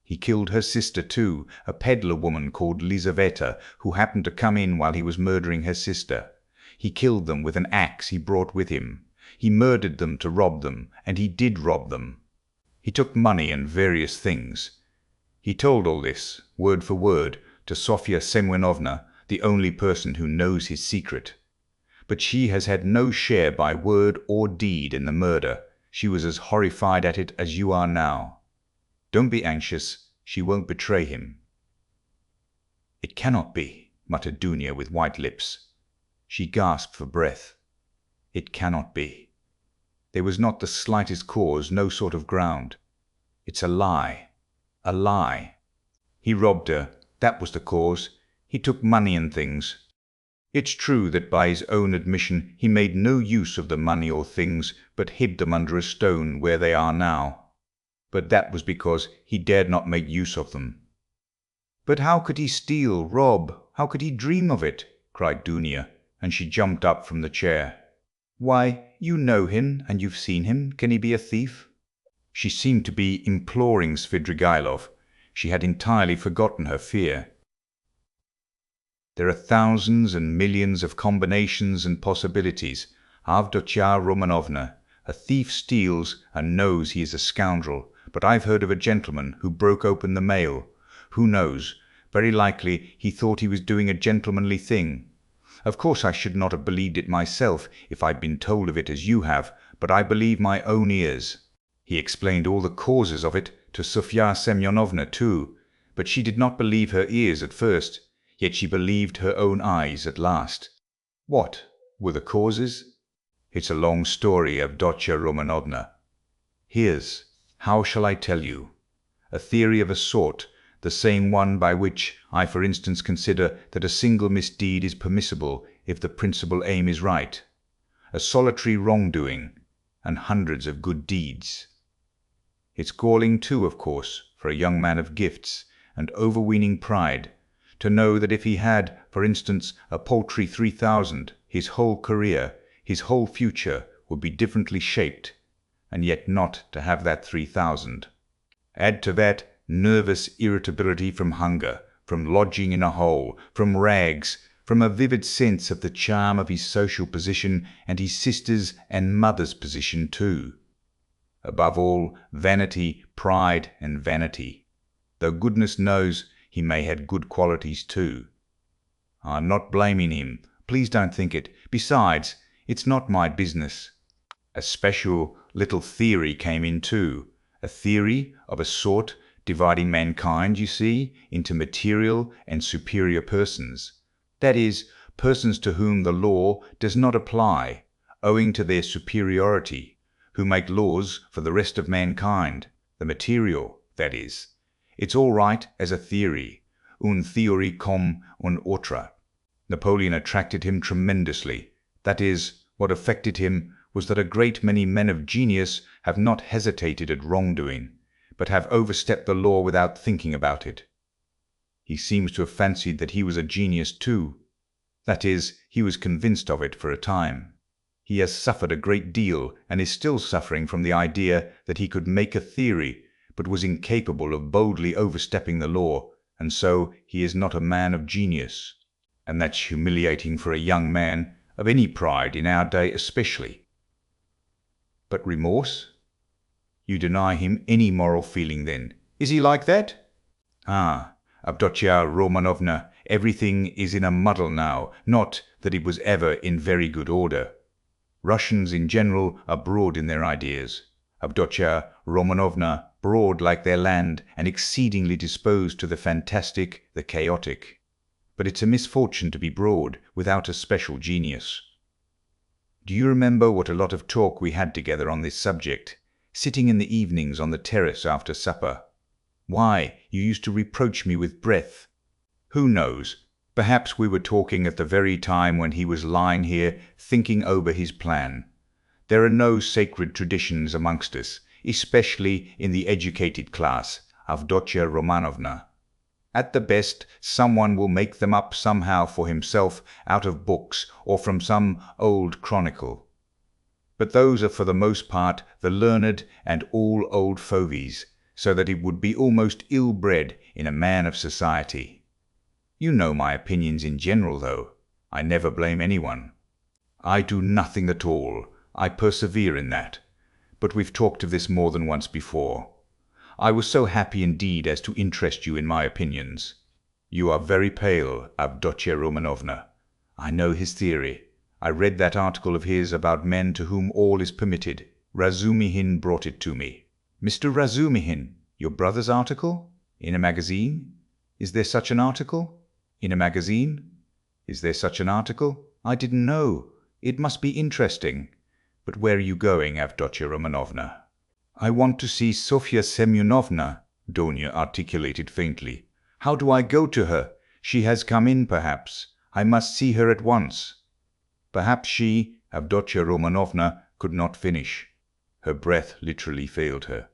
He killed her sister too, a peddler woman called Lizaveta, who happened to come in while he was murdering her sister. He killed them with an axe he brought with him. He murdered them to rob them, and he did rob them. He took money and various things. He told all this, word for word, to Sofya Semyonovna, the only person who knows his secret. But she has had no share by word or deed in the murder. She was as horrified at it as you are now. Don't be anxious, she won't betray him. It cannot be, muttered Dunya with white lips. She gasped for breath. It cannot be. There was not the slightest cause, no sort of ground. It's a lie. A lie. He robbed her. That was the cause. He took money and things. It's true that by his own admission he made no use of the money or things, but hid them under a stone where they are now. But that was because he dared not make use of them. But how could he steal, rob? How could he dream of it? Cried Dunya, and she jumped up from the chair. Why, you know him, and you've seen him. Can he be a thief? She seemed to be imploring Svidrigailov. She had entirely forgotten her fear. There are thousands and millions of combinations and possibilities. Avdotya Romanovna, a thief steals and knows he is a scoundrel, but I've heard of a gentleman who broke open the mail. Who knows? Very likely he thought he was doing a gentlemanly thing. Of course I should not have believed it myself if I'd been told of it as you have, but I believe my own ears. He explained all the causes of it to Sofya Semyonovna too, but she did not believe her ears at first, yet she believed her own eyes at last. What were the causes? It's a long story, Avdotya Romanovna. Here's, how shall I tell you? A theory of a sort, the same one by which I, for instance, consider that a single misdeed is permissible if the principal aim is right. A solitary wrongdoing, and hundreds of good deeds. It's galling too, of course, for a young man of gifts and overweening pride, to know that if he had, for instance, a paltry 3,000, his whole career, his whole future would be differently shaped, and yet not to have that 3,000. Add to that nervous irritability from hunger, from lodging in a hole, from rags, from a vivid sense of the charm of his social position and his sister's and mother's position too. Above all, vanity, pride and vanity, though goodness knows he may have good qualities too. I'm not blaming him, please don't think it. Besides, it's not my business. A special little theory came in too, a theory of a sort dividing mankind, you see, into material and superior persons. That is, persons to whom the law does not apply, owing to their superiority, who make laws for the rest of mankind, the material, that is. It's all right as a theory, une théorie comme une autre. Napoleon attracted him tremendously. That is, what affected him was that a great many men of genius have not hesitated at wrongdoing, but have overstepped the law without thinking about it. He seems to have fancied that he was a genius too. That is, he was convinced of it for a time. He has suffered a great deal, and is still suffering from the idea that he could make a theory, but was incapable of boldly overstepping the law, and so he is not a man of genius. And that's humiliating for a young man of any pride in our day especially. But remorse? You deny him any moral feeling then. Is he like that? Ah, Avdotya Romanovna, everything is in a muddle now, not that it was ever in very good order. Russians in general are broad in their ideas. Avdotya Romanovna, broad like their land, and exceedingly disposed to the fantastic, the chaotic. But it's a misfortune to be broad without a special genius. Do you remember what a lot of talk we had together on this subject, sitting in the evenings on the terrace after supper? Why, you used to reproach me with breath. Who knows? Perhaps we were talking at the very time when he was lying here thinking over his plan. There are no sacred traditions amongst us, especially in the educated class, Avdotya Romanovna. At the best, someone will make them up somehow for himself out of books or from some old chronicle. But those are for the most part the learned and all old fogies, so that it would be almost ill-bred in a man of society. You know my opinions in general, though. I never blame anyone. I do nothing at all. I persevere in that. But we've talked of this more than once before. I was so happy indeed as to interest you in my opinions. You are very pale, Avdotya Romanovna. I know his theory. I read that article of his about men to whom all is permitted. Razumihin brought it to me. Mr. Razumihin, your brother's article? In a magazine? Is there such an article? In a magazine? Is there such an article? I didn't know. It must be interesting. But where are you going, Avdotya Romanovna? I want to see Sofya Semyonovna, Donia articulated faintly. How do I go to her? She has come in, perhaps. I must see her at once. Perhaps she, Avdotya Romanovna, could not finish. Her breath literally failed her.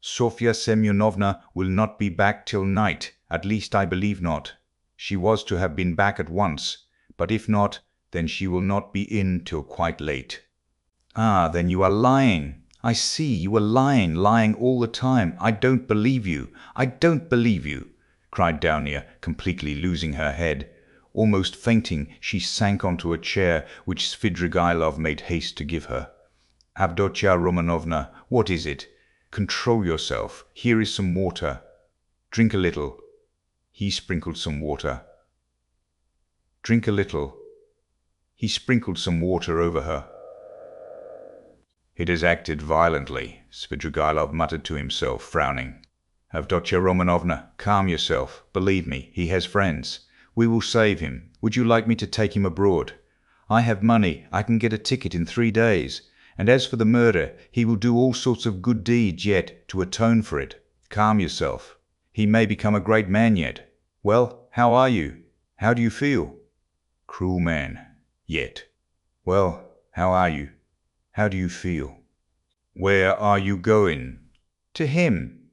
Sofya Semyonovna will not be back till night, at least I believe not. She was to have been back at once, but if not, then she will not be in till quite late. Ah, then you are lying. I see, you are lying all the time. I don't believe you. I don't believe you, cried Downia, completely losing her head. Almost fainting, she sank onto a chair which Svidrigailov made haste to give her. Avdotya Romanovna, what is it? Control yourself. Here is some water. Drink a little. He sprinkled some water. Drink a little. He sprinkled some water over her. It has acted violently, Svidrigailov muttered to himself, frowning. Avdotya Romanovna, calm yourself. Believe me, he has friends. We will save him. Would you like me to take him abroad? I have money. I can get a ticket in 3 days. And as for the murder, he will do all sorts of good deeds yet to atone for it. Calm yourself. He may become a great man yet. Well, how are you? How do you feel? Cruel man. Yet. Well, how are you? How do you feel? Where are you going? To him.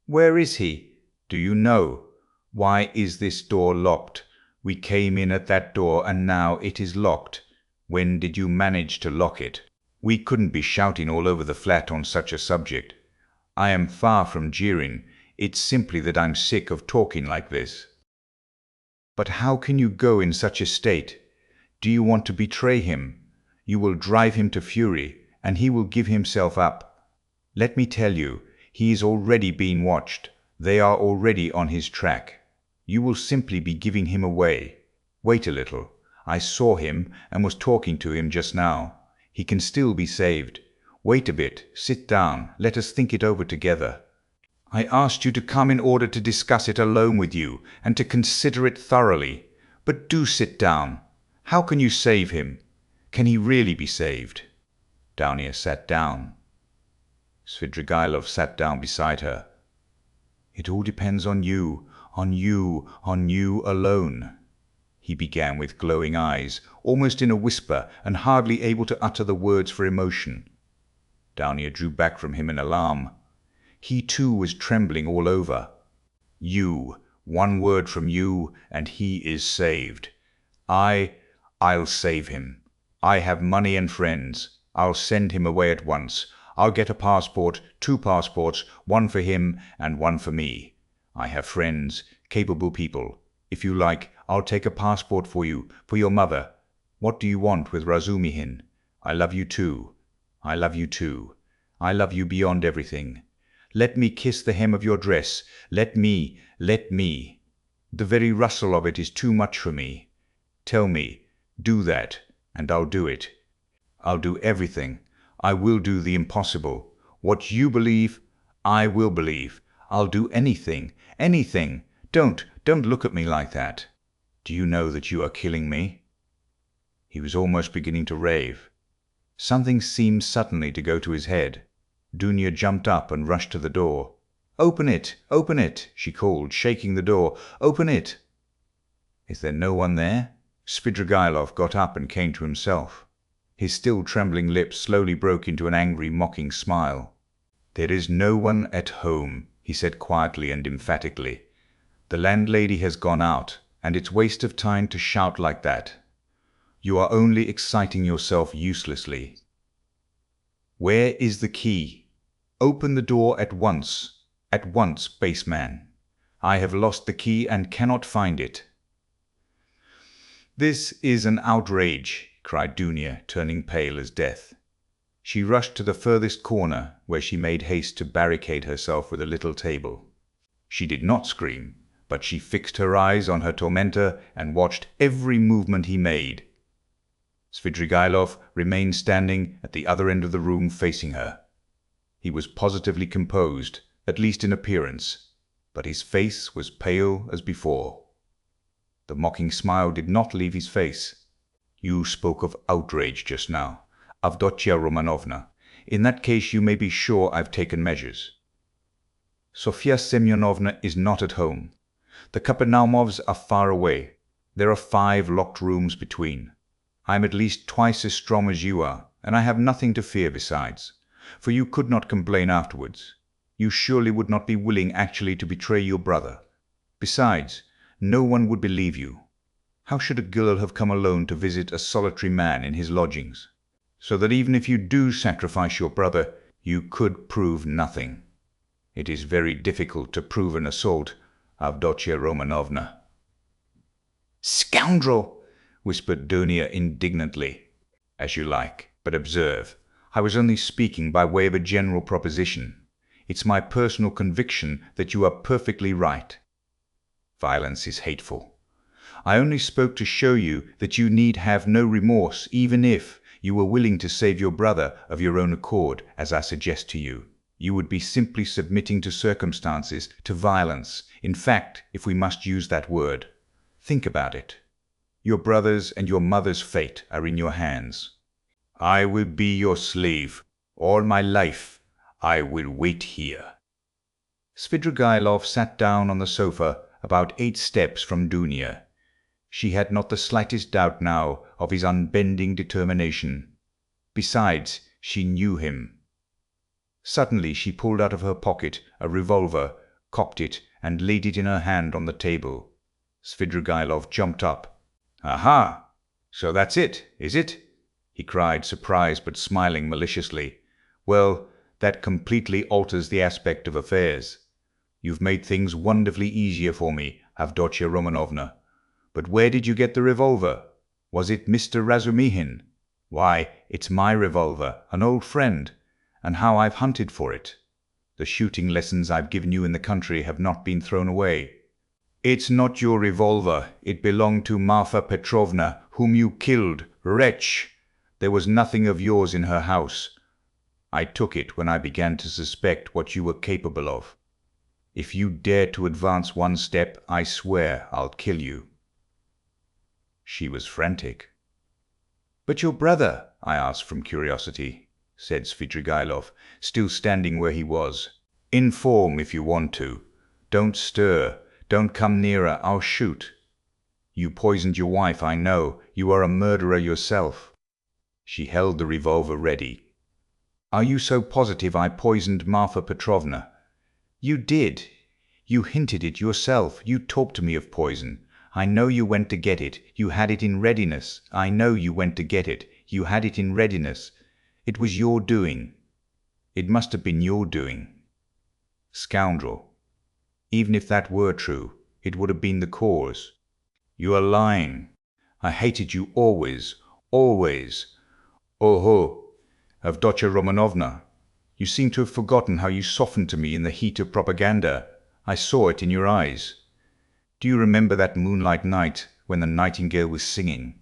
Where is he? Do you know? Why is this door locked? We came in at that door and now it is locked. When did you manage to lock it? We couldn't be shouting all over the flat on such a subject. I am far from jeering. It's simply that I'm sick of talking like this. But how can you go in such a state? Do you want to betray him? You will drive him to fury, and he will give himself up. Let me tell you, he is already being watched. They are already on his track. You will simply be giving him away. Wait a little. I saw him and was talking to him just now. He can still be saved. Wait a bit. Sit down. Let us think it over together. I asked you to come in order to discuss it alone with you and to consider it thoroughly. But do sit down. How can you save him? Can he really be saved? Downia sat down. Svidrigailov sat down beside her. It all depends on you alone, he began with glowing eyes, almost in a whisper and hardly able to utter the words for emotion. Downia drew back from him in alarm. He too was trembling all over. You, one word from you, and he is saved. I'll save him. I have money and friends. I'll send him away at once. I'll get a passport, 2 passports, one for him and one for me. I have friends, capable people. If you like, I'll take a passport for you, for your mother. What do you want with Razumihin? I love you too. I love you too. I love you beyond everything. Let me kiss the hem of your dress. Let me. The very rustle of it is too much for me. Tell me, do that, and I'll do it. I'll do everything. I will do the impossible. What you believe, I will believe. I'll do anything. Don't look at me like that. Do you know that you are killing me? He was almost beginning to rave. Something seemed suddenly to go to his head. Dounia jumped up and rushed to the door. Open it, she called, shaking the door. Open it. Is there no one there? Svidrigailov got up and came to himself. His still trembling lips slowly broke into an angry, mocking smile. "There is no one at home," he said quietly and emphatically. "The landlady has gone out, and it's waste of time to shout like that. You are only exciting yourself uselessly. Where is the key? Open the door at once. At once, base man. I have lost the key and cannot find it." "This is an outrage," cried Dunya, turning pale as death. She rushed to the furthest corner, where she made haste to barricade herself with a little table. She did not scream, but she fixed her eyes on her tormentor and watched every movement he made. Svidrigailov remained standing at the other end of the room facing her. He was positively composed, at least in appearance, but his face was pale as before. The mocking smile did not leave his face. "You spoke of outrage just now, Avdotia Romanovna. In that case you may be sure I've taken measures. Sofia Semyonovna is not at home. The Kapernaumovs are far away. There are 5 locked rooms between. I am at least twice as strong as you are, and I have nothing to fear besides, for you could not complain afterwards. You surely would not be willing actually to betray your brother. Besides, no one would believe you. How should a girl have come alone to visit a solitary man in his lodgings? So that even if you do sacrifice your brother, you could prove nothing. It is very difficult to prove an assault, Avdotia Romanovna." "Scoundrel!" whispered Dunya indignantly. "As you like, but observe, I was only speaking by way of a general proposition. It's my personal conviction that you are perfectly right. Violence is hateful. I only spoke to show you that you need have no remorse, even if you were willing to save your brother of your own accord, as I suggest to you. You would be simply submitting to circumstances, to violence. In fact, if we must use that word. Think about it. Your brother's and your mother's fate are in your hands. I will be your slave. All my life I will wait here." Svidrigailov sat down on the sofa about 8 steps from Dunya. She had not the slightest doubt now of his unbending determination. Besides, she knew him. Suddenly she pulled out of her pocket a revolver, cocked it, and laid it in her hand on the table. Svidrigailov jumped up. "Aha! So that's it, is it?" he cried, surprised but smiling maliciously. "Well, that completely alters the aspect of affairs. You've made things wonderfully easier for me, Avdotia Romanovna. But where did you get the revolver? Was it Mr. Razumihin? Why, it's my revolver, an old friend, and how I've hunted for it. The shooting lessons I've given you in the country have not been thrown away. It's not your revolver. It belonged to Marfa Petrovna, whom you killed. Wretch! There was nothing of yours in her house. I took it when I began to suspect what you were capable of. If you dare to advance one step, I swear I'll kill you." She was frantic. "But your brother?" I asked from curiosity, said Svidrigailov, still standing where he was. "Inform if you want to. Don't stir. Don't come nearer. I'll shoot. You poisoned your wife, I know. You are a murderer yourself." She held the revolver ready. "Are you so positive I poisoned Marfa Petrovna?" "You did. You hinted it yourself. You talked to me of poison. I know you went to get it. You had it in readiness. I know you went to get it. You had it in readiness. It was your doing. It must have been your doing. Scoundrel. Even if that were true, it would have been the cause. You are lying. I hated you always, always. Oho, Avdotia Romanovna, you seem to have forgotten how you softened to me in the heat of propaganda. I saw it in your eyes. Do you remember that moonlight night when the nightingale was singing?"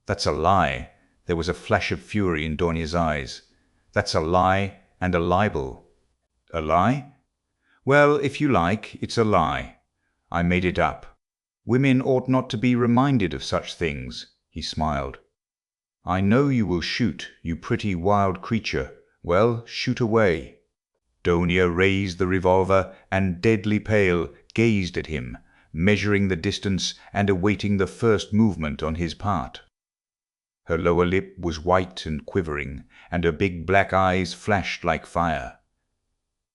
"That's a lie." There was a flash of fury in Donya's eyes. "That's a lie and a libel." "A lie? Well, if you like, it's a lie. I made it up. Women ought not to be reminded of such things." He smiled. "I know you will shoot, you pretty wild creature. Well, shoot away." Donia raised the revolver and, deadly pale, gazed at him, measuring the distance and awaiting the first movement on his part. Her lower lip was white and quivering, and her big black eyes flashed like fire.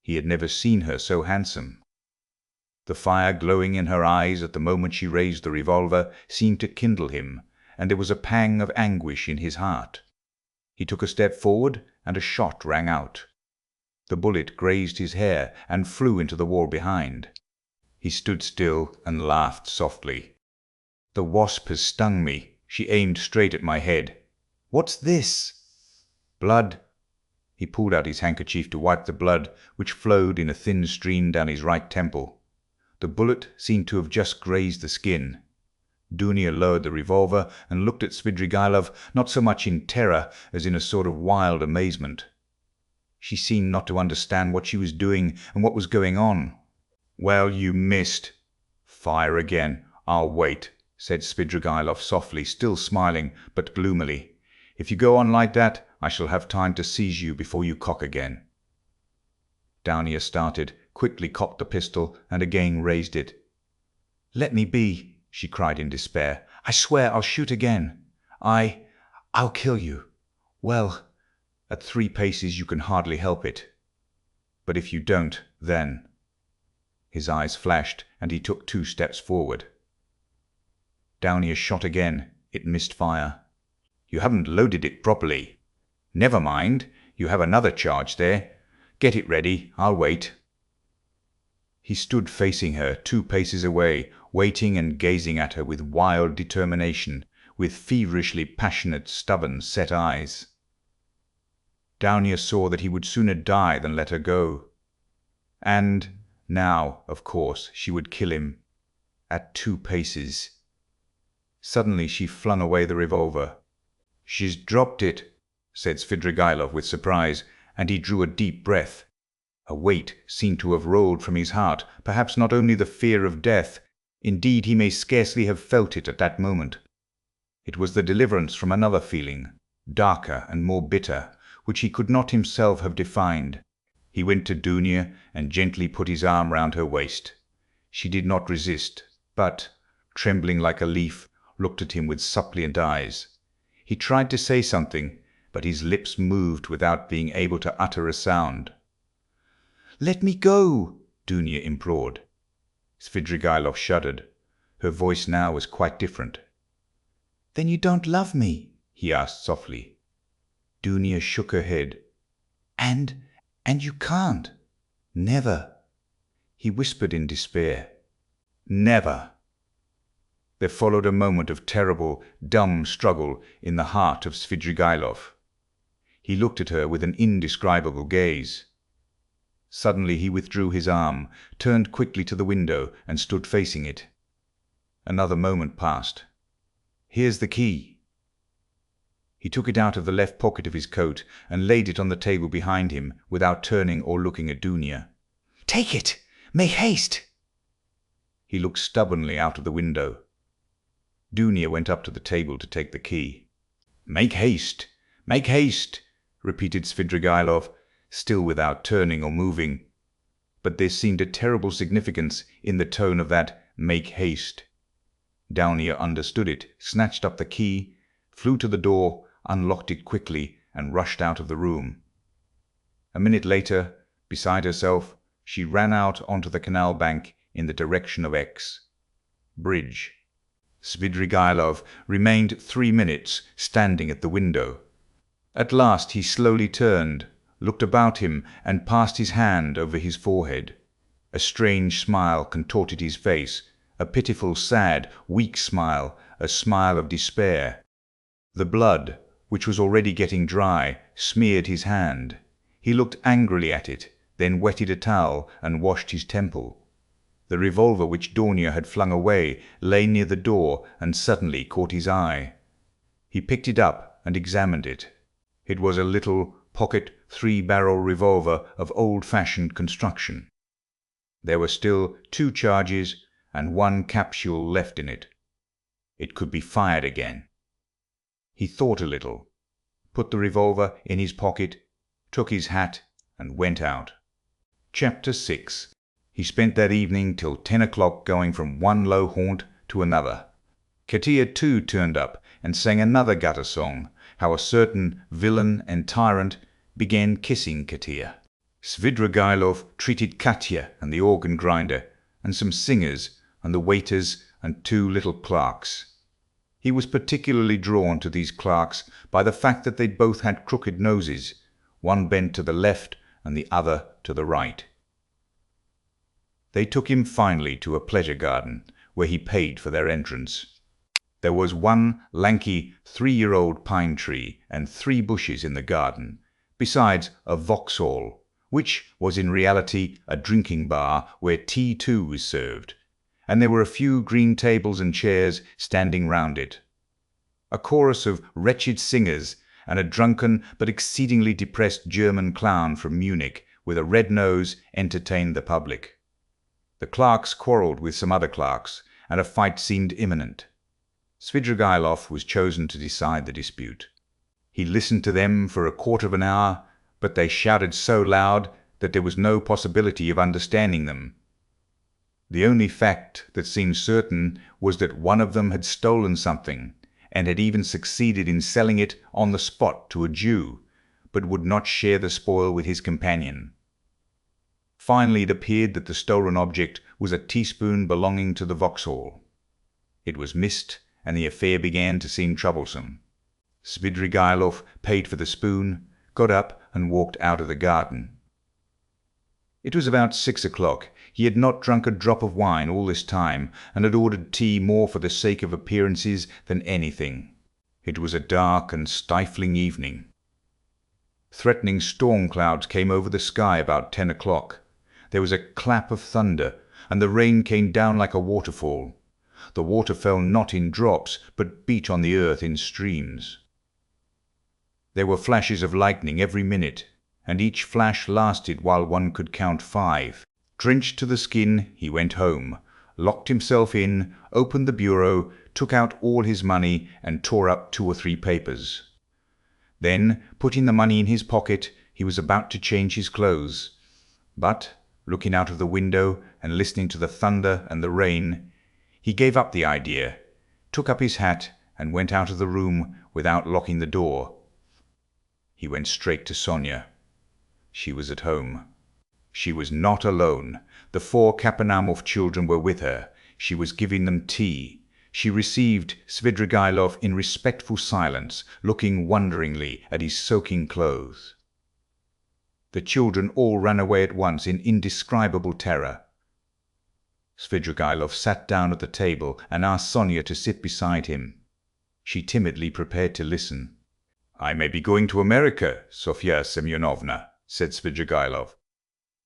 He had never seen her so handsome. The fire glowing in her eyes at the moment she raised the revolver seemed to kindle him, and there was a pang of anguish in his heart. He took a step forward, and a shot rang out. The bullet grazed his hair and flew into the wall behind. He stood still and laughed softly. "The wasp has stung me." She aimed straight at my head. "What's this?" "Blood." He pulled out his handkerchief to wipe the blood, which flowed in a thin stream down his right temple. The bullet seemed to have just grazed the skin. Dunya lowered the revolver and looked at Svidrigailov, not so much in terror as in a sort of wild amazement. She seemed not to understand what she was doing and what was going on. "Well, you missed." "Fire again. I'll wait," said Svidrigailov softly, still smiling, but gloomily. "If you go on like that, I shall have time to seize you before you cock again." Downia started, quickly cocked the pistol, and again raised it. "Let me be," she cried in despair. "I swear I'll shoot again. I'll kill you. Well, at 3 paces you can hardly help it. But if you don't, then—" His eyes flashed, and he took 2 steps forward. Downia shot again. It missed fire. "You haven't loaded it properly." "Never mind. You have another charge there. Get it ready. I'll wait." He stood facing her 2 paces away, waiting and gazing at her with wild determination, with feverishly passionate, stubborn, set eyes. Downia saw that he would sooner die than let her go. And now, of course, she would kill him. At 2 paces. Suddenly she flung away the revolver. "She's dropped it," said Svidrigailov with surprise, and he drew a deep breath. A weight seemed to have rolled from his heart, perhaps not only the fear of death, indeed he may scarcely have felt it at that moment. It was the deliverance from another feeling, darker and more bitter, which he could not himself have defined. He went to Dunya and gently put his arm round her waist. She did not resist, but, trembling like a leaf, looked at him with suppliant eyes. He tried to say something, but his lips moved without being able to utter a sound. "Let me go," Dunya implored. Svidrigailov shuddered. Her voice now was quite different. "Then you don't love me?" he asked softly. Dunya shook her head. And you can't? Never?" He whispered in despair. "Never." There followed a moment of terrible, dumb struggle in the heart of Svidrigailov. He looked at her with an indescribable gaze. Suddenly he withdrew his arm, turned quickly to the window, and stood facing it. Another moment passed. "Here's the key." He took it out of the left pocket of his coat and laid it on the table behind him, without turning or looking at Dunya. "Take it! Make haste!" He looked stubbornly out of the window. Dunya went up to the table to take the key. "Make haste! Make haste!" repeated Svidrigailov, still without turning or moving. But there seemed a terrible significance in the tone of that "make haste." Downia understood it, snatched up the key, flew to the door, unlocked it quickly, and rushed out of the room. A minute later, beside herself, she ran out onto the canal bank in the direction of X. Bridge. Svidrigailov remained 3 minutes standing at the window. At last he slowly turned, looked about him, and passed his hand over his forehead. A strange smile contorted his face, a pitiful, sad, weak smile, a smile of despair. The blood, which was already getting dry, smeared his hand. He looked angrily at it, then wetted a towel and washed his temple. The revolver which Dunya had flung away lay near the door and suddenly caught his eye. He picked it up and examined it. It was a little pocket 3-barrel revolver of old-fashioned construction. There were still 2 charges and 1 capsule left in it. It could be fired again. He thought a little, put the revolver in his pocket, took his hat, and went out. Chapter 6. He spent that evening till 10 o'clock going from one low haunt to another. Katia too turned up and sang another gutter song, how a certain villain and tyrant began kissing Katia. Svidrigailov treated Katya and the organ grinder, and some singers, and the waiters, and 2 little clerks. He was particularly drawn to these clerks by the fact that they both had crooked noses, one bent to the left and the other to the right. They took him finally to a pleasure garden, where he paid for their entrance. There was one lanky 3-year-old pine tree and 3 bushes in the garden, besides a Vauxhall, which was in reality a drinking bar where tea too was served, and there were a few green tables and chairs standing round it. A chorus of wretched singers and a drunken but exceedingly depressed German clown from Munich with a red nose entertained the public. The clerks quarrelled with some other clerks, and a fight seemed imminent. Svidrigailov was chosen to decide the dispute. He listened to them for a quarter of an hour, but they shouted so loud that there was no possibility of understanding them. The only fact that seemed certain was that one of them had stolen something, and had even succeeded in selling it on the spot to a Jew, but would not share the spoil with his companion. Finally it appeared that the stolen object was a teaspoon belonging to the Vauxhall. It was missed, and the affair began to seem troublesome. Svidrigailov paid for the spoon, got up and walked out of the garden. It was about 6 o'clock. He had not drunk a drop of wine all this time, and had ordered tea more for the sake of appearances than anything. It was a dark and stifling evening. Threatening storm clouds came over the sky about 10 o'clock. There was a clap of thunder, and the rain came down like a waterfall. The water fell not in drops, but beat on the earth in streams. There were flashes of lightning every minute, and each flash lasted while one could count 5. Drenched to the skin, he went home, locked himself in, opened the bureau, took out all his money, and tore up 2 or 3 papers. Then, putting the money in his pocket, he was about to change his clothes. But, looking out of the window and listening to the thunder and the rain, he gave up the idea, took up his hat, and went out of the room without locking the door. He went straight to Sonia. She was at home. She was not alone. The 4 Kapanamov children were with her. She was giving them tea. She received Svidrigailov in respectful silence, looking wonderingly at his soaking clothes. The children all ran away at once in indescribable terror. Svidrigailov sat down at the table and asked Sonia to sit beside him. She timidly prepared to listen. "I may be going to America, Sofya Semyonovna," said Svidrigailov.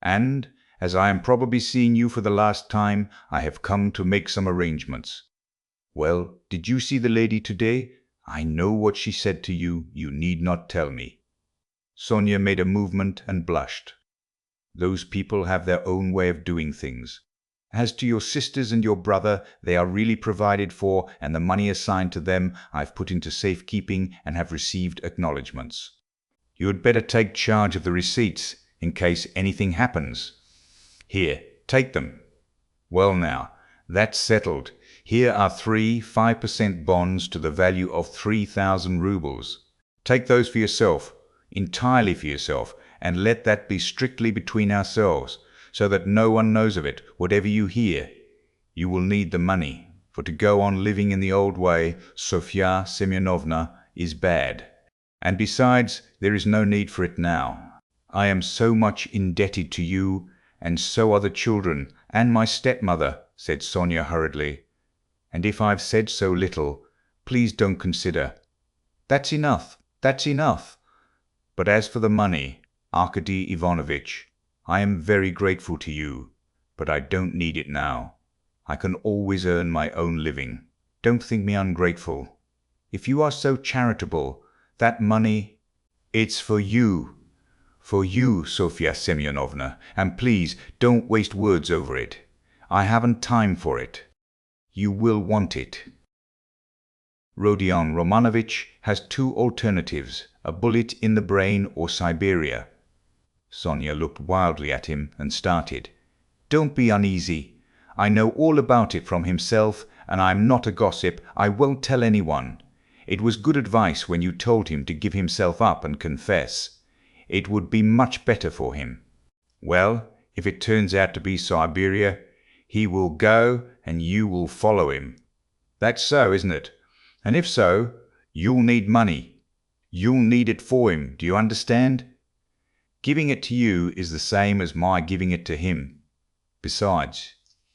"And, as I am probably seeing you for the last time, I have come to make some arrangements." "Well, did you see the lady today? I know what she said to you. You need not tell me." Sonia made a movement and blushed. "Those people have their own way of doing things. As to your sisters and your brother, they are really provided for, and the money assigned to them I've put into safekeeping and have received acknowledgments. You had better take charge of the receipts, in case anything happens. Here, take them. Well now, that's settled. Here are 3 5% bonds to the value of 3,000 roubles. Take those for yourself, entirely for yourself, and let that be strictly between ourselves, so that no one knows of it, whatever you hear. You will need the money, for to go on living in the old way, Sofya Semyonovna, is bad. And besides, there is no need for it now. I am so much indebted to you, and so are the children, and my stepmother," said Sonia hurriedly. "And if I've said so little, please don't consider. That's enough, that's enough. But as for the money, Arkady Ivanovitch, I am very grateful to you, but I don't need it now. I can always earn my own living. Don't think me ungrateful. If you are so charitable, that money, it's for you, Sofya Semyonovna, and please don't waste words over it. I haven't time for it. You will want it. Rodion Romanovitch has 2 alternatives, a bullet in the brain or Siberia." Sonia looked wildly at him and started. Don't be uneasy. I know all about it from himself, and I'm not a gossip. I won't tell anyone. It was good advice when you told him to give himself up and confess. It would be much better for him. Well, if it turns out to be Siberia, he will go and you will follow him. That's so, isn't it? And if so, you'll need money. You'll need it for him, do you understand? Giving it to you is the same as my giving it to him. Besides,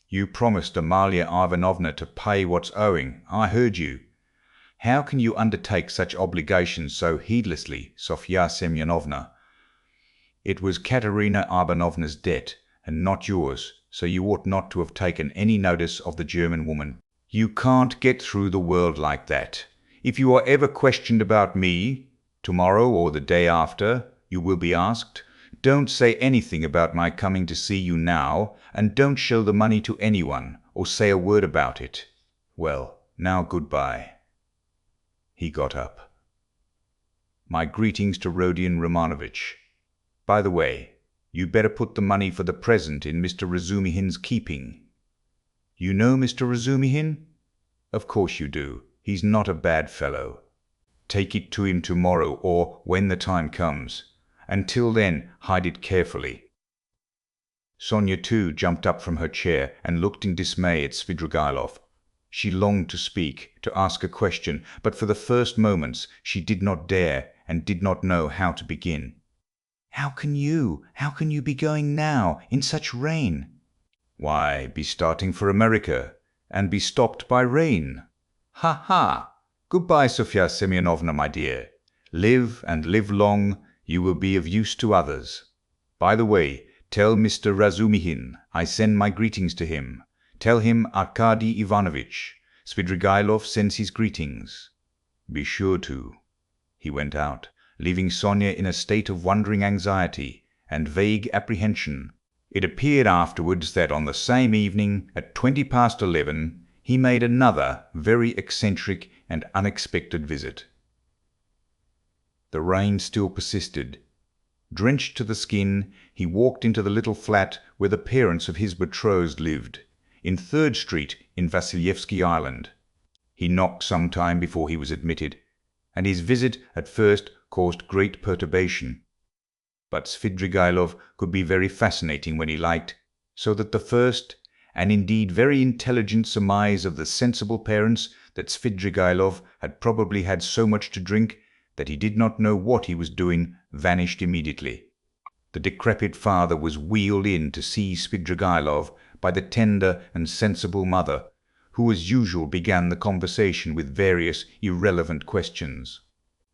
you promised Amalia Ivanovna to pay what's owing. I heard you. How can you undertake such obligations so heedlessly, Sofya Semyonovna? It was Katerina Ivanovna's debt, and not yours, so you ought not to have taken any notice of the German woman. You can't get through the world like that. If you are ever questioned about me, tomorrow or the day after, you will be asked, don't say anything about my coming to see you now, and don't show the money to anyone, or say a word about it. Well, now goodbye. He got up. My greetings to Rodion Romanovich. By the way, you'd better put the money for the present in Mr. Razumihin's keeping. You know Mr. Razumihin? Of course you do. He's not a bad fellow. Take it to him tomorrow or when the time comes. Until then, hide it carefully. Sonia too jumped up from her chair and looked in dismay at Svidrigailov. She longed to speak, to ask a question, but for the first moments she did not dare and did not know how to begin. How can you be going now, in such rain? Why, be starting for America, and be stopped by rain. Ha ha! Goodbye, Sofya Semyonovna, my dear. Live and live long, you will be of use to others. By the way, tell Mr. Razumihin I send my greetings to him. Tell him Arkady Ivanovich Svidrigailov sends his greetings. Be sure to. He went out, leaving Sonia in a state of wondering anxiety and vague apprehension. It appeared afterwards that on the same evening, at 11:20, he made another very eccentric and unexpected visit. The rain still persisted. Drenched to the skin, he walked into the little flat where the parents of his betrothed lived, in 3rd Street in Vasilyevsky Island. He knocked some time before he was admitted, and his visit at first caused great perturbation. But Svidrigailov could be very fascinating when he liked, so that the first, and indeed very intelligent surmise of the sensible parents that Svidrigailov had probably had so much to drink that he did not know what he was doing vanished immediately. The decrepit father was wheeled in to see Svidrigailov by the tender and sensible mother, who as usual began the conversation with various irrelevant questions.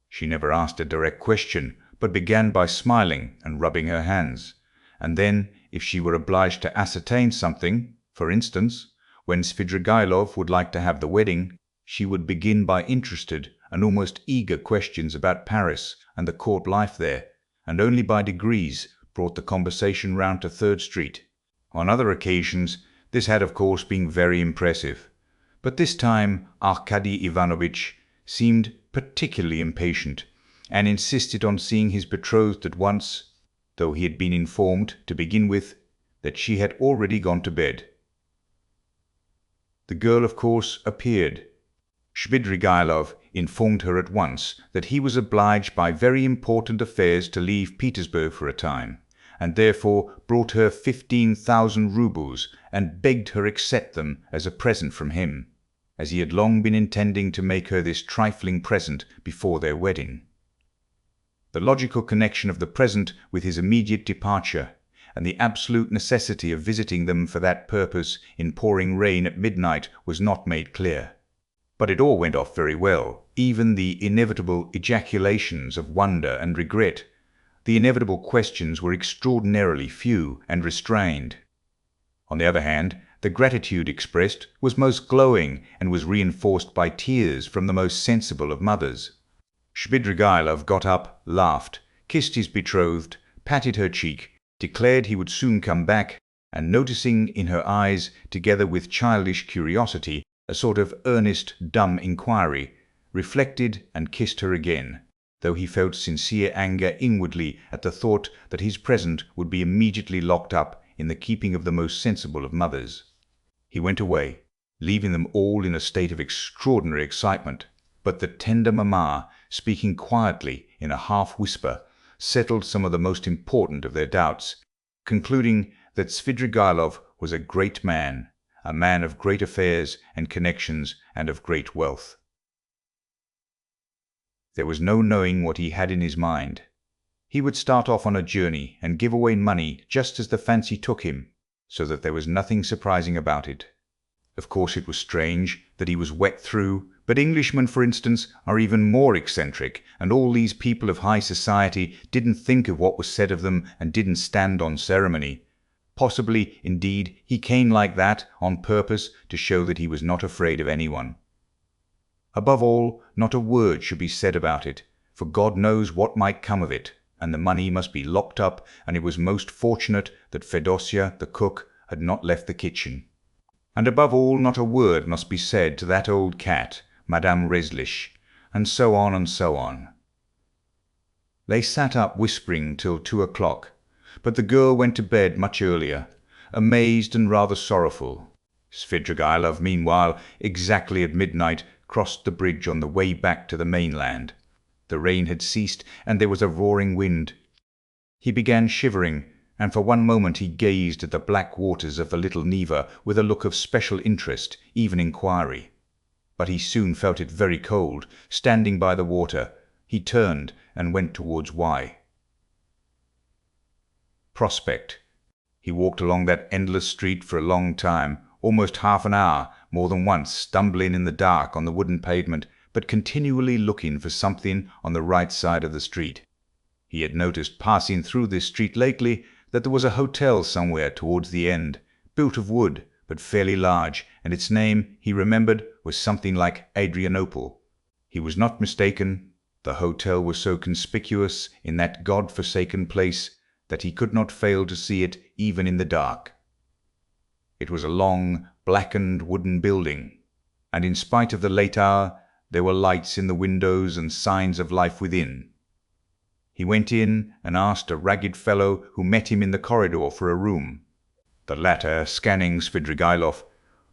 She never asked a direct question, but began by smiling and rubbing her hands, and then, if she were obliged to ascertain something, for instance, when Svidrigailov would like to have the wedding, she would begin by interested and almost eager questions about Paris and the court life there, and only by degrees brought the conversation round to 3rd Street. On other occasions this had of course been very impressive, but this time Arkady Ivanovich seemed particularly impatient, and insisted on seeing his betrothed at once, though he had been informed, to begin with, that she had already gone to bed. The girl, of course, appeared. Svidrigailov informed her at once that he was obliged by very important affairs to leave Petersburg for a time, and therefore brought her 15,000 roubles and begged her accept them as a present from him, as he had long been intending to make her this trifling present before their wedding. The logical connection of the present with his immediate departure, and the absolute necessity of visiting them for that purpose in pouring rain at midnight, was not made clear. But it all went off very well, even the inevitable ejaculations of wonder and regret. The inevitable questions were extraordinarily few and restrained. On the other hand, the gratitude expressed was most glowing and was reinforced by tears from the most sensible of mothers. Svidrigailov got up, laughed, kissed his betrothed, patted her cheek, declared he would soon come back, and noticing in her eyes, together with childish curiosity, a sort of earnest, dumb inquiry, reflected and kissed her again, though he felt sincere anger inwardly at the thought that his present would be immediately locked up in the keeping of the most sensible of mothers. He went away, leaving them all in a state of extraordinary excitement. But the tender mamma, speaking quietly in a half-whisper, settled some of the most important of their doubts, concluding that Svidrigaïlov was a great man, a man of great affairs and connections and of great wealth. There was no knowing what he had in his mind. He would start off on a journey and give away money just as the fancy took him, so that there was nothing surprising about it. Of course it was strange that he was wet through, but Englishmen, for instance, are even more eccentric, and all these people of high society didn't think of what was said of them and didn't stand on ceremony. Possibly, indeed, he came like that on purpose to show that he was not afraid of anyone. Above all, not a word should be said about it, for God knows what might come of it, and the money must be locked up, and it was most fortunate that Fedosia, the cook, had not left the kitchen. And above all, not a word must be said to that old cat, Madame Reslich, and so on and so on. They sat up whispering till 2 o'clock, but the girl went to bed much earlier, amazed and rather sorrowful. Svidrigaïlov, meanwhile, exactly at midnight, crossed the bridge on the way back to the mainland. The rain had ceased, and there was a roaring wind. He began shivering, and for one moment he gazed at the black waters of the little Neva with a look of special interest, even inquiry. But he soon felt it very cold. Standing by the water, he turned and went towards Y. Prospect. He walked along that endless street for a long time, almost half an hour, more than once stumbling in the dark on the wooden pavement, but continually looking for something on the right side of the street. He had noticed passing through this street lately that there was a hotel somewhere towards the end, built of wood, but fairly large, and its name, he remembered, was something like Adrianople. He was not mistaken. The hotel was so conspicuous in that God-forsaken place that he could not fail to see it even in the dark. It was a long, blackened wooden building, and in spite of the late hour, there were lights in the windows and signs of life within. He went in and asked a ragged fellow who met him in the corridor for a room. The latter, scanning Svidrigaïlov,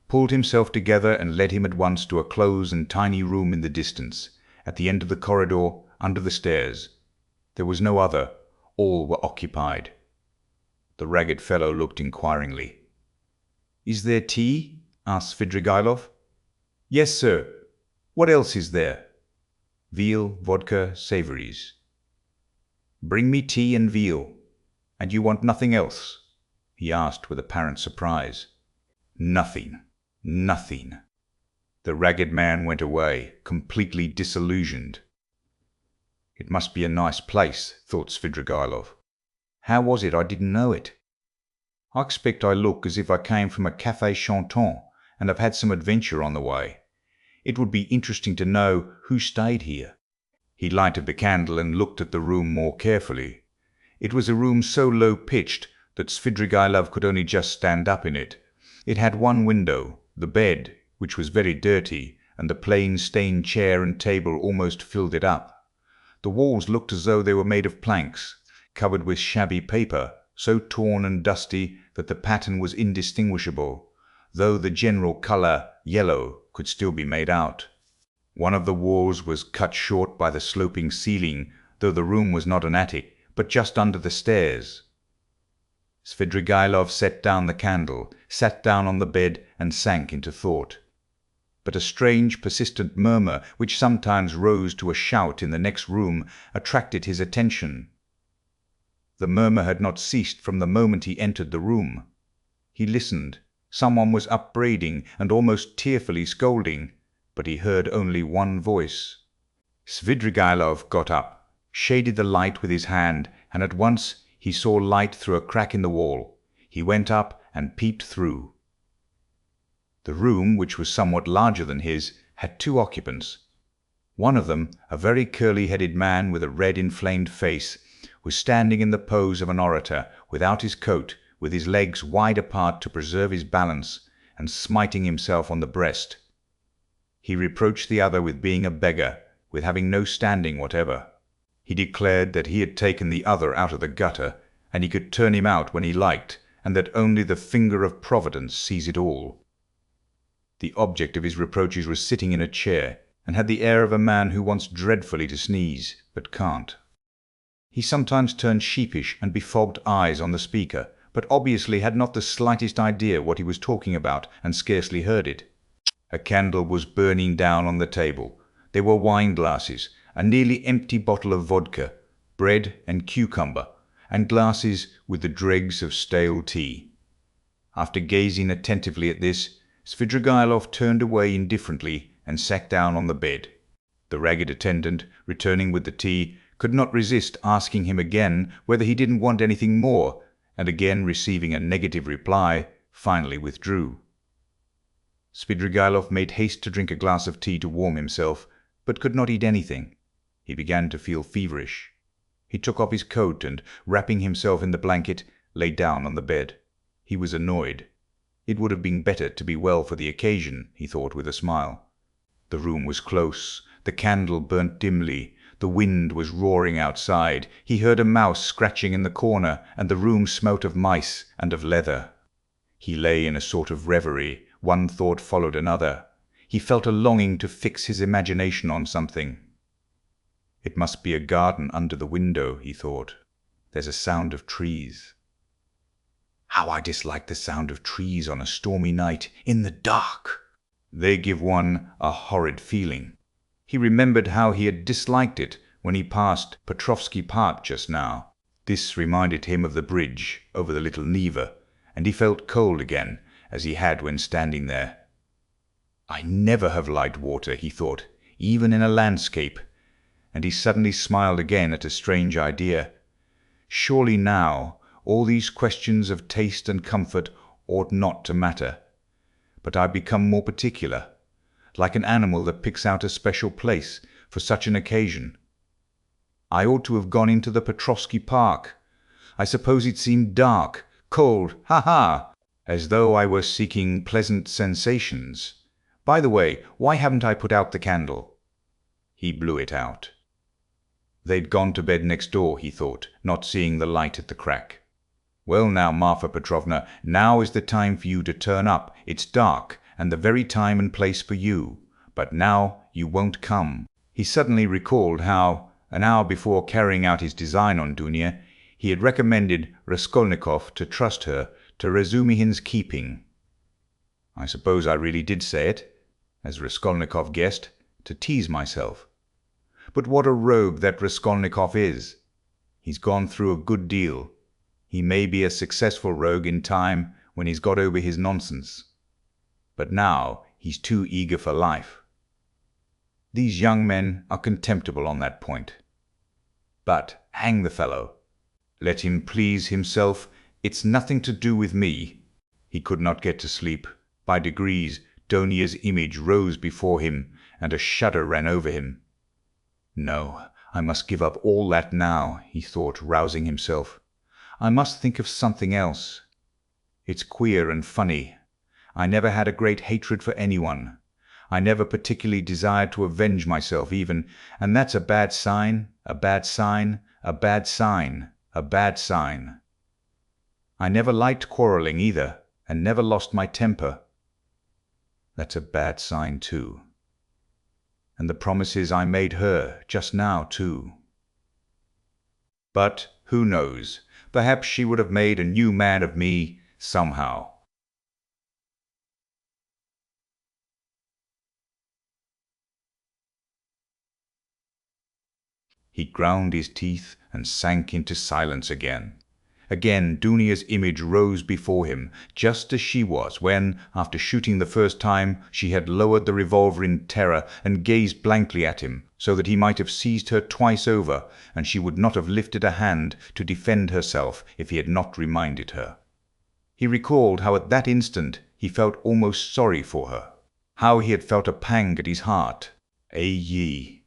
pulled himself together and led him at once to a close and tiny room in the distance, at the end of the corridor, under the stairs. There was no other. All were occupied. The ragged fellow looked inquiringly. "Is there tea?" asked Svidrigaïlov. "Yes, sir. What else is there?" "Veal, vodka, savouries." "Bring me tea and veal. And you want nothing else?" he asked with apparent surprise. "Nothing. Nothing." The ragged man went away, completely disillusioned. It must be a nice place, thought Svidrigaïlov. How was it I didn't know it? I expect I look as if I came from a café chantant and have had some adventure on the way. It would be interesting to know who stayed here. He lighted the candle and looked at the room more carefully. It was a room so low-pitched that Svidrigaïlov could only just stand up in it. It had one window, the bed, which was very dirty, and the plain stained chair and table almost filled it up. The walls looked as though they were made of planks, covered with shabby paper, so torn and dusty that the pattern was indistinguishable, though the general colour, yellow, could still be made out. One of the walls was cut short by the sloping ceiling, though the room was not an attic, but just under the stairs. Svidrigaïlov set down the candle, sat down on the bed, and sank into thought. But a strange, persistent murmur, which sometimes rose to a shout in the next room, attracted his attention. The murmur had not ceased from the moment he entered the room. He listened. Someone was upbraiding and almost tearfully scolding, but he heard only one voice. Svidrigaïlov got up, shaded the light with his hand, and at once he saw light through a crack in the wall. He went up and peeped through. The room, which was somewhat larger than his, had two occupants. One of them, a very curly-headed man with a red inflamed face, was standing in the pose of an orator, without his coat, with his legs wide apart to preserve his balance, and smiting himself on the breast. He reproached the other with being a beggar, with having no standing whatever. He declared that he had taken the other out of the gutter, and he could turn him out when he liked, and that only the finger of Providence sees it all. The object of his reproaches was sitting in a chair, and had the air of a man who wants dreadfully to sneeze, but can't. He sometimes turned sheepish and befogged eyes on the speaker, but obviously had not the slightest idea what he was talking about, and scarcely heard it. A candle was burning down on the table. There were wine glasses, a nearly empty bottle of vodka, bread and cucumber, and glasses with the dregs of stale tea. After gazing attentively at this, Svidrigaïlov turned away indifferently and sat down on the bed. The ragged attendant, returning with the tea, could not resist asking him again whether he didn't want anything more, and again receiving a negative reply, finally withdrew. Svidrigaïlov made haste to drink a glass of tea to warm himself, but could not eat anything. He began to feel feverish. He took off his coat and, wrapping himself in the blanket, lay down on the bed. He was annoyed. It would have been better to be well for the occasion, he thought with a smile. The room was close. The candle burnt dimly. The wind was roaring outside. He heard a mouse scratching in the corner, and the room smelt of mice and of leather. He lay in a sort of reverie. One thought followed another. He felt a longing to fix his imagination on something. It must be a garden under the window, he thought. There's a sound of trees. How I dislike the sound of trees on a stormy night, in the dark! They give one a horrid feeling. He remembered how he had disliked it when he passed Petrovsky Park just now. This reminded him of the bridge over the little Neva, and he felt cold again, as he had when standing there. I never have liked water, he thought, even in a landscape, and he suddenly smiled again at a strange idea. Surely now all these questions of taste and comfort ought not to matter. But I become more particular, like an animal that picks out a special place for such an occasion. I ought to have gone into the Petrovsky Park. I suppose it seemed dark, cold, ha, as though I were seeking pleasant sensations. By the way, why haven't I put out the candle? He blew it out. They'd gone to bed next door, he thought, not seeing the light at the crack. Well now, Marfa Petrovna, now is the time for you to turn up. It's dark, and the very time and place for you. But now you won't come. He suddenly recalled how, an hour before carrying out his design on Dunya, he had recommended Raskolnikov to trust her to Razumihin's keeping. I suppose I really did say it, as Raskolnikov guessed, to tease myself. But what a rogue that Raskolnikov is! He's gone through a good deal. He may be a successful rogue in time when he's got over his nonsense. But now he's too eager for life. These young men are contemptible on that point. But, hang the fellow! Let him please himself. It's nothing to do with me. He could not get to sleep. By degrees, Donia's image rose before him, and a shudder ran over him. No, I must give up all that now, he thought, rousing himself. I must think of something else. It's queer and funny. I never had a great hatred for anyone. I never particularly desired to avenge myself even, and that's a bad sign, a bad sign, a bad sign, a bad sign. I never liked quarrelling either, and never lost my temper. That's a bad sign too. And the promises I made her just now too. But who knows? Perhaps she would have made a new man of me somehow. He ground his teeth and sank into silence again. Again Dunia's image rose before him, just as she was when, after shooting the first time, she had lowered the revolver in terror and gazed blankly at him, so that he might have seized her twice over, and she would not have lifted a hand to defend herself if he had not reminded her. He recalled how at that instant he felt almost sorry for her, how he had felt a pang at his heart. Ye!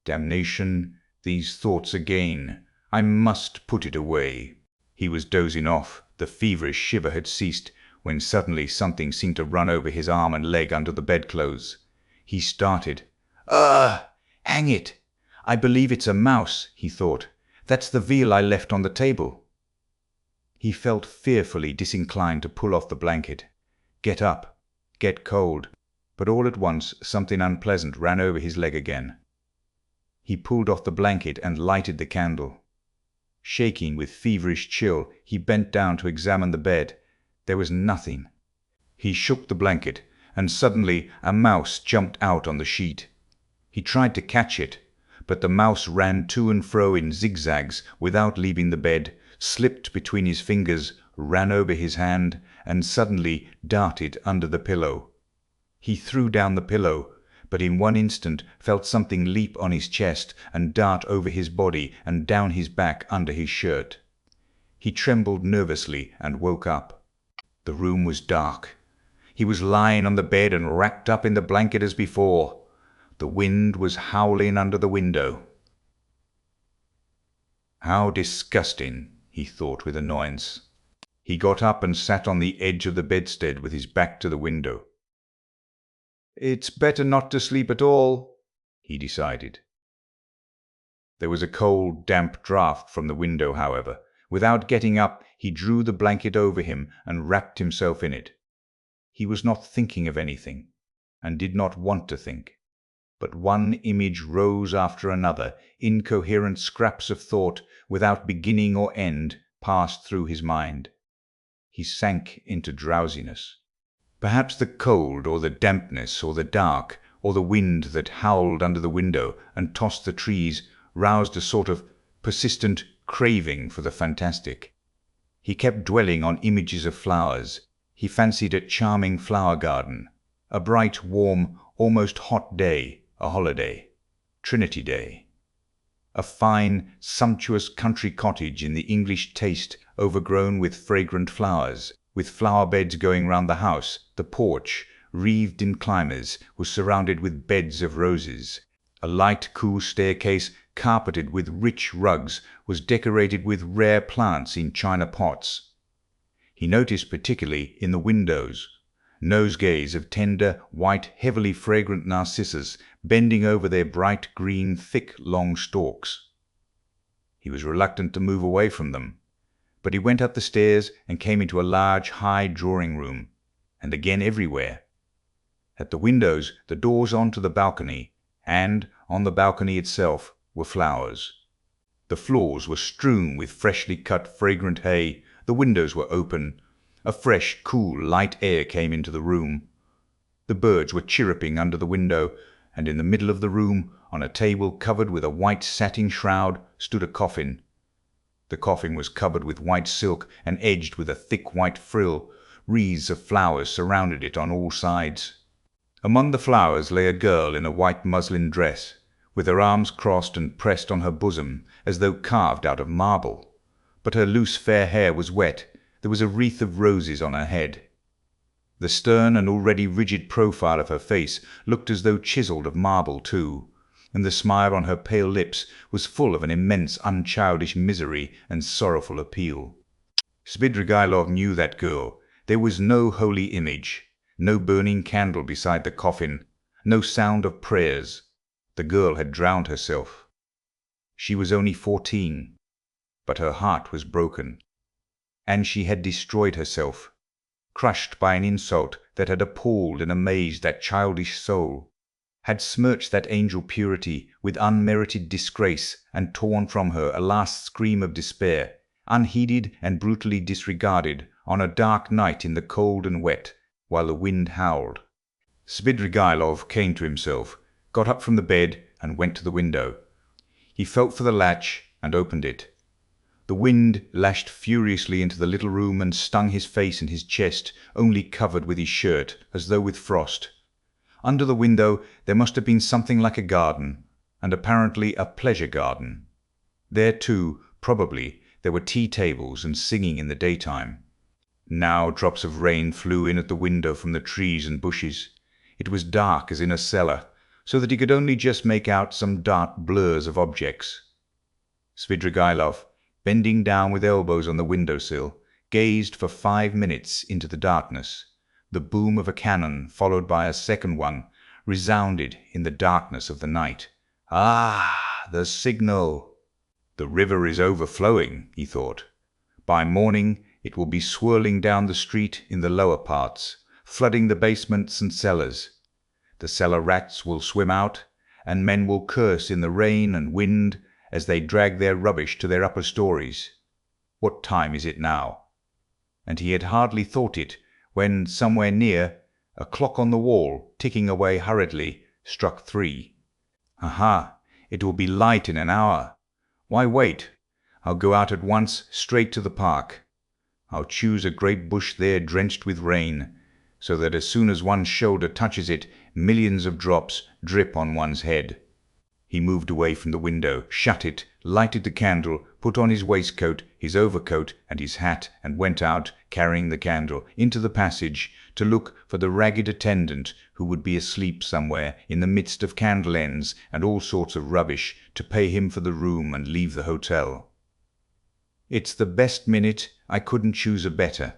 Damnation, these thoughts again. I must put it away. He was dozing off. The feverish shiver had ceased, when suddenly something seemed to run over his arm and leg under the bedclothes. He started. Hang it! I believe it's a mouse, he thought. That's the veal I left on the table. He felt fearfully disinclined to pull off the blanket, get up, get cold, but all at once something unpleasant ran over his leg again. He pulled off the blanket and lighted the candle. Shaking with feverish chill, he bent down to examine the bed. There was nothing. He shook the blanket, and suddenly a mouse jumped out on the sheet. He tried to catch it, but the mouse ran to and fro in zigzags without leaving the bed, slipped between his fingers, ran over his hand, and suddenly darted under the pillow. He threw down the pillow, but in one instant felt something leap on his chest and dart over his body and down his back under his shirt. He trembled nervously and woke up. The room was dark. He was lying on the bed and wrapped up in the blanket as before. The wind was howling under the window. How disgusting, he thought with annoyance. He got up and sat on the edge of the bedstead with his back to the window. It's better not to sleep at all, he decided. There was a cold, damp draught from the window, however. Without getting up, he drew the blanket over him and wrapped himself in it. He was not thinking of anything, and did not want to think. But one image rose after another, incoherent scraps of thought, without beginning or end, passed through his mind. He sank into drowsiness. Perhaps the cold, or the dampness, or the dark, or the wind that howled under the window and tossed the trees, roused a sort of persistent craving for the fantastic. He kept dwelling on images of flowers. He fancied a charming flower garden, a bright, warm, almost hot day, a holiday, Trinity Day. A fine, sumptuous country cottage in the English taste, overgrown with fragrant flowers, with flower beds going round the house. The porch, wreathed in climbers, was surrounded with beds of roses. A light, cool staircase, carpeted with rich rugs, was decorated with rare plants in china pots. He noticed particularly in the windows nosegays of tender, white, heavily fragrant narcissus bending over their bright green, thick, long stalks. He was reluctant to move away from them, but he went up the stairs and came into a large, high drawing-room, and again everywhere. At the windows, the doors onto the balcony, and on the balcony itself, were flowers. The floors were strewn with freshly cut, fragrant hay. The windows were open. A fresh, cool, light air came into the room. The birds were chirruping under the window, and in the middle of the room, on a table covered with a white satin shroud, stood a coffin. The coffin was covered with white silk and edged with a thick white frill. Wreaths of flowers surrounded it on all sides. Among the flowers lay a girl in a white muslin dress, with her arms crossed and pressed on her bosom, as though carved out of marble. But her loose fair hair was wet. There was a wreath of roses on her head. The stern and already rigid profile of her face looked as though chiselled of marble too, and the smile on her pale lips was full of an immense unchildish misery and sorrowful appeal. Svidrigaïlov knew that girl. There was no holy image, no burning candle beside the coffin, no sound of prayers. The girl had drowned herself. She was only 14, but her heart was broken, and she had destroyed herself, crushed by an insult that had appalled and amazed that childish soul, had smirched that angel purity with unmerited disgrace, and torn from her a last scream of despair, unheeded and brutally disregarded, on a dark night in the cold and wet, while the wind howled. Svidrigaïlov came to himself, got up from the bed, and went to the window. He felt for the latch and opened it. The wind lashed furiously into the little room and stung his face and his chest, only covered with his shirt, as though with frost. Under the window there must have been something like a garden, and apparently a pleasure garden. There too, probably, there were tea tables and singing in the daytime. Now drops of rain flew in at the window from the trees and bushes. It was dark as in a cellar, so that he could only just make out some dark blurs of objects. Svidrigaïlov, bending down with elbows on the window-sill, gazed for 5 minutes into the darkness. The boom of a cannon, followed by a second one, resounded in the darkness of the night. Ah, the signal! The river is overflowing, he thought. By morning It will be swirling down the street in the lower parts, flooding the basements and cellars. The cellar rats will swim out, and men will curse in the rain and wind as they drag their rubbish to their upper stories. What time is it now? And he had hardly thought it, when somewhere near, a clock on the wall, ticking away hurriedly, struck 3. Aha! It will be light in an hour. Why wait? I'll go out at once, straight to the park. I'll choose a great bush there drenched with rain, so that as soon as one's shoulder touches it, millions of drops drip on one's head. He moved away from the window, shut it, lighted the candle, put on his waistcoat, his overcoat, and his hat, and went out, carrying the candle, into the passage, to look for the ragged attendant who would be asleep somewhere in the midst of candle ends and all sorts of rubbish, to pay him for the room and leave the hotel. It's the best minute, I couldn't choose a better.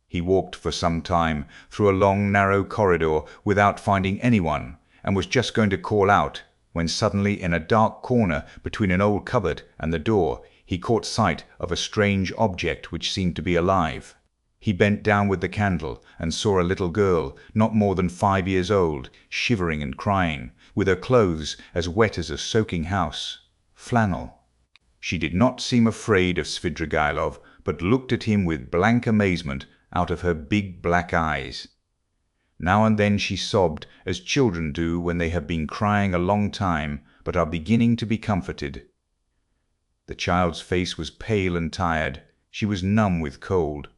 He walked for some time through a long narrow corridor without finding anyone, and was just going to call out, when suddenly in a dark corner between an old cupboard and the door he caught sight of a strange object which seemed to be alive. He bent down with the candle and saw a little girl, not more than 5 years old, shivering and crying, with her clothes as wet as a soaking house, flannel. She did not seem afraid of Svidrigaïlov, but looked at him with blank amazement out of her big black eyes. Now and then she sobbed, as children do when they have been crying a long time, but are beginning to be comforted. The child's face was pale and tired. She was numb with cold.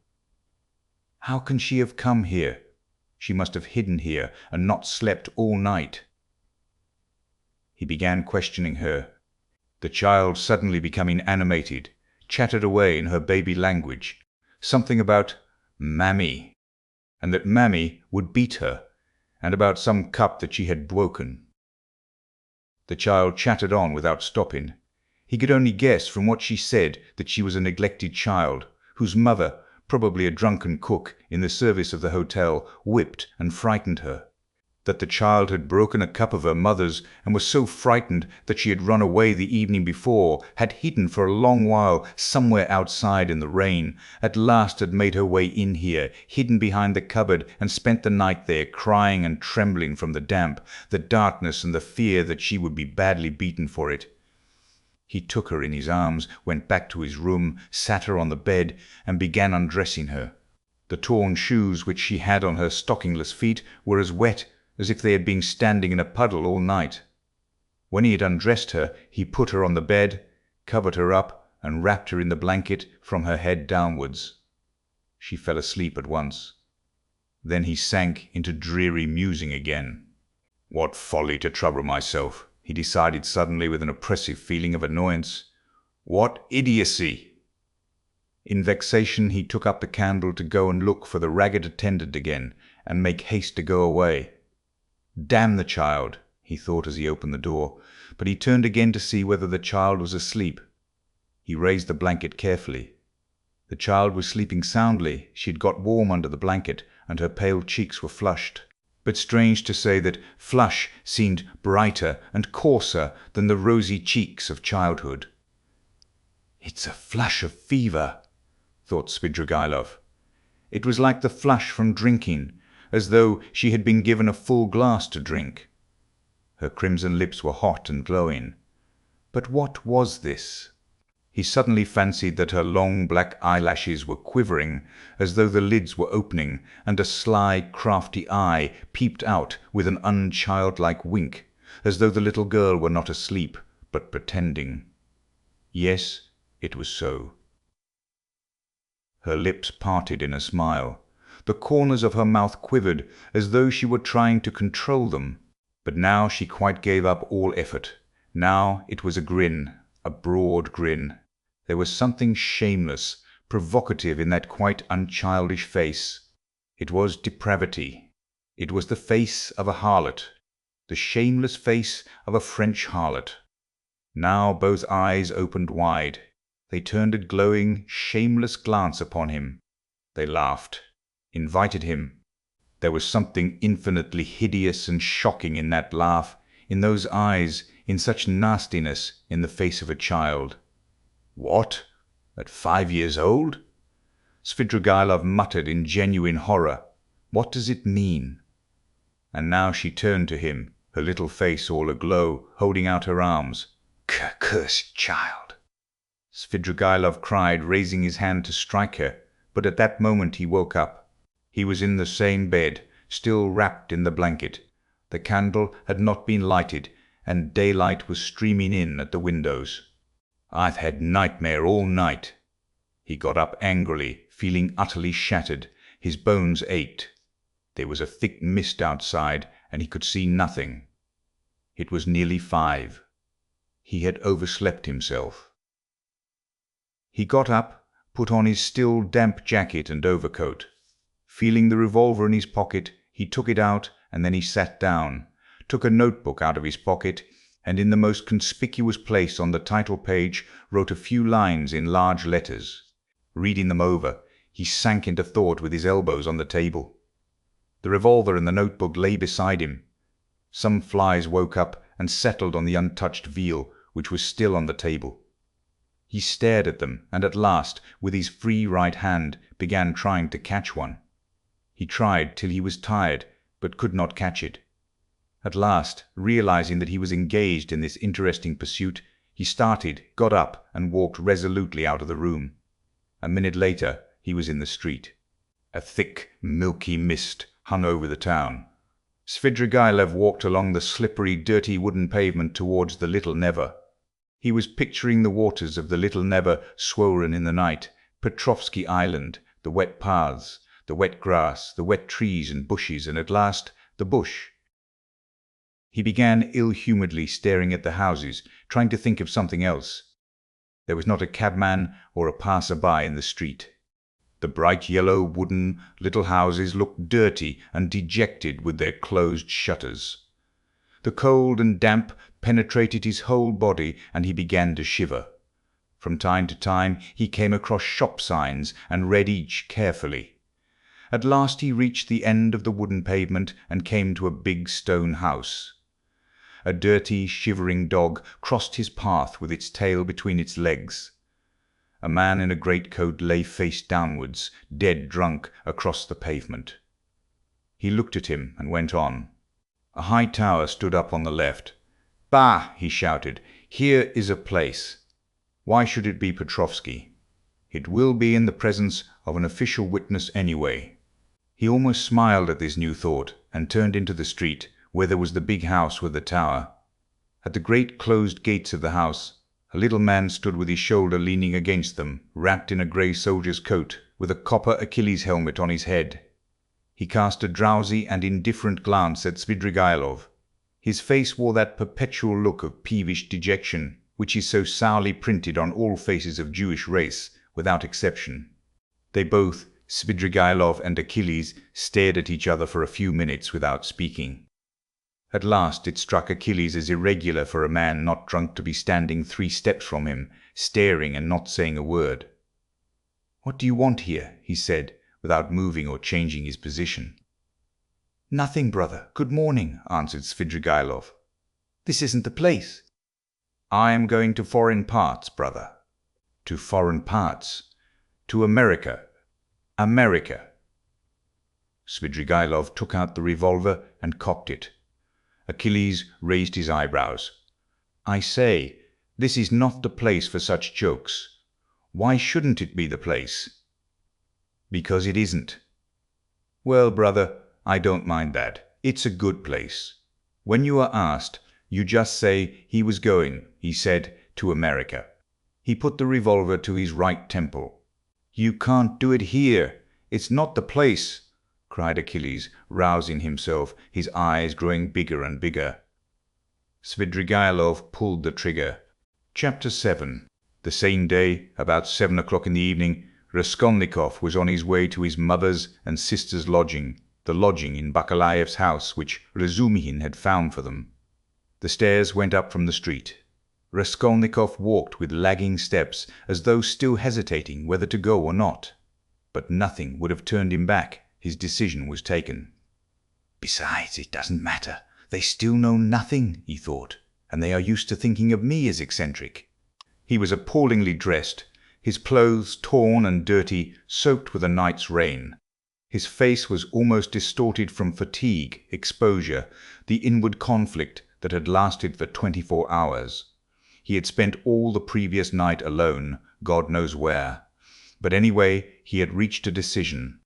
How can she have come here? She must have hidden here and not slept all night. He began questioning her. The child, suddenly becoming animated, chattered away in her baby language, something about Mammy, and that Mammy would beat her, and about some cup that she had broken. The child chattered on without stopping. He could only guess from what she said that she was a neglected child, whose mother, probably a drunken cook in the service of the hotel, whipped and frightened her. That the child had broken a cup of her mother's, and was so frightened that she had run away the evening before, had hidden for a long while somewhere outside in the rain, at last had made her way in here, hidden behind the cupboard, and spent the night there, crying and trembling from the damp, the darkness, and the fear that she would be badly beaten for it. He took her in his arms, went back to his room, sat her on the bed, and began undressing her. The torn shoes which she had on her stockingless feet were as wet as if they had been standing in a puddle all night. When he had undressed her, he put her on the bed, covered her up, and wrapped her in the blanket from her head downwards. She fell asleep at once. Then he sank into dreary musing again. What folly to trouble myself, he decided suddenly with an oppressive feeling of annoyance. What idiocy! In vexation he took up the candle to go and look for the ragged attendant again, and make haste to go away. Damn the child, he thought as he opened the door, but he turned again to see whether the child was asleep. He raised the blanket carefully. The child was sleeping soundly. She had got warm under the blanket, and her pale cheeks were flushed. But strange to say, that flush seemed brighter and coarser than the rosy cheeks of childhood. "It's a flush of fever," thought Svidrigaïlov. It was like the flush from drinking, as though she had been given a full glass to drink. Her crimson lips were hot and glowing. But what was this? He suddenly fancied that her long black eyelashes were quivering, as though the lids were opening, and a sly, crafty eye peeped out with an unchildlike wink, as though the little girl were not asleep, but pretending. Yes, it was so. Her lips parted in a smile. The corners of her mouth quivered, as though she were trying to control them. But now she quite gave up all effort. Now it was a grin, a broad grin. There was something shameless, provocative in that quite unchildish face. It was depravity. It was the face of a harlot, the shameless face of a French harlot. Now both eyes opened wide. They turned a glowing, shameless glance upon him. They laughed, invited him. There was something infinitely hideous and shocking in that laugh, in those eyes, in such nastiness in the face of a child. What? At 5 years old? Svidrigailov muttered in genuine horror. "What does it mean?" And now she turned to him, her little face all aglow, holding out her arms. "Cursed child!" Svidrigailov cried, raising his hand to strike her, but at that moment he woke up. He was in the same bed, still wrapped in the blanket. The candle had not been lighted, and daylight was streaming in at the windows. "I've had nightmare all night." He got up angrily, feeling utterly shattered. His bones ached. There was a thick mist outside, and he could see nothing. It was nearly 5. He had overslept himself. He got up, put on his still damp jacket and overcoat. Feeling the revolver in his pocket, he took it out, and then he sat down, took a notebook out of his pocket, and in the most conspicuous place on the title page wrote a few lines in large letters. Reading them over, he sank into thought with his elbows on the table. The revolver and the notebook lay beside him. Some flies woke up and settled on the untouched veal, which was still on the table. He stared at them, and at last, with his free right hand, began trying to catch one. He tried till he was tired, but could not catch it. At last, realizing that he was engaged in this interesting pursuit, he started, got up, and walked resolutely out of the room. A minute later, he was in the street. A thick, milky mist hung over the town. Svidrigailov walked along the slippery, dirty wooden pavement towards the Little Never. He was picturing the waters of the Little Never swollen in the night, Petrovsky Island, the wet paths, the wet grass, the wet trees and bushes, and at last the bush. He began ill-humouredly staring at the houses, trying to think of something else. There was not a cabman or a passer-by in the street. The bright yellow wooden little houses looked dirty and dejected with their closed shutters. The cold and damp penetrated his whole body, and he began to shiver. From time to time he came across shop signs and read each carefully. At last he reached the end of the wooden pavement and came to a big stone house. A dirty, shivering dog crossed his path with its tail between its legs. A man in a greatcoat lay face downwards, dead drunk, across the pavement. He looked at him and went on. A high tower stood up on the left. "Bah!" he shouted. "Here is a place. Why should it be Petrovsky? It will be in the presence of an official witness anyway." He almost smiled at this new thought, and turned into the street, where there was the big house with the tower. At the great closed gates of the house, a little man stood with his shoulder leaning against them, wrapped in a grey soldier's coat, with a copper Achilles helmet on his head. He cast a drowsy and indifferent glance at Svidrigailov. His face wore that perpetual look of peevish dejection, which is so sourly printed on all faces of Jewish race, without exception. They both, Svidrigailov and Achilles, stared at each other for a few minutes without speaking. At last it struck Achilles as irregular for a man not drunk to be standing 3 steps from him, staring and not saying a word. "What do you want here?" he said, without moving or changing his position. "Nothing, brother. Good morning," answered Svidrigailov. "This isn't the place." "I am going to foreign parts, brother." "To foreign parts?" "To America. America." Svidrigailov took out the revolver and cocked it. Achilles raised his eyebrows. "I say, this is not the place for such jokes. Why shouldn't it be the place?" "Because it isn't." "Well, brother, I don't mind that. It's a good place. When you are asked, you just say he was going, he said, to America." He put the revolver to his right temple. "You can't do it here. It's not the place," cried Achilles, rousing himself, his eyes growing bigger and bigger. Svidrigailov pulled the trigger. Chapter 7. The same day, about 7 o'clock in the evening, Raskolnikov was on his way to his mother's and sister's lodging, the lodging in Bakalaev's house which Razumihin had found for them. The stairs went up from the street. Raskolnikov walked with lagging steps, as though still hesitating whether to go or not. But nothing would have turned him back. His decision was taken. "Besides, it doesn't matter. They still know nothing," he thought, "and they are used to thinking of me as eccentric." He was appallingly dressed. his clothes torn and dirty, soaked with a night's rain. His face was almost distorted from fatigue, exposure, the inward conflict that had lasted for 24 hours. He had spent all the previous night alone, God knows where. But anyway, he had reached a decision.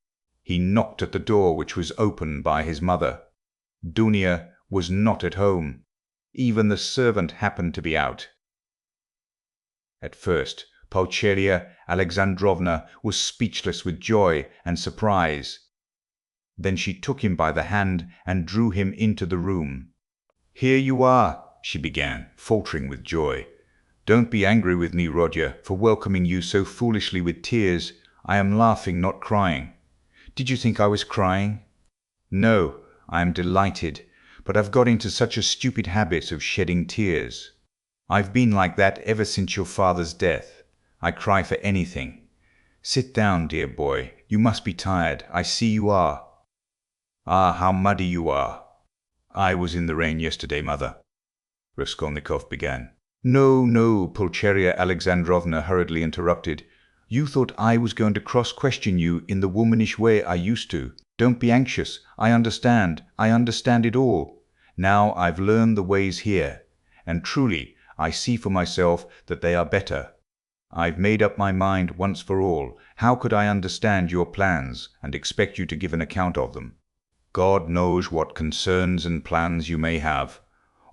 He knocked at the door, which was opened by his mother. Dunia was not at home. Even the servant happened to be out. At first, Pulcheria Alexandrovna was speechless with joy and surprise. Then she took him by the hand and drew him into the room. "Here you are," she began, faltering with joy. "Don't be angry with me, Rodya, for welcoming you so foolishly with tears. I am laughing, not crying. Did you think I was crying? No, I am delighted, but I've got into such a stupid habit of shedding tears. I've been like that ever since your father's death. I cry for anything. Sit down, dear boy. You must be tired. I see you are. Ah, how muddy you are." "I was in the rain yesterday, mother," Raskolnikov began. "No, no," Pulcheria Alexandrovna hurriedly interrupted. "You thought I was going to cross-question you in the womanish way I used to. Don't be anxious. I understand it all. Now I've learned the ways here, and truly I see for myself that they are better. I've made up my mind once for all. How could I understand your plans and expect you to give an account of them? God knows what concerns and plans you may have,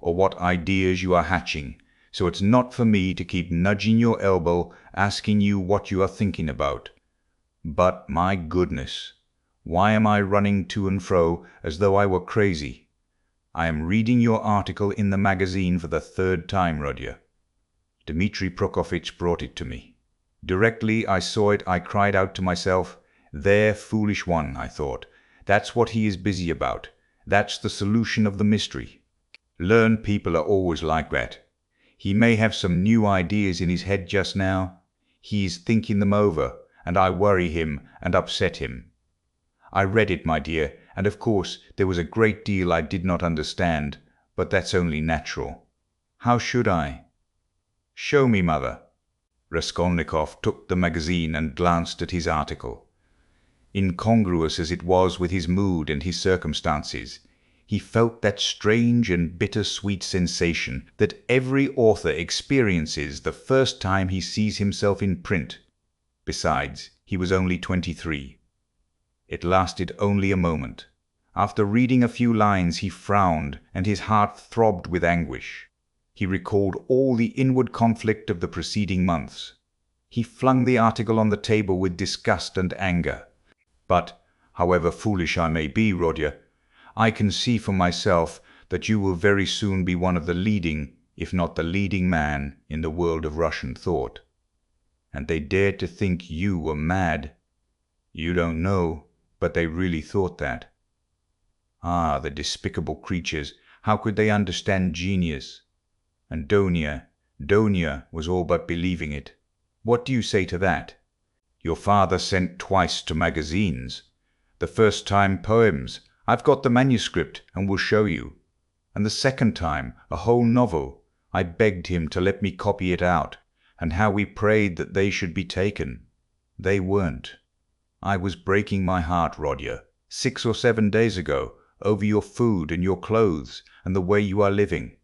or what ideas you are hatching, so it's not for me to keep nudging your elbow, asking you what you are thinking about. But, my goodness, why am I running to and fro as though I were crazy? I am reading your article in the magazine for the 3rd time, Rodya. Dmitri Prokofitch brought it to me. Directly I saw it, I cried out to myself, 'There, foolish one,' I thought. That's what he is busy about. That's the solution of the mystery. Learned people are always like that. He may have some new ideas in his head just now. He is thinking them over, and I worry him and upset him. I read it, my dear, and of course there was a great deal I did not understand, but that's only natural. How should I? Show me, mother." Raskolnikov took the magazine and glanced at his article. Incongruous as it was with his mood and his circumstances, he felt that strange and bitter-sweet sensation that every author experiences the first time he sees himself in print. Besides, he was only 23. It lasted only a moment. After reading a few lines, he frowned, and his heart throbbed with anguish. He recalled all the inward conflict of the preceding months. He flung the article on the table with disgust and anger. "But, however foolish I may be, Rodya, I can see for myself that you will very soon be one of the leading, if not the leading man in the world of Russian thought. And they dared to think you were mad. You don't know, but they really thought that. Ah, the despicable creatures, how could they understand genius? And Donia was all but believing it. What do you say to that? Your father sent twice to magazines. The first time poems. I've got the manuscript and will show you. And the second time a whole novel. I begged him to let me copy it out, and how we prayed that they should be taken. They weren't. I was breaking my heart, Rodya, 6 or 7 days ago, over your food and your clothes and the way you are living.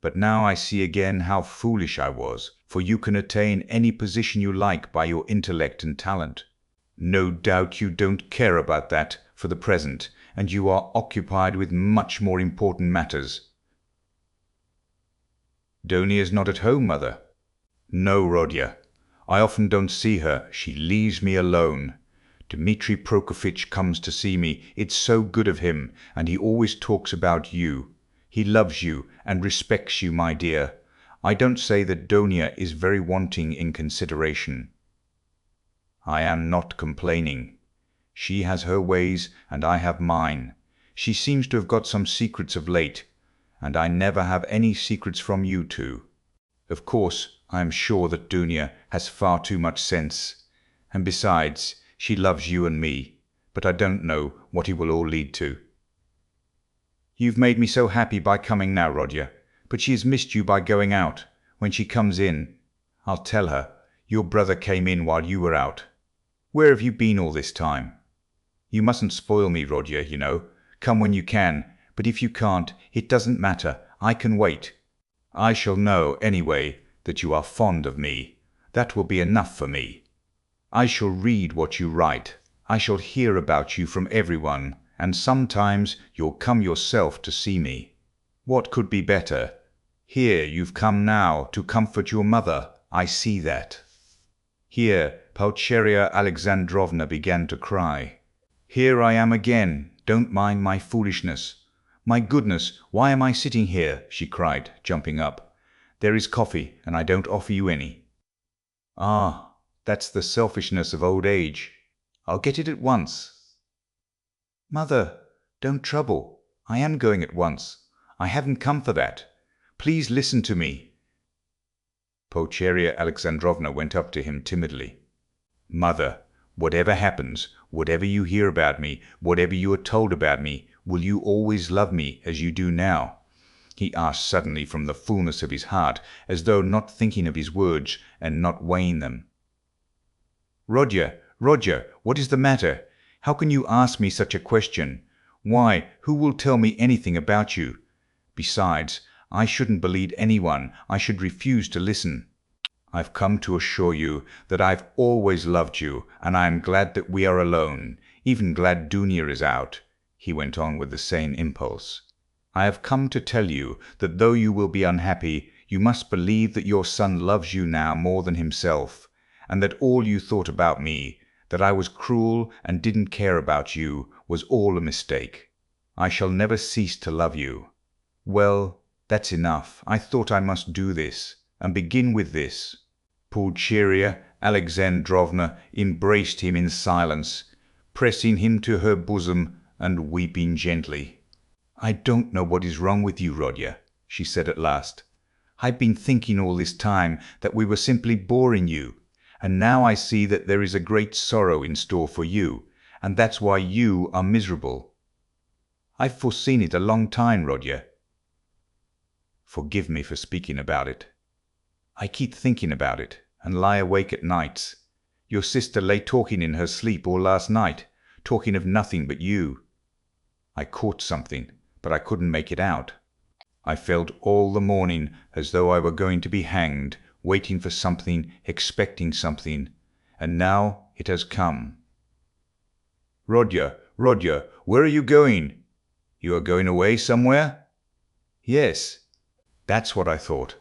But now I see again how foolish I was, for you can attain any position you like by your intellect and talent. No doubt you don't care about that for the present, and you are occupied with much more important matters." "Donia is not at home, mother." "No, Rodya. I often don't see her. She leaves me alone. Dmitri Prokofitch comes to see me. It's so good of him, and he always talks about you. He loves you and respects you, my dear. I don't say that Donia is very wanting in consideration. I am not complaining. She has her ways and I have mine. She seems to have got some secrets of late, and I never have any secrets from you two. Of course, I am sure that Donia has far too much sense, and besides, she loves you and me, but I don't know what it will all lead to. You've made me so happy by coming now, Rodya, but she has missed you by going out. When she comes in, I'll tell her. Your brother came in while you were out. Where have you been all this time? You mustn't spoil me, Roger, you know. Come when you can, but if you can't, it doesn't matter. I can wait. I shall know, anyway, that you are fond of me. That will be enough for me. I shall read what you write. I shall hear about you from everyone, and sometimes you'll come yourself to see me. What could be better? Here you've come now to comfort your mother. I see that. Here Pulcheria Alexandrovna began to cry. Here I am again. Don't mind my foolishness. My goodness, why am I sitting here? She cried, jumping up. There is coffee, and I don't offer you any. Ah, that's the selfishness of old age. I'll get it at once. Mother, don't trouble. I am going at once. I haven't come for that. Please listen to me. Pulcheria Alexandrovna went up to him timidly. Mother, whatever happens, whatever you hear about me, whatever you are told about me, will you always love me as you do now? He asked suddenly from the fullness of his heart, as though not thinking of his words and not weighing them. Roger, what is the matter? How can you ask me such a question? Why, who will tell me anything about you? Besides, I shouldn't believe anyone. I should refuse to listen. I've come to assure you that I've always loved you, and I am glad that we are alone, even glad Dunia is out, he went on with the same impulse. I have come to tell you that though you will be unhappy, you must believe that your son loves you now more than himself, and that all you thought about me, that I was cruel and didn't care about you, was all a mistake. I shall never cease to love you. Well, that's enough. I thought I must do this, and begin with this. Pulcheria Alexandrovna embraced him in silence, pressing him to her bosom and weeping gently. I don't know what is wrong with you, Roger, she said at last. I've been thinking all this time that we were simply boring you, and now I see that there is a great sorrow in store for you, and that's why you are miserable. I've foreseen it a long time, Roger. Forgive me for speaking about it. I keep thinking about it, and lie awake at nights. Your sister lay talking in her sleep all last night, talking of nothing but you. I caught something, but I couldn't make it out. I felt all the morning as though I were going to be hanged, waiting for something, expecting something, and now it has come. Roger, where are you going? You are going away somewhere? Yes, that's what I thought.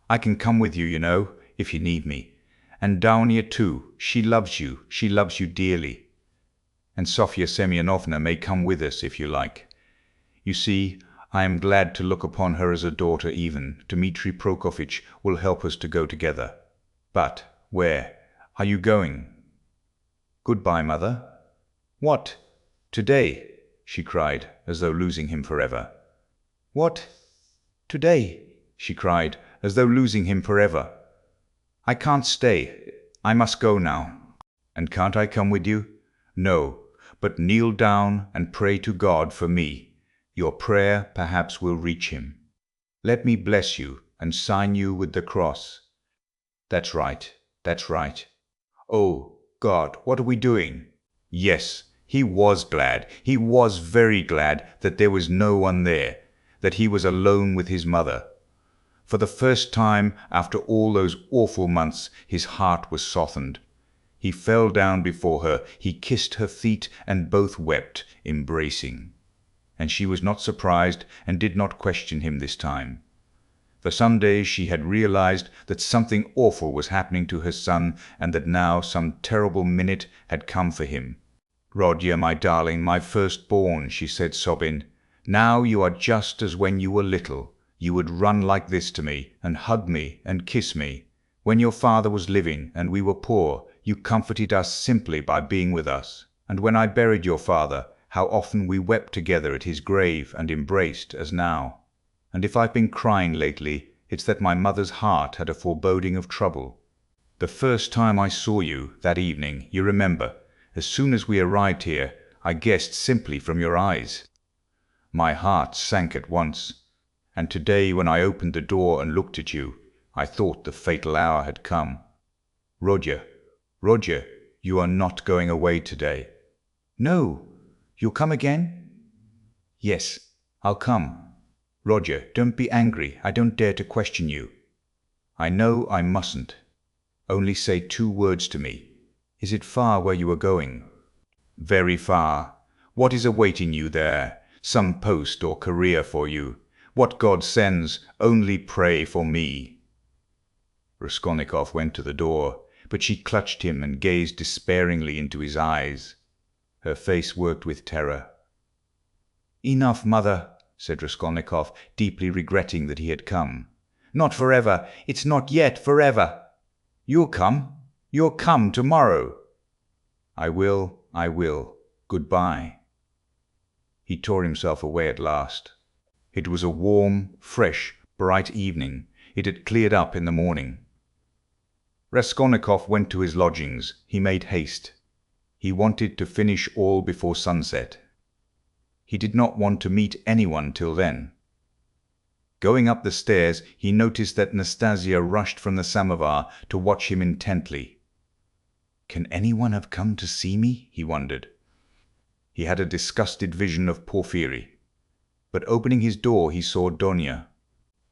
I can come with you, you know, if you need me. And Dunia too, she loves you dearly. And Sofya Semyonovna may come with us if you like. You see, I am glad to look upon her as a daughter even. Dmitri Prokofitch will help us to go together. But where are you going? Goodbye, Mother. What? Today? She cried, as though losing him forever. What? Today? She cried, as though losing him forever. I can't stay. I must go now. And can't I come with you? No, but kneel down and pray to God for me. Your prayer perhaps will reach him. Let me bless you and sign you with the cross. That's right, that's right. Oh, God, what are we doing? Yes, he was glad, he was very glad that there was no one there, that he was alone with his mother. For the first time after all those awful months, his heart was softened. He fell down before her, he kissed her feet, and both wept, embracing. And she was not surprised and did not question him this time. For some days she had realized that something awful was happening to her son, and that now some terrible minute had come for him. Roger, my darling, my firstborn, she said, sobbing, now you are just as when you were little. You would run like this to me, and hug me, and kiss me. When your father was living, and we were poor, you comforted us simply by being with us. And when I buried your father, how often we wept together at his grave, and embraced, as now. And if I've been crying lately, it's that my mother's heart had a foreboding of trouble. The first time I saw you, that evening, you remember, as soon as we arrived here, I guessed simply from your eyes. My heart sank at once. And today, when I opened the door and looked at you, I thought the fatal hour had come. Roger, Roger, you are not going away today. No, you'll come again? Yes, I'll come. Roger, don't be angry. I don't dare to question you. I know I mustn't. Only say 2 words to me. Is it far where you are going? Very far. What is awaiting you there? Some post or career for you? What God sends, only pray for me. Raskolnikov went to the door, but she clutched him and gazed despairingly into his eyes. Her face worked with terror. Enough, mother, said Raskolnikov, deeply regretting that he had come. Not forever. It's not yet forever. You'll come. You'll come tomorrow. I will. Goodbye. He tore himself away at last. It was a warm, fresh, bright evening. It had cleared up in the morning. Raskolnikov went to his lodgings. He made haste. He wanted to finish all before sunset. He did not want to meet anyone till then. Going up the stairs, he noticed that Nastasia rushed from the samovar to watch him intently. Can anyone have come to see me? He wondered. He had a disgusted vision of Porfiry. But opening his door, he saw Donia.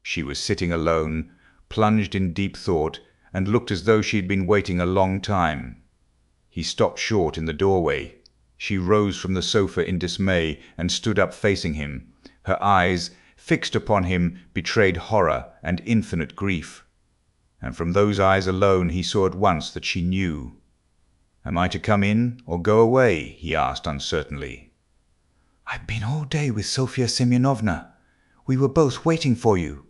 She was sitting alone, plunged in deep thought, and looked as though she had been waiting a long time. He stopped short in the doorway. She rose from the sofa in dismay and stood up facing him. Her eyes, fixed upon him, betrayed horror and infinite grief. And from those eyes alone he saw at once that she knew. "Am I to come in or go away?" he asked uncertainly. "I've been all day with Sofya Semyonovna. We were both waiting for you.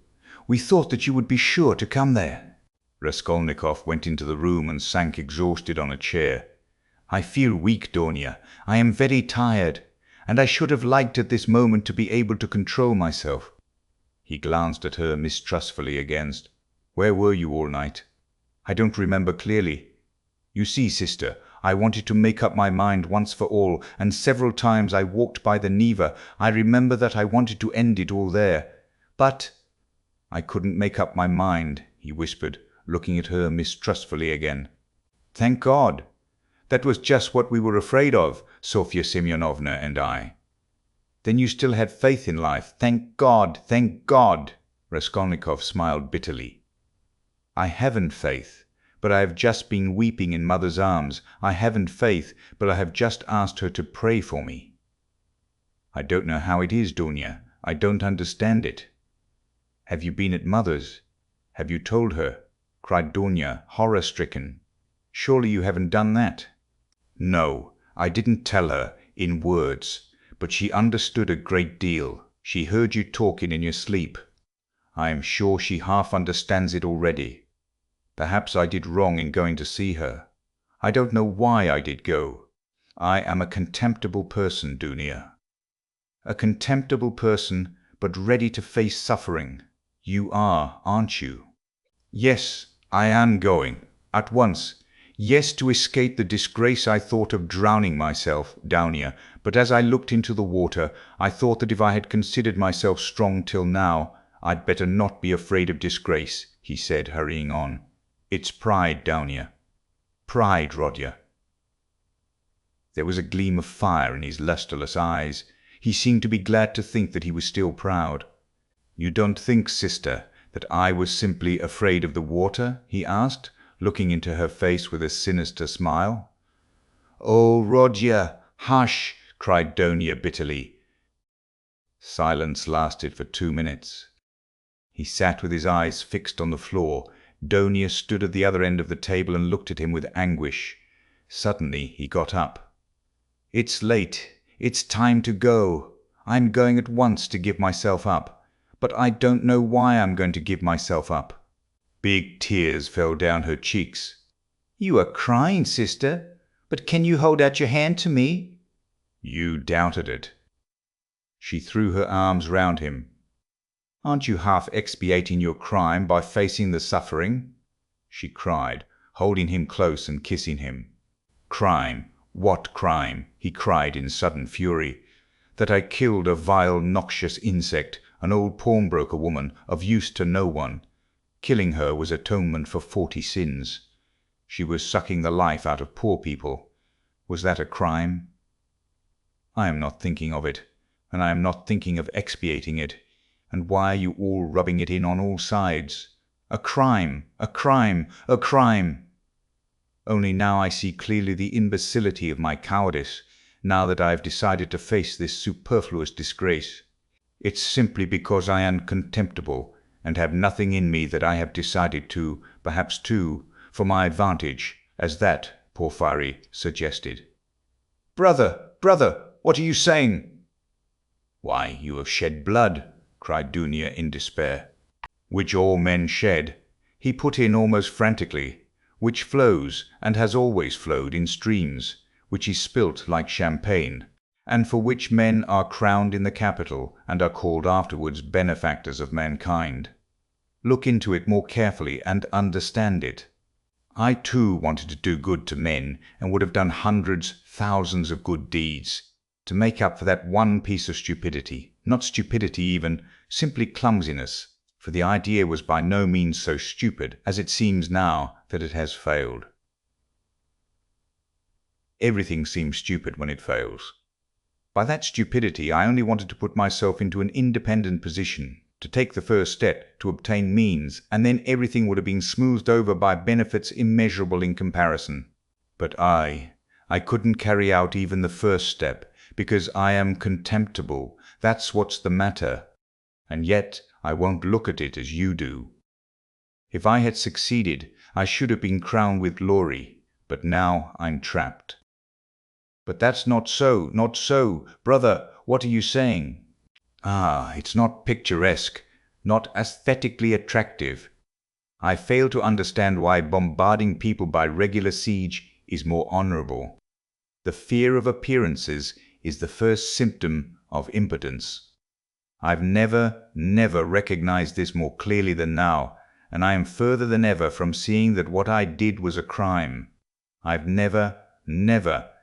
We thought that you would be sure to come there." Raskolnikov went into the room and sank exhausted on a chair. "I feel weak, Donia. I am very tired, and I should have liked at this moment to be able to control myself." He glanced at her mistrustfully again. "Where were you all night?" "I don't remember clearly. You see, sister, I wanted to make up my mind once for all, and several times I walked by the Neva. I remember that I wanted to end it all there. But I couldn't make up my mind," he whispered, looking at her mistrustfully again. "Thank God! That was just what we were afraid of, Sofya Semyonovna and I." "Then you still had faith in life. Thank God! Thank God!" Raskolnikov smiled bitterly. "I haven't faith, but I have just been weeping in mother's arms. I haven't faith, but I have just asked her to pray for me." "I don't know how it is, Dunya. I don't understand it." "Have you been at mother's? Have you told her?" cried Dunya, horror-stricken. "Surely you haven't done that?" "No, I didn't tell her, in words, but she understood a great deal. She heard you talking in your sleep. I am sure she half understands it already. Perhaps I did wrong in going to see her. I don't know why I did go. I am a contemptible person, Dunya." "A contemptible person, but ready to face suffering. You are, aren't you?" "Yes, I am going. At once. Yes, to escape the disgrace. I thought of drowning myself, Dunya, but as I looked into the water, I thought that if I had considered myself strong till now, I'd better not be afraid of disgrace," he said, hurrying on. "It's pride, Dunya. Pride, Rodya." There was a gleam of fire in his lustreless eyes. He seemed to be glad to think that he was still proud. "You don't think, sister, that I was simply afraid of the water?" he asked, looking into her face with a sinister smile. "Oh, Rodya, hush!" cried Donia bitterly. Silence lasted for 2 minutes. He sat with his eyes fixed on the floor. Donia stood at the other end of the table and looked at him with anguish. Suddenly he got up. "It's late. It's time to go. I'm going at once to give myself up. But I don't know why I'm going to give myself up." Big tears fell down her cheeks. "You are crying, sister. But can you hold out your hand to me?" "You doubted it." She threw her arms round him. "Aren't you half expiating your crime by facing the suffering?" she cried, holding him close and kissing him. "Crime? What crime?" he cried in sudden fury. "That I killed a vile, noxious insect, an old pawnbroker woman, of use to no one. Killing her was atonement for 40 sins. She was sucking the life out of poor people. Was that a crime? I am not thinking of it, and I am not thinking of expiating it. And why are you all rubbing it in on all sides? A crime! A crime! A crime! Only now I see clearly the imbecility of my cowardice, now that I have decided to face this superfluous disgrace. It's simply because I am contemptible, and have nothing in me that I have decided to, perhaps too, for my advantage, as that Porphyry suggested. "Brother, brother, what are you saying?" "Why, you have shed blood," cried Dunia in despair. "Which all men shed," he put in almost frantically, "which flows, and has always flowed, in streams, which is spilt like champagne, and for which men are crowned in the Capitol, and are called afterwards benefactors of mankind. Look into it more carefully, and understand it. I too wanted to do good to men, and would have done hundreds, thousands of good deeds, to make up for that one piece of stupidity, not stupidity even, simply clumsiness, for the idea was by no means so stupid as it seems now that it has failed. Everything seems stupid when it fails. By that stupidity I only wanted to put myself into an independent position, to take the first step, to obtain means, and then everything would have been smoothed over by benefits immeasurable in comparison. But I couldn't carry out even the first step, because I am contemptible. That's what's the matter. And yet I won't look at it as you do. If I had succeeded, I should have been crowned with glory, but now I'm trapped." "But that's not so, not so. Brother, what are you saying?" "Ah, it's not picturesque, not aesthetically attractive. I fail to understand why bombarding people by regular siege is more honorable. The fear of appearances is the first symptom of impotence. I've never recognized this more clearly than now, and I am further than ever from seeing that what I did was a crime. I've never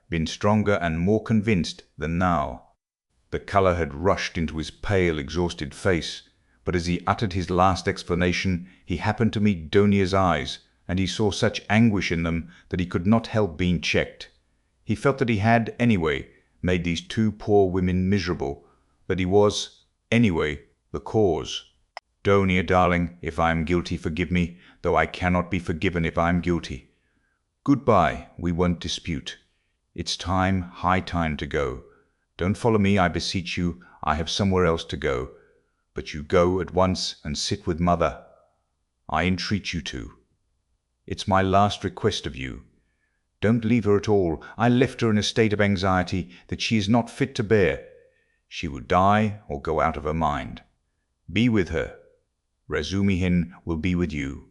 been stronger and more convinced than now." The colour had rushed into his pale, exhausted face, but as he uttered his last explanation, he happened to meet Donia's eyes, and he saw such anguish in them that he could not help being checked. He felt that he had, anyway, made these two poor women miserable, that he was, anyway, the cause. "Donia, darling, if I am guilty, forgive me, though I cannot be forgiven if I am guilty. Goodbye, we won't dispute. It's time, high time to go. Don't follow me, I beseech you, I have somewhere else to go. But you go at once and sit with mother. I entreat you to. It's my last request of you. Don't leave her at all. I left her in a state of anxiety that she is not fit to bear. She will die or go out of her mind. Be with her. Razumihin will be with you.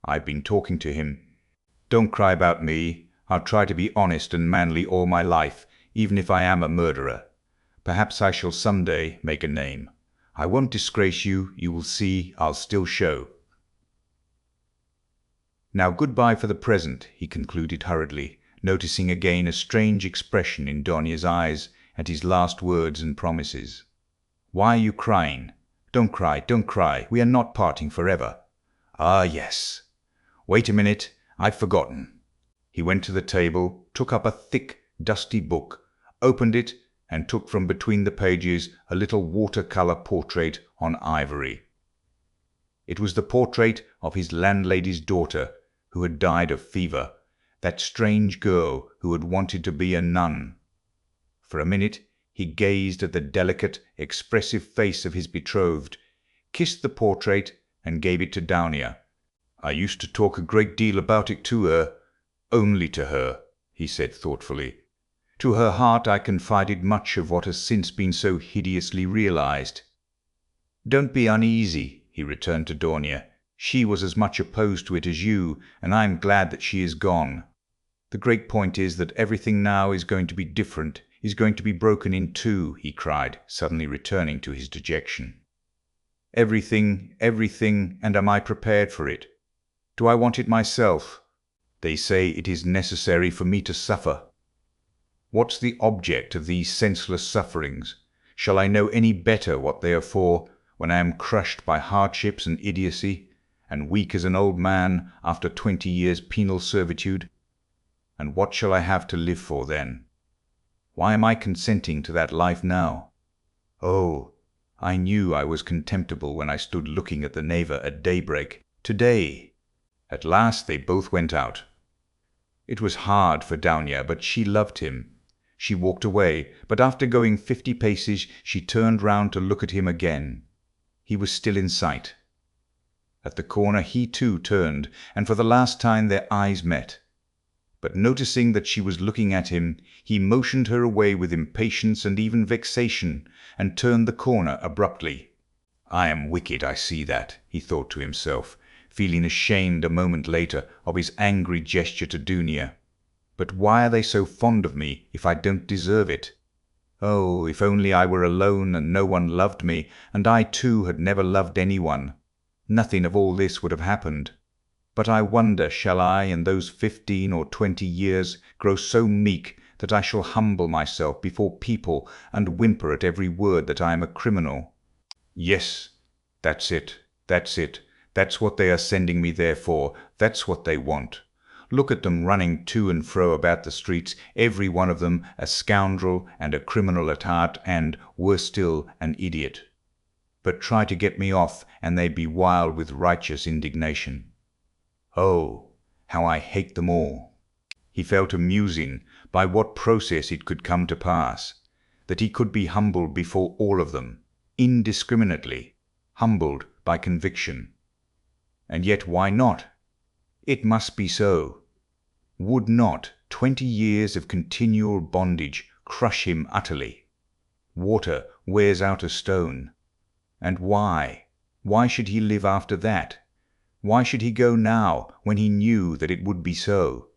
I've been talking to him. Don't cry about me. I'll try to be honest and manly all my life, even if I am a murderer. Perhaps I shall some day make a name. I won't disgrace you. You will see I'll still show. Now goodbye for the present," he concluded hurriedly, noticing again a strange expression in Donia's eyes at his last words and promises. "Why are you crying? Don't cry, don't cry. We are not parting forever. Ah, yes. Wait a minute. I've forgotten." He went to the table, took up a thick, dusty book, opened it, and took from between the pages a little water-colour portrait on ivory. It was the portrait of his landlady's daughter, who had died of fever, that strange girl who had wanted to be a nun. For a minute he gazed at the delicate, expressive face of his betrothed, kissed the portrait, and gave it to Donia. "I used to talk a great deal about it to her, only to her," he said thoughtfully. "To her heart I confided much of what has since been so hideously realized." "Don't be uneasy," he returned to Donia. "She was as much opposed to it as you, and I am glad that she is gone. The great point is that everything now is going to be different, is going to be broken in two," he cried, suddenly returning to his dejection. "Everything, everything, and am I prepared for it? Do I want it myself? They say it is necessary for me to suffer. What's the object of these senseless sufferings? Shall I know any better what they are for, when I am crushed by hardships and idiocy, and weak as an old man after 20 years' penal servitude. And what shall I have to live for then? Why am I consenting to that life now? Oh, I knew I was contemptible when I stood looking at the Neva at daybreak. Today! At last they both went out. It was hard for Daunia, but she loved him. She walked away, but after going 50 paces, she turned round to look at him again. He was still in sight. At the corner he too turned, and for the last time their eyes met. But noticing that she was looking at him, he motioned her away with impatience and even vexation, and turned the corner abruptly. I am wicked, I see that, he thought to himself, feeling ashamed a moment later of his angry gesture to Daunia. But why are they so fond of me if I don't deserve it? Oh, if only I were alone and no one loved me, and I too had never loved anyone, nothing of all this would have happened. But I wonder, shall I, in those 15 or 20 years, grow so meek that I shall humble myself before people and whimper at every word that I am a criminal? Yes, that's it, that's what they are sending me there for, that's what they want. Look at them running to and fro about the streets, every one of them a scoundrel and a criminal at heart and, worse still, an idiot. But try to get me off, and they'd be wild with righteous indignation. Oh, how I hate them all! He fell to musing by what process it could come to pass, that he could be humbled before all of them, indiscriminately, humbled by conviction. And yet why not? It must be so. Would not 20 years of continual bondage crush him utterly? Water wears out a stone. And why? Why should he live after that? Why should he go now, when he knew that it would be so?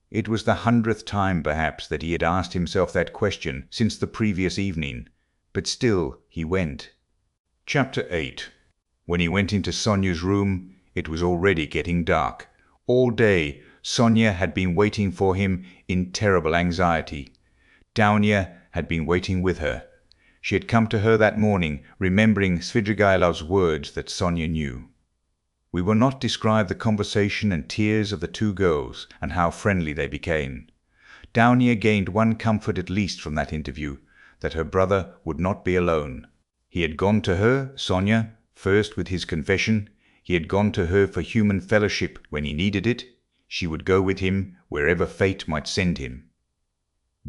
It was the 100th time, perhaps, that he had asked himself that question since the previous evening, but still he went. Chapter 8. When he went into Sonia's room, it was already getting dark. All day Sonia had been waiting for him in terrible anxiety. Daunia had been waiting with her. She had come to her that morning, remembering Svidrigailov's words that Sonia knew. We will not describe the conversation and tears of the two girls, and how friendly they became. Daunia gained one comfort at least from that interview, that her brother would not be alone. He had gone to her, Sonia, first with his confession. He had gone to her for human fellowship when he needed it. She would go with him wherever fate might send him.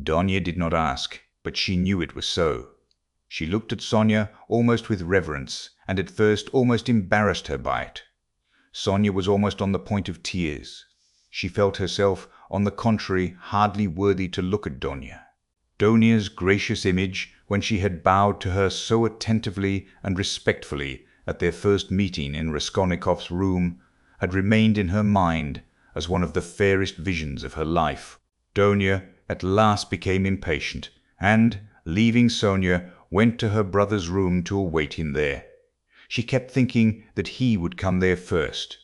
Daunia did not ask, but she knew it was so. She looked at Sonia almost with reverence, and at first almost embarrassed her by it. Sonia was almost on the point of tears. She felt herself, on the contrary, hardly worthy to look at Daunia. Daunia's gracious image, when she had bowed to her so attentively and respectfully at their first meeting in Raskolnikov's room, had remained in her mind as one of the fairest visions of her life. Daunia at last became impatient, and, leaving Sonia, went to her brother's room to await him there. She kept thinking that he would come there first.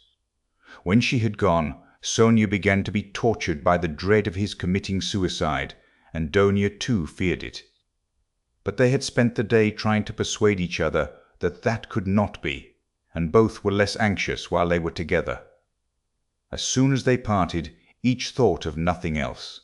When she had gone, Sonia began to be tortured by the dread of his committing suicide, and Daunia too feared it. But they had spent the day trying to persuade each other that that could not be, and both were less anxious while they were together. As soon as they parted, each thought of nothing else.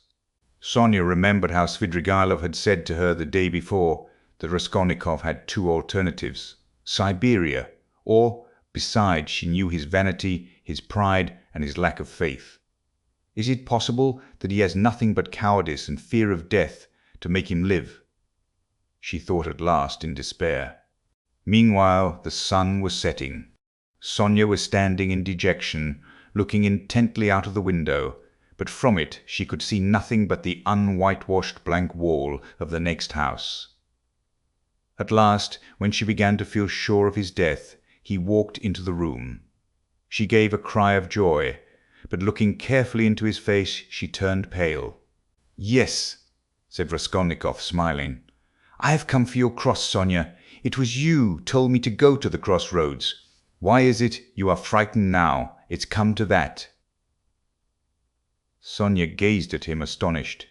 Sonia remembered how Svidrigailov had said to her the day before that Raskolnikov had two alternatives: Siberia, or, besides, she knew his vanity, his pride, and his lack of faith. Is it possible that he has nothing but cowardice and fear of death to make him live? She thought at last in despair. Meanwhile the sun was setting. Sonia was standing in dejection, looking intently out of the window, but from it she could see nothing but the unwhitewashed blank wall of the next house. At last, when she began to feel sure of his death, he walked into the room. She gave a cry of joy, but looking carefully into his face, she turned pale. "Yes," said Raskolnikov, smiling. "I have come for your cross, Sonia. It was you told me to go to the crossroads. Why is it you are frightened now? It's come to that." Sonia gazed at him astonished.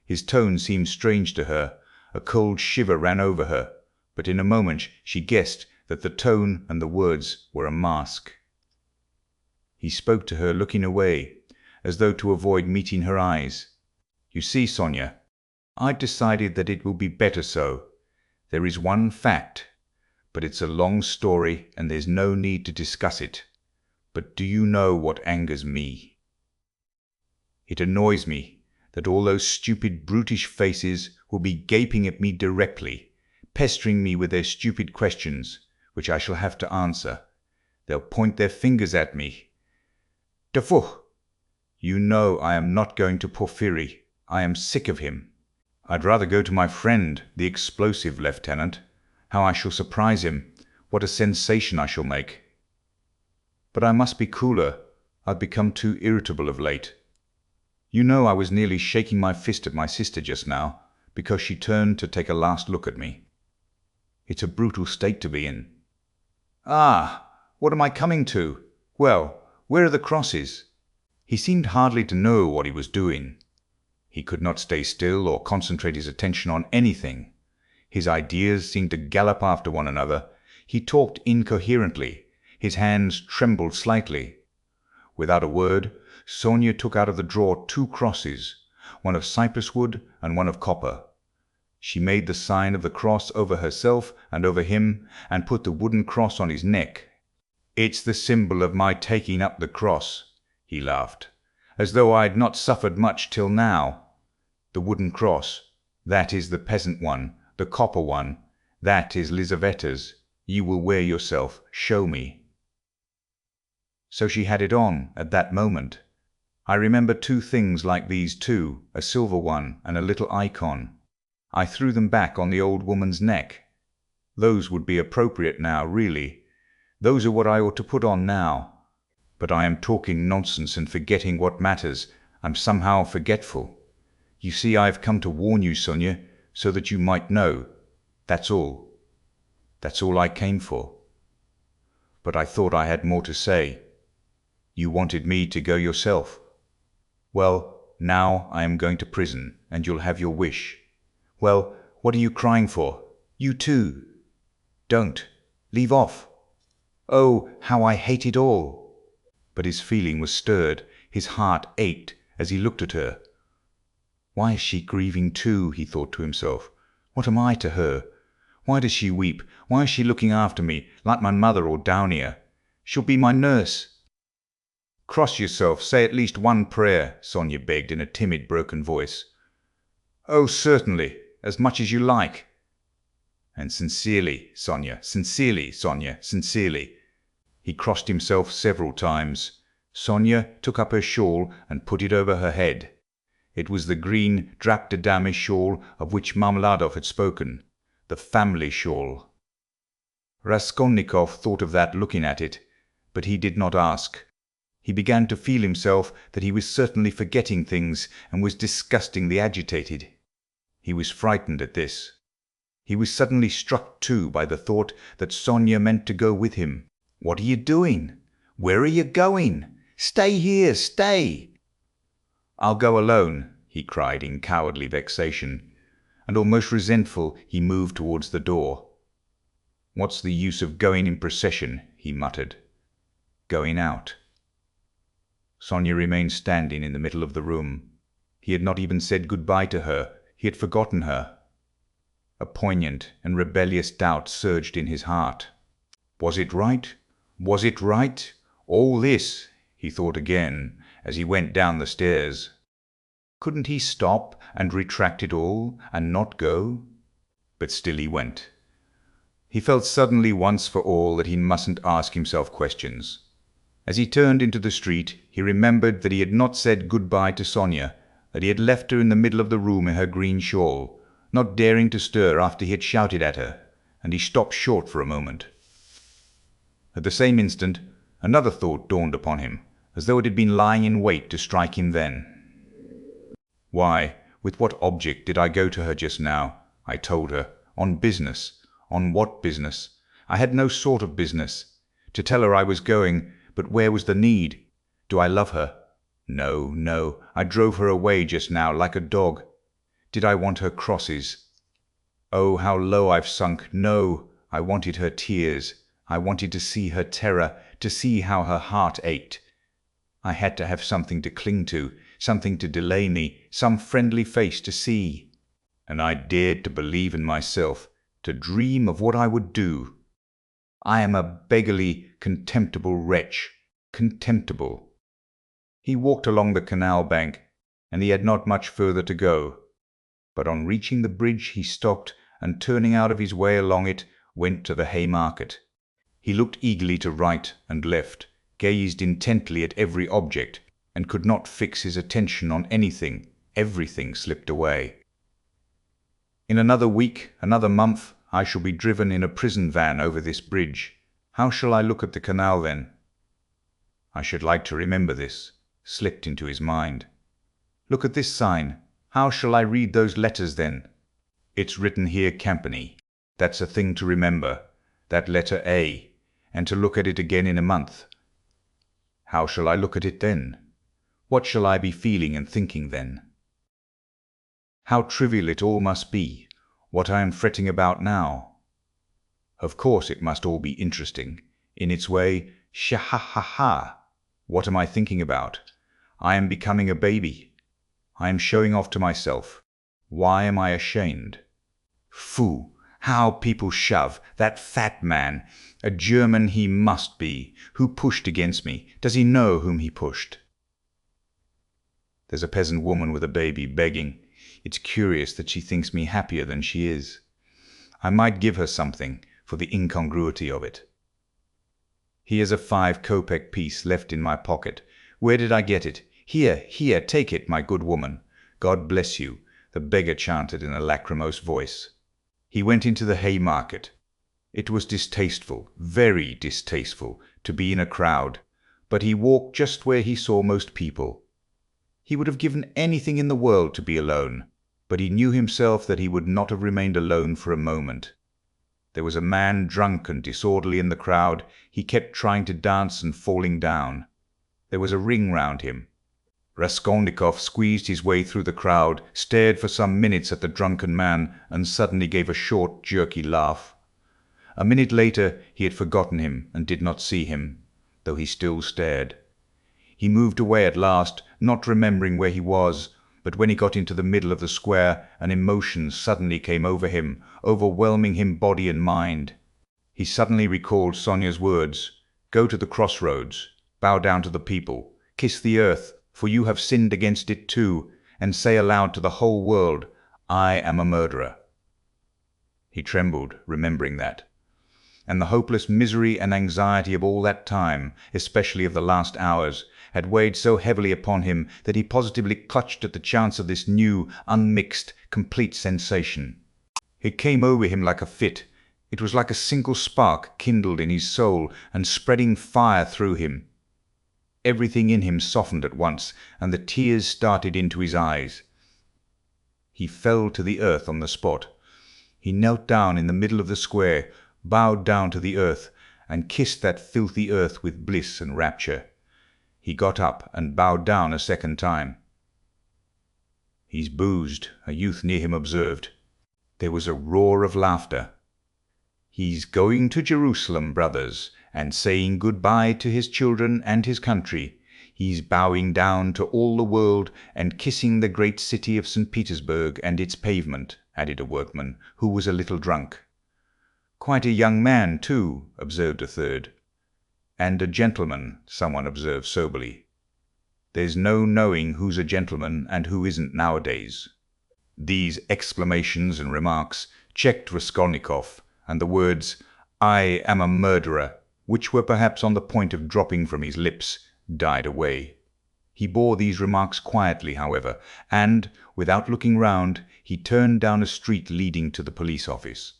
His tone seemed strange to her. A cold shiver ran over her, but in a moment she guessed that the tone and the words were a mask. He spoke to her, looking away, as though to avoid meeting her eyes. "You see, Sonia, I've decided that it will be better so. There is one fact, but it's a long story and there's no need to discuss it. But do you know what angers me? It annoys me that all those stupid, brutish faces will be gaping at me directly, pestering me with their stupid questions, which I shall have to answer. They'll point their fingers at me. Dafuch! You know I am not going to Porphyry. I am sick of him. I'd rather go to my friend, the explosive lieutenant. How I shall surprise him! What a sensation I shall make! But I must be cooler. I've become too irritable of late. You know I was nearly shaking my fist at my sister just now, because she turned to take a last look at me. It's a brutal state to be in. Ah, what am I coming to? Well, where are the crosses? He seemed hardly to know what he was doing. He could not stay still or concentrate his attention on anything. His ideas seemed to gallop after one another. He talked incoherently. His hands trembled slightly. Without a word, Sonia took out of the drawer 2 crosses, one of cypress wood and one of copper. She made the sign of the cross over herself and over him, and put the wooden cross on his neck. "It's the symbol of my taking up the cross," he laughed, "as though I had not suffered much till now. The wooden cross, that is the peasant one. The copper one, that is Lizaveta's. You will wear yourself. Show me." So she had it on at that moment. I remember 2 things like these too, a silver one and a little icon. I threw them back on the old woman's neck. Those would be appropriate now, really. Those are what I ought to put on now. But I am talking nonsense and forgetting what matters. I'm somehow forgetful. You see, I have come to warn you, Sonia, so that you might know. That's all. That's all I came for. But I thought I had more to say. You wanted me to go yourself. Well, now I am going to prison, and you'll have your wish. Well, what are you crying for? You too. Don't. Leave off. Oh, how I hate it all. But his feeling was stirred. His heart ached as he looked at her. Why is she grieving too? He thought to himself. What am I to her? Why does she weep? Why is she looking after me, like my mother or Downier? She'll be my nurse. Cross yourself, say at least one prayer, Sonia begged in a timid, broken voice. Oh, certainly, as much as you like. And sincerely, Sonia, sincerely, Sonia, sincerely. He crossed himself several times. Sonia took up her shawl and put it over her head. It was the green drap-de-dames shawl of which Marmeladov had spoken, the family shawl. Raskolnikov thought of that looking at it, but he did not ask. He began to feel himself that he was certainly forgetting things and was disgustingly agitated. He was frightened at this. He was suddenly struck too by the thought that Sonia meant to go with him. What are you doing? Where are you going? Stay here, stay! I'll go alone, he cried in cowardly vexation, and almost resentful he moved towards the door. What's the use of going in procession, he muttered. Going out. Sonia remained standing in the middle of the room. He had not even said goodbye to her. He had forgotten her. A poignant and rebellious doubt surged in his heart. Was it right? Was it right? All this, he thought again, as he went down the stairs. Couldn't he stop and retract it all, and not go? But still he went. He felt suddenly once for all that he mustn't ask himself questions. As he turned into the street, he remembered that he had not said goodbye to Sonia, that he had left her in the middle of the room in her green shawl, not daring to stir after he had shouted at her, and he stopped short for a moment. At the same instant, another thought dawned upon him, as though it had been lying in wait to strike him then. Why, with what object did I go to her just now? I told her. On business. On what business? I had no sort of business. To tell her I was going, but where was the need? Do I love her? No, no. I drove her away just now like a dog. Did I want her crosses? Oh, how low I've sunk. No, I wanted her tears. I wanted to see her terror, to see how her heart ached. I had to have something to cling to, something to delay me, some friendly face to see. And I dared to believe in myself, to dream of what I would do. I am a beggarly, contemptible wretch. Contemptible. He walked along the canal bank, and he had not much further to go. But on reaching the bridge he stopped, and turning out of his way along it, went to the Haymarket. He looked eagerly to right and left, gazed intently at every object, and could not fix his attention on anything. Everything slipped away. In another week, another month, I shall be driven in a prison van over this bridge. How shall I look at the canal then? I should like to remember this. Slipped into his mind. Look at this sign. How shall I read those letters then? It's written here Campany. That's a thing to remember. That letter A. And to look at it again in a month. How shall I look at it then? What shall I be feeling and thinking then? How trivial it all must be, what I am fretting about now. Of course it must all be interesting. In its way, sha-ha-ha-ha. What am I thinking about? I am becoming a baby. I am showing off to myself. Why am I ashamed? Foo! How people shove! That fat man! A German he must be. Who pushed against me? Does he know whom he pushed? There's a peasant woman with a baby begging. It's curious that she thinks me happier than she is. I might give her something for the incongruity of it. Here's a 5-kopeck piece left in my pocket. Where did I get it? Here, here, take it, my good woman. God bless you, the beggar chanted in a lachrymose voice. He went into the Haymarket. It was distasteful, very distasteful, to be in a crowd, but he walked just where he saw most people. He would have given anything in the world to be alone, but he knew himself that he would not have remained alone for a moment. There was a man drunk and disorderly in the crowd. He kept trying to dance and falling down. There was a ring round him. Raskolnikov squeezed his way through the crowd, stared for some minutes at the drunken man, and suddenly gave a short, jerky laugh. A minute later he had forgotten him and did not see him, though he still stared. He moved away at last, not remembering where he was, but when he got into the middle of the square, an emotion suddenly came over him, overwhelming him body and mind. He suddenly recalled Sonia's words, "Go to the crossroads, bow down to the people, kiss the earth, for you have sinned against it too, and say aloud to the whole world, 'I am a murderer.'" He trembled, remembering that. And the hopeless misery and anxiety of all that time, especially of the last hours, had weighed so heavily upon him that he positively clutched at the chance of this new, unmixed, complete sensation. It came over him like a fit. It was like a single spark kindled in his soul and spreading fire through him. Everything in him softened at once, and the tears started into his eyes. He fell to the earth on the spot. He knelt down in the middle of the square, bowed down to the earth, and kissed that filthy earth with bliss and rapture. He got up and bowed down a second time. "He's boozed," a youth near him observed. There was a roar of laughter. "He's going to Jerusalem, brothers, and saying good-bye to his children and his country. He's bowing down to all the world and kissing the great city of St. Petersburg and its pavement," added a workman, who was a little drunk. "Quite a young man, too," observed a third. "And a gentleman," someone observed soberly. "There's no knowing who's a gentleman and who isn't nowadays." These exclamations and remarks checked Raskolnikov, and the words, "I am a murderer," which were perhaps on the point of dropping from his lips, died away. He bore these remarks quietly, however, and, without looking round, he turned down a street leading to the police office.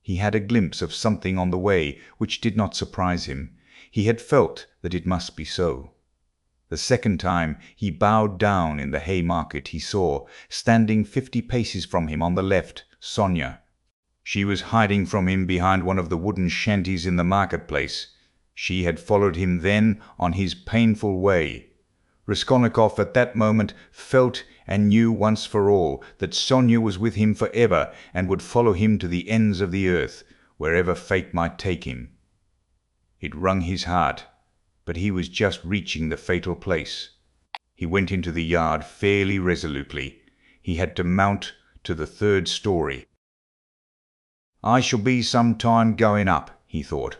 He had a glimpse of something on the way which did not surprise him. He had felt that it must be so. The second time he bowed down in the Haymarket, he saw, standing 50 paces from him on the left, Sonia. She was hiding from him behind one of the wooden shanties in the marketplace. She had followed him then on his painful way. Raskolnikov at that moment felt and knew once for all that Sonia was with him for ever and would follow him to the ends of the earth, wherever fate might take him. It wrung his heart, but he was just reaching the fatal place. He went into the yard fairly resolutely. He had to mount to the 3rd story. "I shall be some time going up," he thought.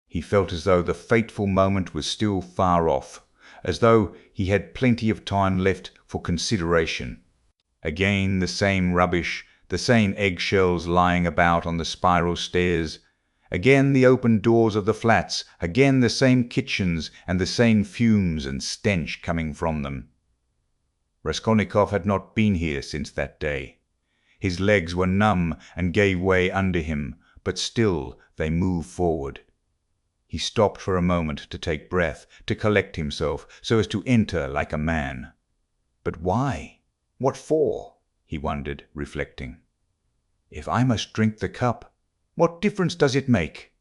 He felt as though the fateful moment was still far off, as though he had plenty of time left for consideration. Again the same rubbish, the same eggshells lying about on the spiral stairs, again the open doors of the flats, again the same kitchens and the same fumes and stench coming from them. Raskolnikov had not been here since that day. His legs were numb and gave way under him, but still they moved forward. He stopped for a moment to take breath, to collect himself, so as to enter like a man. But why? What for? He wondered, reflecting. If I must drink the cup, what difference does it make?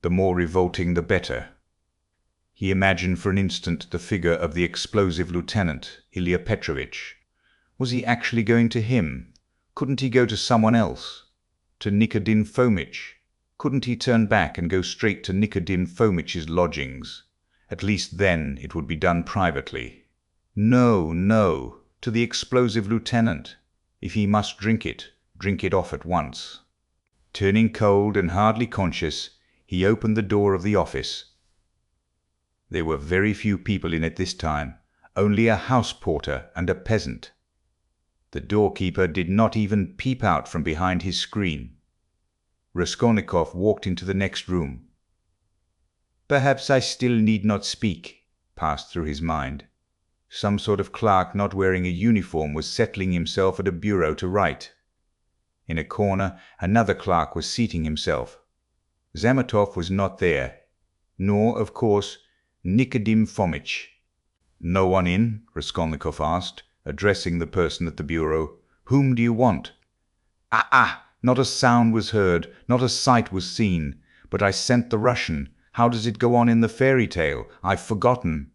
The more revolting the better. He imagined for an instant the figure of the explosive lieutenant, Ilya Petrovitch. Was he actually going to him? Couldn't he go to someone else? To Nikodim Fomitch? Couldn't he turn back and go straight to Nikodim Fomitch's lodgings? At least then it would be done privately. No, no, to the explosive lieutenant. If he must drink it off at once. Turning cold and hardly conscious, he opened the door of the office. There were very few people in it this time, only a house porter and a peasant. The doorkeeper did not even peep out from behind his screen. Raskolnikov walked into the next room. "Perhaps I still need not speak," passed through his mind. Some sort of clerk not wearing a uniform was settling himself at a bureau to write. In a corner another clerk was seating himself. Zametov was not there, nor, of course, Nikodim Fomitch. "No one in?" Raskolnikov asked, addressing the person at the bureau. "Whom do you want?" Ah! Not a sound was heard, not a sight was seen. "But I sent the Russian. How does it go on in the fairy tale? I've forgotten."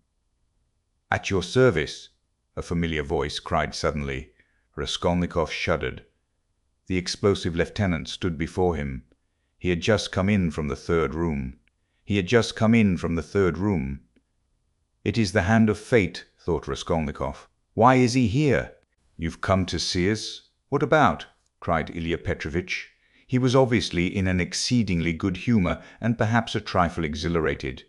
"At your service," a familiar voice cried suddenly. Raskolnikov shuddered. The explosive lieutenant stood before him. He had just come in from the 3rd room. It is the hand of fate, thought Raskolnikov. Why is he here? "You've come to see us? What about?" cried Ilya Petrovitch. He was obviously in an exceedingly good humour and perhaps a trifle exhilarated.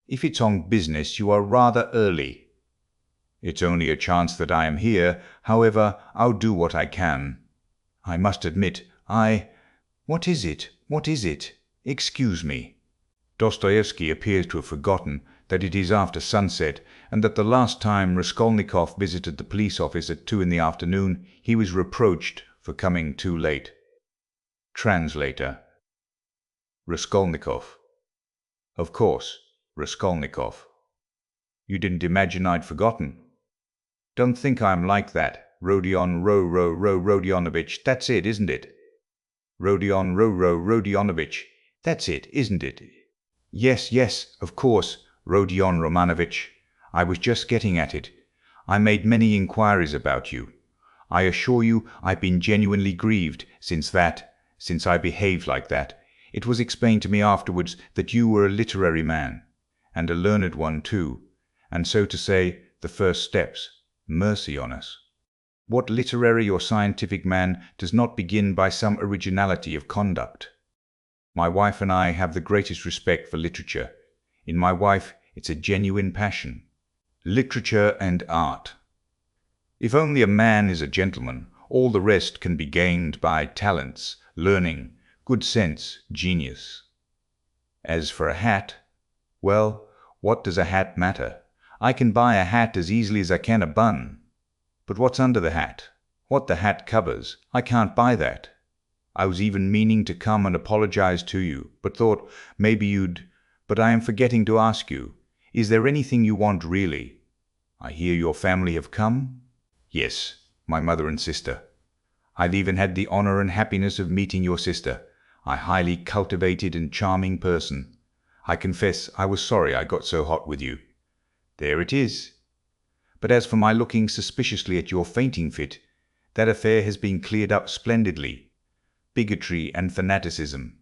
"If it's on business, you are rather early." "It's only a chance that I am here. However, I'll do what I can. I must admit, What is it? Excuse me." Dostoyevsky appears to have forgotten that it is after sunset, and that the last time Raskolnikov visited the police office at 2 in the afternoon, he was reproached for coming too late. Translator. Raskolnikov. Of course, Raskolnikov. You didn't imagine I'd forgotten? Don't think I'm like that. Rodion Rodionovich, that's it, isn't it? Rodion Rodionovich, that's it, isn't it? Yes, of course, Rodion Romanovich. I was just getting at it. I made many inquiries about you. I assure you I've been genuinely grieved since I behaved like that. It was explained to me afterwards that you were a literary man, and a learned one too, and so to say, the first steps. Mercy on us. What literary or scientific man does not begin by some originality of conduct? My wife and I have the greatest respect for literature. In my wife, it's a genuine passion. Literature and art. If only a man is a gentleman, all the rest can be gained by talents, learning, good sense, genius. As for a hat, well, what does a hat matter? I can buy a hat as easily as I can a bun. But what's under the hat? What the hat covers? I can't buy that. I was even meaning to come and apologize to you, but thought maybe you'd... But I am forgetting to ask you, is there anything you want really? I hear your family have come? Yes, my mother and sister. I've even had the honor and happiness of meeting your sister, a highly cultivated and charming person. I confess I was sorry I got so hot with you. There it is. But as for my looking suspiciously at your fainting fit, that affair has been cleared up splendidly. Bigotry and fanaticism.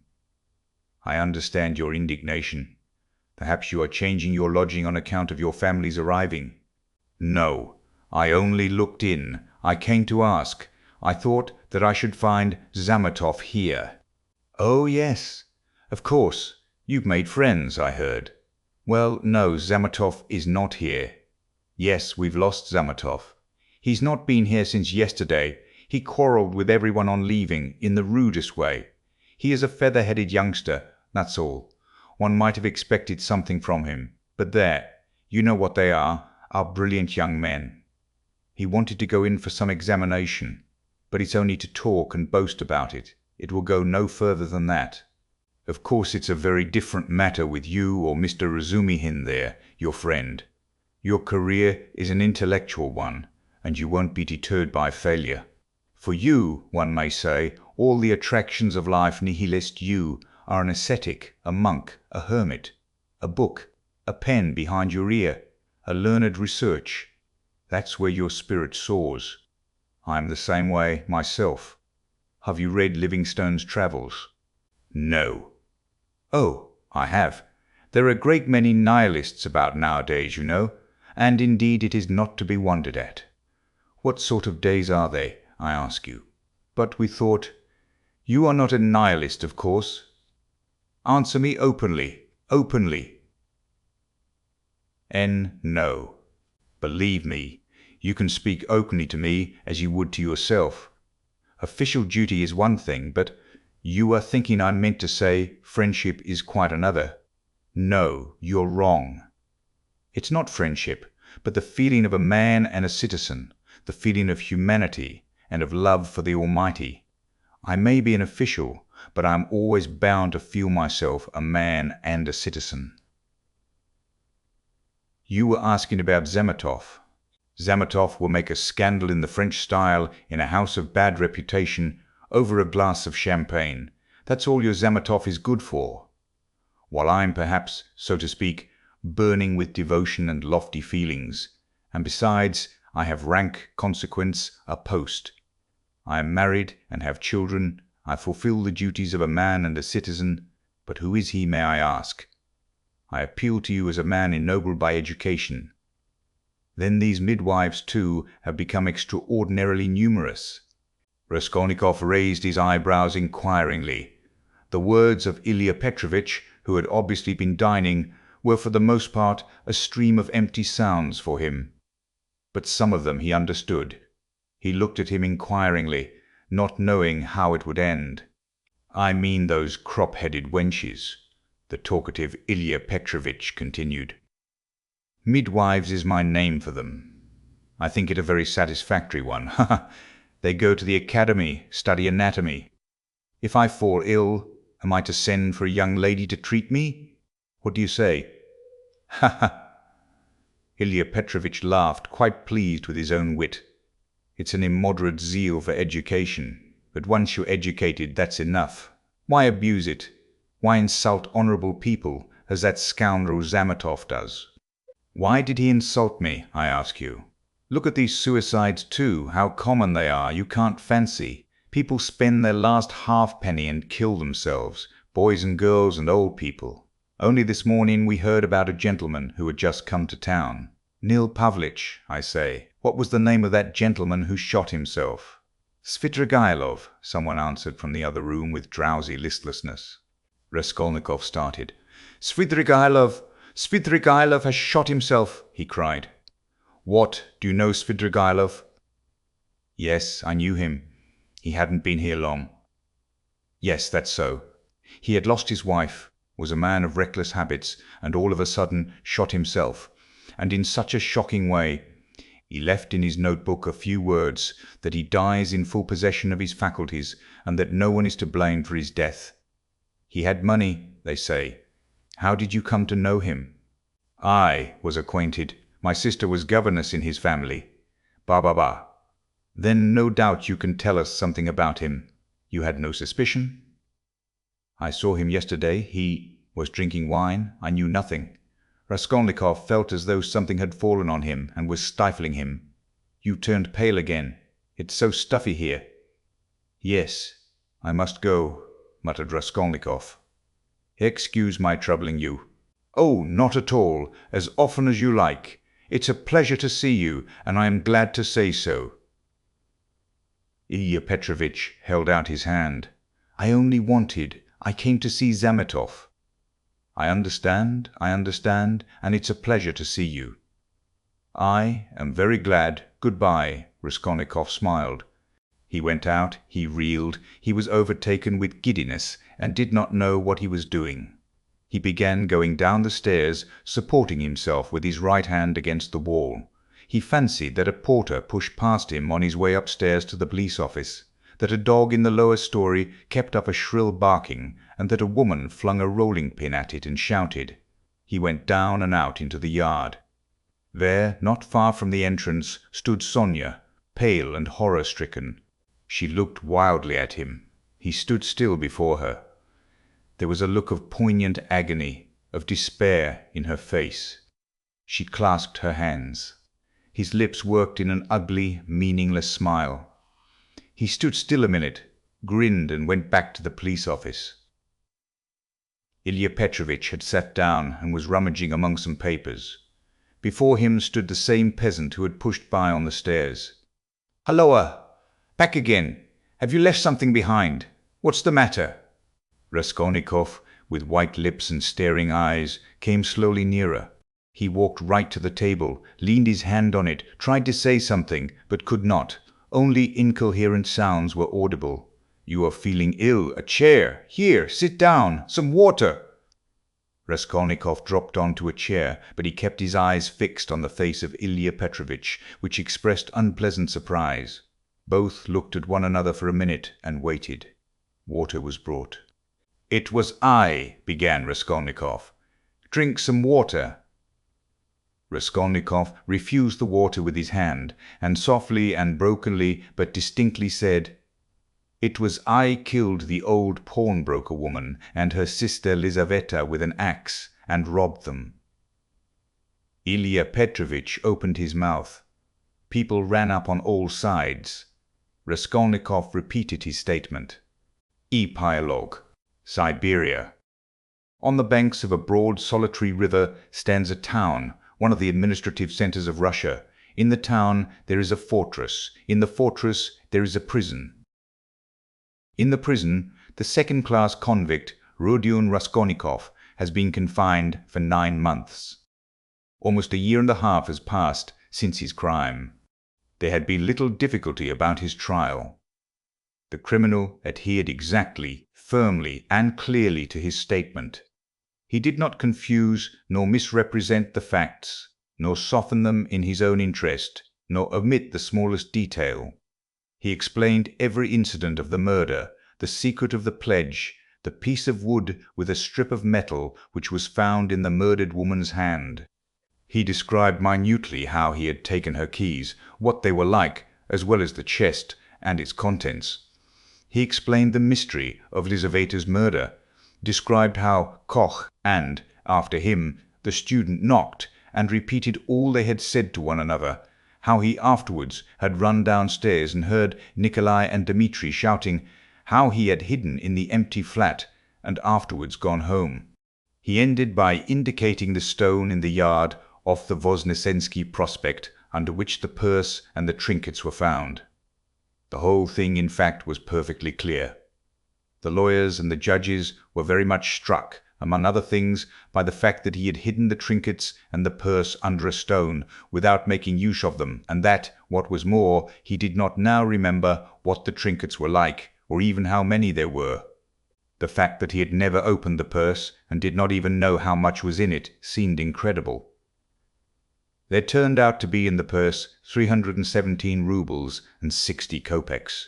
I understand your indignation. Perhaps you are changing your lodging on account of your family's arriving." "No, I only looked in. I came to ask. I thought that I should find Zametov here." "Oh, yes. Of course. You've made friends, I heard." "Well, no, Zametov is not here. Yes, we've lost Zametov. He's not been here since yesterday. He quarrelled with everyone on leaving, in the rudest way. He is a feather-headed youngster, that's all. One might have expected something from him. But there, you know what they are brilliant young men. He wanted to go in for some examination, but it's only to talk and boast about it. It will go no further than that. Of course it's a very different matter with you or Mr. Razumihin there, your friend. Your career is an intellectual one, and you won't be deterred by failure. For you, one may say, all the attractions of life nihilist you are an ascetic, a monk, a hermit, a book, a pen behind your ear, a learned research. That's where your spirit soars. I am the same way myself. Have you read Livingstone's Travels?" "No." "Oh, I have. There are a great many nihilists about nowadays, you know, and indeed it is not to be wondered at." "What sort of days are they, I ask you?" "But we thought—" "You are not a nihilist, of course. Answer me openly, openly." No. Believe me, you can speak openly to me as you would to yourself. Official duty is one thing, but you are thinking I meant to say friendship is quite another. No, you're wrong. It's not friendship, but the feeling of a man and a citizen, the feeling of humanity and of love for the Almighty. I may be an official, but I am always bound to feel myself a man and a citizen. You were asking about Zametov. Zametov will make a scandal in the French style in a house of bad reputation over a glass of champagne. That's all your Zametov is good for. While I'm perhaps, so to speak, burning with devotion and lofty feelings. And besides, I have rank, consequence, a post. I am married and have children. I fulfill the duties of a man and a citizen. But who is he, may I ask? I appeal to you as a man ennobled by education. Then these midwives, too, have become extraordinarily numerous." Raskolnikov raised his eyebrows inquiringly. The words of Ilya Petrovitch, who had obviously been dining, were for the most part a stream of empty sounds for him. But some of them he understood. He looked at him inquiringly, not knowing how it would end. "I mean those crop-headed wenches," the talkative Ilya Petrovitch continued. "Midwives is my name for them. I think it a very satisfactory one. Ha ha! They go to the academy, study anatomy. If I fall ill, am I to send for a young lady to treat me? What do you say? Ha ha!" Ilya Petrovitch laughed, quite pleased with his own wit. "It's an immoderate zeal for education, but once you're educated, that's enough. Why abuse it? Why insult honourable people, as that scoundrel Zametov does?" "Why did he insult me, I ask you? Look at these suicides too, how common they are, you can't fancy. People spend their last halfpenny and kill themselves, boys and girls and old people. Only this morning we heard about a gentleman who had just come to town. Nil Pavlich, I say. What was the name of that gentleman who shot himself?" "Svidrigailov," someone answered from the other room with drowsy listlessness. Raskolnikov started. "Svidrigailov! Svidrigailov has shot himself!" he cried. "What, do you know Svidrigailov?" "Yes, I knew him. He hadn't been here long." "Yes, that's so. He had lost his wife, was a man of reckless habits, and all of a sudden shot himself. And in such a shocking way. He left in his notebook a few words, that he dies in full possession of his faculties, and that no one is to blame for his death. He had money, they say. How did you come to know him?" "I was acquainted. My sister was governess in his family. Ba. Then no doubt you can tell us something about him. You had no suspicion?" "I saw him yesterday. He was drinking wine. I knew nothing. Raskolnikov felt as though something had fallen on him and was stifling him. You turned pale again. It's so stuffy here." "Yes, I must go," muttered Raskolnikov. "Excuse my troubling you." "Oh, not at all. As often as you like. It's a pleasure to see you, and I am glad to say so." Ilya Petrovitch held out his hand. "I came to see Zametov." I understand, and it's a pleasure to see you." "I am very glad. Goodbye." Raskolnikov smiled. He went out, he reeled, he was overtaken with giddiness, and did not know what he was doing. He began going down the stairs, supporting himself with his right hand against the wall. He fancied that a porter pushed past him on his way upstairs to the police office, that a dog in the lower story kept up a shrill barking, and that a woman flung a rolling pin at it and shouted. He went down and out into the yard. There, not far from the entrance, stood Sonia, pale and horror-stricken. She looked wildly at him. He stood still before her. There was a look of poignant agony, of despair in her face. She clasped her hands. His lips worked in an ugly, meaningless smile. He stood still a minute, grinned, and went back to the police office. Ilya Petrovitch had sat down and was rummaging among some papers. Before him stood the same peasant who had pushed by on the stairs. "Halloa! Back again! Have you left something behind? What's the matter?" Raskolnikov, with white lips and staring eyes, came slowly nearer. He walked right to the table, leaned his hand on it, tried to say something, but could not. Only incoherent sounds were audible. "You are feeling ill. A chair. Here, sit down. Some water." Raskolnikov dropped onto a chair, but he kept his eyes fixed on the face of Ilya Petrovitch, which expressed unpleasant surprise. Both looked at one another for a minute and waited. Water was brought. "It was I," began Raskolnikov. "Drink some water." Raskolnikov refused the water with his hand, and softly and brokenly but distinctly said, "It was I killed the old pawnbroker woman and her sister Lizaveta with an axe, and robbed them." Ilya Petrovitch opened his mouth. People ran up on all sides. Raskolnikov repeated his statement. Epilogue. Siberia. On the banks of a broad solitary river stands a town, one of the administrative centers of Russia. In the town there is a fortress. In the fortress there is a prison. In the prison, the second-class convict Rodion Raskolnikov has been confined for 9 months. Almost a year and a half has passed since his crime. There had been little difficulty about his trial. The criminal adhered exactly, firmly, and clearly to his statement. He did not confuse nor misrepresent the facts, nor soften them in his own interest, nor omit the smallest detail. He explained every incident of the murder, the secret of the pledge, the piece of wood with a strip of metal which was found in the murdered woman's hand. He described minutely how he had taken her keys, what they were like, as well as the chest and its contents. He explained the mystery of Lizaveta's murder, described how Koch and, after him, the student knocked, and repeated all they had said to one another, how he afterwards had run downstairs and heard Nikolai and Dmitri shouting, how he had hidden in the empty flat and afterwards gone home. He ended by indicating the stone in the yard off the Voznesensky Prospect under which the purse and the trinkets were found. The whole thing, in fact, was perfectly clear. The lawyers and the judges were very much struck, among other things, by the fact that he had hidden the trinkets and the purse under a stone without making use of them, and that, what was more, he did not now remember what the trinkets were like, or even how many there were. The fact that he had never opened the purse and did not even know how much was in it seemed incredible. There turned out to be in the purse 317 roubles and 60 kopecks.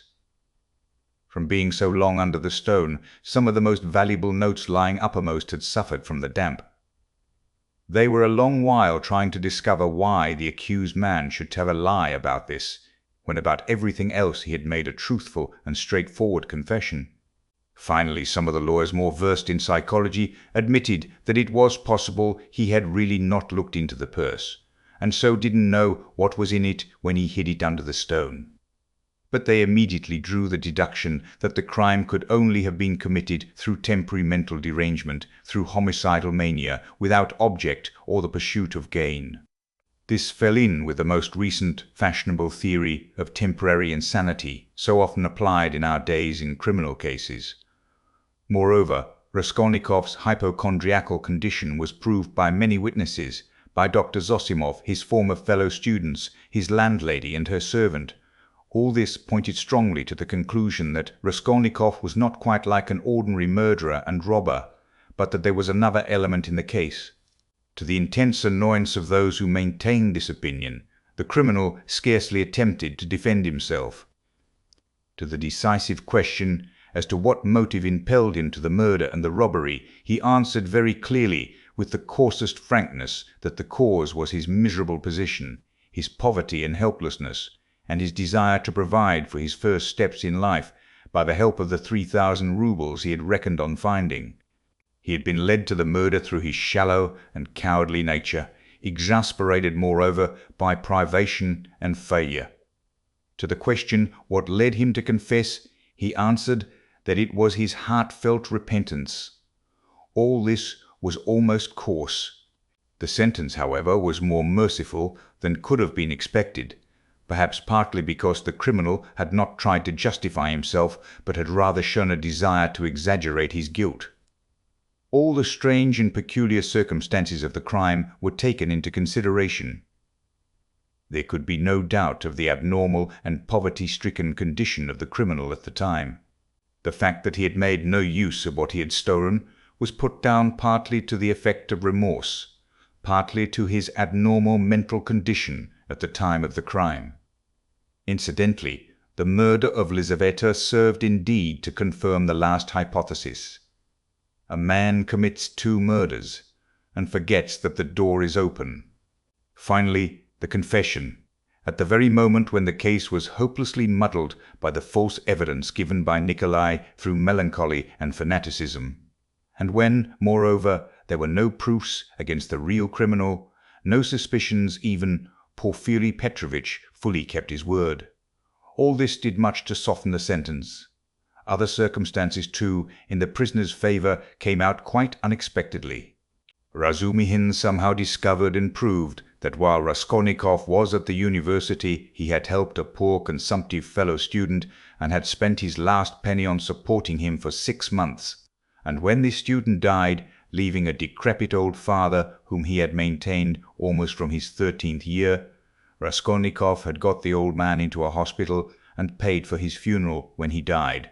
From being so long under the stone, some of the most valuable notes lying uppermost had suffered from the damp. They were a long while trying to discover why the accused man should tell a lie about this, when about everything else he had made a truthful and straightforward confession. Finally, some of the lawyers more versed in psychology admitted that it was possible he had really not looked into the purse, and so didn't know what was in it when he hid it under the stone. but they immediately drew the deduction that the crime could only have been committed through temporary mental derangement, through homicidal mania, without object or the pursuit of gain. This fell in with the most recent fashionable theory of temporary insanity, so often applied in our days in criminal cases. Moreover, Raskolnikov's hypochondriacal condition was proved by many witnesses, by Dr. Zosimov, his former fellow students, his landlady and her servant. All this pointed strongly to the conclusion that Raskolnikov was not quite like an ordinary murderer and robber, but that there was another element in the case. To the intense annoyance of those who maintained this opinion, the criminal scarcely attempted to defend himself. To the decisive question as to what motive impelled him to the murder and the robbery, he answered very clearly, with the coarsest frankness, that the cause was his miserable position, his poverty and helplessness, and his desire to provide for his first steps in life by the help of the 3,000 roubles he had reckoned on finding. He had been led to the murder through his shallow and cowardly nature, exasperated moreover by privation and failure. To the question what led him to confess, he answered that it was his heartfelt repentance. All this was almost coarse. The sentence, however, was more merciful than could have been expected, perhaps partly because the criminal had not tried to justify himself, but had rather shown a desire to exaggerate his guilt. All the strange and peculiar circumstances of the crime were taken into consideration. There could be no doubt of the abnormal and poverty-stricken condition of the criminal at the time. The fact that he had made no use of what he had stolen was put down partly to the effect of remorse, partly to his abnormal mental condition at the time of the crime. Incidentally, the murder of Lizaveta served indeed to confirm the last hypothesis. A man commits 2 murders and forgets that the door is open. Finally, the confession, at the very moment when the case was hopelessly muddled by the false evidence given by Nikolai through melancholy and fanaticism, and when, moreover, there were no proofs against the real criminal, no suspicions even, Porfiri Petrovitch fully kept his word. All this did much to soften the sentence. Other circumstances, too, in the prisoner's favour came out quite unexpectedly. Razumihin somehow discovered and proved that while Raskolnikov was at the university, he had helped a poor consumptive fellow student and had spent his last penny on supporting him for 6 months. And when this student died, leaving a decrepit old father whom he had maintained almost from his 13th year, Raskolnikov had got the old man into a hospital and paid for his funeral when he died.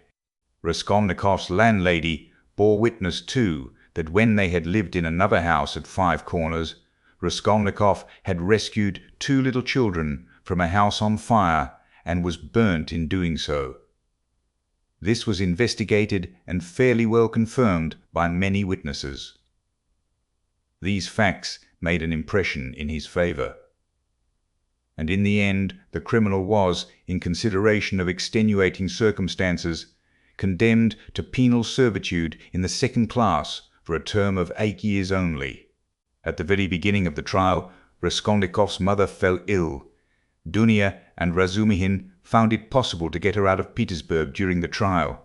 Raskolnikov's landlady bore witness too that when they had lived in another house at 5 Corners, Raskolnikov had rescued 2 little children from a house on fire and was burnt in doing so. This was investigated and fairly well confirmed by many witnesses. These facts made an impression in his favour. And in the end, the criminal was, in consideration of extenuating circumstances, condemned to penal servitude in the 2nd class for a term of 8 years only. At the very beginning of the trial, Raskolnikov's mother fell ill. Dunya and Razumihin found it possible to get her out of Petersburg during the trial.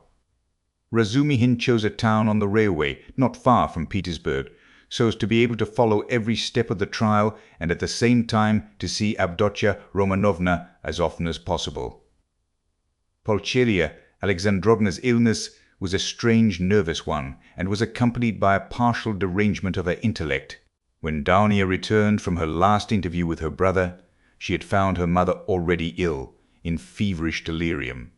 Razumihin chose a town on the railway, not far from Petersburg, so as to be able to follow every step of the trial and at the same time to see Avdotya Romanovna as often as possible. Pulcheria Alexandrovna's illness was a strange nervous one, and was accompanied by a partial derangement of her intellect. When Dunya returned from her last interview with her brother, she had found her mother already ill, in feverish delirium.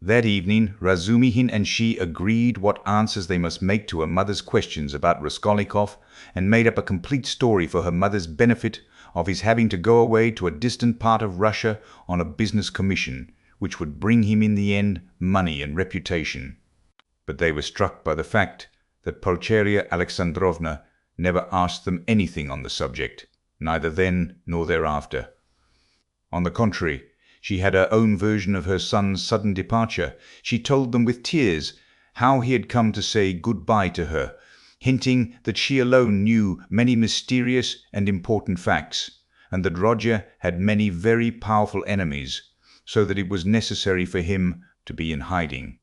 That evening Razumihin and she agreed what answers they must make to her mother's questions about Raskolnikov, and made up a complete story for her mother's benefit of his having to go away to a distant part of Russia on a business commission, which would bring him in the end money and reputation. But they were struck by the fact that Pulcheria Alexandrovna never asked them anything on the subject, neither then nor thereafter. On the contrary, she had her own version of her son's sudden departure. She told them with tears how he had come to say good-bye to her, hinting that she alone knew many mysterious and important facts, and that Roger had many very powerful enemies, so that it was necessary for him to be in hiding.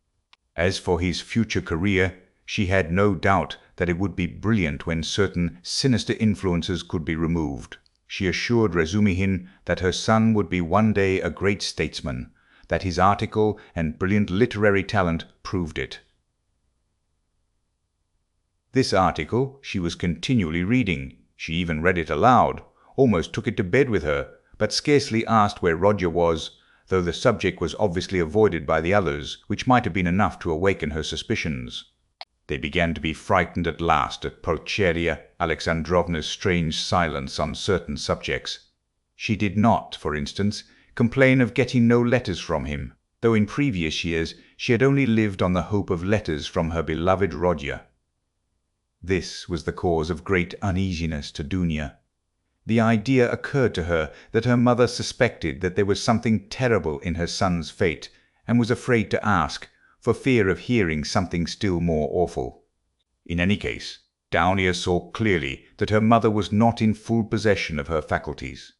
As for his future career, she had no doubt that it would be brilliant when certain sinister influences could be removed. She assured Razumihin that her son would be one day a great statesman, that his article and brilliant literary talent proved it. This article she was continually reading. She even read it aloud, almost took it to bed with her, but scarcely asked where Roger was, though the subject was obviously avoided by the others, which might have been enough to awaken her suspicions. They began to be frightened at last at Pulcheria Alexandrovna's strange silence on certain subjects. She did not, for instance, complain of getting no letters from him, though in previous years she had only lived on the hope of letters from her beloved Roger. This was the cause of great uneasiness to Dunya. The idea occurred to her that her mother suspected that there was something terrible in her son's fate, and was afraid to ask, for fear of hearing something still more awful. In any case, Dounia saw clearly that her mother was not in full possession of her faculties.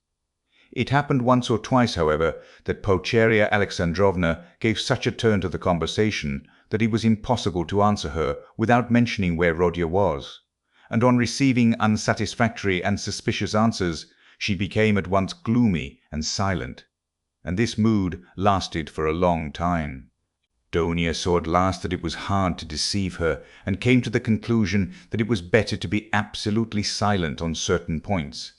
It happened once or twice, however, that Pulcheria Alexandrovna gave such a turn to the conversation that it was impossible to answer her without mentioning where Rodia was, and on receiving unsatisfactory and suspicious answers, she became at once gloomy and silent, and this mood lasted for a long time. Dounia saw at last that it was hard to deceive her, and came to the conclusion that it was better to be absolutely silent on certain points.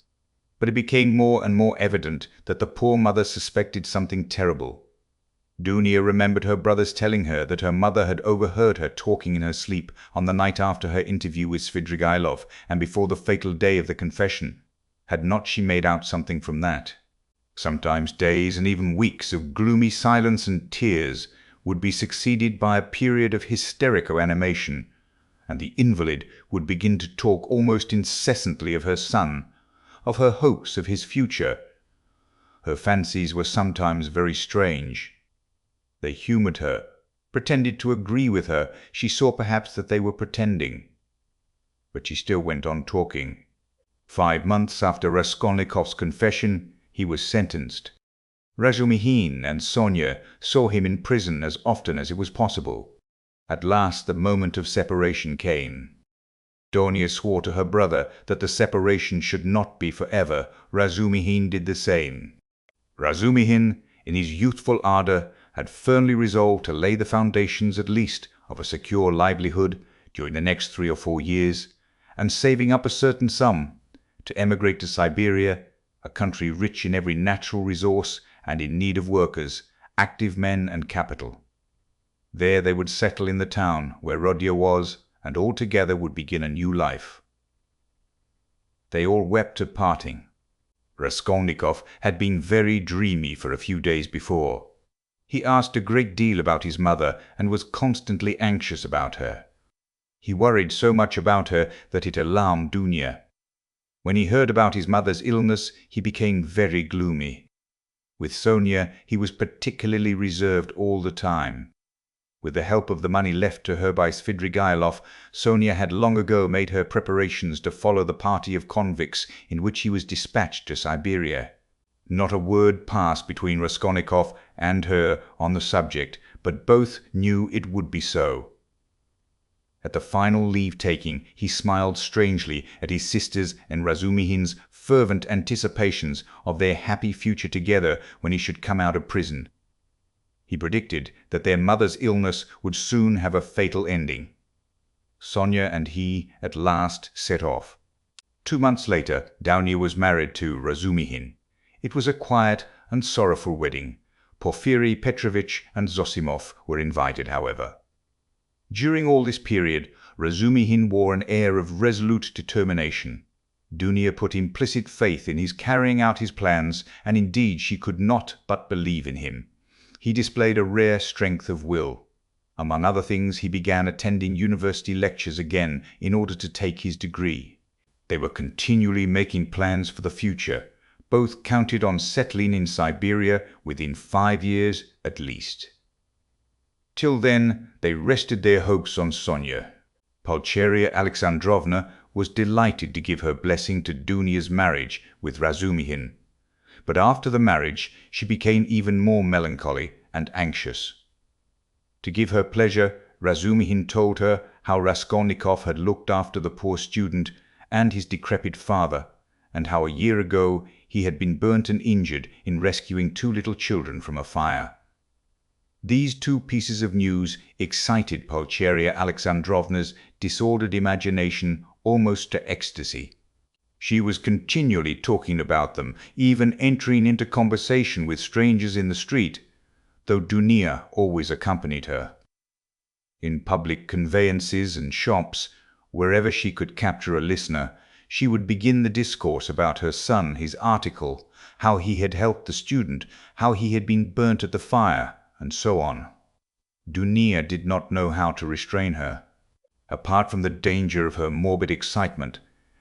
But it became more and more evident that the poor mother suspected something terrible. Dounia remembered her brothers telling her that her mother had overheard her talking in her sleep on the night after her interview with Svidrigailov and before the fatal day of the confession. Had not she made out something from that? Sometimes days and even weeks of gloomy silence and tears would be succeeded by a period of hysterical animation, and the invalid would begin to talk almost incessantly of her son, of her hopes of his future. Her fancies were sometimes very strange. They humoured her, pretended to agree with her. She saw perhaps that they were pretending, but she still went on talking. 5 months after Raskolnikov's confession, he was sentenced. Razumihin and Sonia saw him in prison as often as it was possible. At last the moment of separation came. Dounia swore to her brother that the separation should not be forever. Razumihin did the same. Razumihin, in his youthful ardour, had firmly resolved to lay the foundations at least of a secure livelihood during the next 3 or 4 years, and saving up a certain sum, to emigrate to Siberia, a country rich in every natural resource and in need of workers, active men and capital. There they would settle in the town where Rodia was, and all together would begin a new life. They all wept at parting. Raskolnikov had been very dreamy for a few days before. He asked a great deal about his mother and was constantly anxious about her. He worried so much about her that it alarmed Dounia. When he heard about his mother's illness, he became very gloomy. With Sonia he was particularly reserved all the time. With the help of the money left to her by Svidrigailov, Sonia had long ago made her preparations to follow the party of convicts in which he was dispatched to Siberia. Not a word passed between Raskolnikov and her on the subject, but both knew it would be so. At the final leave-taking, he smiled strangely at his sister's and Razumihin's fervent anticipations of their happy future together when he should come out of prison. He predicted that their mother's illness would soon have a fatal ending. Sonia and he at last set off. 2 months later, Dounia was married to Razumihin. It was a quiet and sorrowful wedding. Porfiry Petrovitch and Zosimov were invited, however. During all this period, Razumihin wore an air of resolute determination. Dounia put implicit faith in his carrying out his plans, and indeed she could not but believe in him. He displayed a rare strength of will. Among other things, he began attending university lectures again in order to take his degree. They were continually making plans for the future. Both counted on settling in Siberia within 5 years at least. Till then, they rested their hopes on Sonia. Pulcheria Alexandrovna was delighted to give her blessing to Dounia's marriage with Razumihin. but after the marriage she became even more melancholy and anxious. To give her pleasure, Razumihin told her how Raskolnikov had looked after the poor student and his decrepit father, and how a year ago he had been burnt and injured in rescuing two little children from a fire. These two pieces of news excited Pulcheria Alexandrovna's disordered imagination almost to ecstasy. She was continually talking about them, even entering into conversation with strangers in the street, though Dunia always accompanied her. In public conveyances and shops, wherever she could capture a listener, she would begin the discourse about her son, his article, how he had helped the student, how he had been burnt at the fire, and so on. Dunia did not know how to restrain her. Apart from the danger of her morbid excitement,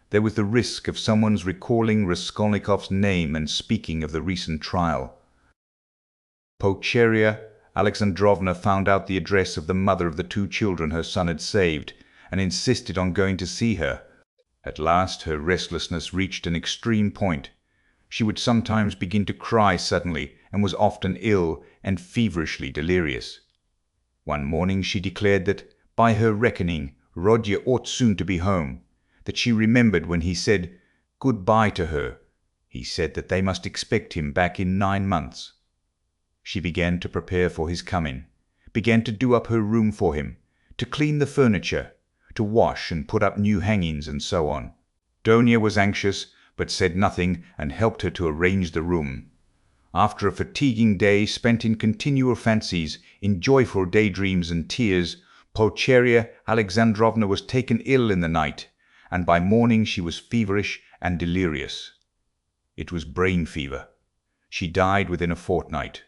there was the risk of someone's recalling Raskolnikov's name and speaking of the recent trial. Pulcheria Alexandrovna found out the address of the mother of the two children her son had saved, and insisted on going to see her. At last her restlessness reached an extreme point. She would sometimes begin to cry suddenly, and was often ill and feverishly delirious. One morning she declared that, by her reckoning, Rodya ought soon to be home, that she remembered when he said good-bye to her. He said that they must expect him back in 9 months. She began to prepare for his coming, began to do up her room for him, to clean the furniture, to wash and put up new hangings, and so on. Donia was anxious, but said nothing, and helped her to arrange the room. After a fatiguing day spent in continual fancies, in joyful daydreams and tears, Pulcheria Alexandrovna was taken ill in the night, and by morning she was feverish and delirious. It was brain fever. She died within a fortnight.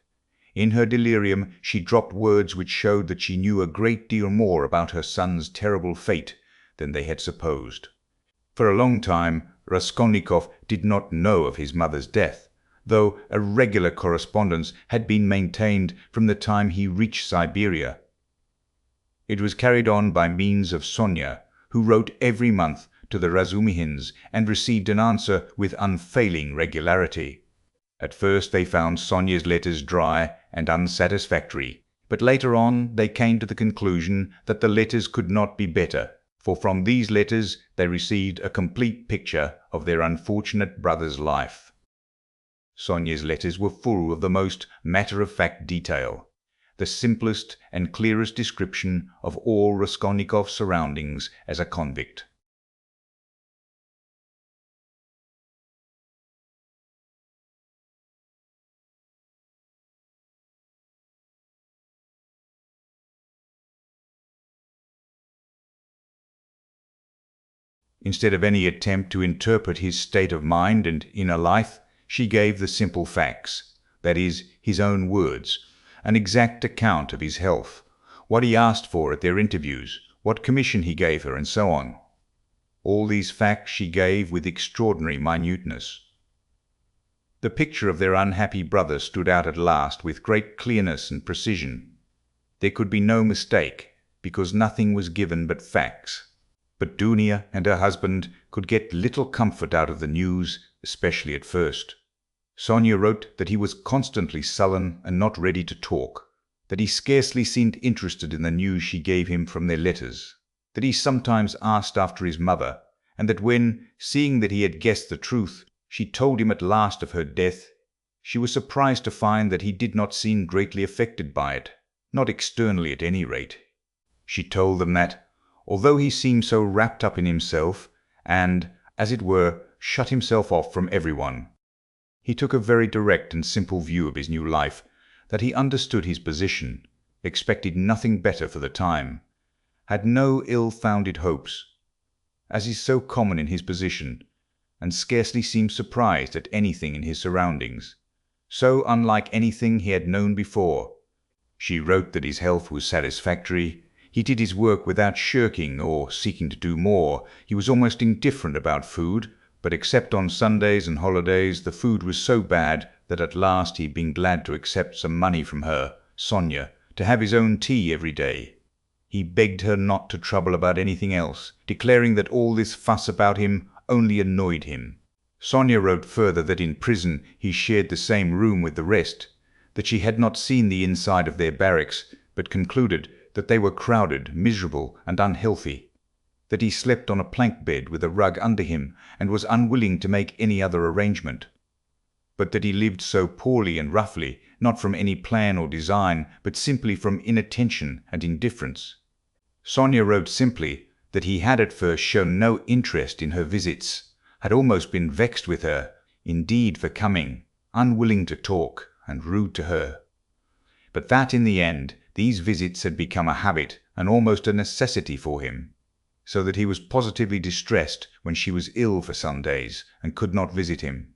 In her delirium she dropped words which showed that she knew a great deal more about her son's terrible fate than they had supposed. For a long time Raskolnikov did not know of his mother's death, though a regular correspondence had been maintained from the time he reached Siberia. It was carried on by means of Sonia, who wrote every month to the Razumihins and received an answer with unfailing regularity. At first they found Sonia's letters dry and unsatisfactory, but later on they came to the conclusion that the letters could not be better, for from these letters they received a complete picture of their unfortunate brother's life. Sonia's letters were full of the most matter-of-fact detail, the simplest and clearest description of all Raskolnikov's surroundings as a convict. Instead of any attempt to interpret his state of mind and inner life, she gave the simple facts, that is, his own words, an exact account of his health, what he asked for at their interviews, what commission he gave her, and so on. All these facts she gave with extraordinary minuteness. The picture of their unhappy brother stood out at last with great clearness and precision. There could be no mistake, because nothing was given but facts. But Dunia and her husband could get little comfort out of the news, especially at first. Sonia wrote that he was constantly sullen and not ready to talk, that he scarcely seemed interested in the news she gave him from their letters, that he sometimes asked after his mother, and that when, seeing that he had guessed the truth, she told him at last of her death, she was surprised to find that he did not seem greatly affected by it, not externally at any rate. She told them that, although he seemed so wrapped up in himself, and, as it were, shut himself off from everyone, he took a very direct and simple view of his new life, that he understood his position, expected nothing better for the time, had no ill-founded hopes, as is so common in his position, and scarcely seemed surprised at anything in his surroundings, so unlike anything he had known before. She wrote that his health was satisfactory. He did his work without shirking or seeking to do more. He was almost indifferent about food, but except on Sundays and holidays, the food was so bad that at last he had been glad to accept some money from her, Sonia, to have his own tea every day. He begged her not to trouble about anything else, declaring that all this fuss about him only annoyed him. Sonia wrote further that in prison he shared the same room with the rest, that she had not seen the inside of their barracks, but concluded that they were crowded, miserable, and unhealthy, that he slept on a plank bed with a rug under him and was unwilling to make any other arrangement, but that he lived so poorly and roughly, not from any plan or design, but simply from inattention and indifference. Sonia wrote simply that he had at first shown no interest in her visits, had almost been vexed with her, indeed for coming, unwilling to talk, and rude to her, but that in the end these visits had become a habit and almost a necessity for him, so that he was positively distressed when she was ill for some days and could not visit him.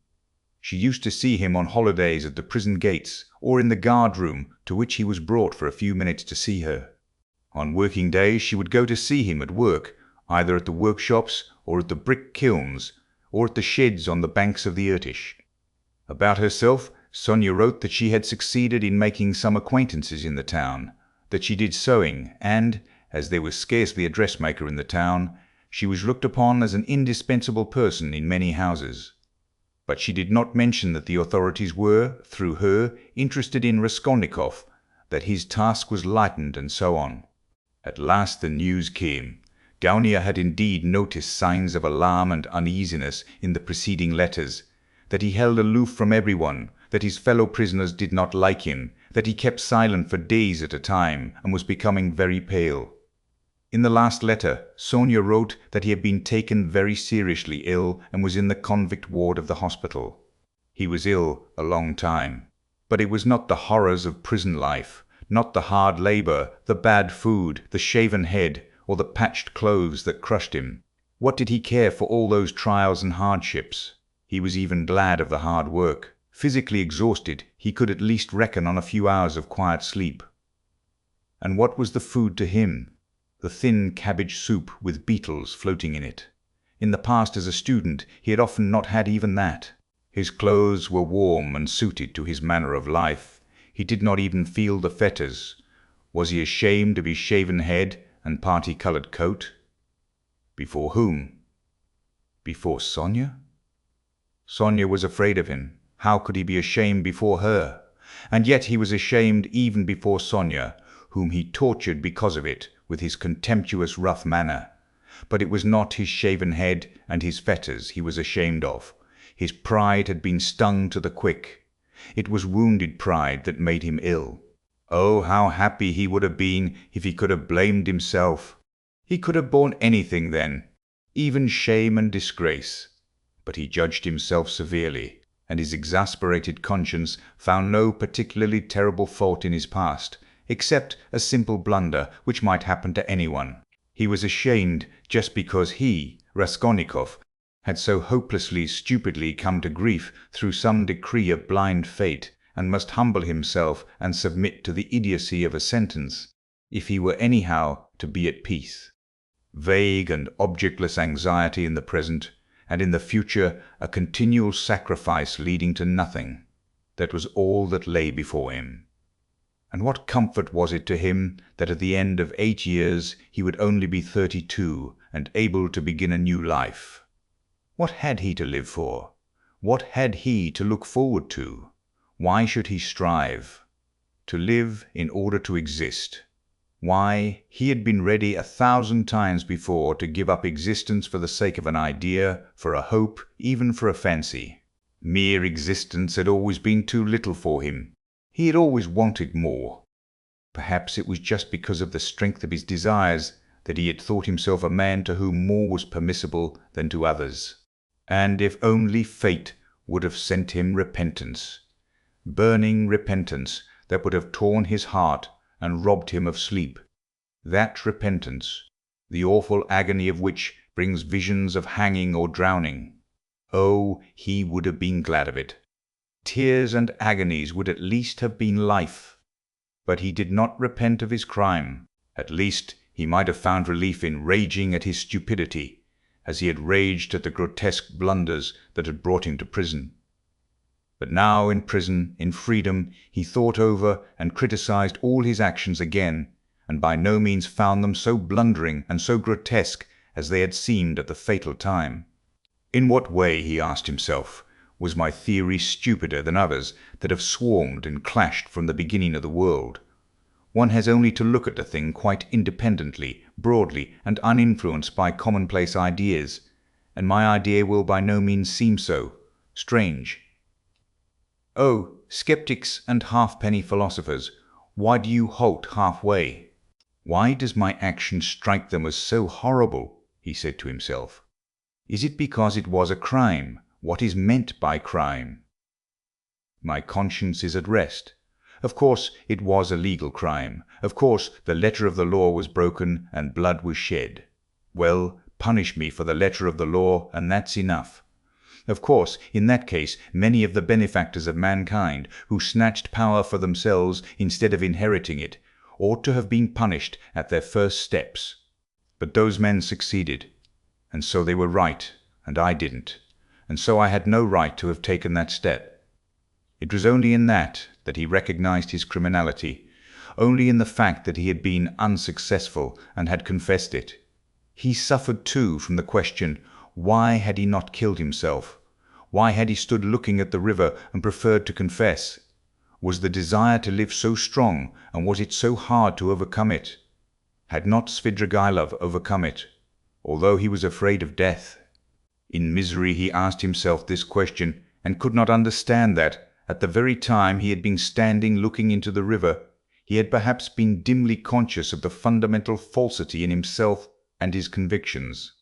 She used to see him on holidays at the prison gates or in the guard room, to which he was brought for a few minutes to see her. On working days she would go to see him at work, either at the workshops or at the brick kilns or at the sheds on the banks of the Irtish. About herself, Sonia wrote that she had succeeded in making some acquaintances in the town, that she did sewing, and, as there was scarcely a dressmaker in the town, she was looked upon as an indispensable person in many houses. But she did not mention that the authorities were, through her, interested in Raskolnikov, that his task was lightened, and so on. At last the news came. Gaunia had indeed noticed signs of alarm and uneasiness in the preceding letters, that he held aloof from everyone, that his fellow prisoners did not like him, that he kept silent for days at a time and was becoming very pale. In the last letter, Sonia wrote that he had been taken very seriously ill and was in the convict ward of the hospital. He was ill a long time, but it was not the horrors of prison life, not the hard labor, the bad food, the shaven head, or the patched clothes that crushed him. What did he care for all those trials and hardships? He was even glad of the hard work. Physically exhausted, he could at least reckon on a few hours of quiet sleep. And what was the food to him? The thin cabbage soup with beetles floating in it. In the past as a student he had often not had even that. His clothes were warm and suited to his manner of life. He did not even feel the fetters. Was he ashamed of his shaven head and party-coloured coat? Before whom? Before Sonia? Sonia was afraid of him. How could he be ashamed before her? And yet he was ashamed even before Sonia, whom he tortured because of it, with his contemptuous rough manner. But it was not his shaven head and his fetters he was ashamed of. His pride had been stung to the quick. It was wounded pride that made him ill. Oh, how happy he would have been if he could have blamed himself. He could have borne anything then, even shame and disgrace. But he judged himself severely, and his exasperated conscience found no particularly terrible fault in his past, except a simple blunder which might happen to anyone. He was ashamed just because he, Raskolnikov, had so hopelessly, stupidly come to grief through some decree of blind fate, and must humble himself and submit to the idiocy of a sentence, if he were anyhow to be at peace. Vague and objectless anxiety in the present, and in the future a continual sacrifice leading to nothing. That was all that lay before him. And what comfort was it to him that at the end of 8 years he would only be 32 and able to begin a new life? What had he to live for? What had he to look forward to? Why should he strive? To live in order to exist. Why, he had been ready 1,000 times before to give up existence for the sake of an idea, for a hope, even for a fancy. Mere existence had always been too little for him. He had always wanted more. Perhaps it was just because of the strength of his desires that he had thought himself a man to whom more was permissible than to others. And if only fate would have sent him repentance, burning repentance that would have torn his heart and robbed him of sleep, that repentance, the awful agony of which brings visions of hanging or drowning, oh, he would have been glad of it. Tears and agonies would at least have been life. But he did not repent of his crime. At least he might have found relief in raging at his stupidity, as he had raged at the grotesque blunders that had brought him to prison. But now in prison, in freedom, he thought over and criticized all his actions again, and by no means found them so blundering and so grotesque as they had seemed at the fatal time. In what way, he asked himself, was my theory stupider than others that have swarmed and clashed from the beginning of the world? One has only to look at a thing quite independently, broadly, and uninfluenced by commonplace ideas, and my idea will by no means seem so strange. Oh, skeptics and halfpenny philosophers, why do you halt halfway? Why does my action strike them as so horrible? He said to himself. Is it because it was a crime? What is meant by crime? My conscience is at rest. Of course, it was a legal crime. Of course, the letter of the law was broken and blood was shed. Well, punish me for the letter of the law, and that's enough. Of course, in that case, many of the benefactors of mankind, who snatched power for themselves instead of inheriting it, ought to have been punished at their first steps. But those men succeeded, and so they were right, and I didn't, and so I had no right to have taken that step. It was only in that he recognized his criminality, only in the fact that he had been unsuccessful and had confessed it. He suffered too from the question, why had he not killed himself? Why had he stood looking at the river and preferred to confess? Was the desire to live so strong, and was it so hard to overcome it? Had not Svidrigailov overcome it, although he was afraid of death? In misery he asked himself this question, and could not understand that, at the very time he had been standing looking into the river, he had perhaps been dimly conscious of the fundamental falsity in himself and his convictions.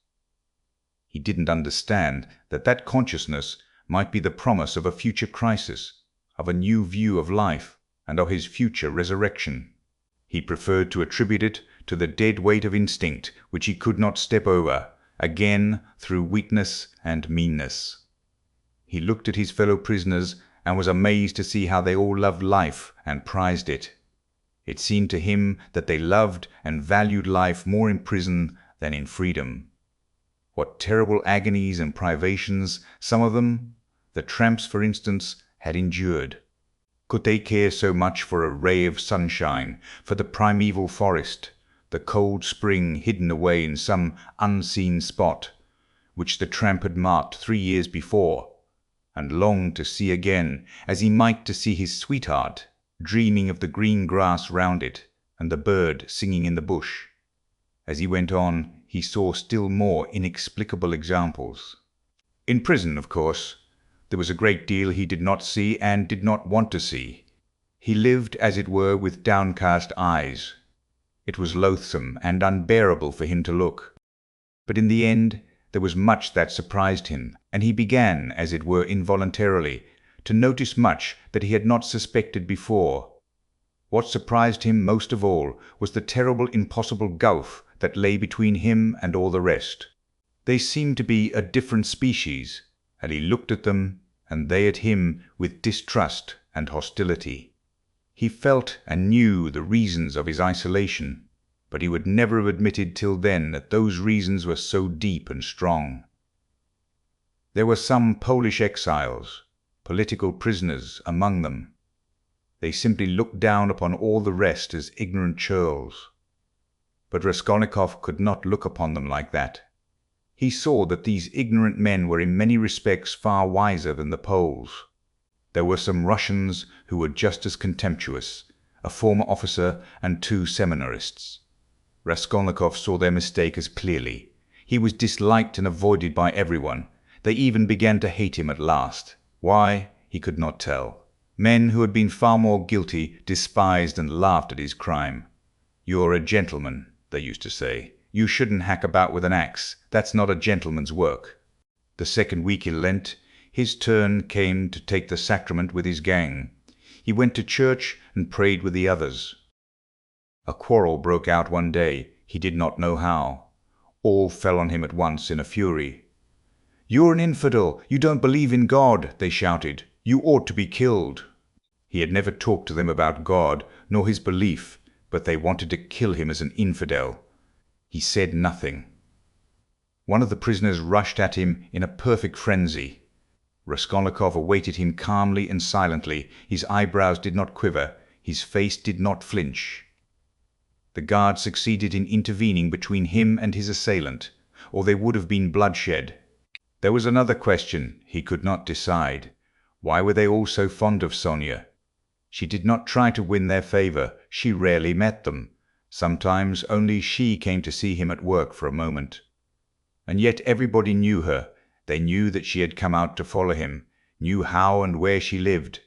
He didn't understand that that consciousness might be the promise of a future crisis, of a new view of life, and of his future resurrection. He preferred to attribute it to the dead weight of instinct which he could not step over, again through weakness and meanness. He looked at his fellow prisoners and was amazed to see how they all loved life and prized it. It seemed to him that they loved and valued life more in prison than in freedom. What terrible agonies and privations some of them, the tramps for instance, had endured. Could they care so much for a ray of sunshine, for the primeval forest, the cold spring hidden away in some unseen spot, which the tramp had marked 3 years before, and longed to see again, as he might to see his sweetheart, dreaming of the green grass round it, and the bird singing in the bush? As he went on, he saw still more inexplicable examples. In prison, of course, there was a great deal he did not see and did not want to see. He lived, as it were, with downcast eyes. It was loathsome and unbearable for him to look. But in the end, there was much that surprised him, and he began, as it were involuntarily, to notice much that he had not suspected before. What surprised him most of all was the terrible impossible gulf that lay between him and all the rest. They seemed to be a different species, and he looked at them, and they at him, with distrust and hostility. He felt and knew the reasons of his isolation, but he would never have admitted till then that those reasons were so deep and strong. There were some Polish exiles, political prisoners, among them. They simply looked down upon all the rest as ignorant churls. But Raskolnikov could not look upon them like that. He saw that these ignorant men were in many respects far wiser than the Poles. There were some Russians who were just as contemptuous, a former officer and 2 seminarists. Raskolnikov saw their mistake as clearly. He was disliked and avoided by everyone. They even began to hate him at last. Why, he could not tell. Men who had been far more guilty despised and laughed at his crime. "You're a gentleman," they used to say. "You shouldn't hack about with an axe. That's not a gentleman's work." The second week in Lent, his turn came to take the sacrament with his gang. He went to church and prayed with the others. A quarrel broke out one day, he did not know how. All fell on him at once in a fury. "You're an infidel! You don't believe in God!" they shouted. "You ought to be killed!" He had never talked to them about God, nor his belief, but they wanted to kill him as an infidel. He said nothing. One of the prisoners rushed at him in a perfect frenzy. Raskolnikov awaited him calmly and silently. His eyebrows did not quiver, his face did not flinch. The guard succeeded in intervening between him and his assailant, or there would have been bloodshed. There was another question he could not decide. Why were they all so fond of Sonia? She did not try to win their favor. She rarely met them. Sometimes only she came to see him at work for a moment. And yet everybody knew her. They knew that she had come out to follow him, knew how and where she lived.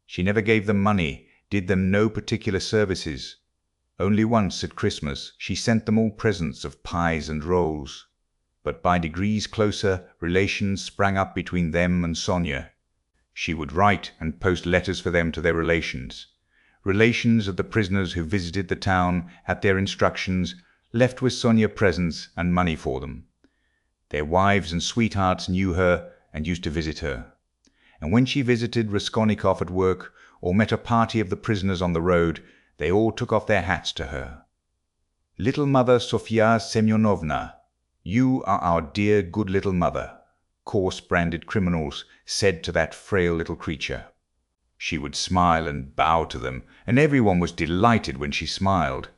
She never gave them money, did them no particular services. Only once at Christmas she sent them all presents of pies and rolls. But by degrees closer relations sprang up between them and Sonia. She would write and post letters for them to their relations. Relations of the prisoners who visited the town at their instructions, left with Sonia presents and money for them. Their wives and sweethearts knew her and used to visit her. And when she visited Raskolnikov at work, or met a party of the prisoners on the road, they all took off their hats to her. "Little Mother Sofya Semyonovna, you are our dear good little mother," coarse-branded criminals said to that frail little creature. She would smile and bow to them, and everyone was delighted when she smiled.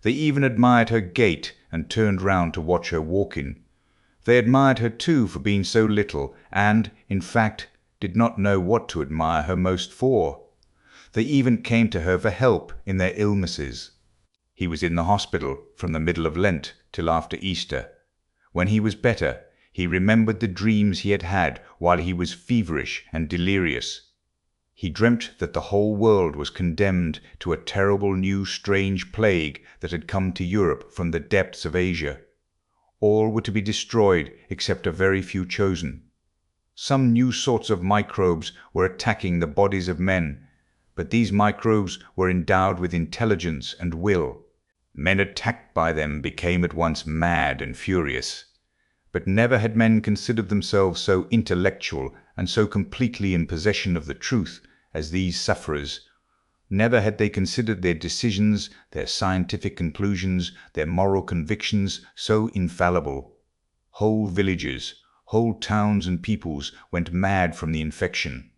They even admired her gait and turned round to watch her walking. They admired her too for being so little, and, in fact, did not know what to admire her most for. They even came to her for help in their illnesses. He was in the hospital from the middle of Lent till after Easter. When he was better, he remembered the dreams he had had while he was feverish and delirious. He dreamt that the whole world was condemned to a terrible new strange plague that had come to Europe from the depths of Asia. All were to be destroyed except a very few chosen. Some new sorts of microbes were attacking the bodies of men, but these microbes were endowed with intelligence and will. Men attacked by them became at once mad and furious. But never had men considered themselves so intellectual and so completely in possession of the truth as these sufferers. Never had they considered their decisions, their scientific conclusions, their moral convictions so infallible. Whole villages, whole towns and peoples went mad from the infection.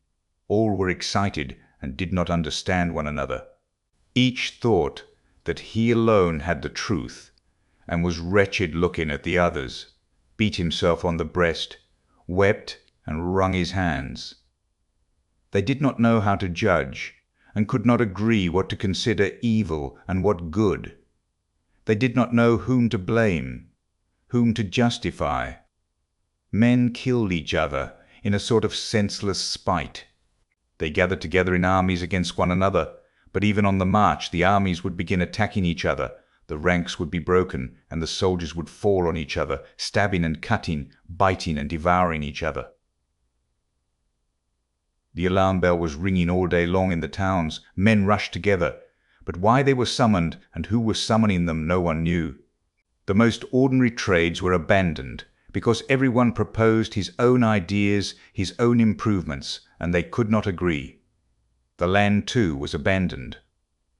All were excited and did not understand one another. Each thought that he alone had the truth, and was wretched looking at the others, beat himself on the breast, wept, and wrung his hands. They did not know how to judge, and could not agree what to consider evil and what good. They did not know whom to blame, whom to justify. Men killed each other in a sort of senseless spite. They gathered together in armies against one another, but even on the march the armies would begin attacking each other, the ranks would be broken, and the soldiers would fall on each other, stabbing and cutting, biting and devouring each other. The alarm bell was ringing all day long in the towns. Men rushed together, but why they were summoned and who was summoning them no one knew. The most ordinary trades were abandoned, because everyone proposed his own ideas, his own improvements, and they could not agree. The land, too, was abandoned.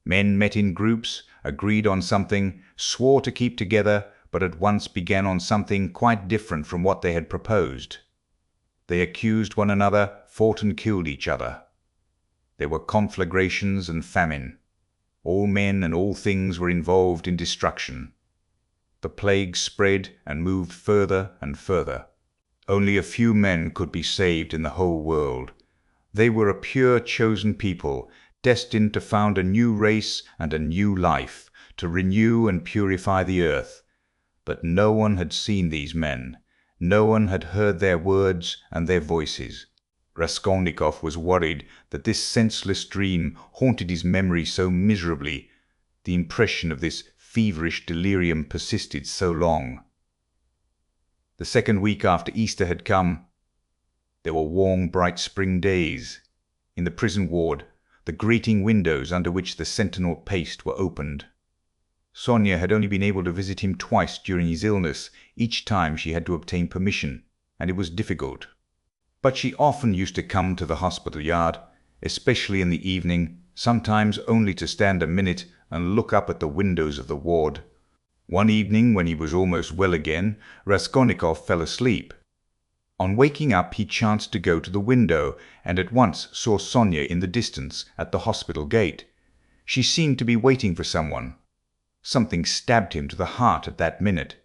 Men met in groups, agreed on something, swore to keep together, but at once began on something quite different from what they had proposed. They accused one another, fought and killed each other. There were conflagrations and famine. All men and all things were involved in destruction. The plague spread and moved further and further. Only a few men could be saved in the whole world. They were a pure chosen people, destined to found a new race and a new life, to renew and purify the earth. But no one had seen these men. No one had heard their words and their voices. Raskolnikov was worried that this senseless dream haunted his memory so miserably. The impression of this feverish delirium persisted so long. The second week after Easter had come. There were warm, bright spring days. In the prison ward, the grating windows under which the sentinel paced were opened. Sonia had only been able to visit him twice during his illness. Each time she had to obtain permission, and it was difficult. But she often used to come to the hospital yard, especially in the evening, sometimes only to stand a minute and look up at the windows of the ward. One evening, when he was almost well again, Raskolnikov fell asleep. On waking up, he chanced to go to the window, and at once saw Sonia in the distance at the hospital gate. She seemed to be waiting for someone. Something stabbed him to the heart at that minute.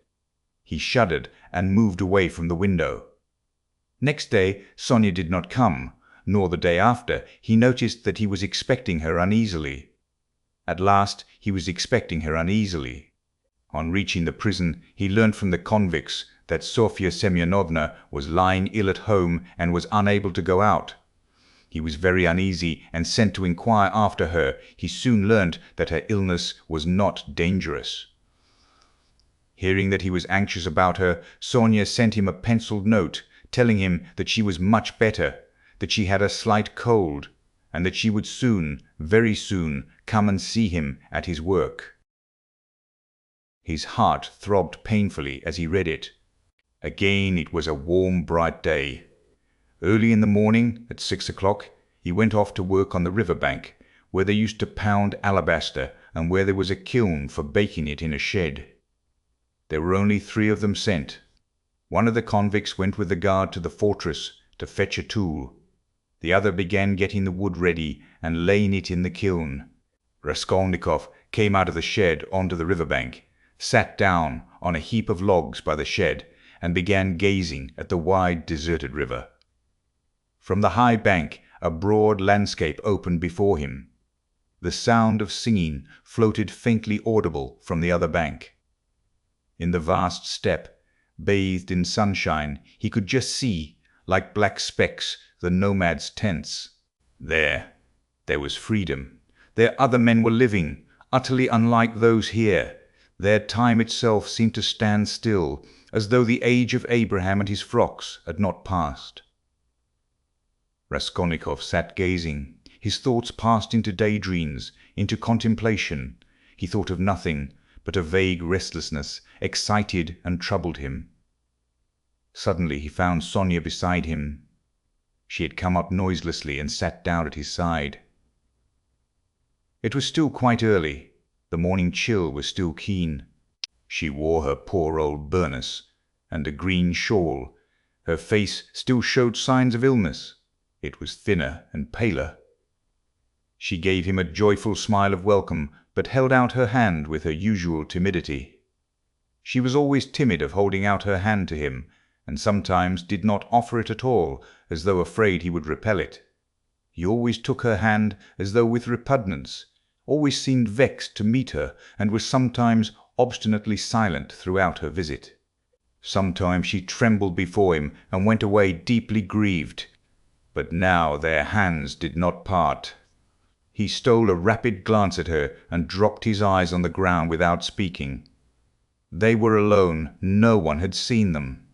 He shuddered and moved away from the window. Next day Sonia did not come, nor the day after. He noticed that he was expecting her uneasily. At last he was expecting her uneasily. On reaching the prison, he learned from the convicts that Sofya Semyonovna was lying ill at home and was unable to go out. He was very uneasy and sent to inquire after her. He soon learned that her illness was not dangerous. Hearing that he was anxious about her, Sonia sent him a penciled note telling him that she was much better, that she had a slight cold, and that she would soon, very soon, come and see him at his work. His heart throbbed painfully as he read it. Again it was a warm, bright day. Early in the morning, at 6 o'clock, he went off to work on the river bank, where they used to pound alabaster and where there was a kiln for baking it in a shed. There were only 3 of them sent. One of the convicts went with the guard to the fortress to fetch a tool. The other began getting the wood ready and laying it in the kiln. Raskolnikov came out of the shed onto the river bank, sat down on a heap of logs by the shed, and began gazing at the wide deserted river. From the high bank a broad landscape opened before him. The sound of singing floated faintly audible from the other bank. In the vast steppe, bathed in sunshine, he could just see, like black specks, the nomads' tents. There was freedom. There other men were living, utterly unlike those here. There time itself seemed to stand still, as though the age of Abraham and his flocks had not passed. Raskolnikov sat gazing. His thoughts passed into daydreams, into contemplation. He thought of nothing, but a vague restlessness excited and troubled him. Suddenly he found Sonia beside him. She had come up noiselessly and sat down at his side. It was still quite early. The morning chill was still keen. She wore her poor old burnous and a green shawl. Her face still showed signs of illness. It was thinner and paler. She gave him a joyful smile of welcome, but held out her hand with her usual timidity. She was always timid of holding out her hand to him, and sometimes did not offer it at all, as though afraid he would repel it. He always took her hand as though with repugnance, always seemed vexed to meet her, and was sometimes obstinately silent throughout her visit. Sometimes she trembled before him and went away deeply grieved. But now their hands did not part. He stole a rapid glance at her and dropped his eyes on the ground without speaking. They were alone. No one had seen them.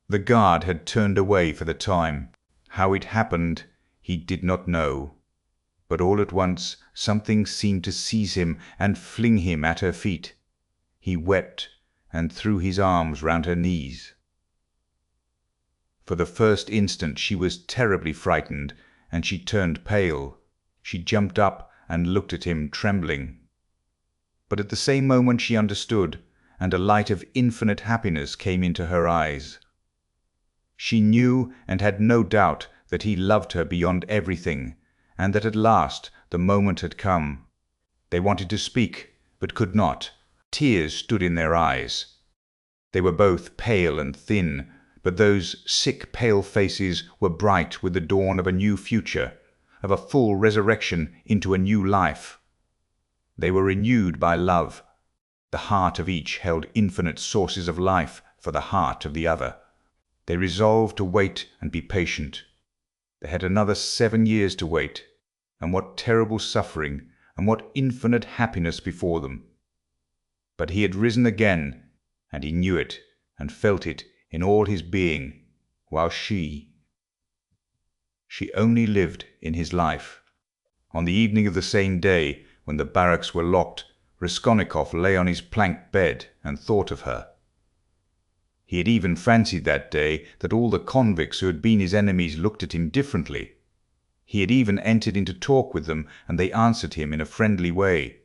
The guard had turned away for the time. How it happened, he did not know. But all at once something seemed to seize him and fling him at her feet. He wept and threw his arms round her knees. For the first instant she was terribly frightened, and she turned pale. She jumped up and looked at him, trembling. But at the same moment she understood, and a light of infinite happiness came into her eyes. She knew and had no doubt that he loved her beyond everything, and that at last the moment had come. They wanted to speak, but could not. Tears stood in their eyes. They were both pale and thin, but those sick, pale faces were bright with the dawn of a new future, of a full resurrection into a new life. They were renewed by love. The heart of each held infinite sources of life for the heart of the other. They resolved to wait and be patient. They had another 7 years to wait, and what terrible suffering and what infinite happiness before them. But he had risen again, and he knew it and felt it in all his being, while she only lived in his life. On the evening of the same day, when the barracks were locked, Raskolnikov lay on his plank bed and thought of her. He had even fancied that day that all the convicts who had been his enemies looked at him differently. He had even entered into talk with them, and they answered him in a friendly way.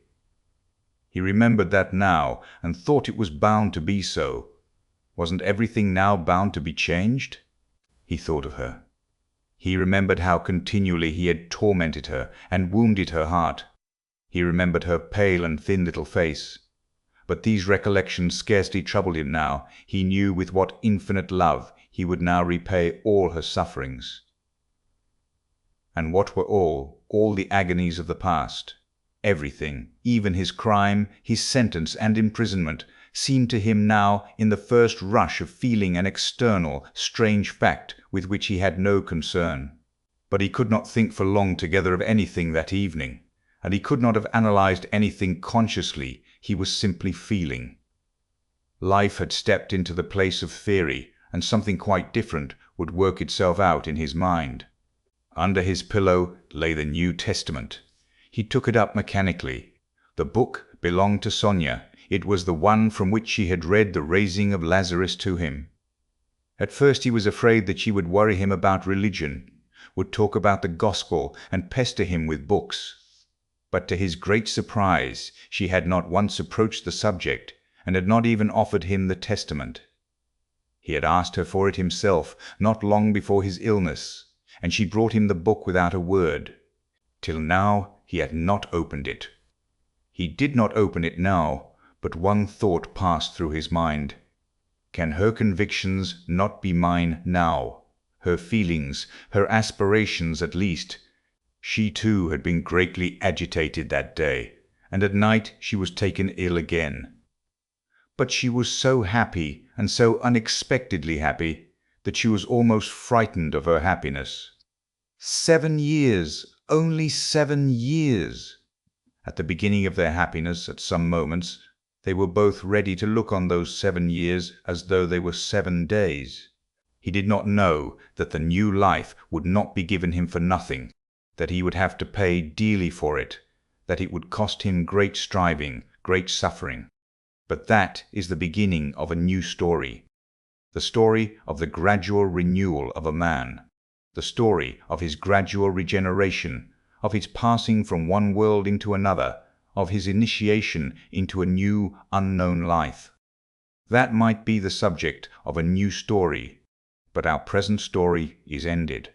He remembered that now, and thought it was bound to be so. Wasn't everything now bound to be changed? He thought of her. He remembered how continually he had tormented her and wounded her heart. He remembered her pale and thin little face. But these recollections scarcely troubled him now. He knew with what infinite love he would now repay all her sufferings. And what were all the agonies of the past? Everything, even his crime, his sentence and imprisonment, seemed to him now in the first rush of feeling an external, strange fact with which he had no concern. But he could not think for long together of anything that evening, and he could not have analyzed anything consciously. He was simply feeling. Life had stepped into the place of theory, and something quite different would work itself out in his mind. Under his pillow lay the New Testament. He took it up mechanically. The book belonged to Sonia. It was the one from which she had read the raising of Lazarus to him. At first he was afraid that she would worry him about religion, would talk about the gospel and pester him with books. But to his great surprise, she had not once approached the subject, and had not even offered him the Testament. He had asked her for it himself, not long before his illness, and she brought him the book without a word. Till now he had not opened it. He did not open it now, but one thought passed through his mind. Can her convictions not be mine now? Her feelings, her aspirations at least. She too had been greatly agitated that day, and at night she was taken ill again. But she was so happy, and so unexpectedly happy, that she was almost frightened of her happiness. 7 years, only 7 years! At the beginning of their happiness, at some moments, they were both ready to look on those 7 years as though they were 7 days. He did not know that the new life would not be given him for nothing, that he would have to pay dearly for it, that it would cost him great striving, great suffering. But that is the beginning of a new story, the story of the gradual renewal of a man, the story of his gradual regeneration, of his passing from one world into another, of his initiation into a new, unknown life. That might be the subject of a new story, but our present story is ended.